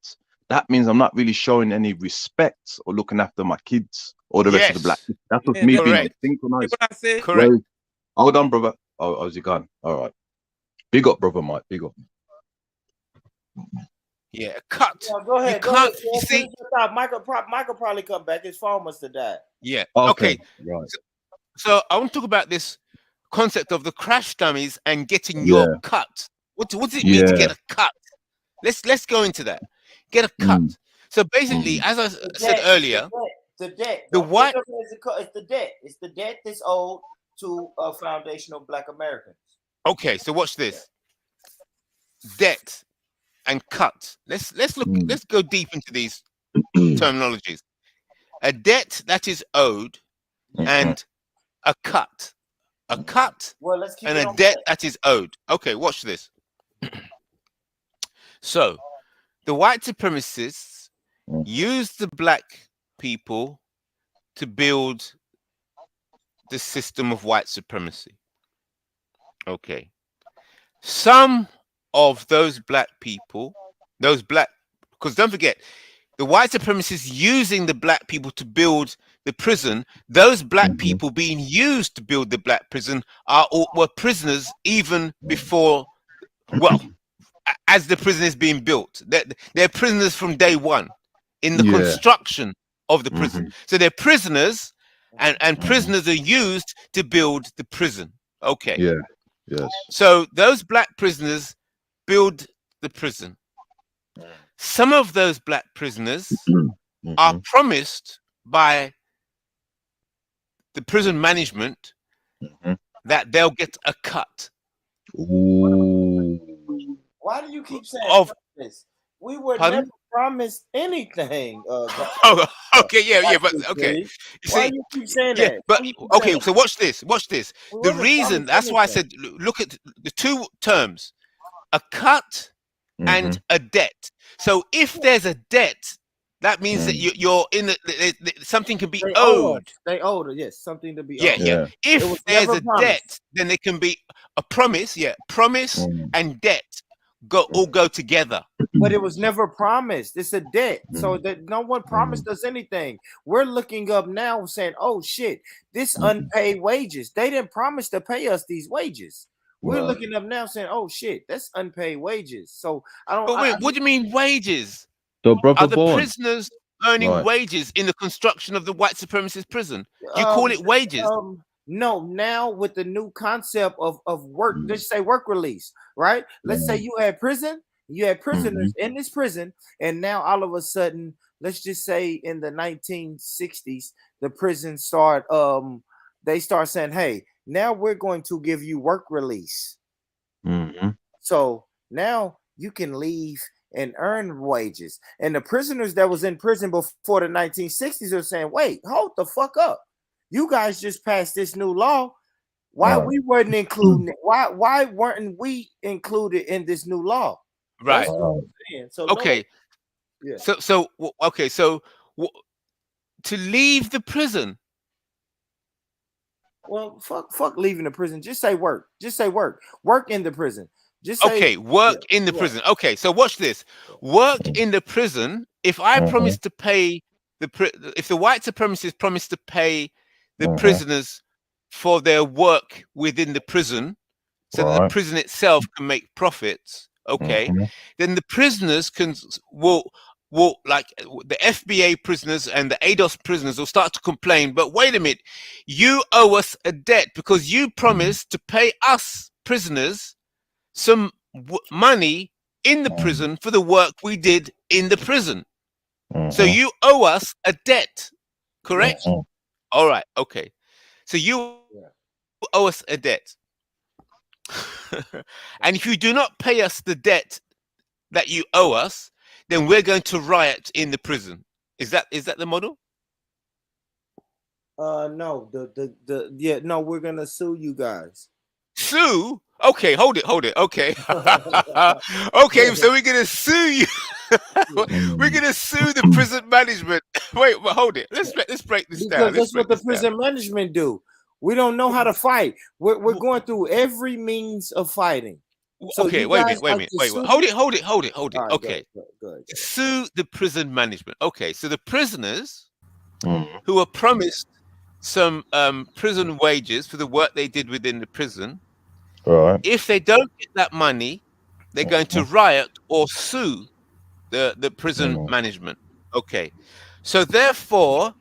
that means I'm not really showing any respect or looking after my kids or the rest of the Black kids. That's what me being unsynchronized. what I said? Correct. Well, hold on, brother. Oh, how's he gone? All right. Big up, brother Mike. Big up. Yeah, cut. Yeah, go ahead. You Go ahead. can't. You see. Finish your thought. Michael probably come back. His phone must have died. Yeah. Okay. Okay. Right. So I want to talk about this concept of the crash dummies and getting your cut. What does it mean to get a cut? Let's go into that. Get a cut. So basically, as I said earlier, the debt. the white. It's the debt. It's the debt that's owed to foundational Black Americans. Okay, so watch this. Debt and cut. Let's look. Let's go deep into these terminologies. A debt that is owed, and a cut. A cut Well, let's keep and it a on debt that is owed. Okay, watch this. So, the white supremacists use the Black people to build the system of white supremacy. Okay. Some of those Black people, because don't forget, the white supremacists using the Black people to build the prison, those Black people being used to build the Black prison were prisoners even before, well, as the prison is being built. They're prisoners from day one in the construction of the prison. So they're prisoners, and prisoners are used to build the prison. Okay. Yeah. Yes. So those Black prisoners build the prison. Some of those Black prisoners are promised by the prison management that they'll get a cut. Why do you keep saying this? We were never promised anything. Okay, yeah, but okay. Why do you keep saying yeah, that? but okay. So watch this. Watch this. The reason that's why I said look at the two terms: a cut and a debt. So if there's a debt, that means that you're in something can be owed. They owed it, yes, something to be owed. Yeah. If there's a debt, then there can be a promise. Yeah, promise and debt all go together. But it was never promised. It's a debt. So that no one promised us anything. We're looking up now saying, oh shit, this unpaid wages. They didn't promise to pay us these wages. We're Right. looking up now saying, "Oh shit, that's unpaid wages." So I don't. But wait, what do you mean wages? So, brother Are the Born. prisoners earning Right. wages in the construction of the white supremacist prison? You call Um, it wages? no, now with the new concept of work, let's say work release, right? Let's say you had prisoners in this prison, and now all of a sudden, let's just say in the 1960s, the prison they start saying, "Hey, now we're going to give you work release." So now you can leave and earn wages. And the prisoners that was in prison before the 1960s are saying, "Wait, hold the fuck up. You guys just passed this new law. Why Right. we weren't including it? Why weren't we included in this new law?" Right. That's what I'm saying. So Okay. yeah. So to leave the prison. Well, fuck leaving the prison. Just say work. Just say work. Work in the prison. Just say Okay, work in the prison. Okay, so watch this. Work in the prison. If I promise to pay if the white supremacists promise to pay the prisoners for their work within the prison, so that the prison itself can make profits, okay, then the prisoners will like the FBA prisoners and the ADOS prisoners will start to complain. But wait a minute, you owe us a debt because you promised to pay us prisoners some money in the prison for the work we did in the prison. So you owe us a debt, correct? All right, okay. So you owe us a debt. And if you do not pay us the debt that you owe us, then we're going to riot in the prison. Is that the model? No, no, we're gonna sue you guys. Sue? Okay, hold it. Okay. Okay, so we're gonna sue you. We're gonna sue the prison management. Wait, but hold it. Let's break this down. Because that's what the prison management do. We don't know how to fight. We're going through every means of fighting. So Okay, you wait a guys minute. are Wait. to Hold sue- it. All right, Okay. go ahead. Sue the prison management. Okay, so the prisoners who are promised some prison wages for the work they did within the prison, Right. if they don't get that money, they're going to riot or sue the prison management. Okay, so therefore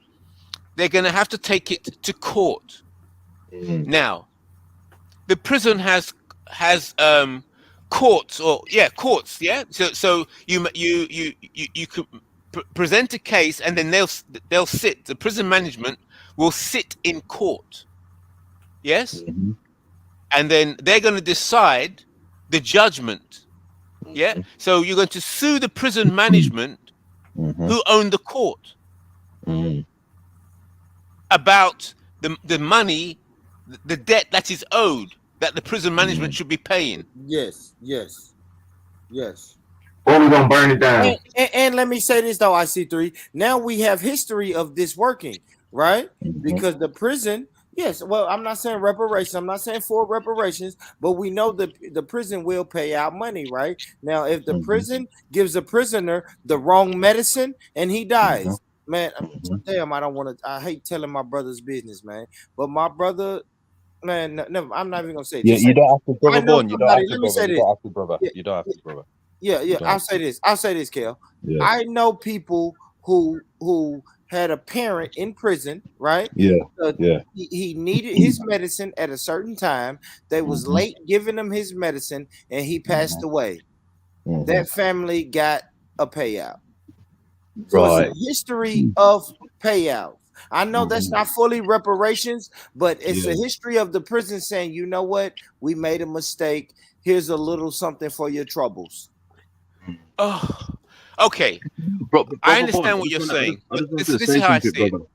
they're going to have to take it to court. Now, the prison has courts courts. So you could present a case, and then they'll sit. The prison management will sit in court. Yes, and then they're going to decide the judgment. Yeah, so you're going to sue the prison management who own the court about the money, the debt that is owed, that the prison management should be paying. Yes. Or we're gonna burn it down. And let me say this though, IC3. Now we have history of this working, right? Because the prison, yes. Well, I'm not saying reparations. I'm not saying for reparations, but we know the prison will pay out money, right? Now, if the prison gives a prisoner the wrong medicine and he dies, man, damn, I don't want to. I hate telling my brother's business, man. But my brother, man, no, I'm not even gonna say it. Yeah, Just you say, don't have to, I brother know Born. You don't somebody. have to, Let me brother. say You this. don't have to, brother. Yeah, You don't have to, brother. yeah. You don't I'll have say this. I'll say this, Kel. Yeah. I know people who had a parent in prison, right? Yeah. Yeah. He needed his medicine at a certain time. They was late giving him his medicine, and he passed away. That family got a payout. So it's a Right. history of payouts. I know that's not fully reparations, but it's a Yeah. history of the prison saying, you know what, we made a mistake. Here's a little something for your troubles. Oh, okay. I Brother Born, understand what you're saying, I but just wanted this to is say how I something, see it. brother.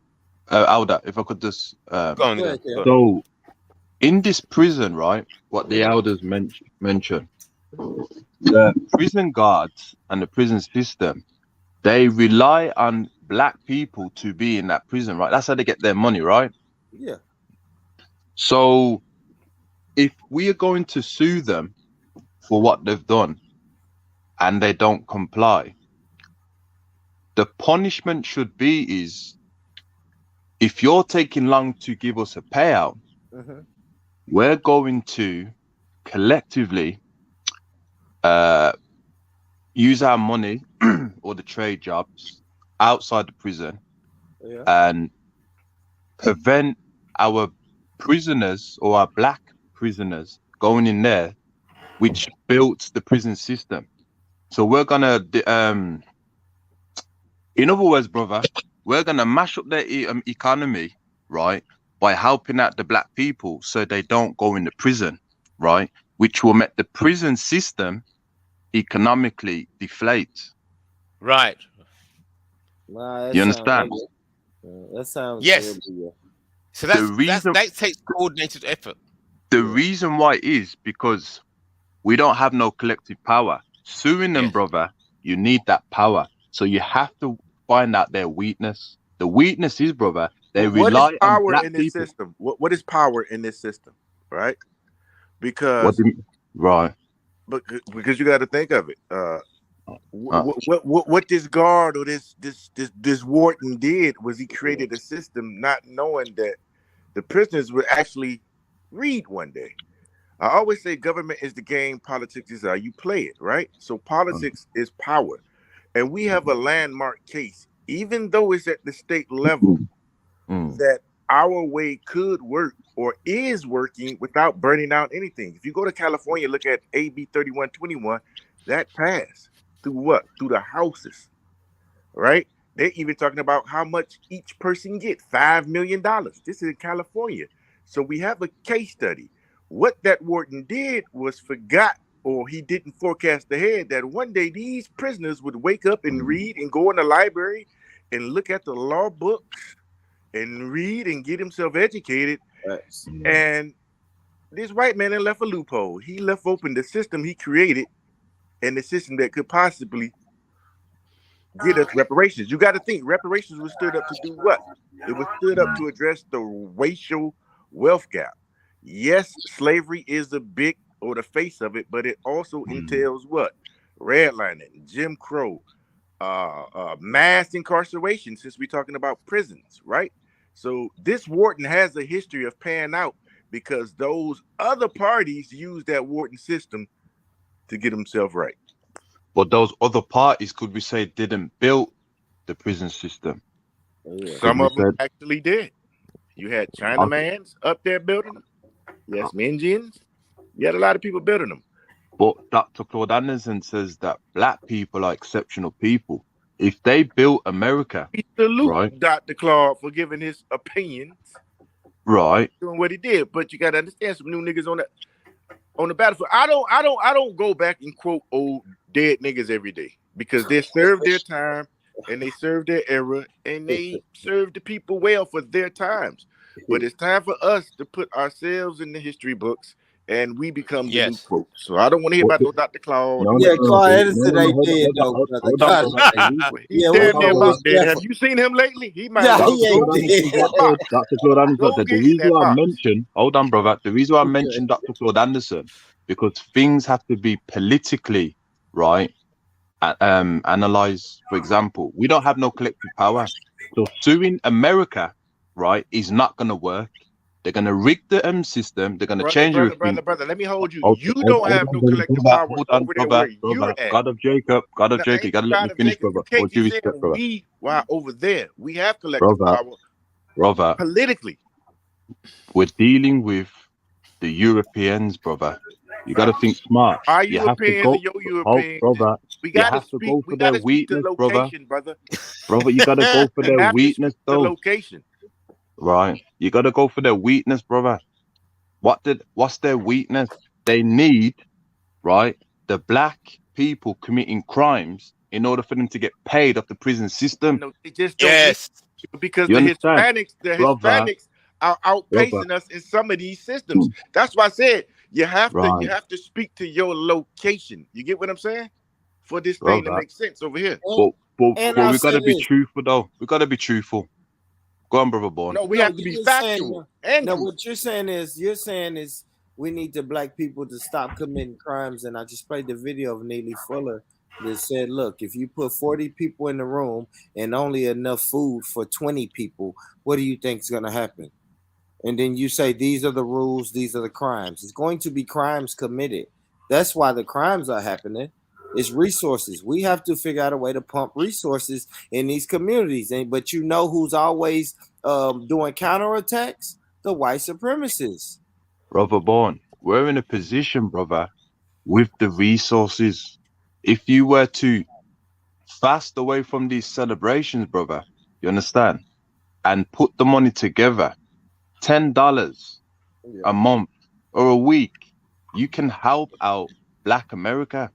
Alda, if I could just Go on. Go ahead, Kel. so in this prison, right? What the elders mentioned, the prison guards and the prison system, they rely on black people to be in that prison, right? That's how they get their money, right? Yeah. So if we are going to sue them for what they've done and they don't comply, the punishment should be is if you're taking long to give us a payout, we're going to collectively use our money or the trade jobs outside the prison and prevent our prisoners or our black prisoners going in there, which built the prison system. So we're gonna, in other words, brother, we're gonna mash up their economy, right, by helping out the black people so they don't go into prison, right, which will make the prison system economically deflate. Right. Nah, that You sounds understand? that sounds Yes. yeah. So The reason that takes coordinated effort. the reason why is because we don't have no collective power. Suing them, Yes. brother, you need that power. So you have to find out their weakness. The weakness is, brother, they What is rely on power black in this people. system? What is power in this system, right? What Because do you, right? because you got to think of it. What this guard or this warden did was he created a system not knowing that the prisoners would actually read one day. I always say government is the game, politics is how you play it, right? So politics is power. And we have a landmark case, even though it's at the state level, that our way could work or is working without burning out anything. If you go to California, look at AB 3121, that passed through what? Through the houses, right? They're even talking about how much each person get, $5 million. This is in California. So we have a case study. What that warden did was forgot or he didn't forecast ahead that one day these prisoners would wake up and read and go in the library and look at the law books and read and get himself educated. And this white man had left a loophole. He left open the system he created and the system that could possibly get us reparations. You got to think reparations was stood up to do what? It was stood up to address the racial wealth gap. Yes, slavery is the big or the face of it, but it also entails what? Redlining, Jim Crow, mass incarceration, since we're talking about prisons, right? So this warden has a history of paying out because those other parties use that warden system to get themselves right. But those other parties, could we say, didn't build the prison system? Some of them actually did. You had Chinamans up there building them. Yes, Minjians. You had a lot of people building them. But Dr. Claude Anderson says that black people are exceptional people. If they built America, We salute right, Dr. Claude for giving his opinions, right, doing what he did. But you got to understand, some new niggas on the battlefield. I don't go back and quote old dead niggas every day because they served their time and they served their era and they served the people well for their times. But it's time for us to put ourselves in the history books and we become the new quote. So I don't want to hear about no Dr. Claude. Claude Edison ain't dead though, brother. He's damn near about dead. Have you seen him lately? He might Nah, well he go ain't get in dead. that box. Dr. Claude Anderson, Go the get in reason that why I box. mentioned, hold on, brother, the reason why I mentioned Dr. Claude Anderson, because things have to be politically, right, analyzed. For example, we don't have no collective power. So suing America, right, is not going to work. They're going to rig the system. They're going to change everything. Brother, let me hold you. Hold You don't have no collective power over there where you're at. God of Jacob, God of Now, Jacob, you ain't gotta let me God of finish, Jacob. brother. You can't All be due saying respect, brother. we while over there. We have collective Brother, power brother, politically. we're dealing with the Europeans, brother. You gotta think smart. Our You have to Europeans go, and your oh, Europeans. brother, We you gotta have to speak. go We for their gotta speak to weakness, brother. location, brother. Brother, you gotta go for You their have to weakness, speak to though. location. Right? You gotta go for their weakness, brother. What's their weakness? They need, right, the black people committing crimes in order for them to get paid off the prison system. No, they just don't need Yes. because You the understand? Brother, Hispanics are brother. outpacing us in some of these systems. That's why I said you have Right, to speak to your location. You get what I'm saying? For this thing to brother. make sense over here. And But I'll we say gotta be this. truthful, though. We gotta be truthful. Go on, brother Born. No, we No, have to you be just saying factual and no. truthful. What you're saying is we need the black people to stop committing crimes. And I just played the video of Neely Fuller that said, "Look, if you put 40 people in the room and only enough food for 20 people, what do you think is going to happen?" and then you say these are the rules, these are the crimes. It's going to be crimes committed. That's why the crimes are happening. It's resources. We have to figure out a way to pump resources in these communities. But you know who's always doing counterattacks? The white supremacists. Brother Born, we're in a position, brother, with the resources. If you were to fast away from these celebrations, brother, you understand, and put the money together, $10 a month or a week, you can help out Black America.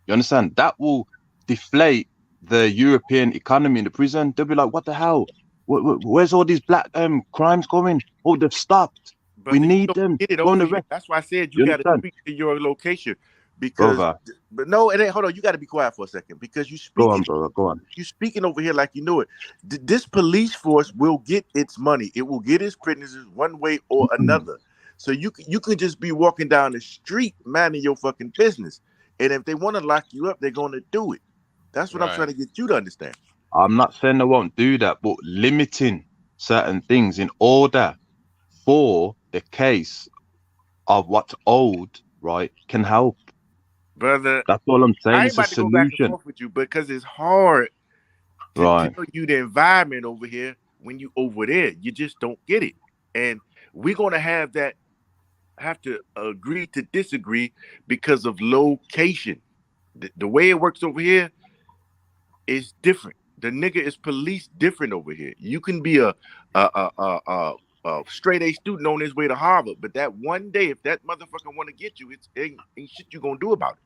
You understand? That will deflate the European economy in the prison. They'll be like, what the hell? Where's all these black crimes going? Oh, they've stopped. We Brother, you need don't them. get it Go on over the here. rest. That's why I said you You got to understand? speak to your location because, Brother, but no, it ain't. Hold on, you got to be quiet for a second because you go on, speaking, brother. Go on. you speaking over here like you know it. This police force will get its money. It will get its prisoners one way or another. So you can just be walking down the street minding your fucking business, and if they want to lock you up, they're going to do it. That's what I'm trying Right. to get you to understand. I'm not saying they won't do that, but limiting certain things in order for the case of what's owed, right, can help. Brother, That's all I'm saying. I ain't It's a about to go back and solution. forth with you because it's hard to Right. tell you the environment over here when you over there. You just don't get it. And we're gonna have to agree to disagree because of location. The way it works over here is different. The nigga is policed different over here. You can be a straight A student on his way to Harvard, but that one day, if that motherfucker want to get you, it's ain't shit you gonna do about it.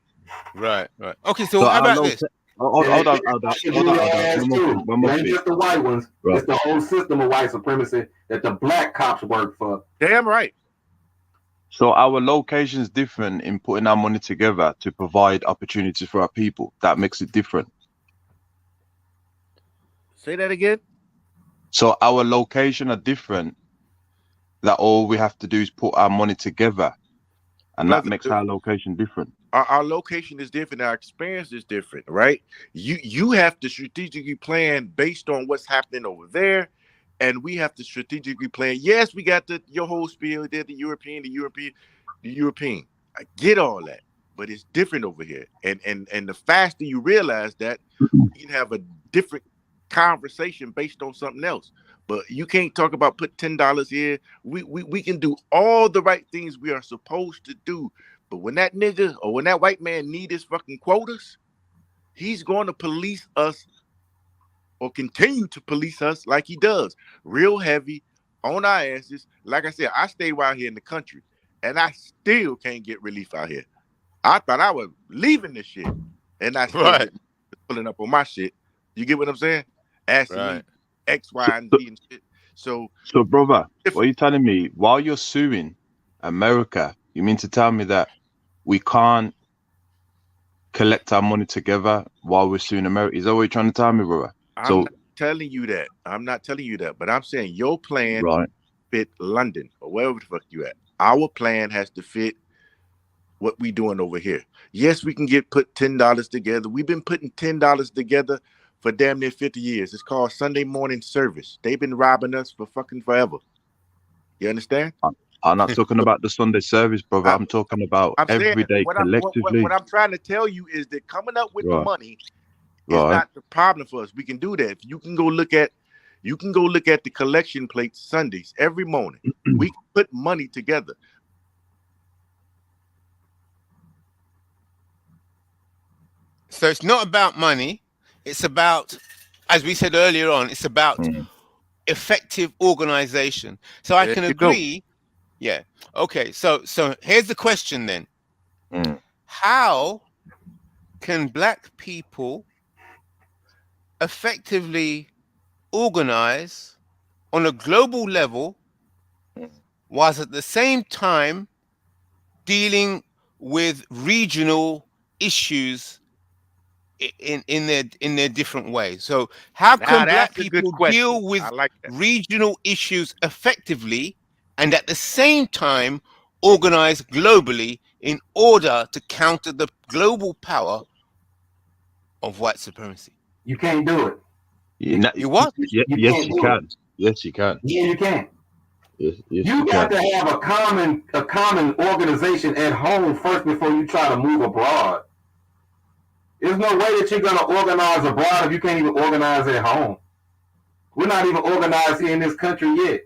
Right. Right. Okay. So So how our about low. this? Hold And on, it, hold on, it hold on, should hold on, rule hold our on. ass One more thing. too. One It more ain't thing. just the white ones. Right. It's the whole system of white supremacy that the black cops work for. Damn right. So our location is different in putting our money together to provide opportunities for our people. That makes it different. Say that again. So our location are different. That all we have to do is put our money together, and that Brother, makes our location different. our location is different, our experience is different, right? You have to strategically plan based on what's happening over there, and we have to strategically plan. Yes, we got your whole spiel there, the European. I get all that, but it's different over here. And the faster you realize that, we can have a different conversation based on something else. But you can't talk about put $10 here. We can do all the right things we are supposed to do. But when that nigga or when that white man need his fucking quotas, he's going to police us or continue to police us like he does, real heavy on our asses. Like I said, I stay out here in the country, and I still can't get relief out here. I thought I was leaving this shit, and I still Right. get pulling up on my shit. You get what I'm saying? Asking me Right. X, So, Y, and so, Z and shit. So so brother, what are you telling me? While you're suing America, you mean to tell me that we can't collect our money together while we're suing America? Is that what you're trying to tell me, brother? I'm So, not telling you that. I'm not telling you that. But I'm saying your plan right. fit London or wherever the fuck you at. Our plan has to fit what we doing over here. Yes, we can put $10 together. We've been putting $10 together for damn near 50 years. It's called Sunday morning service. They've been robbing us for fucking forever. You understand? I'm not talking about the Sunday service, brother. I'm talking about I'm saying every day what collectively. I'm trying to tell you is that coming up with the Right. money is Right. not the problem for us. We can do that. If you can go look at the collection plates Sundays every morning. We can put money together. So it's not about money. It's about, as we said earlier on, it's about effective organization. So I There can you go. agree. Yeah. Okay. So here's the question then. How can black people effectively organize on a global level whilst at the same time dealing with regional issues in their different ways? So how Now can black that's a good people question. deal with I like that. regional issues effectively and at the same time organize globally in order to counter the global power of white supremacy? You can't do it. You what? You Yes, can't you do it. can. Yes, you can. Yeah, you can. Yes, You you got can. to have a common organization at home first before you try to move abroad. There's no way that you're gonna organize abroad if you can't even organize at home. We're not even organized here in this country yet.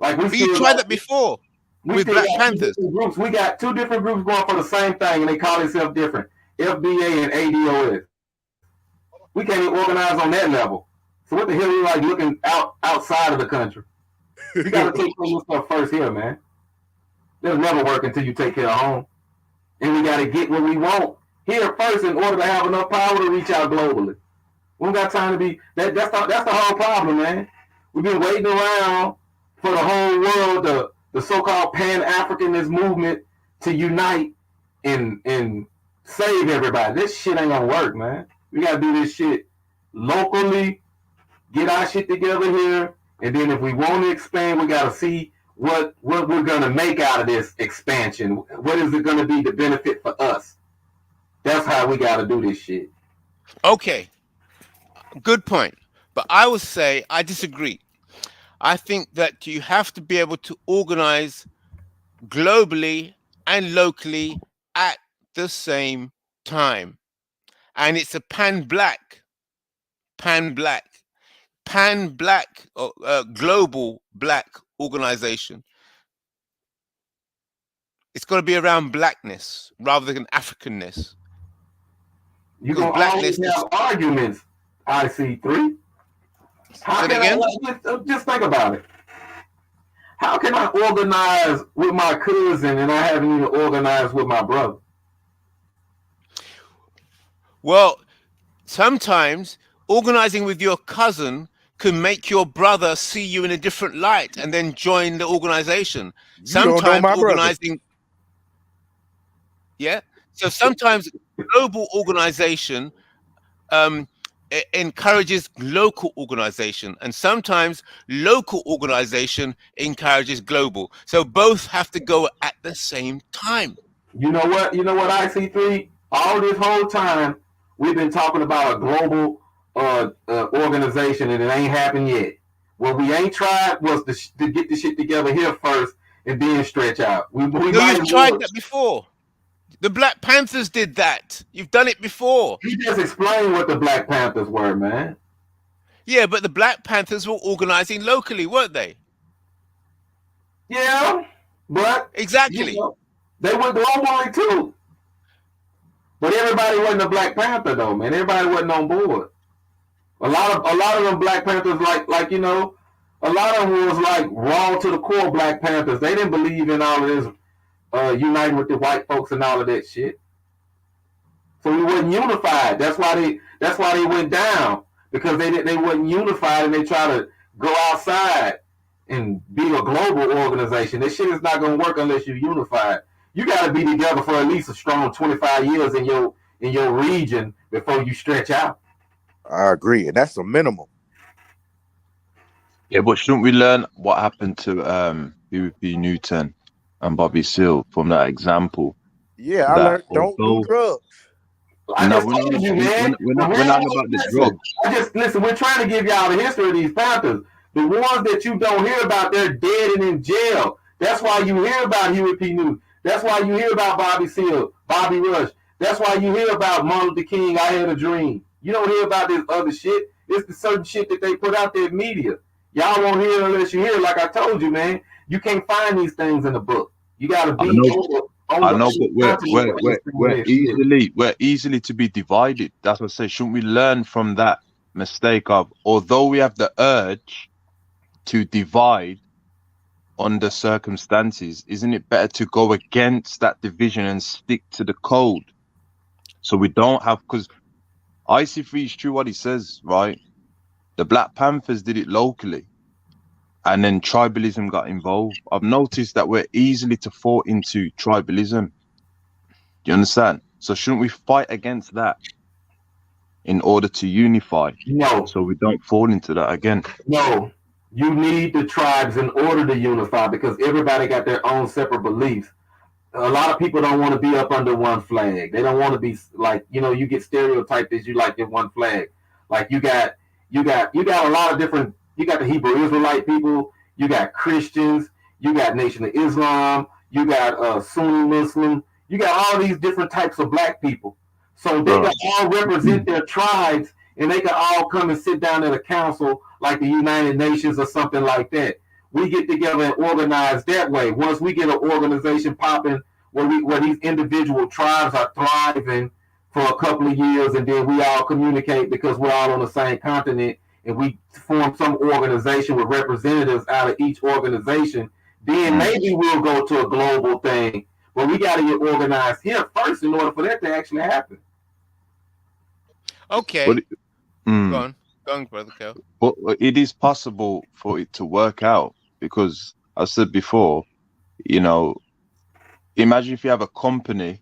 Like we But you still tried got that before we with still Black got two Panthers. different groups. We got two different groups going for the same thing, and they call themselves different. FBA and ADOS. We can't even organize on that level. So what the hell are we like looking outside of the country? You got to take care of your stuff first here, man. It'll never work until you take care of home. And we got to get what we want here first in order to have enough power to reach out globally. We don't got time to be that's the whole problem, man. We've been waiting around for the whole world, the so-called Pan-Africanist movement to unite and save everybody. This shit ain't gonna work, man. We gotta do this shit locally, get our shit together here, and then if we want to expand, we gotta see what we're gonna make out of this expansion. What is it gonna be the benefit for us? That's how we gotta do this shit. Okay, good point. But I would say I disagree. I think that you have to be able to organize globally and locally at the same time. And it's a pan-black, global black organization. It's got to be around blackness rather than Africanness. You're going to always have arguments, IC3. How can I, just think about it. How can I organize with my cousin and I haven't even organized with my brother? Well, sometimes organizing with your cousin can make your brother see you in a different light and then join the organization. Sometimes organizing, yeah. So sometimes global organization encourages local organization, and sometimes local organization encourages global. So both have to go at the same time. You know what? IC3. All this whole time we've been talking about a global organization, and it ain't happened yet. What we ain't tried was to get the shit together here first, and then stretch out. We no, you've tried that before. The Black Panthers did that. You've done it before. You just explained what the Black Panthers were, man. Yeah, but the Black Panthers were organizing locally, weren't they? Yeah, but exactly, they went globally too. But everybody wasn't a Black Panther though, man. Everybody wasn't on board. A lot of them Black Panthers, like you know, a lot of them was like raw to the core Black Panthers. They didn't believe in all of this uniting with the white folks and all of that shit. So we wasn't unified. That's why they went down, because they wasn't unified, and they try to go outside and be a global organization. This shit is not gonna work unless you're unified. You got to be together for at least a strong 25 years in your region before you stretch out. I agree, and that's a minimum. Yeah, but shouldn't we learn what happened to BB Newton and Bobby Seale from that example? Yeah, I learned don't do drugs. No, we're not about the drugs. Listen, we're trying to give y'all the history of these Panthers. The ones that you don't hear about, they're dead and in jail. That's why you hear about Huey P. Newton. That's why you hear about Bobby Seale, Bobby Rush. That's why you hear about Martin Luther King, I Had a Dream. You don't hear about this other shit. It's the certain shit that they put out there in media. Y'all won't hear it unless you hear it. Like I told you, man, you can't find these things in the book. You got to be I know, but we're easily to be divided. That's what I say. Shouldn't we learn from that mistake of, although we have the urge to divide under circumstances, isn't it better to go against that division and stick to the code? So we don't have, because IC3 is true what he says, right? The Black Panthers did it locally, and then tribalism got involved. I've noticed that we're easily to fall into tribalism. Do you understand? So shouldn't we fight against that in order to unify? No. So we don't fall into that again. No. You need the tribes in order to unify, because everybody got their own separate beliefs. A lot of people don't want to be up under one flag. They don't want to be like, you know, you get stereotyped as you like your one flag. Like you got a lot of different, you got the Hebrew Israelite people, you got Christians, You got Nation of Islam. You got Sunni Muslim. You got all these different types of black people. So they can all represent their tribes, and they can all come and sit down at a council like the United Nations or something like that. We get together and organize that way. Once we get an organization popping where these individual tribes are thriving for a couple of years, and then we all communicate because we're all on the same continent, and we form some organization with representatives out of each organization, then maybe we'll go to a global thing. But we got to get organized here first in order for that to actually happen. Okay. Go on, Brother Kel. But it is possible for it to work out because I said before, imagine if you have a company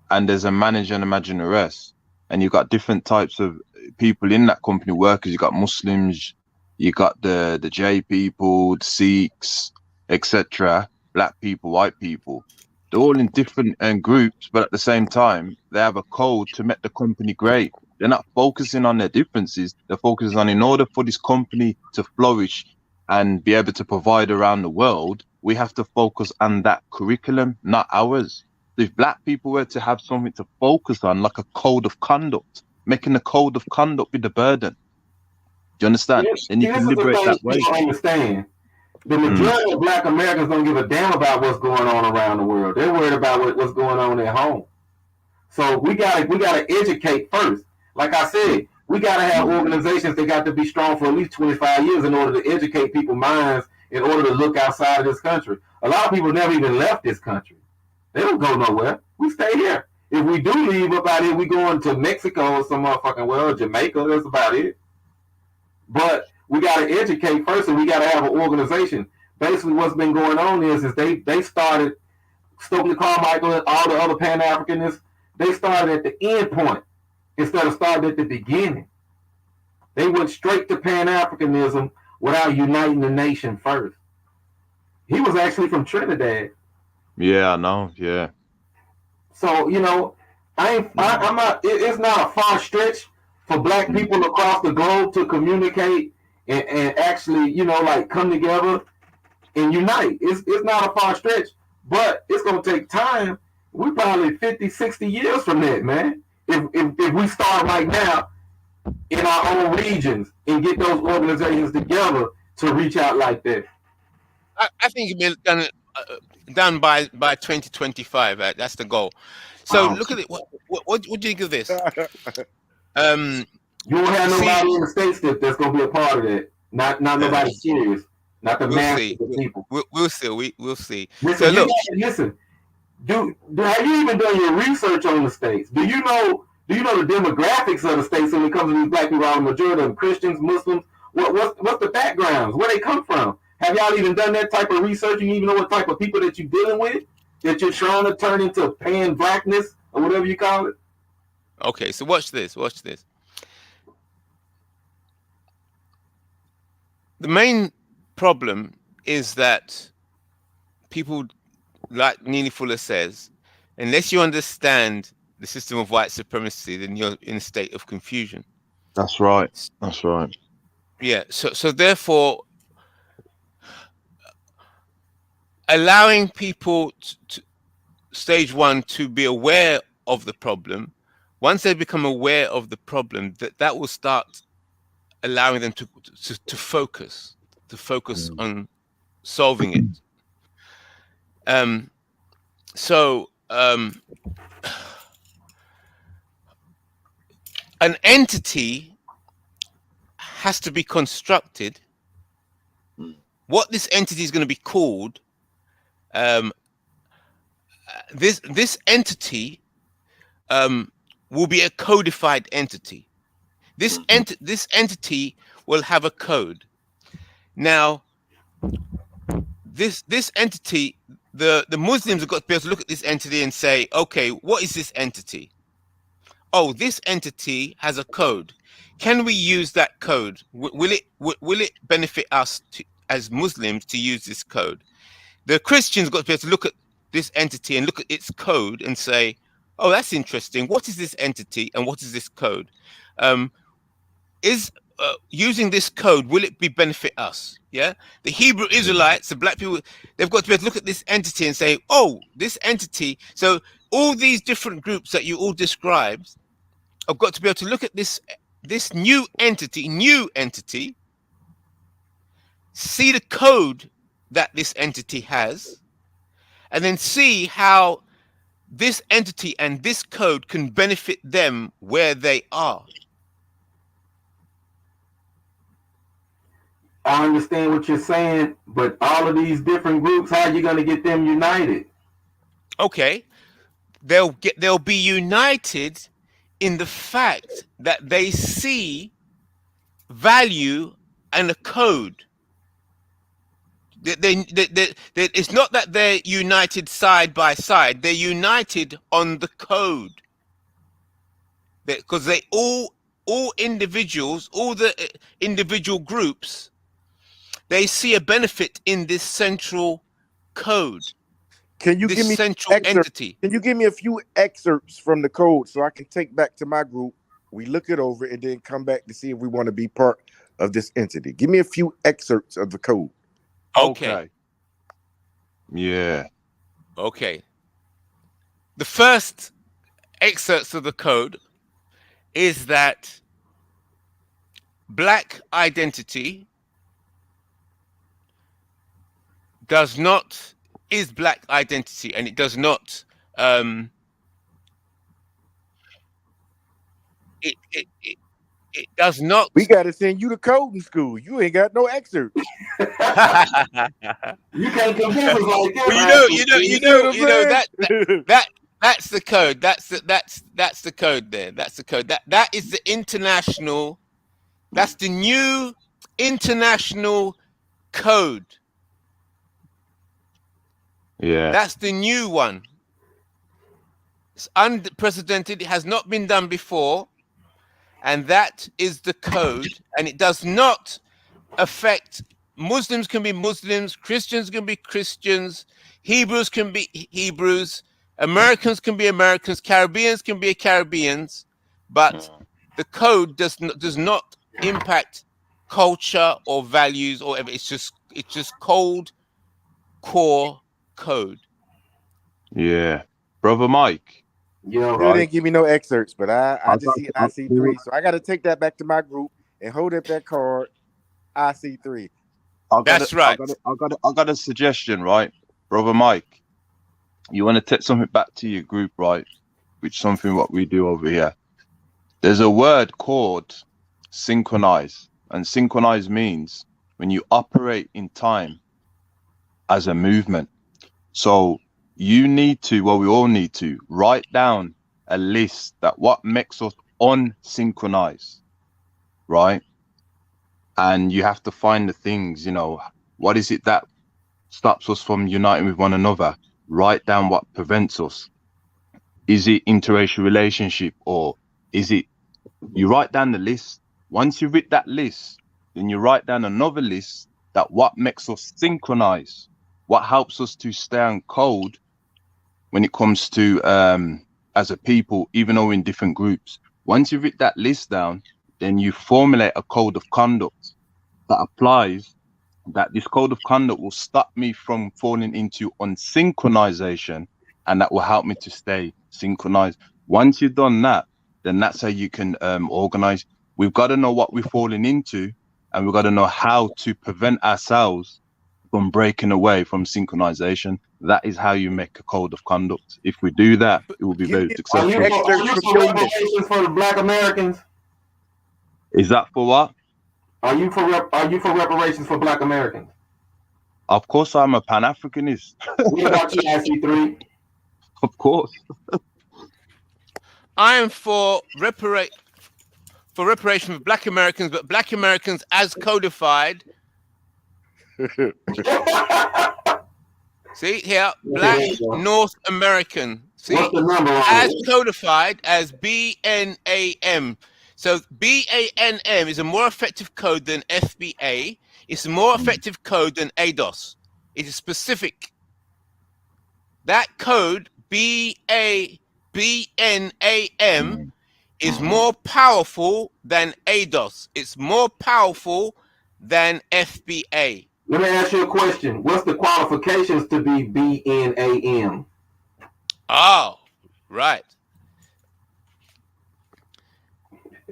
and there's a manager and a manageress, and you've got different types of people in that company, workers. You got Muslims, you got the J people, the Sikhs, etc. Black people, white people. They're all in different groups, but at the same time, they have a code to make the company great. They're not focusing on their differences. They're focusing on, in order for this company to flourish and be able to provide around the world, we have to focus on that curriculum, not ours. If black people were to have something to focus on, like a code of conduct, making the code of conduct be the burden. Do you understand? And you can liberate that way. You don't understand. The majority of black Americans don't give a damn about what's going on around the world. They're worried about what's going on at home. So we gotta educate first. Like I said, we gotta have organizations that got to be strong for at least 25 years in order to educate people's minds, in order to look outside of this country. A lot of people never even left this country. They don't go nowhere. We stay here. If we do leave up out here, we going to Mexico or some motherfucking world, Jamaica. That's about it. But we got to educate first, and we got to have an organization. Basically, what's been going on is they started, Stokely Carmichael and all the other Pan-Africanists, they started at the end point instead of starting at the beginning. They went straight to Pan-Africanism without uniting the nation first. He was actually from Trinidad. Yeah, I know. Yeah. So, I'm not. It's not a far stretch for black people across the globe to communicate and actually, come together and unite. It's not a far stretch, but it's gonna take time. We're probably 50, 60 years from that, man. If we start right now in our own regions and get those organizations together to reach out like that. I think it'll be done by 2025. That's the goal. So look at it. What do you think of this? You won't have nobody in the States that's going to be a part of that. Not nobody serious. Not the masses of people. We'll see. We'll see. Listen, so listen. Have you even done your research on the States? Do you know the demographics of the States when it comes to these black people? Are the majority of them Christians, Muslims? What's the backgrounds? Where they come from? Have y'all even done that type of research? You even know what type of people that you're dealing with? That you're trying to turn into pan-blackness or whatever you call it? Okay, so watch this. The main problem is that people, like Neely Fuller says, unless you understand the system of white supremacy, then you're in a state of confusion. That's right. Yeah. So therefore, allowing people to stage one to be aware of the problem, once they become aware of the problem, that will start allowing them to focus on solving it. An entity has to be constructed. What this entity is going to be called, this entity will be a codified entity. This entity will have a code. Now, this entity, the Muslims have got to be able to look at this entity and say, okay, what is this entity? Oh, this entity has a code. Can we use that code? Will it benefit us as Muslims to use this code? The Christians got to be able to look at this entity and look at its code and say, oh, that's interesting. What is this entity and what is this code? using this code, will it be benefit us? Yeah, the Hebrew Israelites, the black people, they've got to be able to look at this entity and say, oh, this entity. So all these different groups that you all described have got to be able to look at this new entity, see the code that this entity has, and then see how this entity and this code can benefit them where they are. I understand what you're saying, but all of these different groups, how are you going to get them united? Okay, they'll be united in the fact that they see value and a code. It's not that they're united side by side; they're united on the code. Because they all individuals, all the individual groups, they see a benefit in this central code. Can you give me central entity? Can you give me a few excerpts from the code so I can take back to my group? We look it over and then come back to see if we want to be part of this entity. Give me a few excerpts of the code. Okay. Yeah. Okay. The first excerpts of the code is that black identity is black identity, and it does not it does not. We got to send you to coding school. You ain't got no excerpts. You can't convince us like that. That's the code. That's the code there. That's the code. That is the international. That's the new international code. Yeah. That's the new one. It's unprecedented. It has not been done before. And that is the code. And it does not affect Muslims can be Muslims, Christians can be Christians, Hebrews can be Hebrews, Americans can be Americans, Caribbeans can be Caribbeans, but the code does not impact culture or values or whatever. It's just cold core code. Yeah. Brother Mike. Yeah. Still didn't give me no excerpts, but I just see IC3. So I got to take that back to my group and hold up that card. IC3. That's right. I got a suggestion, right, Brother Mike. You want to take something back to your group, right? Which is something what we do over here. There's a word called synchronize, and synchronize means when you operate in time as a movement. So you need to, well, we all need to write down a list that what makes us unsynchronize, right? And you have to find the things, what is it that stops us from uniting with one another? Write down what prevents us. Is it interracial relationship, or is it, you write down the list. Once you've written that list, then you write down another list that what makes us synchronize, what helps us to stay on code when it comes to as a people, even though in different groups. Once you've written that list down, then you formulate a code of conduct that applies, that this code of conduct will stop me from falling into unsynchronization, and that will help me to stay synchronized. Once you've done that, then that's how you can organize. We've got to know what we're falling into, and we've got to know how to prevent ourselves from breaking away from synchronization. That is how you make a code of conduct. If we do that, it will be very successful. Are you for reparations for the Black Americans? Is that for what? Are you for reparations for Black Americans? Of course, I'm a Pan-Africanist. What about you, IC3? Of course. I am for reparation for Black Americans, but Black Americans as codified. See here, Black North American. See, as codified as BNAM. So BANM is a more effective code than FBA. It's a more effective code than ADOS. It is specific. That code BNAM is more powerful than ADOS. It's more powerful than FBA. Let me ask you a question. What's the qualifications to be BNAM? Oh, right.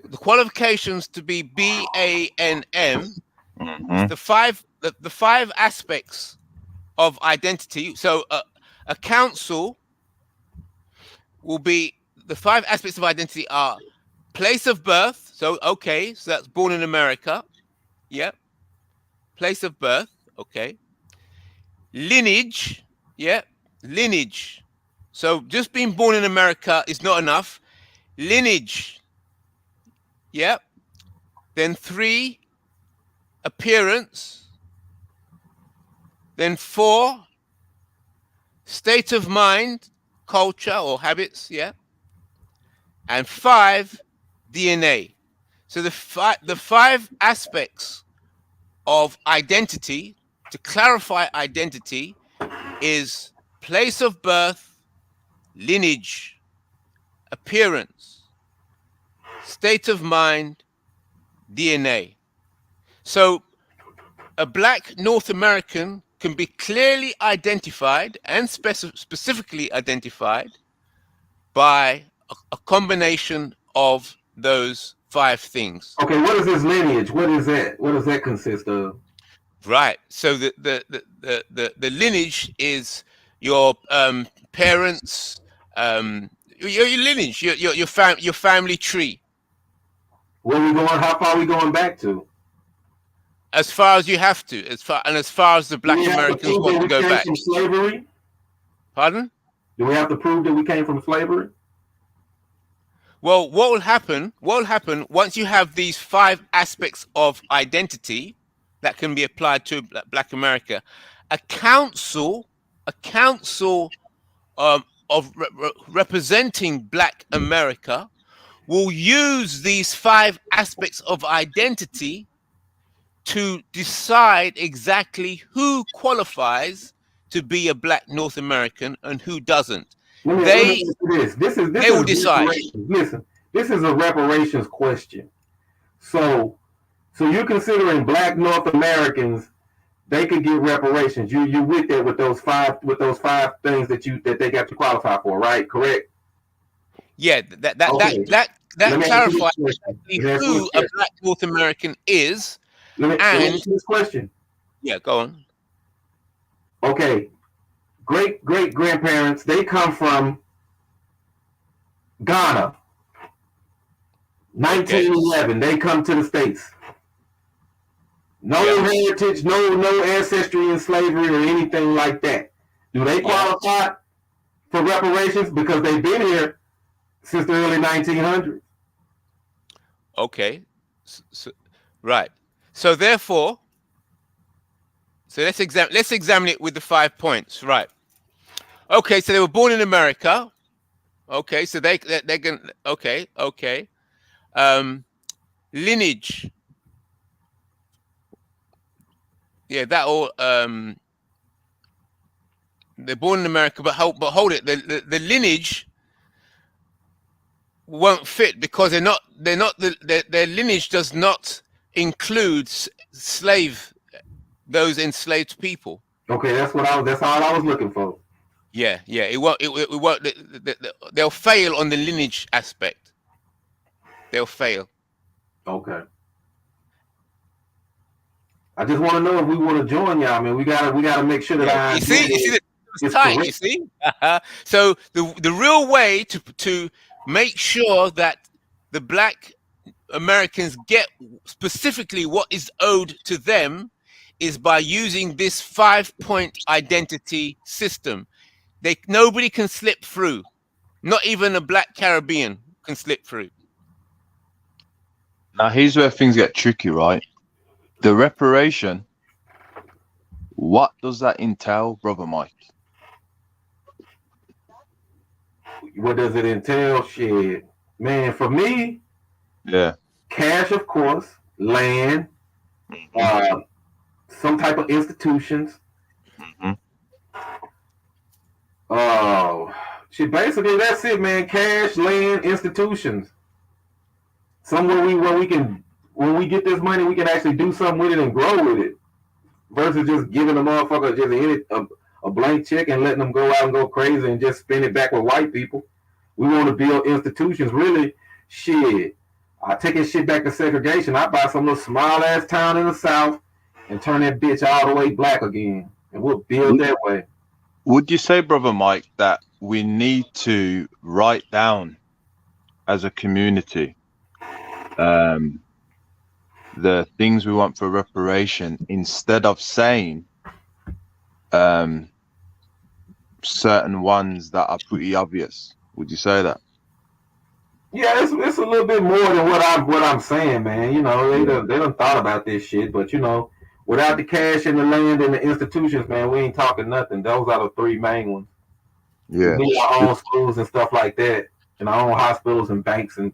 The qualifications to be BANM, the five aspects of identity. So a council will be, the five aspects of identity are place of birth. So okay, so that's born in America. Yep. Place of birth. Okay. Lineage. Yep. Lineage. So just being born in America is not enough. Lineage. Yep. Then 3, appearance. Then 4, state of mind, culture or habits. Yeah. And 5, DNA. So the five aspects of identity, to clarify identity, is place of birth, lineage, appearance, state of mind, DNA. So a black North American can be clearly identified and specifically identified by a combination of those 5 things. Okay, what is this lineage? What is that? What does that consist of? Right. So the lineage is your parents, your lineage, your family tree. Where we going? How far are we going back to? As far as you have to, as far as the black Americans want to go back. From slavery? Pardon? Do we have to prove that we came from slavery? Well, what will happen once you have these 5 aspects of identity that can be applied to black America? A council of representing black America will use these 5 aspects of identity to decide exactly who qualifies to be a black North American and who doesn't. They will decide. Listen, this is a reparations question. So you're considering black North Americans, they could get reparations. You with that with those five things that they got to qualify for, right? Correct? Yeah, that clarifies who a black North American is. Let me ask you this question. Yeah, go on. Okay. Great grandparents, they come from Ghana. 1911, they come to the States. No heritage, no ancestry in slavery or anything like that. Do they qualify for reparations because they've been here since the early 1900s? Okay, right. So therefore, let's examine it with the 5 points, right? Okay, so they were born in America. Okay, so they're going. Okay. Lineage. Yeah, that all. They're born in America, but hold it. The lineage won't fit because their lineage does not include those enslaved people. Okay, that's all I was looking for. Yeah, it won't. They'll fail on the lineage aspect. They'll fail. Okay. I just want to know if we want to join y'all, man. We gotta make sure that you see, it's tight. Correct. You see, so the real way to make sure that the black Americans get specifically what is owed to them is by using this 5-point identity system. Nobody can slip through. Not even a black Caribbean can slip through. Now here's where things get tricky, right? The reparation, what does that entail, Brother Mike? What does it entail? Shit, man, for me, cash, of course, land, some type of institutions. Shit, basically that's it, man. Cash, land, institutions. somewhere where we can, when we get this money, we can actually do something with it and grow with it, versus just giving a motherfucker just a blank check and letting them go out and go crazy and just spend it back with white people. We want to build institutions. Really, shit. I take that shit back to segregation. I buy some little small ass town in the South and turn that bitch all the way black again, and we'll build that way. Would you say, brother Mike, that we need to write down as a community the things we want for reparation instead of saying certain ones that are pretty obvious? Would you say that? Yeah, it's a little bit more than what I'm saying, man. You know, they done thought about this shit, but you know, without the cash and the land and the institutions, man, we ain't talking nothing. Those are the three main ones. We Yeah. need our own schools and stuff like that, and our own hospitals and banks and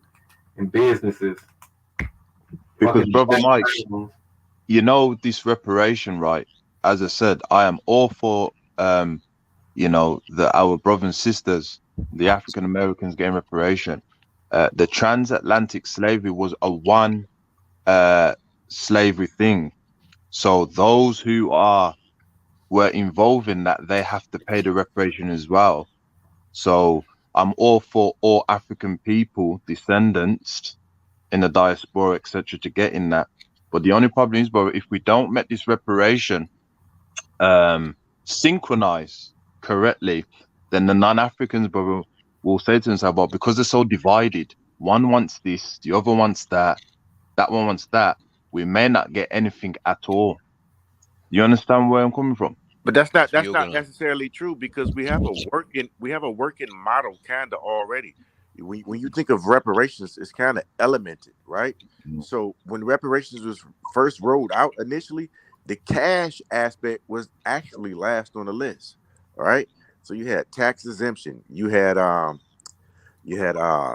businesses. Because, brother Mike, you know, this reparation, right? As I said, I am all for you know, our brothers and sisters, the African Americans, getting reparation. The transatlantic slavery was a one slavery thing. So those who were involved in that, they have to pay the reparation as well. So I'm all for all African people, descendants in the diaspora, etc., to get in that. But the only problem is, bro, if we don't make this reparation synchronize correctly, then the non-Africans, bro, will say to themselves, well, because they're so divided, one wants this, the other wants that, that one wants that, we may not get anything at all. You understand where I'm coming from? But that's not necessarily true, because we have a working model kind of already. When you think of reparations, it's kind of elemented, right? So when reparations was first rolled out initially, the cash aspect was actually last on the list. All right. So you had tax exemption, you had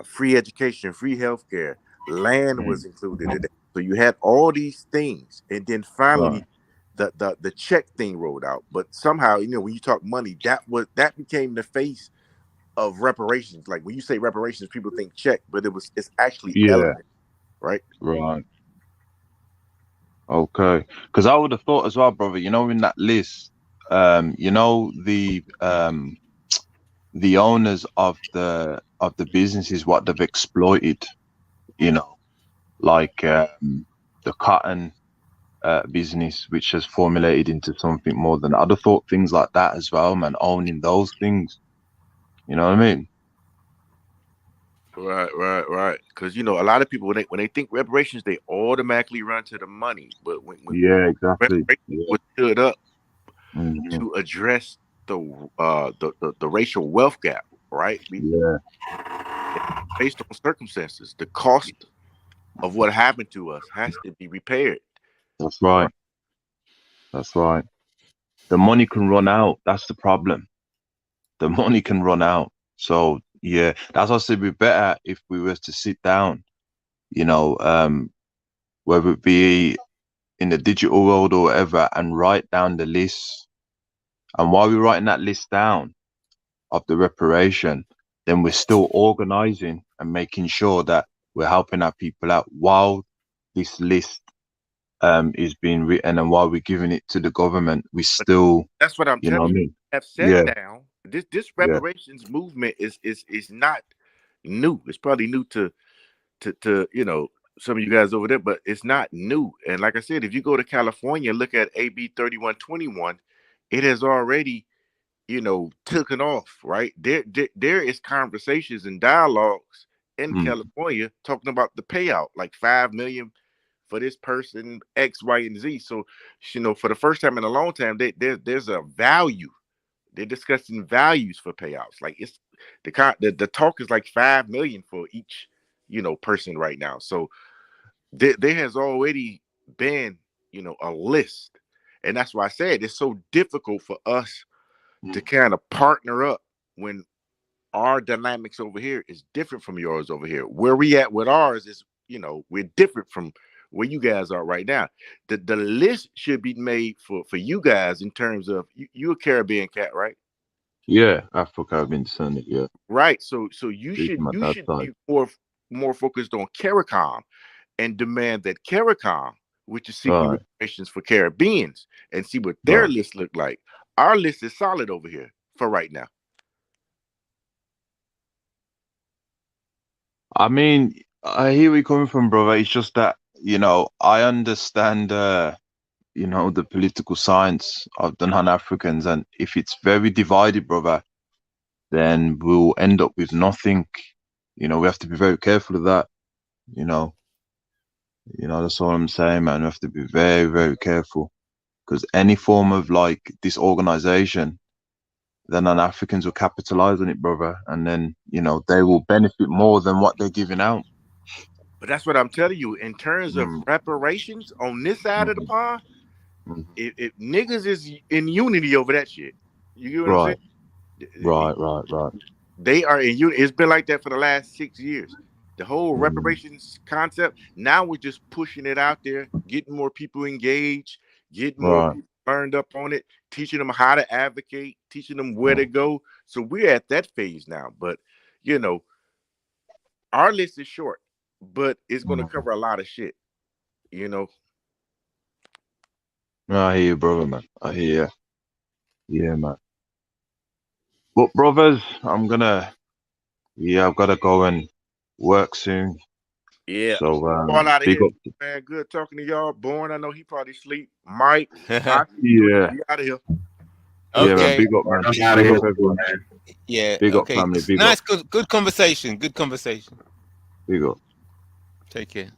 free education, free healthcare, land was included in it. So you had all these things, and then finally the check thing rolled out. But somehow, you know, when you talk money, that became the face of reparations. Like when you say reparations, people think check, but it's actually element, right? Right. Okay. Because I would have thought as well, brother, you know, in that list, you know, the owners of the businesses, what they've exploited, you know, like the cotton business, which has formulated into something more than, I'd have thought things like that as well, man, owning those things. You know what I mean? Right. Because you know, a lot of people when they think reparations, they automatically run to the money. But when Exactly. reparations was stood up to address the racial wealth gap, right? Based on circumstances, the cost of what happened to us has to be repaired. That's right. That's right. The money can run out. That's the problem. The money can run out. So yeah, that's why I said it'd be better if we were to sit down, you know, whether it be in the digital world or whatever, and write down the list. And while we're writing that list down of the reparation, then we're still organizing and making sure that we're helping our people out while this list is being written, and while we're giving it to the government, we still, that's what I'm you know what telling I you. mean? Have sat down. This reparations movement is not new. It's probably new to you know, some of you guys over there, but it's not new. And like I said, if you go to California, look at AB 3121, it has already, you know, taken off, right? There is conversations and dialogues in California talking about the payout, like 5 million for this person, X, Y, and Z. So, you know, for the first time in a long time, there's a value. They're discussing values for payouts. Like it's the talk is like 5 million for each, you know, person right now. So there has already been, you know, a list. And that's why I said it's so difficult for us to kind of partner up when our dynamics over here is different from yours over here. Where we at with ours is, you know, we're different from where you guys are right now. The list should be made for you guys in terms of you're a Caribbean cat, right? Yeah, Africa, I've been descended, yeah. Right. So you Speaking should my dad's side. be more more focused on CARICOM and demand that CARICOM, which is seeking Right. reparations for Caribbeans, and see what their Right. list look like. Our list is solid over here for right now. I mean, I hear where you're coming from, brother. It's just that, I understand, the political science of the non-Africans, and if it's very divided, brother, then we'll end up with nothing. We have to be very careful of that. That's all I'm saying, man. We have to be very, very careful, because any form of like disorganization, the non-Africans will capitalize on it, brother, and then they will benefit more than what they're giving out. But that's what I'm telling you. In terms of reparations on this side of the pond, if niggas is in unity over that shit, you get what I'm saying? Right. They are in unity. It's been like that for the last 6 years. The whole reparations concept. Now we're just pushing it out there, getting more people engaged, getting more Right. people burned up on it, teaching them how to advocate, teaching them where to go. So we're at that phase now. But our list is short, but it's going to cover a lot of shit. I hear you, brother, man. I hear you. Yeah, man. But brothers, I've got to go and work soon. Yeah. So All out of big here, up. man. Good talking to y'all. Born, I know he probably sleep. Mike, I Yeah. be out of here. Yeah, man. Okay. Big up, man. I'm Big out of up, here, everyone. man. Yeah. Big up, Okay. family. Big Nice. up. Good conversation. Good conversation. Big up. Take care.